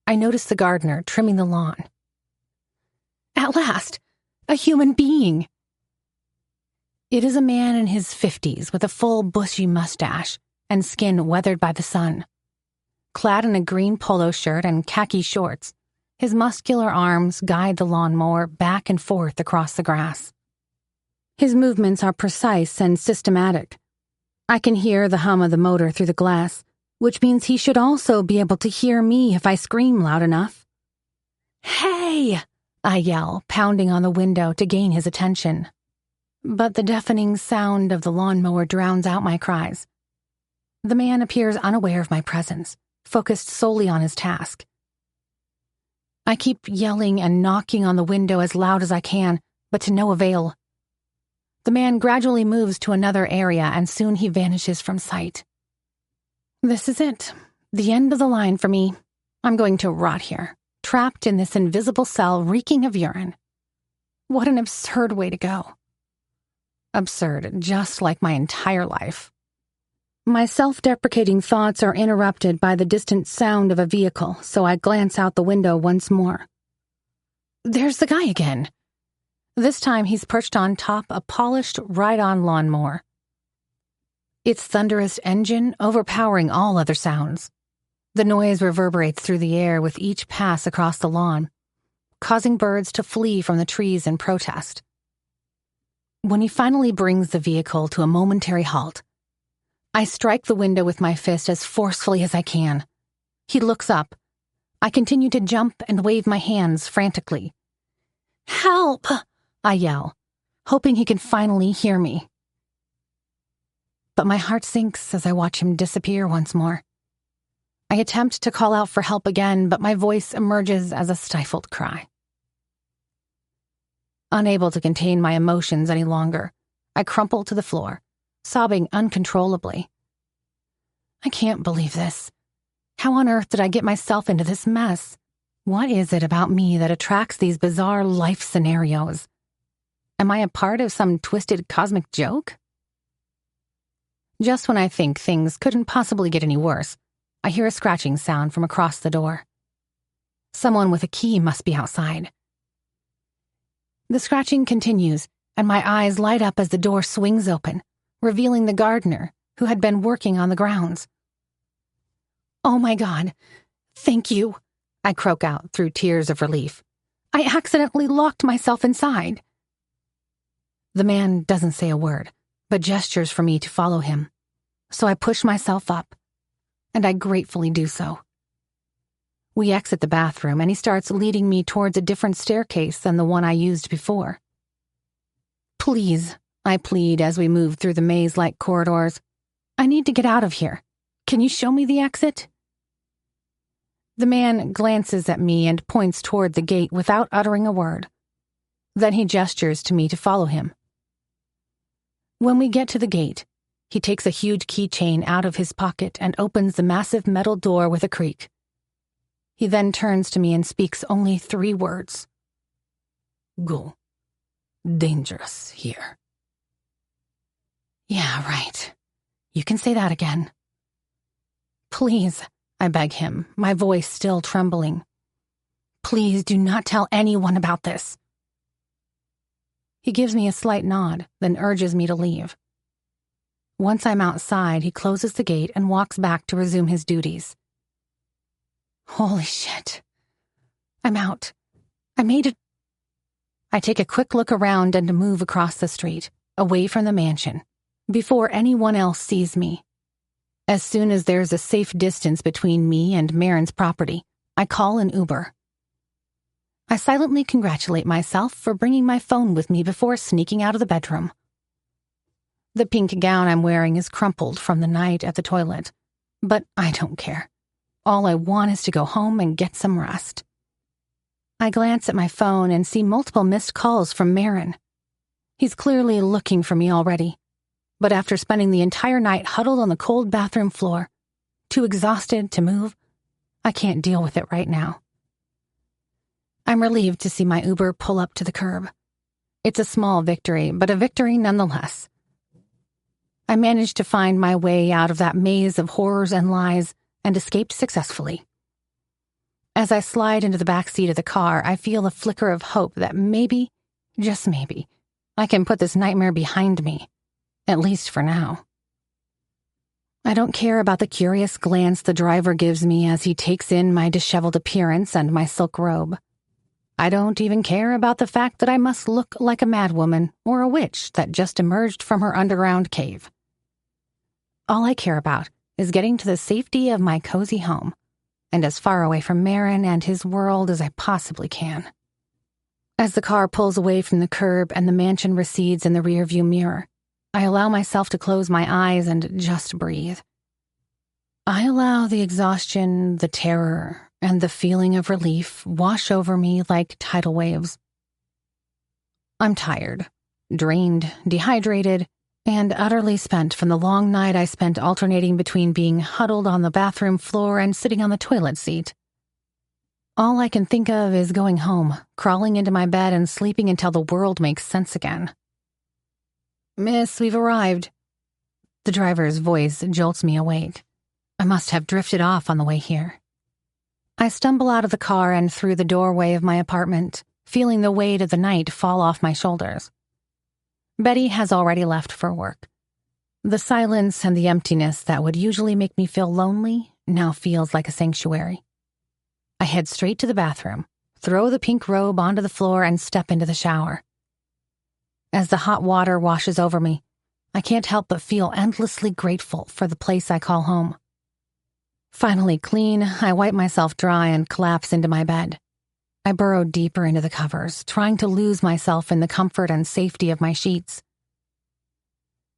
I notice the gardener trimming the lawn. At last, a human being! It is a man in his 50s with a full bushy mustache and skin weathered by the sun. Clad in a green polo shirt and khaki shorts, his muscular arms guide the lawnmower back and forth across the grass. His movements are precise and systematic. I can hear the hum of the motor through the glass, which means he should also be able to hear me if I scream loud enough. "Hey!" I yell, pounding on the window to gain his attention. But the deafening sound of the lawnmower drowns out my cries. The man appears unaware of my presence, focused solely on his task. I keep yelling and knocking on the window as loud as I can, but to no avail. The man gradually moves to another area and soon he vanishes from sight. This is it, the end of the line for me. I'm going to rot here, trapped in this invisible cell reeking of urine. What an absurd way to go. Absurd, just like my entire life. My self-deprecating thoughts are interrupted by the distant sound of a vehicle, so I glance out the window once more. There's the guy again. This time he's perched on top a polished, ride-on lawnmower. Its thunderous engine overpowering all other sounds. The noise reverberates through the air with each pass across the lawn, causing birds to flee from the trees in protest. When he finally brings the vehicle to a momentary halt, I strike the window with my fist as forcefully as I can. He looks up. I continue to jump and wave my hands frantically. "Help!" I yell, hoping he can finally hear me. But my heart sinks as I watch him disappear once more. I attempt to call out for help again, but my voice emerges as a stifled cry. Unable to contain my emotions any longer, I crumple to the floor, sobbing uncontrollably. I can't believe this. How on earth did I get myself into this mess? What is it about me that attracts these bizarre life scenarios? Am I a part of some twisted cosmic joke? Just when I think things couldn't possibly get any worse, I hear a scratching sound from across the door. Someone with a key must be outside. The scratching continues, and my eyes light up as the door swings open, revealing the gardener, who had been working on the grounds. "Oh my God, thank you," I croak out through tears of relief. "I accidentally locked myself inside." The man doesn't say a word, but gestures for me to follow him, so I push myself up, and I gratefully do so. We exit the bathroom, and he starts leading me towards a different staircase than the one I used before. "Please," I plead as we move through the maze-like corridors. "I need to get out of here. Can you show me the exit?" The man glances at me and points toward the gate without uttering a word. Then he gestures to me to follow him. When we get to the gate, he takes a huge keychain out of his pocket and opens the massive metal door with a creak. He then turns to me and speaks only 3 words. Go. Dangerous here. Yeah, right. You can say that again. Please, I beg him, my voice still trembling. Please do not tell anyone about this. He gives me a slight nod, then urges me to leave. Once I'm outside, he closes the gate and walks back to resume his duties. Holy shit. I'm out. I made it. I take a quick look around and move across the street, away from the mansion, before anyone else sees me. As soon as there's a safe distance between me and Maron's property, I call an Uber. I silently congratulate myself for bringing my phone with me before sneaking out of the bedroom. The pink gown I'm wearing is crumpled from the night at the toilet, but I don't care. All I want is to go home and get some rest. I glance at my phone and see multiple missed calls from Maron. He's clearly looking for me already, but after spending the entire night huddled on the cold bathroom floor, too exhausted to move, I can't deal with it right now. I'm relieved to see my Uber pull up to the curb. It's a small victory, but a victory nonetheless. I managed to find my way out of that maze of horrors and lies and escaped successfully. As I slide into the back seat of the car, I feel a flicker of hope that maybe, just maybe, I can put this nightmare behind me, at least for now. I don't care about the curious glance the driver gives me as he takes in my disheveled appearance and my silk robe. I don't even care about the fact that I must look like a madwoman or a witch that just emerged from her underground cave. All I care about is getting to the safety of my cozy home, and as far away from Maron and his world as I possibly can. As the car pulls away from the curb and the mansion recedes in the rearview mirror, I allow myself to close my eyes and just breathe. I allow the exhaustion, the terror, and the feeling of relief wash over me like tidal waves. I'm tired, drained, dehydrated, and utterly spent from the long night I spent alternating between being huddled on the bathroom floor and sitting on the toilet seat. All I can think of is going home, crawling into my bed and sleeping until the world makes sense again. Miss, we've arrived. The driver's voice jolts me awake. I must have drifted off on the way here. I stumble out of the car and through the doorway of my apartment, feeling the weight of the night fall off my shoulders. Betty has already left for work. The silence and the emptiness that would usually make me feel lonely now feels like a sanctuary. I head straight to the bathroom, throw the pink robe onto the floor, and step into the shower. As the hot water washes over me, I can't help but feel endlessly grateful for the place I call home. Finally clean, I wipe myself dry and collapse into my bed. I burrow deeper into the covers, trying to lose myself in the comfort and safety of my sheets.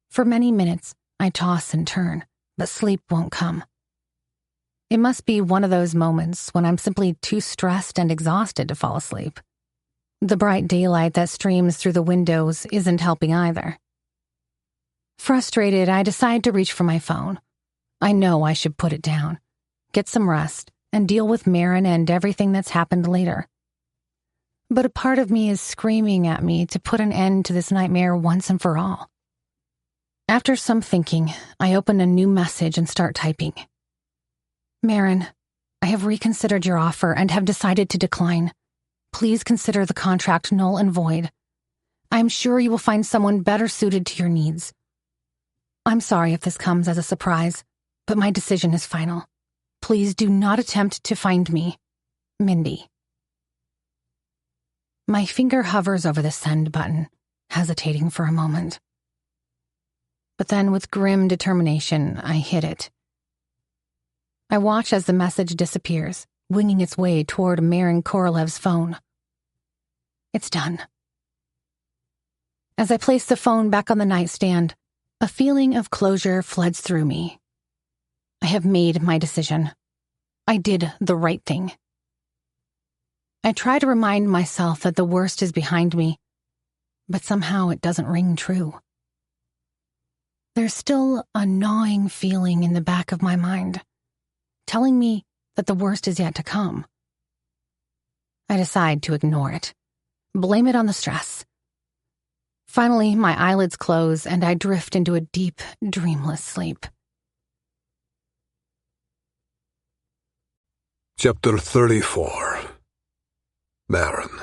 For many minutes, I toss and turn, but sleep won't come. It must be one of those moments when I'm simply too stressed and exhausted to fall asleep. The bright daylight that streams through the windows isn't helping either. Frustrated, I decide to reach for my phone. I know I should put it down, get some rest, and deal with Maron and everything that's happened later. But a part of me is screaming at me to put an end to this nightmare once and for all. After some thinking, I open a new message and start typing. Maron, I have reconsidered your offer and have decided to decline. Please consider the contract null and void. I am sure you will find someone better suited to your needs. I'm sorry if this comes as a surprise, but my decision is final. Please do not attempt to find me. Mindy. My finger hovers over the send button, hesitating for a moment. But then, with grim determination, I hit it. I watch as the message disappears, winging its way toward Maron Korolev's phone. It's done. As I place the phone back on the nightstand, a feeling of closure floods through me. I have made my decision. I did the right thing. I try to remind myself that the worst is behind me, but somehow it doesn't ring true. There's still a gnawing feeling in the back of my mind, telling me that the worst is yet to come. I decide to ignore it, blame it on the stress. Finally, my eyelids close and I drift into a deep, dreamless sleep. Chapter 34. Maron.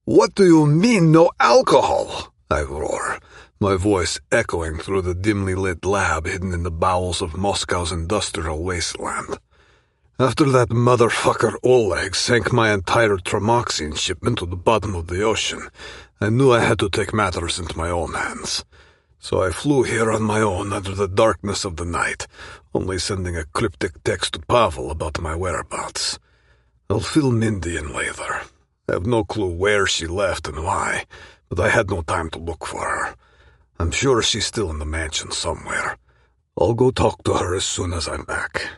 "What do you mean, no alcohol?" I roar, my voice echoing through the dimly lit lab hidden in the bowels of Moscow's industrial wasteland. After that motherfucker Oleg sank my entire Tramoxine shipment to the bottom of the ocean, I knew I had to take matters into my own hands. So I flew here on my own under the darkness of the night, only sending a cryptic text to Pavel about my whereabouts. I'll fill Mindy in later. I have no clue where she left and why, but I had no time to look for her. I'm sure she's still in the mansion somewhere. I'll go talk to her as soon as I'm back.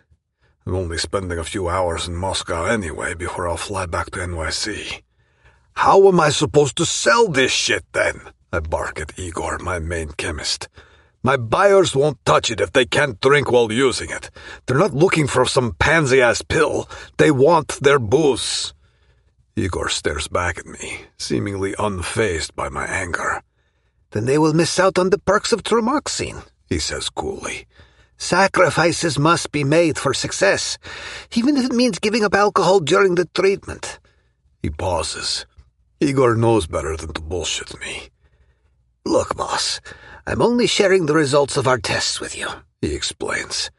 I'm only spending a few hours in Moscow anyway before I'll fly back to NYC. "How am I supposed to sell this shit then?" I bark at Igor, my main chemist. "My buyers won't touch it if they can't drink while using it. They're not looking for some pansy-ass pill. They want their booze." Igor stares back at me, seemingly unfazed by my anger. "Then they will miss out on the perks of Tramoxine," he says coolly. "Sacrifices must be made for success, even if it means giving up alcohol during the treatment." He pauses. Igor knows better than to bullshit me. "Look, boss, I'm only sharing the results of our tests with you," he explains.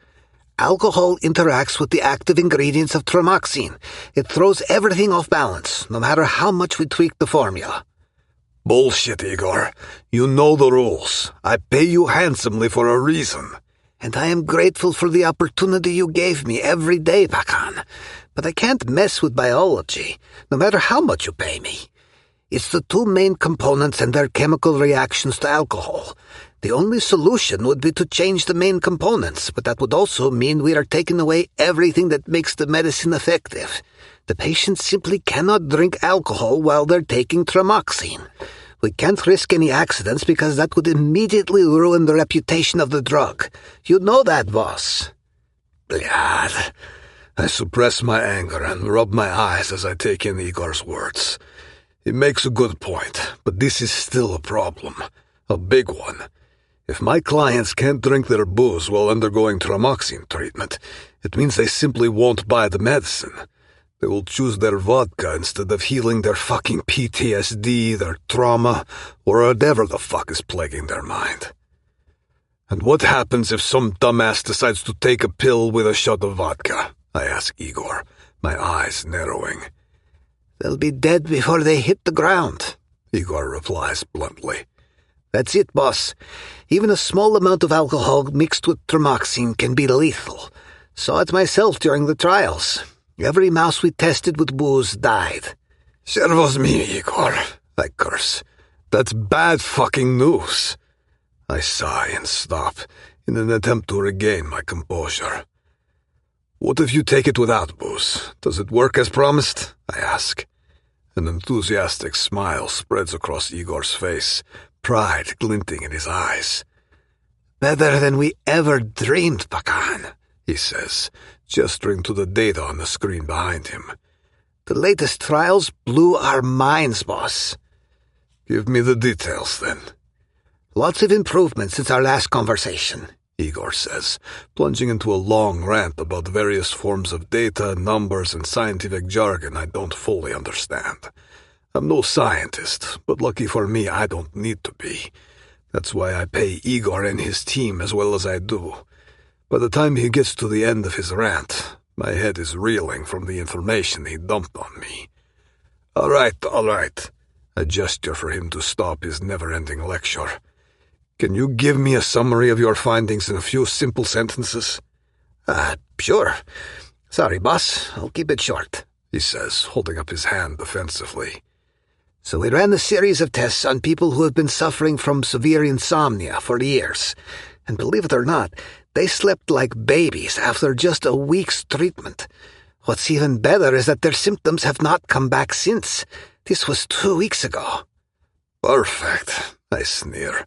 "Alcohol interacts with the active ingredients of Tramoxine. It throws everything off balance, no matter how much we tweak the formula." "Bullshit, Igor. You know the rules. I pay you handsomely for a reason." "And I am grateful for the opportunity you gave me every day, Pakan. But I can't mess with biology, no matter how much you pay me. It's the two main components and their chemical reactions to alcohol. The only solution would be to change the main components, but that would also mean we are taking away everything that makes the medicine effective. The patients simply cannot drink alcohol while they're taking Tramoxine. We can't risk any accidents because that would immediately ruin the reputation of the drug. You know that, boss." Blad. I suppress my anger and rub my eyes as I take in Igor's words. He makes a good point, but this is still a problem. A big one. If my clients can't drink their booze while undergoing Tramoxine treatment, it means they simply won't buy the medicine. They will choose their vodka instead of healing their fucking PTSD, their trauma, or whatever the fuck is plaguing their mind. And what happens if some dumbass decides to take a pill with a shot of vodka? I ask Igor, my eyes narrowing. "They'll be dead before they hit the ground," Igor replies bluntly. "That's it, boss. Even a small amount of alcohol mixed with Tramoxine can be lethal. Saw it myself during the trials. Every mouse we tested with booze died." "Servos me, Igor," I curse. "That's bad fucking news." I sigh and stop in an attempt to regain my composure. "What if you take it without booze? Does it work as promised?" I ask. An enthusiastic smile spreads across Igor's face, pride glinting in his eyes. "Better than we ever dreamed, Pakan," he says, gesturing to the data on the screen behind him. "The latest trials blew our minds, boss." "Give me the details, then." "Lots of improvements since our last conversation," Igor says, plunging into a long rant about various forms of data, numbers, and scientific jargon I don't fully understand. I'm no scientist, but lucky for me I don't need to be. That's why I pay Igor and his team as well as I do. By the time he gets to the end of his rant, my head is reeling from the information he dumped on me. All right. I gesture for him to stop his never-ending lecture. "Can you give me a summary of your findings in a few simple sentences?" Sure. "Sorry, boss. I'll keep it short," he says, holding up his hand defensively. "So we ran a series of tests on people who have been suffering from severe insomnia for years. And believe it or not, they slept like babies after just a week's treatment. What's even better is that their symptoms have not come back since. This was 2 weeks ago." "Perfect," I sneer.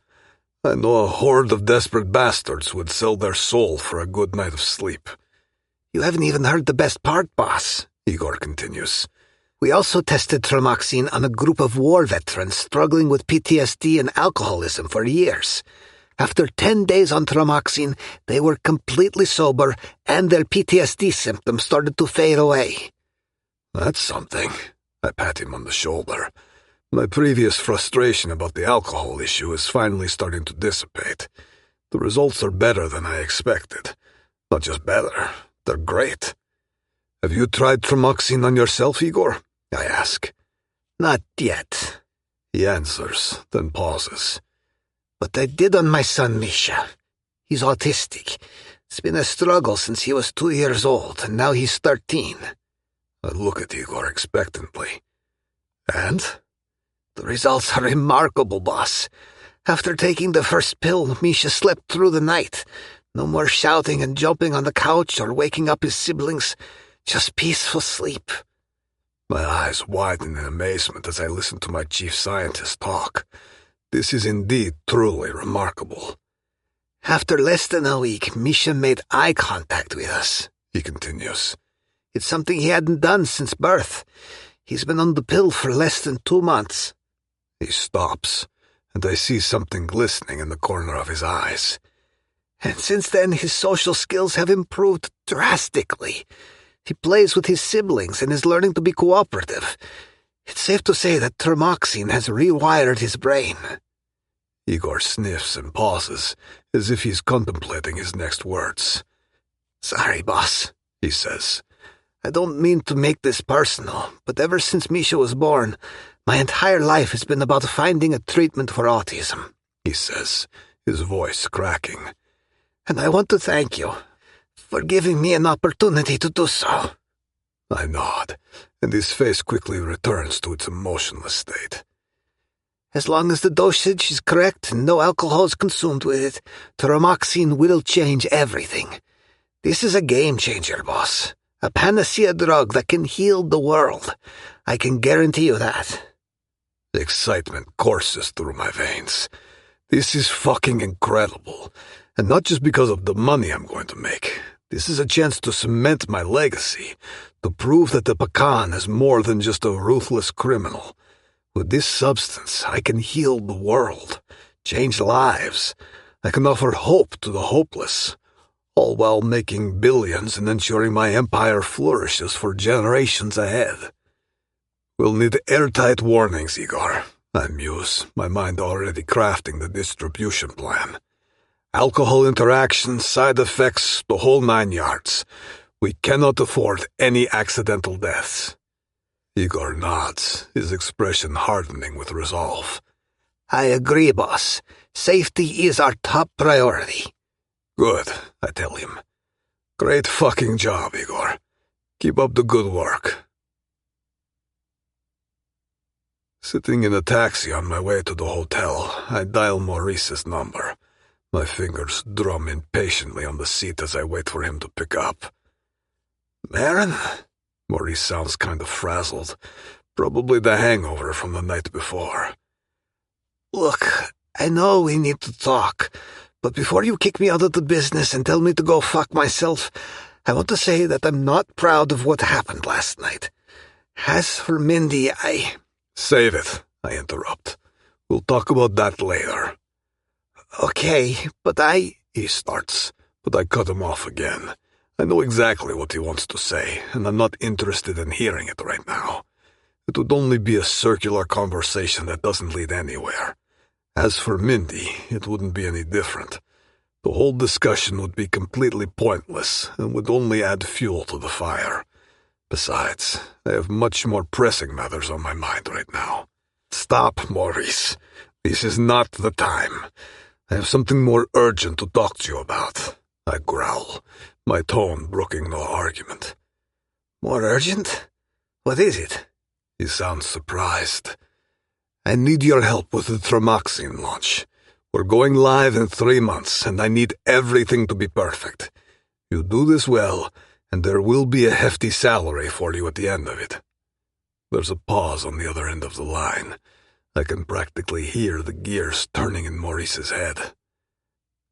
"I know a horde of desperate bastards would sell their soul for a good night of sleep." You haven't even heard the best part, boss, Igor continues. We also tested Tramoxine on a group of war veterans struggling with PTSD and alcoholism for years. After 10 days on Tramoxine, they were completely sober and their PTSD symptoms started to fade away. That's something. I pat him on the shoulder. My previous frustration about the alcohol issue is finally starting to dissipate. The results are better than I expected. Not just better, they're great. Have you tried Tramoxine on yourself, Igor? I ask. Not yet. He answers, then pauses. But I did on my son, Misha. He's autistic. It's been a struggle since he was 2 years old, and now he's 13. I look at Igor expectantly. And? The results are remarkable, boss. After taking the first pill, Misha slept through the night. No more shouting and jumping on the couch or waking up his siblings. Just peaceful sleep. My eyes widen in amazement as I listen to my chief scientist talk. This is indeed truly remarkable. After less than a week, Misha made eye contact with us, he continues. It's something he hadn't done since birth. He's been on the pill for less than 2 months. He stops, and I see something glistening in the corner of his eyes. And since then, his social skills have improved drastically. He plays with his siblings and is learning to be cooperative. It's safe to say that Tramoxine has rewired his brain. Igor sniffs and pauses, as if he's contemplating his next words. Sorry, boss, he says. I don't mean to make this personal, but ever since Misha was born, my entire life has been about finding a treatment for autism, he says, his voice cracking. And I want to thank you for giving me an opportunity to do so. I nod, and his face quickly returns to its emotionless state. As long as the dosage is correct and no alcohol is consumed with it, Tramoxine will change everything. This is a game changer, boss. A panacea drug that can heal the world. I can guarantee you that. The excitement courses through my veins. This is fucking incredible. And not just because of the money I'm going to make. This is a chance to cement my legacy, to prove that the Pacan is more than just a ruthless criminal. With this substance, I can heal the world, change lives. I can offer hope to the hopeless, all while making billions and ensuring my empire flourishes for generations ahead. We'll need airtight warnings, Igor, I muse, my mind already crafting the distribution plan. Alcohol interactions, side effects, the whole 9 yards. We cannot afford any accidental deaths. Igor nods, his expression hardening with resolve. I agree, boss. Safety is our top priority. Good, I tell him. Great fucking job, Igor. Keep up the good work. Sitting in a taxi on my way to the hotel, I dial Maurice's number. My fingers drum impatiently on the seat as I wait for him to pick up. Maron? Maurice sounds kind of frazzled. Probably the hangover from the night before. Look, I know we need to talk, but before you kick me out of the business and tell me to go fuck myself, I want to say that I'm not proud of what happened last night. As for Mindy, Save it, I interrupt. We'll talk about that later. Okay, but He starts, but I cut him off again. I know exactly what he wants to say, and I'm not interested in hearing it right now. It would only be a circular conversation that doesn't lead anywhere. As for Mindy, it wouldn't be any different. The whole discussion would be completely pointless and would only add fuel to the fire. Besides, I have much more pressing matters on my mind right now. Stop, Maurice. This is not the time. I have something more urgent to talk to you about. I growl, my tone brooking no argument. More urgent? What is it? He sounds surprised. I need your help with the Tramoxine launch. We're going live in 3 months, and I need everything to be perfect. You do this well, and there will be a hefty salary for you at the end of it. There's a pause on the other end of the line. I can practically hear the gears turning in Maurice's head.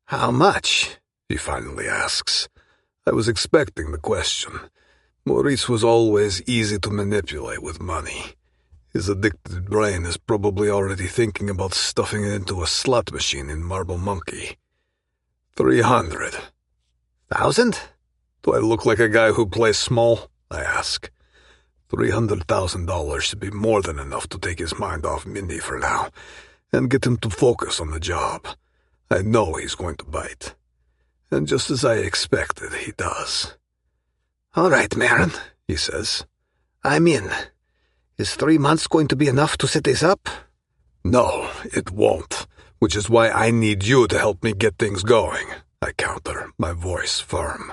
How much? He finally asks. I was expecting the question. Maurice was always easy to manipulate with money. His addicted brain is probably already thinking about stuffing it into a slot machine in Marble Monkey. 300,000? Do I look like a guy who plays small? I ask. $300,000 should be more than enough to take his mind off Mindy for now and get him to focus on the job. I know he's going to bite. And just as I expected, he does. All right, Maron, he says. I'm in. Is 3 months going to be enough to set this up? No, it won't, which is why I need you to help me get things going, I counter, my voice firm.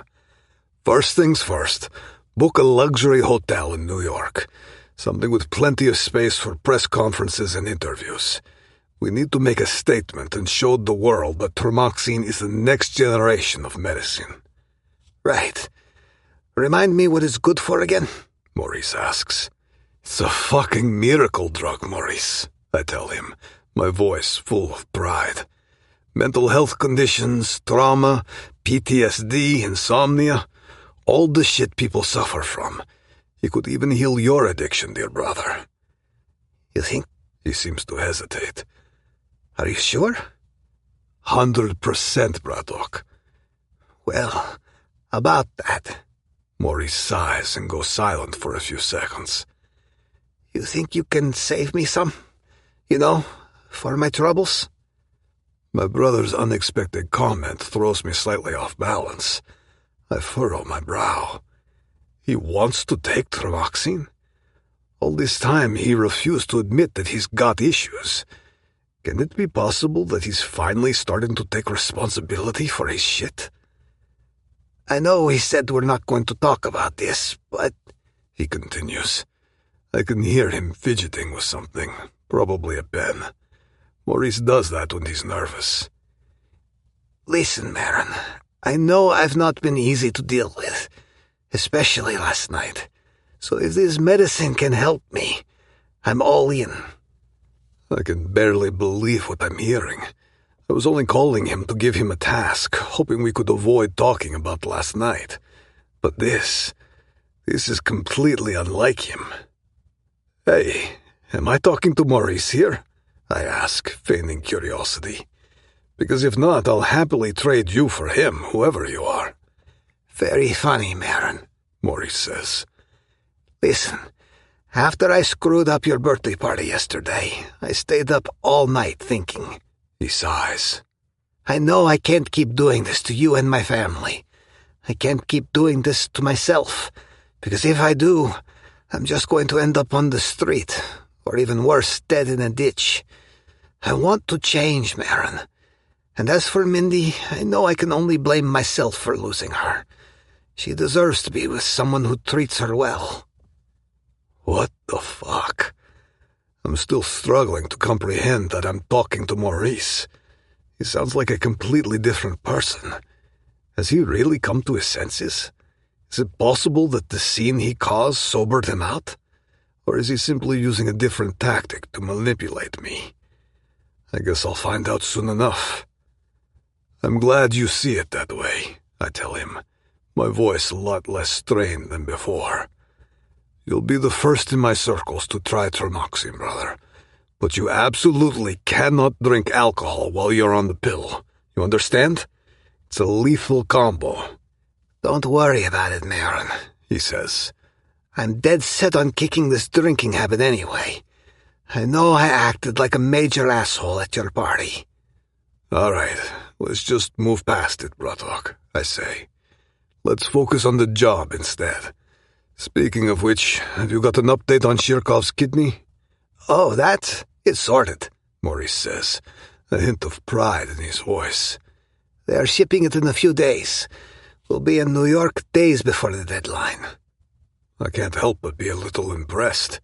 First things first, book a luxury hotel in New York, something with plenty of space for press conferences and interviews. We need to make a statement and show the world that Tremoxine is the next generation of medicine. Right. Remind me what it's good for again? Maurice asks. It's a fucking miracle drug, Maurice, I tell him, my voice full of pride. Mental health conditions, trauma, PTSD, insomnia, all the shit people suffer from. He could even heal your addiction, dear brother. You think? He seems to hesitate. Are you sure? 100%, Bratva. Well, about that. Maurice sighs and goes silent for a few seconds. You think you can save me some? You know, for my troubles? My brother's unexpected comment throws me slightly off balance. I furrow my brow. He wants to take Tremoxine? All this time he refused to admit that he's got issues. Can it be possible that he's finally starting to take responsibility for his shit? I know he said we're not going to talk about this, but... He continues. I can hear him fidgeting with something, probably a pen. Maurice does that when he's nervous. Listen, Maron, I know I've not been easy to deal with, especially last night. So if this medicine can help me, I'm all in. I can barely believe what I'm hearing. I was only calling him to give him a task, hoping we could avoid talking about last night. But this is completely unlike him. Hey, am I talking to Maurice here? I ask, feigning curiosity. Because if not, I'll happily trade you for him, whoever you are. Very funny, Maron, Maurice says. Listen, after I screwed up your birthday party yesterday, I stayed up all night thinking. He sighs. I know I can't keep doing this to you and my family. I can't keep doing this to myself, because if I do, I'm just going to end up on the street, or even worse, dead in a ditch. I want to change, Maron. And as for Mindy, I know I can only blame myself for losing her. She deserves to be with someone who treats her well. What the fuck? I'm still struggling to comprehend that I'm talking to Maurice. He sounds like a completely different person. Has he really come to his senses? Is it possible that the scene he caused sobered him out? Or is he simply using a different tactic to manipulate me? I guess I'll find out soon enough. I'm glad you see it that way, I tell him, my voice a lot less strained than before. You'll be the first in my circles to try Tremoxine, brother. But you absolutely cannot drink alcohol while you're on the pill. You understand? It's a lethal combo. Don't worry about it, Maron, he says. I'm dead set on kicking this drinking habit anyway. I know I acted like a major asshole at your party. All right, let's just move past it, Bratva, I say. Let's focus on the job instead. Speaking of which, have you got an update on Shirkov's kidney? Oh, it's sorted, Maurice says, a hint of pride in his voice. They are shipping it in a few days. We'll be in New York days before the deadline. I can't help but be a little impressed.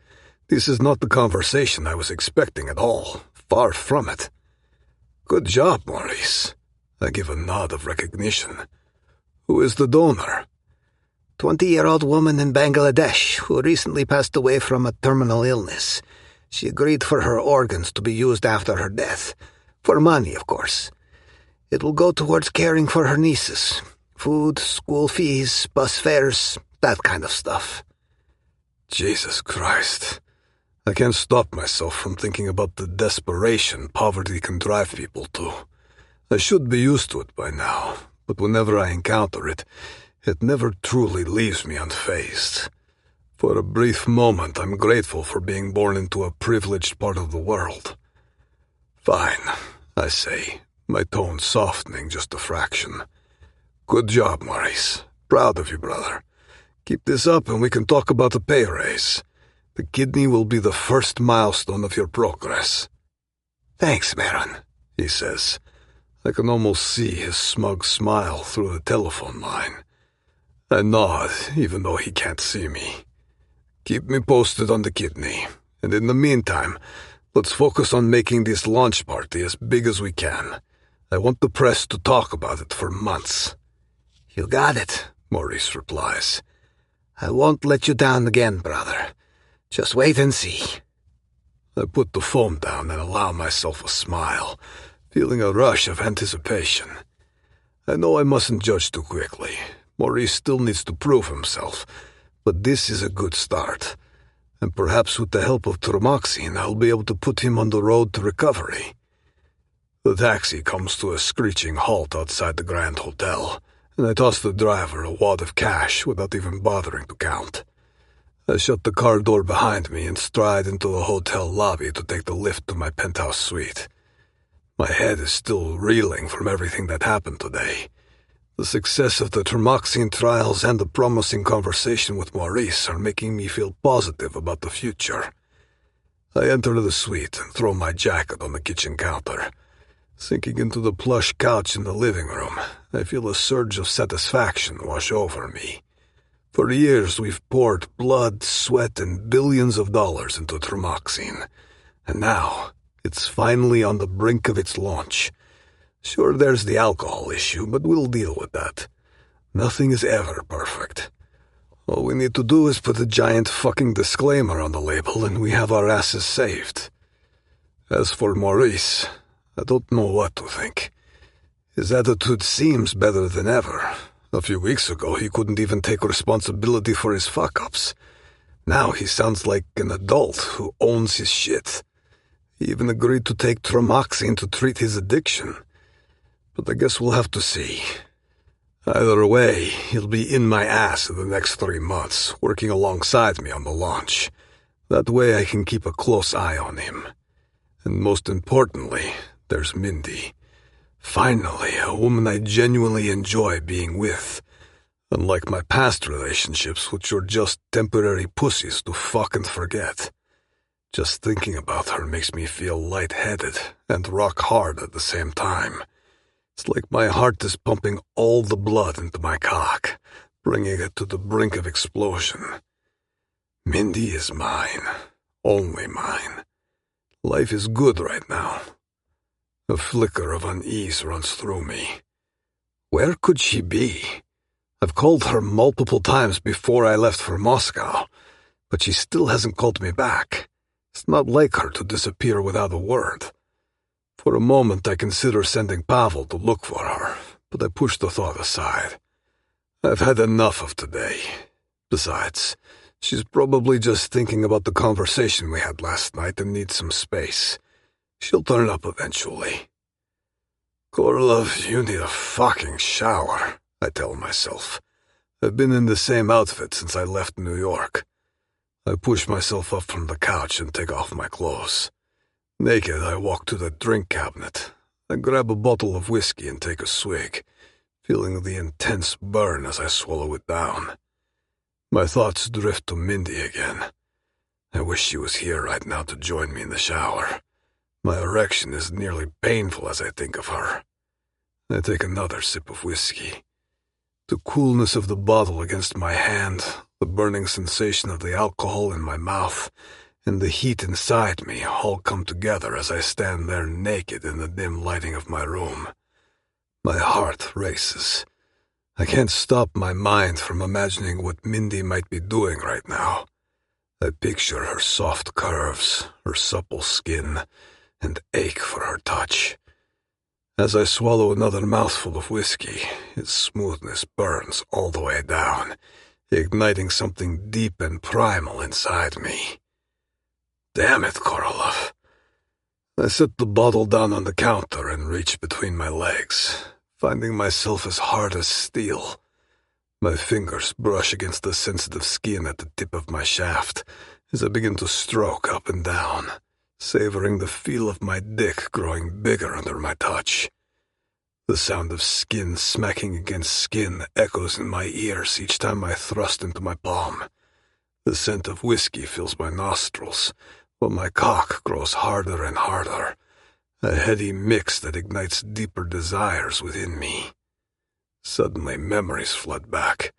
This is not the conversation I was expecting at all. Far from it. Good job, Maurice. I give a nod of recognition. Who is the donor? 20-year-old woman in Bangladesh who recently passed away from a terminal illness. She agreed for her organs to be used after her death. For money, of course. It will go towards caring for her nieces. Food, school fees, bus fares, that kind of stuff. Jesus Christ. I can't stop myself from thinking about the desperation poverty can drive people to. I should be used to it by now, but whenever I encounter it, it never truly leaves me unfazed. For a brief moment, I'm grateful for being born into a privileged part of the world. Fine, I say, my tone softening just a fraction. Good job, Maurice. Proud of you, brother. Keep this up and we can talk about the pay raise. The kidney will be the first milestone of your progress. Thanks, Maron, he says. I can almost see his smug smile through the telephone line. I nod, even though he can't see me. Keep me posted on the kidney, and in the meantime, let's focus on making this launch party as big as we can. I want the press to talk about it for months. You got it, Maurice replies. I won't let you down again, brother. Just wait and see. I put the phone down and allow myself a smile, feeling a rush of anticipation. I know I mustn't judge too quickly. Maurice still needs to prove himself, but this is a good start. And perhaps with the help of Tromoxine, I'll be able to put him on the road to recovery. The taxi comes to a screeching halt outside the Grand Hotel, and I toss the driver a wad of cash without even bothering to count. I shut the car door behind me and stride into the hotel lobby to take the lift to my penthouse suite. My head is still reeling from everything that happened today. The success of the Tromoxine trials and the promising conversation with Maurice are making me feel positive about the future. I enter the suite and throw my jacket on the kitchen counter. Sinking into the plush couch in the living room, I feel a surge of satisfaction wash over me. For years we've poured blood, sweat, and billions of dollars into Tromoxine, and now it's finally on the brink of its launch. Sure, there's the alcohol issue, but we'll deal with that. Nothing is ever perfect. All we need to do is put a giant fucking disclaimer on the label and we have our asses saved. As for Maurice, I don't know what to think. His attitude seems better than ever. A few weeks ago, he couldn't even take responsibility for his fuck-ups. Now he sounds like an adult who owns his shit. He even agreed to take Tromoxine to treat his addiction. But I guess we'll have to see. Either way, he'll be in my ass in the next 3 months, working alongside me on the launch. That way I can keep a close eye on him. And most importantly, there's Mindy. Finally, a woman I genuinely enjoy being with. Unlike my past relationships, which were just temporary pussies to fuck and forget. Just thinking about her makes me feel lightheaded and rock hard at the same time. It's like my heart is pumping all the blood into my cock, bringing it to the brink of explosion. Mindy is mine. Only mine. Life is good right now. A flicker of unease runs through me. Where could she be? I've called her multiple times before I left for Moscow, but she still hasn't called me back. It's not like her to disappear without a word. For a moment I consider sending Pavel to look for her, but I push the thought aside. I've had enough of today. Besides, she's probably just thinking about the conversation we had last night and needs some space. She'll turn up eventually. Korolev, you need a fucking shower, I tell myself. I've been in the same outfit since I left New York. I push myself up from the couch and take off my clothes. Naked, I walk to the drink cabinet. I grab a bottle of whiskey and take a swig, feeling the intense burn as I swallow it down. My thoughts drift to Mindy again. I wish she was here right now to join me in the shower. My erection is nearly painful as I think of her. I take another sip of whiskey. The coolness of the bottle against my hand, the burning sensation of the alcohol in my mouth, and the heat inside me all come together as I stand there naked in the dim lighting of my room. My heart races. I can't stop my mind from imagining what Mindy might be doing right now. I picture her soft curves, her supple skin, and ache for her touch. As I swallow another mouthful of whiskey, its smoothness burns all the way down, igniting something deep and primal inside me. Damn it, Korolev. I set the bottle down on the counter and reach between my legs, finding myself as hard as steel. My fingers brush against the sensitive skin at the tip of my shaft as I begin to stroke up and down, savoring the feel of my dick growing bigger under my touch. The sound of skin smacking against skin echoes in my ears each time I thrust into my palm. The scent of whiskey fills my nostrils, while my cock grows harder and harder, a heady mix that ignites deeper desires within me. Suddenly memories flood back.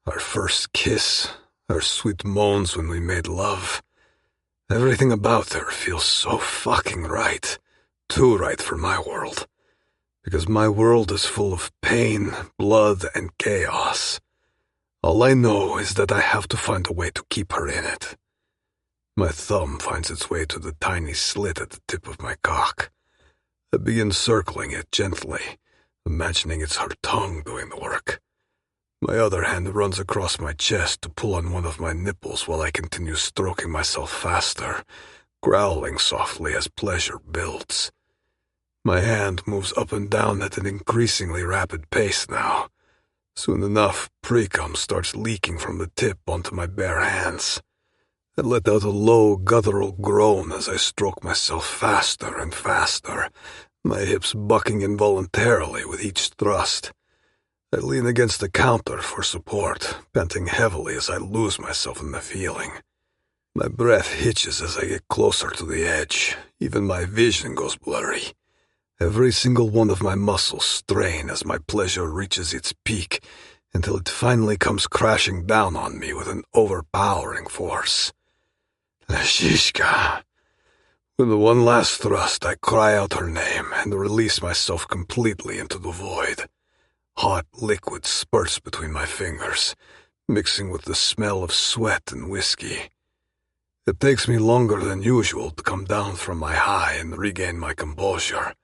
Our first kiss, our sweet moans when we made love. Everything about her feels so fucking right, too right for my world. Because my world is full of pain, blood, and chaos. All I know is that I have to find a way to keep her in it. My thumb finds its way to the tiny slit at the tip of my cock. I begin circling it gently, imagining it's her tongue doing the work. My other hand runs across my chest to pull on one of my nipples while I continue stroking myself faster, growling softly as pleasure builds. My hand moves up and down at an increasingly rapid pace now. Soon enough, pre-cum starts leaking from the tip onto my bare hands. I let out a low, guttural groan as I stroke myself faster and faster, my hips bucking involuntarily with each thrust. I lean against the counter for support, panting heavily as I lose myself in the feeling. My breath hitches as I get closer to the edge. Even my vision goes blurry. Every single one of my muscles strain as my pleasure reaches its peak until it finally comes crashing down on me with an overpowering force. Lashishka. With the one last thrust, I cry out her name and release myself completely into the void. Hot liquid spurts between my fingers, mixing with the smell of sweat and whiskey. It takes me longer than usual to come down from my high and regain my composure.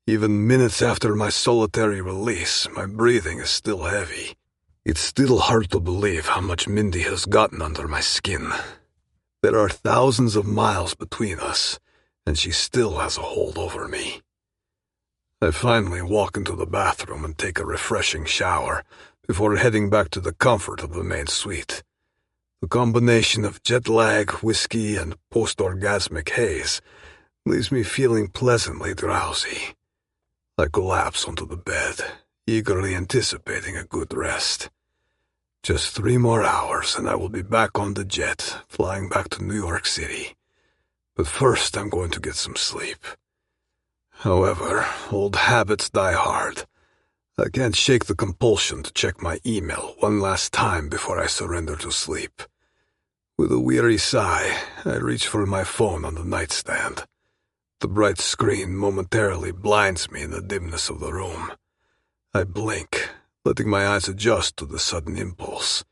Even minutes after my solitary release, my breathing is still heavy. It's still hard to believe how much Mindy has gotten under my skin. There are thousands of miles between us, and she still has a hold over me. I finally walk into the bathroom and take a refreshing shower before heading back to the comfort of the main suite. The combination of jet lag, whiskey, and post-orgasmic haze leaves me feeling pleasantly drowsy. I collapse onto the bed, eagerly anticipating a good rest. Just 3 more hours and I will be back on the jet, flying back to New York City. But first I'm going to get some sleep. However, old habits die hard. I can't shake the compulsion to check my email one last time before I surrender to sleep. With a weary sigh, I reach for my phone on the nightstand. The bright screen momentarily blinds me in the dimness of the room. I blink, letting my eyes adjust to the sudden impulse.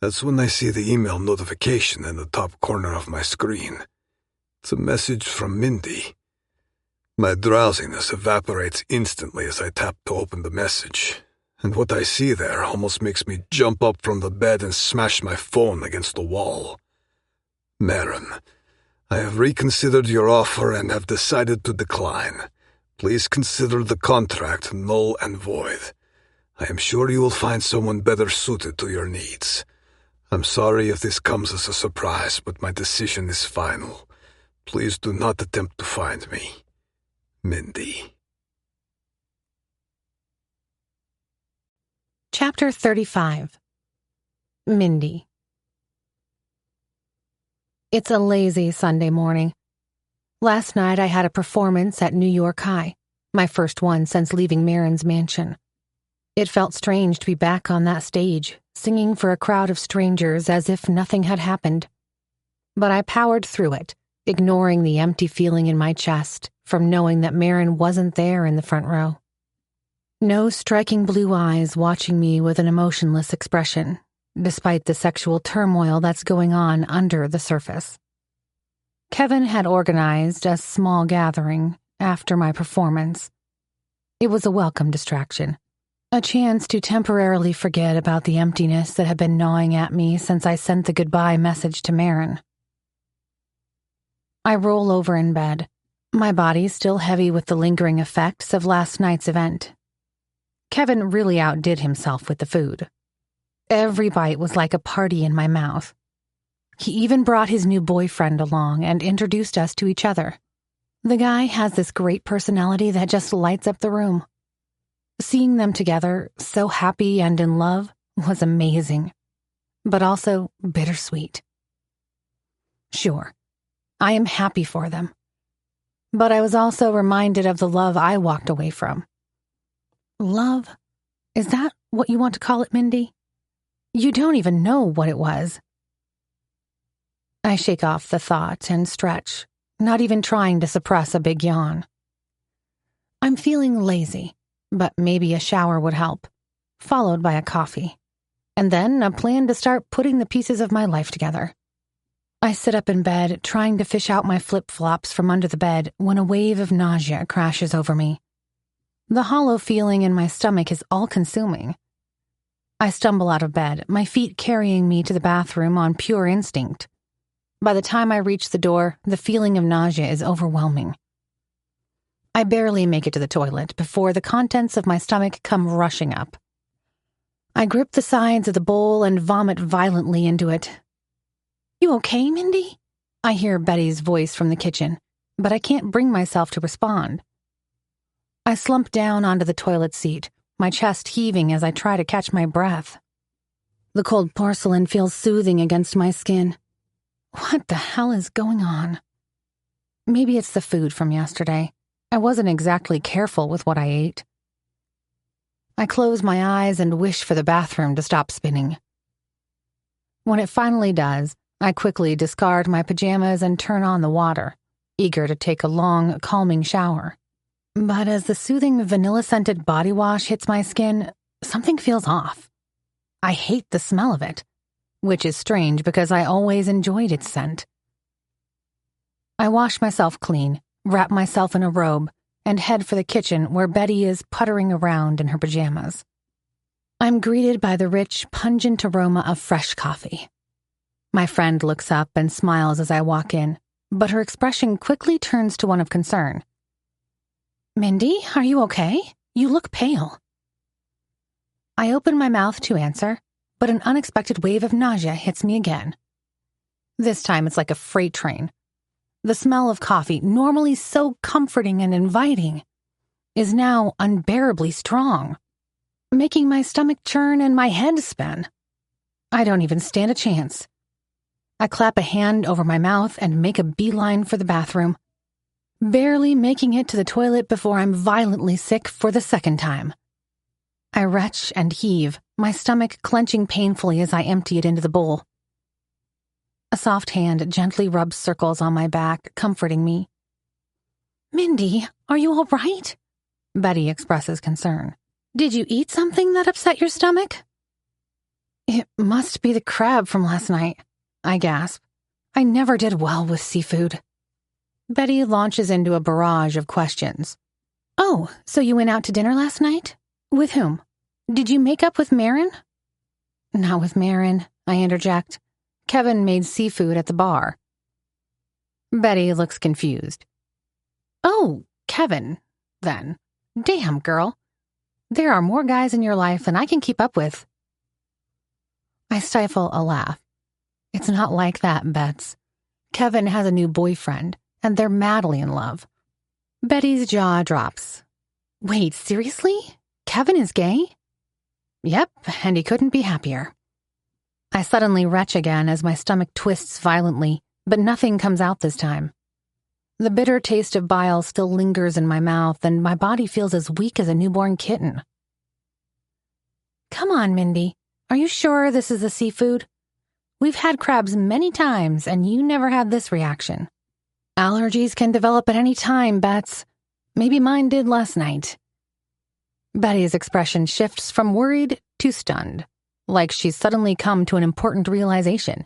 That's when I see the email notification in the top corner of my screen. It's a message from Mindy. My drowsiness evaporates instantly as I tap to open the message, and what I see there almost makes me jump up from the bed and smash my phone against the wall. Maron, I have reconsidered your offer and have decided to decline. Please consider the contract null and void. I am sure you will find someone better suited to your needs. I'm sorry if this comes as a surprise, but my decision is final. Please do not attempt to find me. Mindy. Chapter 35. Mindy. It's a lazy Sunday morning. Last night I had a performance at New York High, my first one since leaving Maron's mansion. It felt strange to be back on that stage, singing for a crowd of strangers as if nothing had happened. But I powered through it, ignoring the empty feeling in my chest from knowing that Maron wasn't there in the front row. No striking blue eyes watching me with an emotionless expression, despite the sexual turmoil that's going on under the surface. Kevin had organized a small gathering after my performance, It was a welcome distraction. A chance to temporarily forget about the emptiness that had been gnawing at me since I sent the goodbye message to Maron. I roll over in bed, my body still heavy with the lingering effects of last night's event. Kevin really outdid himself with the food. Every bite was like a party in my mouth. He even brought his new boyfriend along and introduced us to each other. The guy has this great personality that just lights up the room. Seeing them together, so happy and in love, was amazing, but also bittersweet. Sure, I am happy for them, but I was also reminded of the love I walked away from. Love? Is that what you want to call it, Mindy? You don't even know what it was. I shake off the thought and stretch, not even trying to suppress a big yawn. I'm feeling lazy, but maybe a shower would help, followed by a coffee, and then a plan to start putting the pieces of my life together. I sit up in bed, trying to fish out my flip-flops from under the bed when a wave of nausea crashes over me. The hollow feeling in my stomach is all-consuming. I stumble out of bed, my feet carrying me to the bathroom on pure instinct. By the time I reach the door, the feeling of nausea is overwhelming. I barely make it to the toilet before the contents of my stomach come rushing up. I grip the sides of the bowl and vomit violently into it. "You okay, Mindy?" I hear Betty's voice from the kitchen, but I can't bring myself to respond. I slump down onto the toilet seat, my chest heaving as I try to catch my breath. The cold porcelain feels soothing against my skin. What the hell is going on? Maybe it's the food from yesterday. I wasn't exactly careful with what I ate. I close my eyes and wish for the bathroom to stop spinning. When it finally does, I quickly discard my pajamas and turn on the water, eager to take a long, calming shower. But as the soothing vanilla-scented body wash hits my skin, something feels off. I hate the smell of it, which is strange because I always enjoyed its scent. I wash myself clean, wrap myself in a robe, and head for the kitchen where Betty is puttering around in her pajamas. I'm greeted by the rich, pungent aroma of fresh coffee. My friend looks up and smiles as I walk in, but her expression quickly turns to one of concern. "Mindy, are you okay? You look pale." I open my mouth to answer, but an unexpected wave of nausea hits me again. This time it's like a freight train. The smell of coffee, normally so comforting and inviting, is now unbearably strong, making my stomach churn and my head spin. I don't even stand a chance. I clap a hand over my mouth and make a beeline for the bathroom, barely making it to the toilet before I'm violently sick for the second time. I retch and heave, my stomach clenching painfully as I empty it into the bowl. A soft hand gently rubs circles on my back, comforting me. "Mindy, are you all right?" Betty expresses concern. "Did you eat something that upset your stomach?" "It must be the crab from last night," I gasp. I never did well with seafood. Betty launches into a barrage of questions. "Oh, so you went out to dinner last night? With whom? Did you make up with Maron?" "Not with Maron," I interject. "Kevin made seafood at the bar." Betty looks confused. "Oh, Kevin, then. Damn, girl. There are more guys in your life than I can keep up with." I stifle a laugh. It's not like that, Bets. Kevin has a new boyfriend, and they're madly in love. Betty's jaw drops. "Wait, seriously? Kevin is gay?" "Yep, and he couldn't be happier." I suddenly retch again as my stomach twists violently, but nothing comes out this time. The bitter taste of bile still lingers in my mouth, and my body feels as weak as a newborn kitten. "Come on, Mindy. Are you sure this is the seafood? We've had crabs many times, and you never had this reaction. Allergies can develop at any time, Bets. Maybe mine did last night." Betty's expression shifts from worried to stunned, like she's suddenly come to an important realization.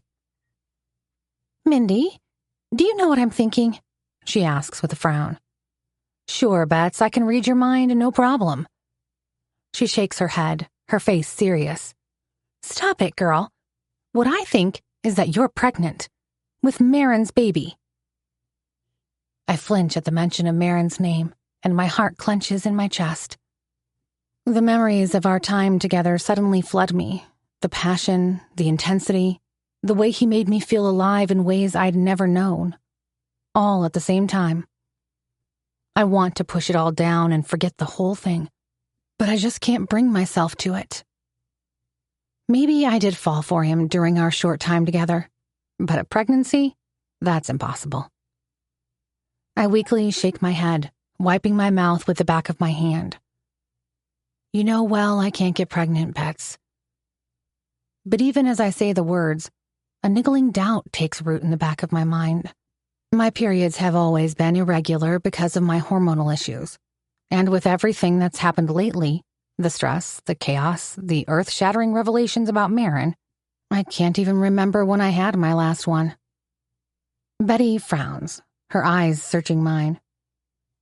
"Mindy, do you know what I'm thinking?" she asks with a frown. Sure, Bets, I can read your mind, no problem. She shakes her head, her face serious. Stop it, girl. What I think is that you're pregnant. With Maron's baby. I flinch at the mention of Maron's name, and my heart clenches in my chest. The memories of our time together suddenly flood me. The passion, the intensity, the way he made me feel alive in ways I'd never known. All at the same time. I want to push it all down and forget the whole thing, but I just can't bring myself to it. Maybe I did fall for him during our short time together, but a pregnancy? That's impossible. I weakly shake my head, wiping my mouth with the back of my hand. You know well I can't get pregnant, Bets. But even as I say the words, a niggling doubt takes root in the back of my mind. My periods have always been irregular because of my hormonal issues. And with everything that's happened lately, the stress, the chaos, the earth-shattering revelations about Maron, I can't even remember when I had my last one. Betty frowns, her eyes searching mine.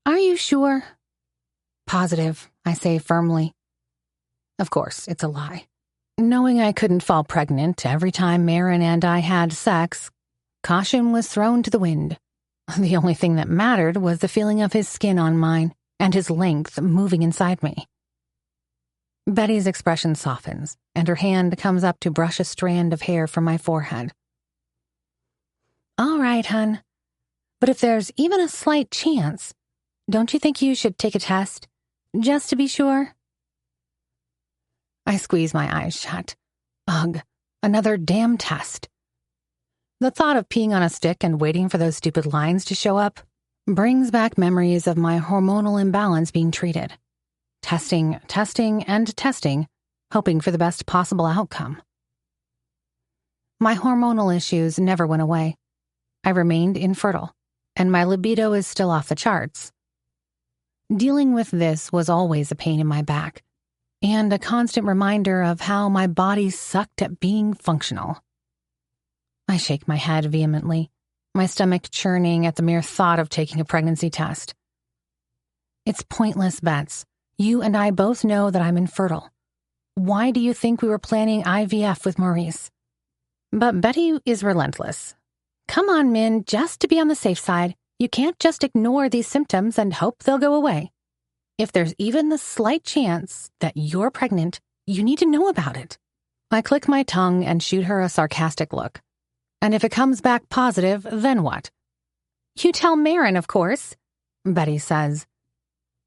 Are you sure? Positive, I say firmly. Of course, it's a lie. Knowing I couldn't fall pregnant every time Maron and I had sex, caution was thrown to the wind. The only thing that mattered was the feeling of his skin on mine and his length moving inside me. Betty's expression softens, and her hand comes up to brush a strand of hair from my forehead. All right, hun. But if there's even a slight chance, don't you think you should take a test, just to be sure? I squeeze my eyes shut. Ugh, another damn test. The thought of peeing on a stick and waiting for those stupid lines to show up brings back memories of my hormonal imbalance being treated. Testing, and testing, hoping for the best possible outcome. My hormonal issues never went away. I remained infertile, and my libido is still off the charts. Dealing with this was always a pain in my back, and a constant reminder of how my body sucked at being functional. I shake my head vehemently, my stomach churning at the mere thought of taking a pregnancy test. It's pointless, Bets. You and I both know that I'm infertile. Why do you think we were planning IVF with Maurice? But Betty is relentless. Come on, Min, just to be on the safe side, you can't just ignore these symptoms and hope they'll go away. If there's even the slight chance that you're pregnant, you need to know about it. I click my tongue and shoot her a sarcastic look. And if it comes back positive, then what? You tell Maron, of course, Betty says.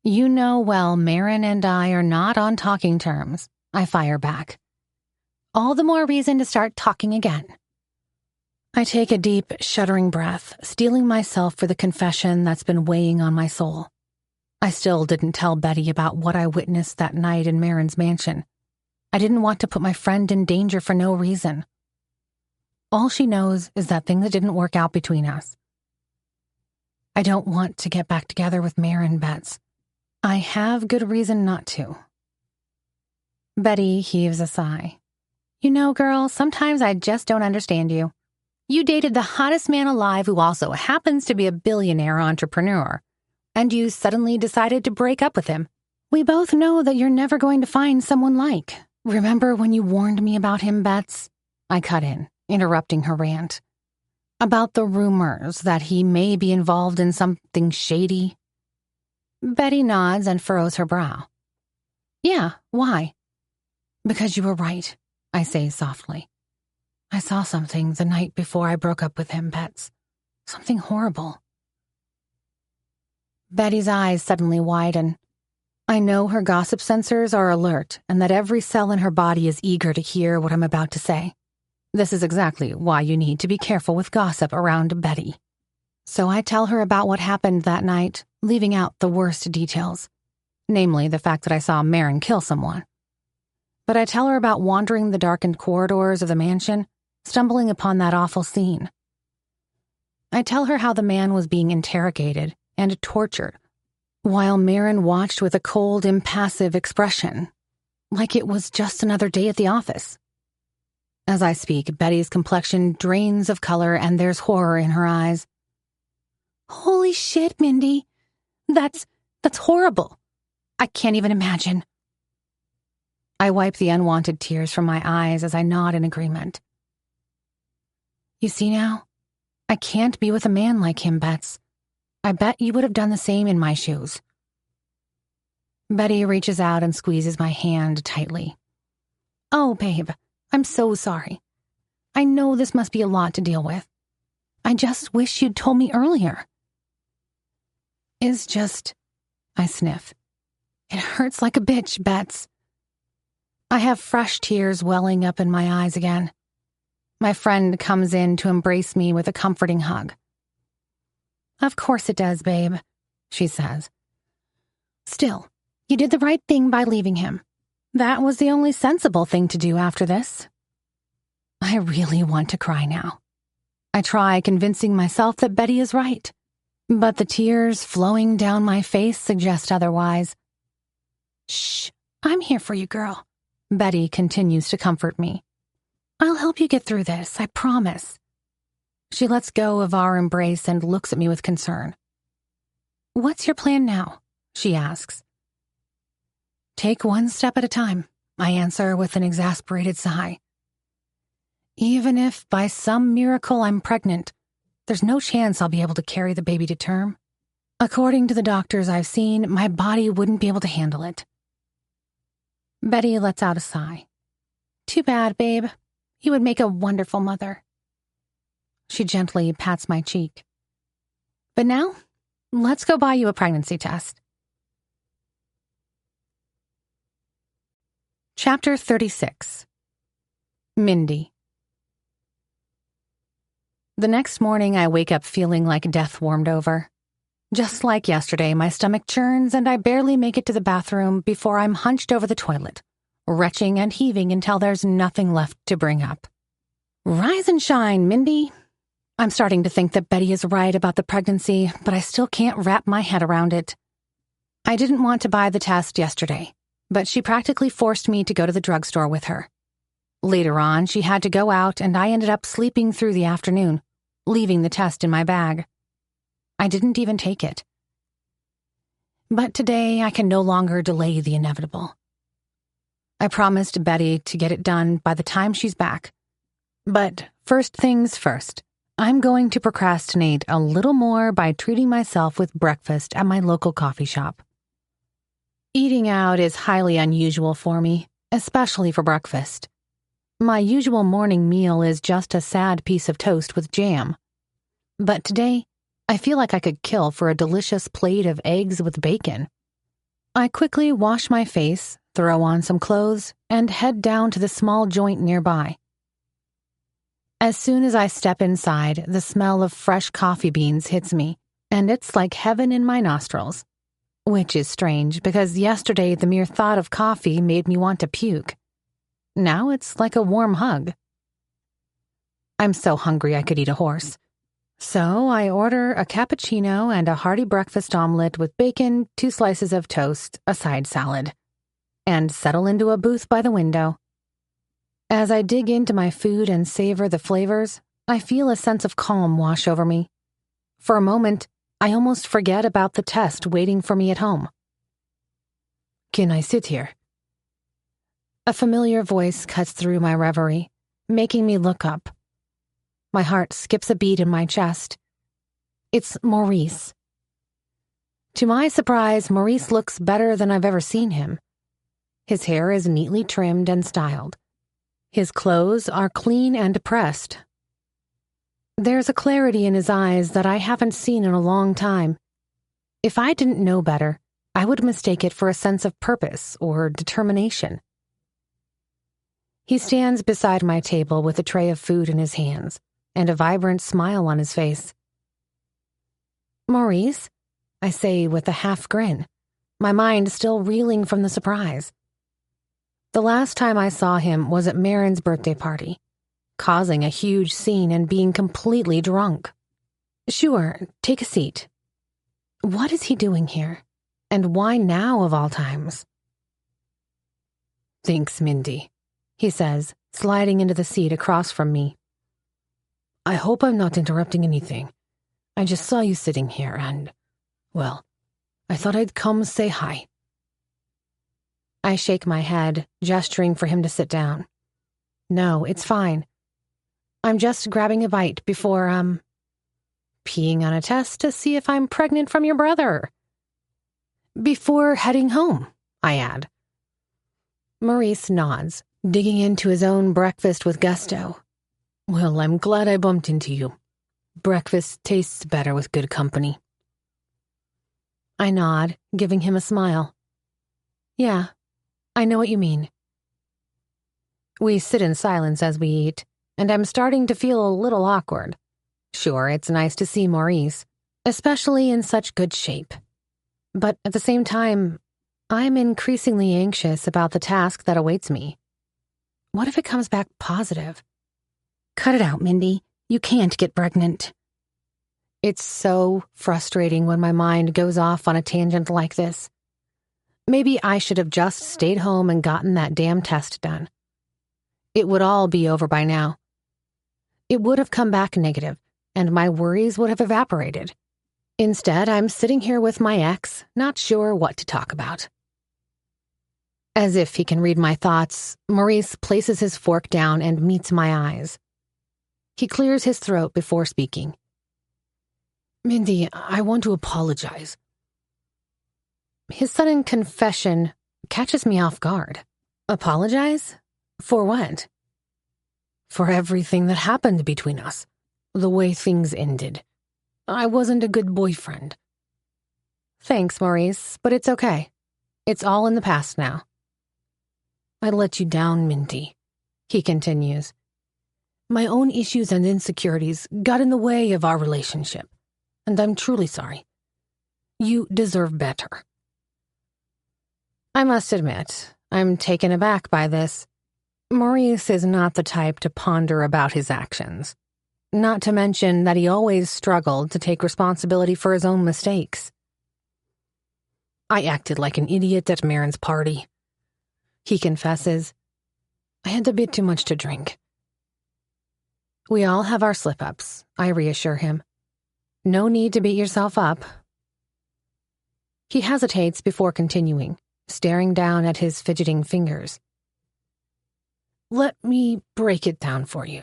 You know well Maron and I are not on talking terms, I fire back. All the more reason to start talking again. I take a deep, shuddering breath, steeling myself for the confession that's been weighing on my soul. I still didn't tell Betty about what I witnessed that night in Maron's mansion. I didn't want to put my friend in danger for no reason. All she knows is that things didn't work out between us. I don't want to get back together with Maron, Bets. I have good reason not to. Betty heaves a sigh. You know, girl, sometimes I just don't understand you. You dated the hottest man alive who also happens to be a billionaire entrepreneur, and you suddenly decided to break up with him. We both know that you're never going to find someone like. Remember when you warned me about him, Bets? I cut in, interrupting her rant. About the rumors that he may be involved in something shady. Betty nods and furrows her brow. Yeah, why? Because you were right, I say softly. I saw something the night before I broke up with him, Bets. Something horrible. Betty's eyes suddenly widen. I know her gossip sensors are alert and that every cell in her body is eager to hear what I'm about to say. This is exactly why you need to be careful with gossip around Betty. So I tell her about what happened that night, leaving out the worst details, namely the fact that I saw Maron kill someone. But I tell her about wandering the darkened corridors of the mansion, stumbling upon that awful scene. I tell her how the man was being interrogated and tortured, while Maron watched with a cold, impassive expression, like it was just another day at the office. As I speak, Betty's complexion drains of color and there's horror in her eyes. Holy shit, Mindy. That's That's horrible. I can't even imagine. I wipe the unwanted tears from my eyes as I nod in agreement. You see now? I can't be with a man like him, Bets. I bet you would have done the same in my shoes. Betty reaches out and squeezes my hand tightly. Oh, babe, I'm so sorry. I know this must be a lot to deal with. I just wish you'd told me earlier. It's just... I sniff. It hurts like a bitch, Bets. I have fresh tears welling up in my eyes again. My friend comes in to embrace me with a comforting hug. Of course it does, babe, she says. Still, you did the right thing by leaving him. That was the only sensible thing to do after this. I really want to cry now. I try convincing myself that Betty is right, but the tears flowing down my face suggest otherwise. Shh, I'm here for you, girl. Betty continues to comfort me. I'll help you get through this, I promise. She lets go of our embrace and looks at me with concern. What's your plan now? She asks. Take one step at a time, I answer with an exasperated sigh. Even if by some miracle I'm pregnant, there's no chance I'll be able to carry the baby to term. According to the doctors I've seen, my body wouldn't be able to handle it. Betty lets out a sigh. Too bad, babe. You would make a wonderful mother. She gently pats my cheek. But now, let's go buy you a pregnancy test. Chapter 36. Mindy. The next morning, I wake up feeling like death warmed over. Just like yesterday, my stomach churns and I barely make it to the bathroom before I'm hunched over the toilet, retching and heaving until there's nothing left to bring up. Rise and shine, Mindy. I'm starting to think that Betty is right about the pregnancy, but I still can't wrap my head around it. I didn't want to buy the test yesterday, but she practically forced me to go to the drugstore with her. Later on, she had to go out and I ended up sleeping through the afternoon, leaving the test in my bag. I didn't even take it. But today, I can no longer delay the inevitable. I promised Betty to get it done by the time she's back. But first things first, I'm going to procrastinate a little more by treating myself with breakfast at my local coffee shop. Eating out is highly unusual for me, especially for breakfast. My usual morning meal is just a sad piece of toast with jam. But today, I feel like I could kill for a delicious plate of eggs with bacon. I quickly wash my face, throw on some clothes, and head down to the small joint nearby. As soon as I step inside, the smell of fresh coffee beans hits me, and it's like heaven in my nostrils. Which is strange, because yesterday the mere thought of coffee made me want to puke. Now it's like a warm hug. I'm so hungry I could eat a horse. So I order a cappuccino and a hearty breakfast omelet with bacon, 2 slices of toast, a side salad, and settle into a booth by the window. As I dig into my food and savor the flavors, I feel a sense of calm wash over me. For a moment, I almost forget about the test waiting for me at home. Can I sit here? A familiar voice cuts through my reverie, making me look up. My heart skips a beat in my chest. It's Maurice. To my surprise, Maurice looks better than I've ever seen him. His hair is neatly trimmed and styled. His clothes are clean and pressed. There's a clarity in his eyes that I haven't seen in a long time. If I didn't know better, I would mistake it for a sense of purpose or determination. He stands beside my table with a tray of food in his hands and a vibrant smile on his face. Maurice, I say with a half grin, my mind still reeling from the surprise. The last time I saw him was at Maron's birthday party, causing a huge scene and being completely drunk. Sure, take a seat. What is he doing here? And why now of all times? Thanks, Mindy, he says, sliding into the seat across from me. I hope I'm not interrupting anything. I just saw you sitting here and, well, I thought I'd come say hi. I shake my head, gesturing for him to sit down. No, it's fine. I'm just grabbing a bite before, peeing on a test to see if I'm pregnant from your brother. Before heading home, I add. Maurice nods, digging into his own breakfast with gusto. Well, I'm glad I bumped into you. Breakfast tastes better with good company. I nod, giving him a smile. Yeah, I know what you mean. We sit in silence as we eat, and I'm starting to feel a little awkward. Sure, it's nice to see Maurice, especially in such good shape. But at the same time, I'm increasingly anxious about the task that awaits me. What if it comes back positive? Cut it out, Mindy. You can't get pregnant. It's so frustrating when my mind goes off on a tangent like this. Maybe I should have just stayed home and gotten that damn test done. It would all be over by now. It would have come back negative, and my worries would have evaporated. Instead, I'm sitting here with my ex, not sure what to talk about. As if he can read my thoughts, Maurice places his fork down and meets my eyes. He clears his throat before speaking. Mindy, I want to apologize. His sudden confession catches me off guard. Apologize? For what? For everything that happened between us. The way things ended. I wasn't a good boyfriend. Thanks, Maurice, but it's okay. It's all in the past now. I let you down, Mindy, he continues. My own issues and insecurities got in the way of our relationship, and I'm truly sorry. You deserve better. I must admit, I'm taken aback by this. Maurice is not the type to ponder about his actions. Not to mention that he always struggled to take responsibility for his own mistakes. I acted like an idiot at Maron's party. He confesses. I had a bit too much to drink. We all have our slip-ups, I reassure him. No need to beat yourself up. He hesitates before continuing, staring down at his fidgeting fingers. Let me break it down for you.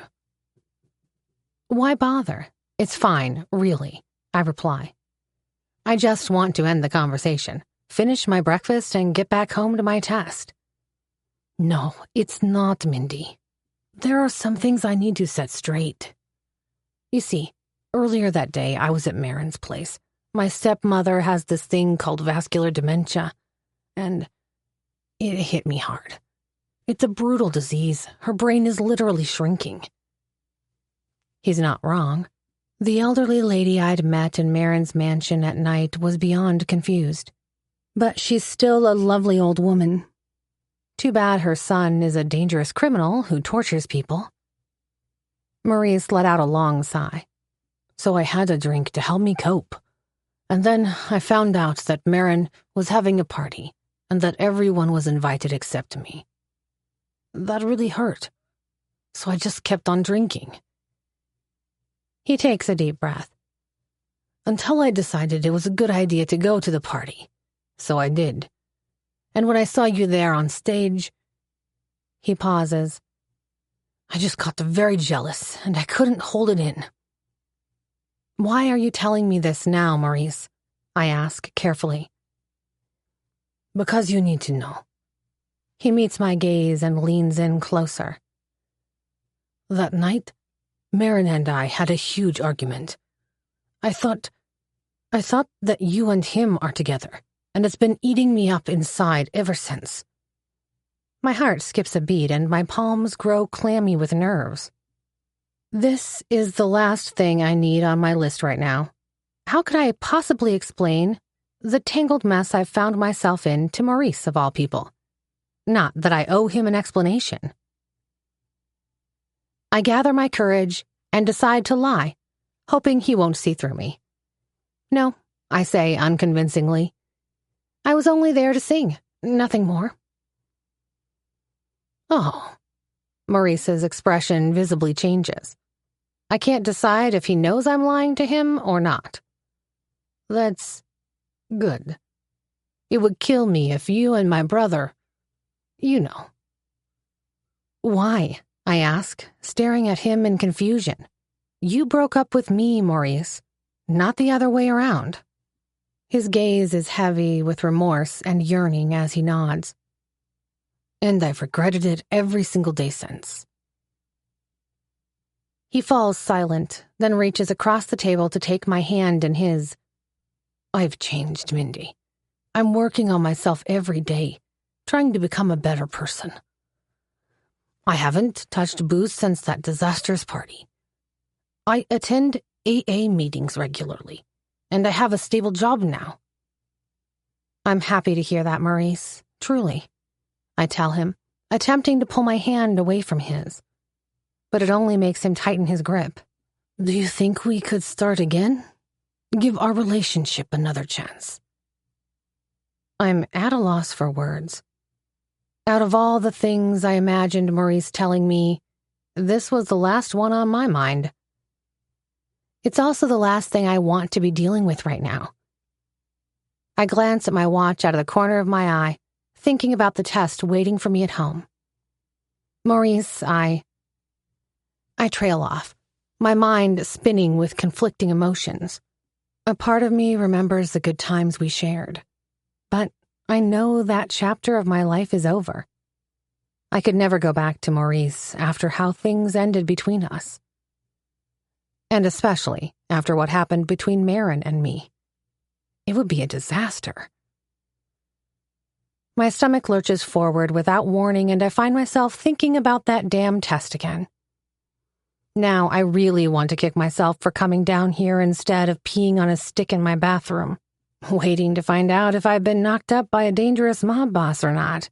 Why bother? It's fine, really, I reply. I just want to end the conversation, finish my breakfast, and get back home to my test. No, it's not, Mindy. There are some things I need to set straight. You see, earlier that day I was at Maron's place. My stepmother has this thing called vascular dementia, and it hit me hard. It's a brutal disease. Her brain is literally shrinking. He's not wrong. The elderly lady I'd met in Maron's mansion at night was beyond confused. But she's still a lovely old woman. Too bad her son is a dangerous criminal who tortures people. Maurice let out a long sigh. So I had a drink to help me cope. And then I found out that Maron was having a party and that everyone was invited except me. That really hurt. So I just kept on drinking. He takes a deep breath. Until I decided it was a good idea to go to the party. So I did. And when I saw you there on stage... He pauses. I just got very jealous, and I couldn't hold it in. Why are you telling me this now, Maurice? I ask carefully. Because you need to know. He meets my gaze and leans in closer. That night, Maron and I had a huge argument. I thought that you and him are together, and it's been eating me up inside ever since. My heart skips a beat and my palms grow clammy with nerves. This is the last thing I need on my list right now. How could I possibly explain the tangled mess I've found myself in to Maurice, of all people? Not that I owe him an explanation. I gather my courage and decide to lie, hoping he won't see through me. No, I say unconvincingly. I was only there to sing, nothing more. Oh. Maurice's expression visibly changes. I can't decide if he knows I'm lying to him or not. That's good, It would kill me if you and my brother, you know." "Why?" I ask, staring at him in confusion. "You broke up with me, Maurice, not the other way around." His gaze is heavy with remorse and yearning as he nods. "And I've regretted it every single day since." He falls silent, then reaches across the table to take my hand in his. "I've changed, Mindy. I'm working on myself every day, trying to become a better person. I haven't touched booze since that disastrous party. I attend AA meetings regularly, and I have a stable job now." "I'm happy to hear that, Maurice, truly," I tell him, attempting to pull my hand away from his. But it only makes him tighten his grip. "Do you think we could start again? Give our relationship another chance?" I'm at a loss for words. Out of all the things I imagined Maurice telling me, this was the last one on my mind. It's also the last thing I want to be dealing with right now. I glance at my watch out of the corner of my eye, thinking about the test waiting for me at home. Maurice, I trail off, my mind spinning with conflicting emotions. A part of me remembers the good times we shared, but I know that chapter of my life is over. I could never go back to Maurice after how things ended between us. And especially after what happened between Maron and me. It would be a disaster. My stomach lurches forward without warning, and I find myself thinking about that damn test again. Now I really want to kick myself for coming down here instead of peeing on a stick in my bathroom, waiting to find out if I've been knocked up by a dangerous mob boss or not.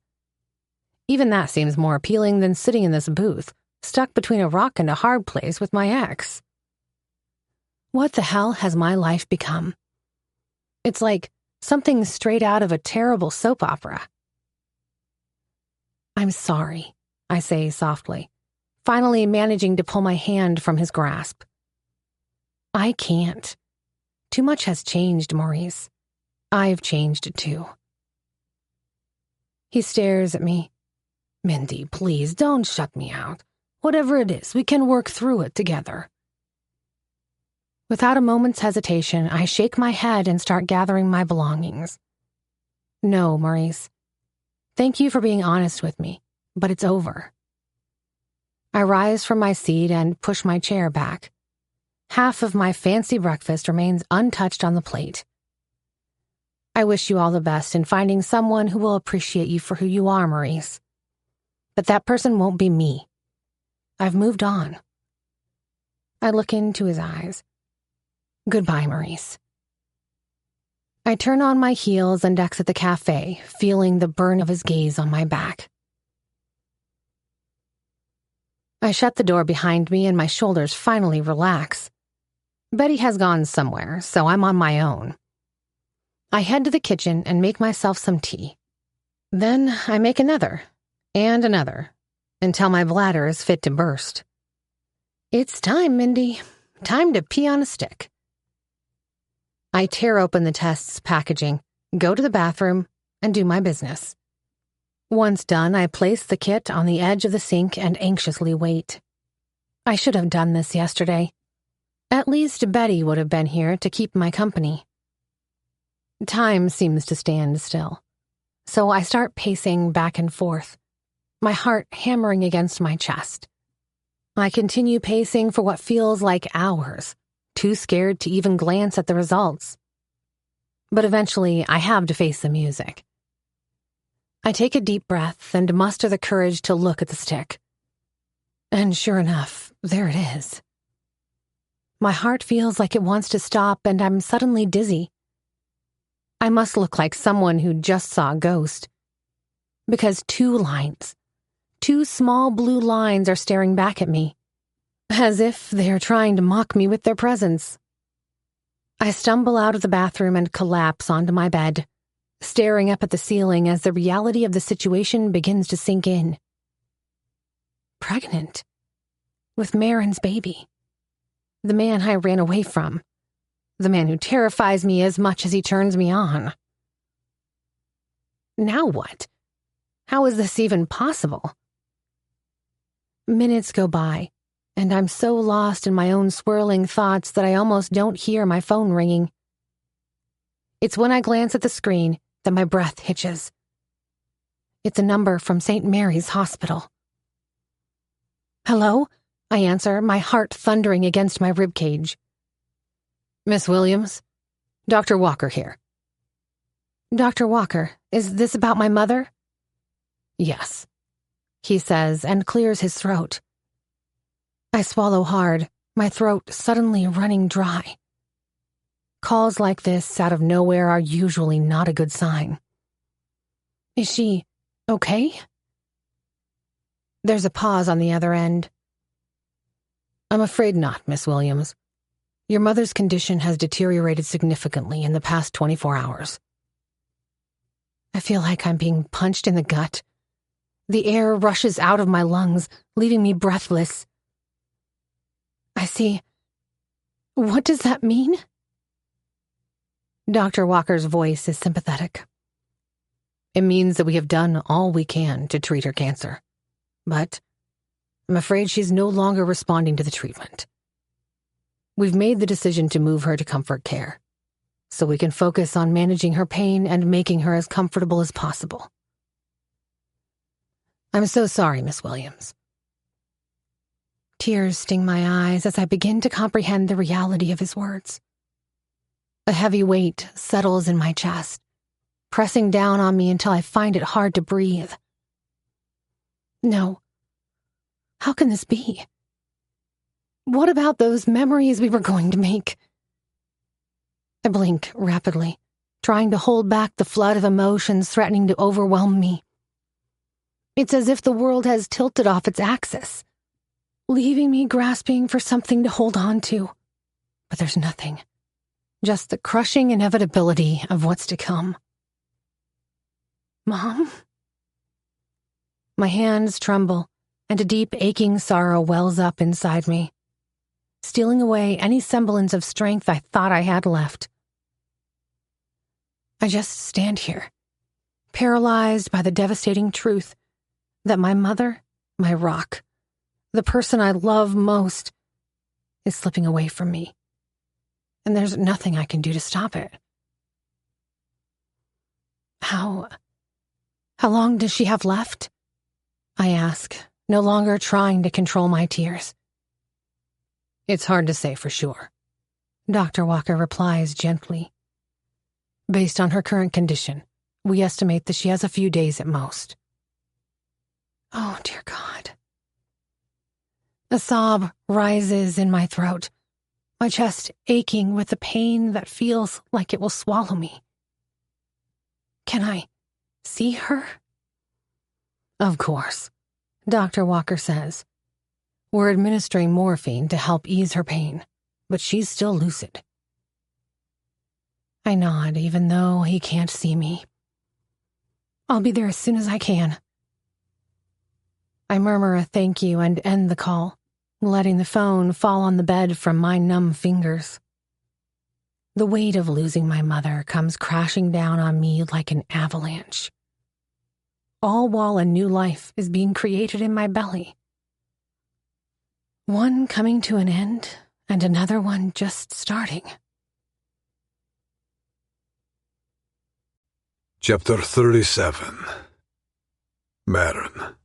Even that seems more appealing than sitting in this booth, stuck between a rock and a hard place with my ex. What the hell has my life become? It's like something straight out of a terrible soap opera. "I'm sorry," I say softly, finally managing to pull my hand from his grasp. "I can't. Too much has changed, Maurice. I've changed too." He stares at me. "Mindy, please don't shut me out. Whatever it is, we can work through it together." Without a moment's hesitation, I shake my head and start gathering my belongings. "No, Maurice. Thank you for being honest with me, but it's over." I rise from my seat and push my chair back. Half of my fancy breakfast remains untouched on the plate. "I wish you all the best in finding someone who will appreciate you for who you are, Maurice. But that person won't be me. I've moved on." I look into his eyes. "Goodbye, Maurice." I turn on my heels and exit the cafe, feeling the burn of his gaze on my back. I shut the door behind me and my shoulders finally relax. Betty has gone somewhere, so I'm on my own. I head to the kitchen and make myself some tea. Then I make another, and another, until my bladder is fit to burst. It's time, Mindy. Time to pee on a stick. I tear open the test's packaging, go to the bathroom, and do my business. Once done, I place the kit on the edge of the sink and anxiously wait. I should have done this yesterday. At least Betty would have been here to keep my company. Time seems to stand still, so I start pacing back and forth, my heart hammering against my chest. I continue pacing for what feels like hours, too scared to even glance at the results. But eventually, I have to face the music. I take a deep breath and muster the courage to look at the stick. And sure enough, there it is. My heart feels like it wants to stop, and I'm suddenly dizzy. I must look like someone who just saw a ghost. Because two small blue lines are staring back at me, as if they are trying to mock me with their presence. I stumble out of the bathroom and collapse onto my bed, staring up at the ceiling as the reality of the situation begins to sink in. Pregnant. With Maron's baby. The man I ran away from. The man who terrifies me as much as he turns me on. Now what? How is this even possible? Minutes go by, and I'm so lost in my own swirling thoughts that I almost don't hear my phone ringing. It's when I glance at the screen that my breath hitches. It's a number from St. Mary's Hospital. Hello? I answer, my heart thundering against my ribcage. Miss Williams? Dr. Walker here. Dr. Walker, is this about my mother? Yes, he says and clears his throat. I swallow hard, my throat suddenly running dry. Calls like this out of nowhere are usually not a good sign. Is she okay? There's a pause on the other end. I'm afraid not, Miss Williams. Your mother's condition has deteriorated significantly in the past 24 hours. I feel like I'm being punched in the gut. The air rushes out of my lungs, leaving me breathless. I see. What does that mean? Dr. Walker's voice is sympathetic. It means that we have done all we can to treat her cancer. But I'm afraid she's no longer responding to the treatment. We've made the decision to move her to comfort care, so we can focus on managing her pain and making her as comfortable as possible. I'm so sorry, Miss Williams. Tears sting my eyes as I begin to comprehend the reality of his words. A heavy weight settles in my chest, pressing down on me until I find it hard to breathe. No. How can this be? What about those memories we were going to make? I blink rapidly, trying to hold back the flood of emotions threatening to overwhelm me. It's as if the world has tilted off its axis, leaving me grasping for something to hold on to. But there's nothing. Just the crushing inevitability of what's to come. Mom? My hands tremble, and a deep aching sorrow wells up inside me, stealing away any semblance of strength I thought I had left. I just stand here, paralyzed by the devastating truth that my mother, my rock, the person I love most, is slipping away from me, and there's nothing I can do to stop it. How long does she have left? I ask, no longer trying to control my tears. It's hard to say for sure, Dr. Walker replies gently. Based on her current condition, we estimate that she has a few days at most. Oh, dear God. A sob rises in my throat, my chest aching with the pain that feels like it will swallow me. Can I see her? Of course, Dr. Walker says. We're administering morphine to help ease her pain, but she's still lucid. I nod, even though he can't see me. I'll be there as soon as I can. I murmur a thank you and end the call, letting the phone fall on the bed from my numb fingers. The weight of losing my mother comes crashing down on me like an avalanche. All while a new life is being created in my belly. One coming to an end, and another one just starting. Chapter 37. Maron.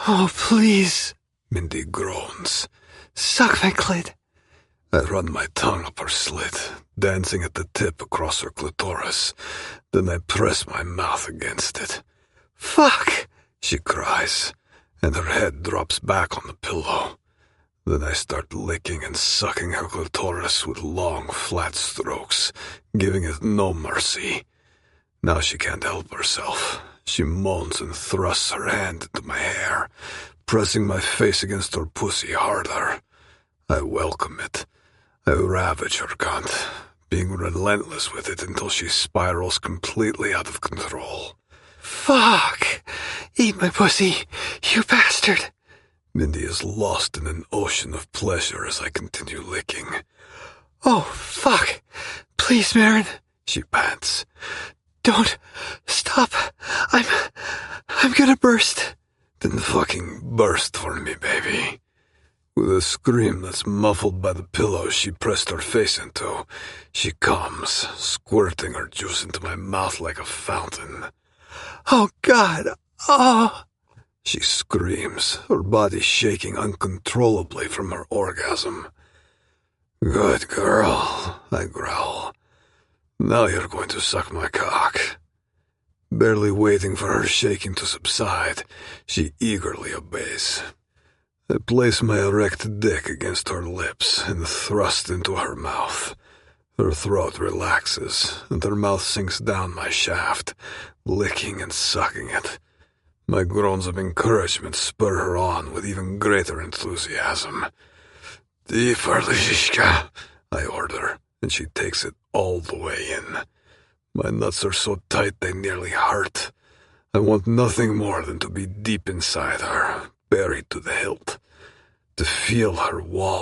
Oh, please, Mindy groans. suck my clit. I run my tongue up her slit, dancing at the tip across her clitoris. Then I press my mouth against it. Fuck, she cries, and her head drops back on the pillow. Then I start licking and sucking her clitoris with long, flat strokes, giving it no mercy. Now she can't help herself. She moans and thrusts her hand into my hair, pressing my face against her pussy harder. I welcome it. I ravage her cunt, being relentless with it until she spirals completely out of control. Fuck! Eat my pussy, you bastard! Mindy is lost in an ocean of pleasure as I continue licking. Oh, fuck! Please, Maron, she pants. Don't. Stop. I'm gonna burst. Then fucking burst for me, baby. With a scream that's muffled by the pillow she pressed her face into, she comes, squirting her juice into my mouth like a fountain. Oh, God. Oh. She screams, her body shaking uncontrollably from her orgasm. Good girl, I growl. Now you're going to suck my cock. Barely waiting for her shaking to subside, she eagerly obeys. I place my erect dick against her lips and thrust into her mouth. Her throat relaxes, and her mouth sinks down my shaft, licking and sucking it. My groans of encouragement spur her on with even greater enthusiasm. Deeper, Lizishka, I order, and she takes it all the way in. My nuts are so tight they nearly hurt. I want nothing more than to be deep inside her, buried to the hilt, to feel her wall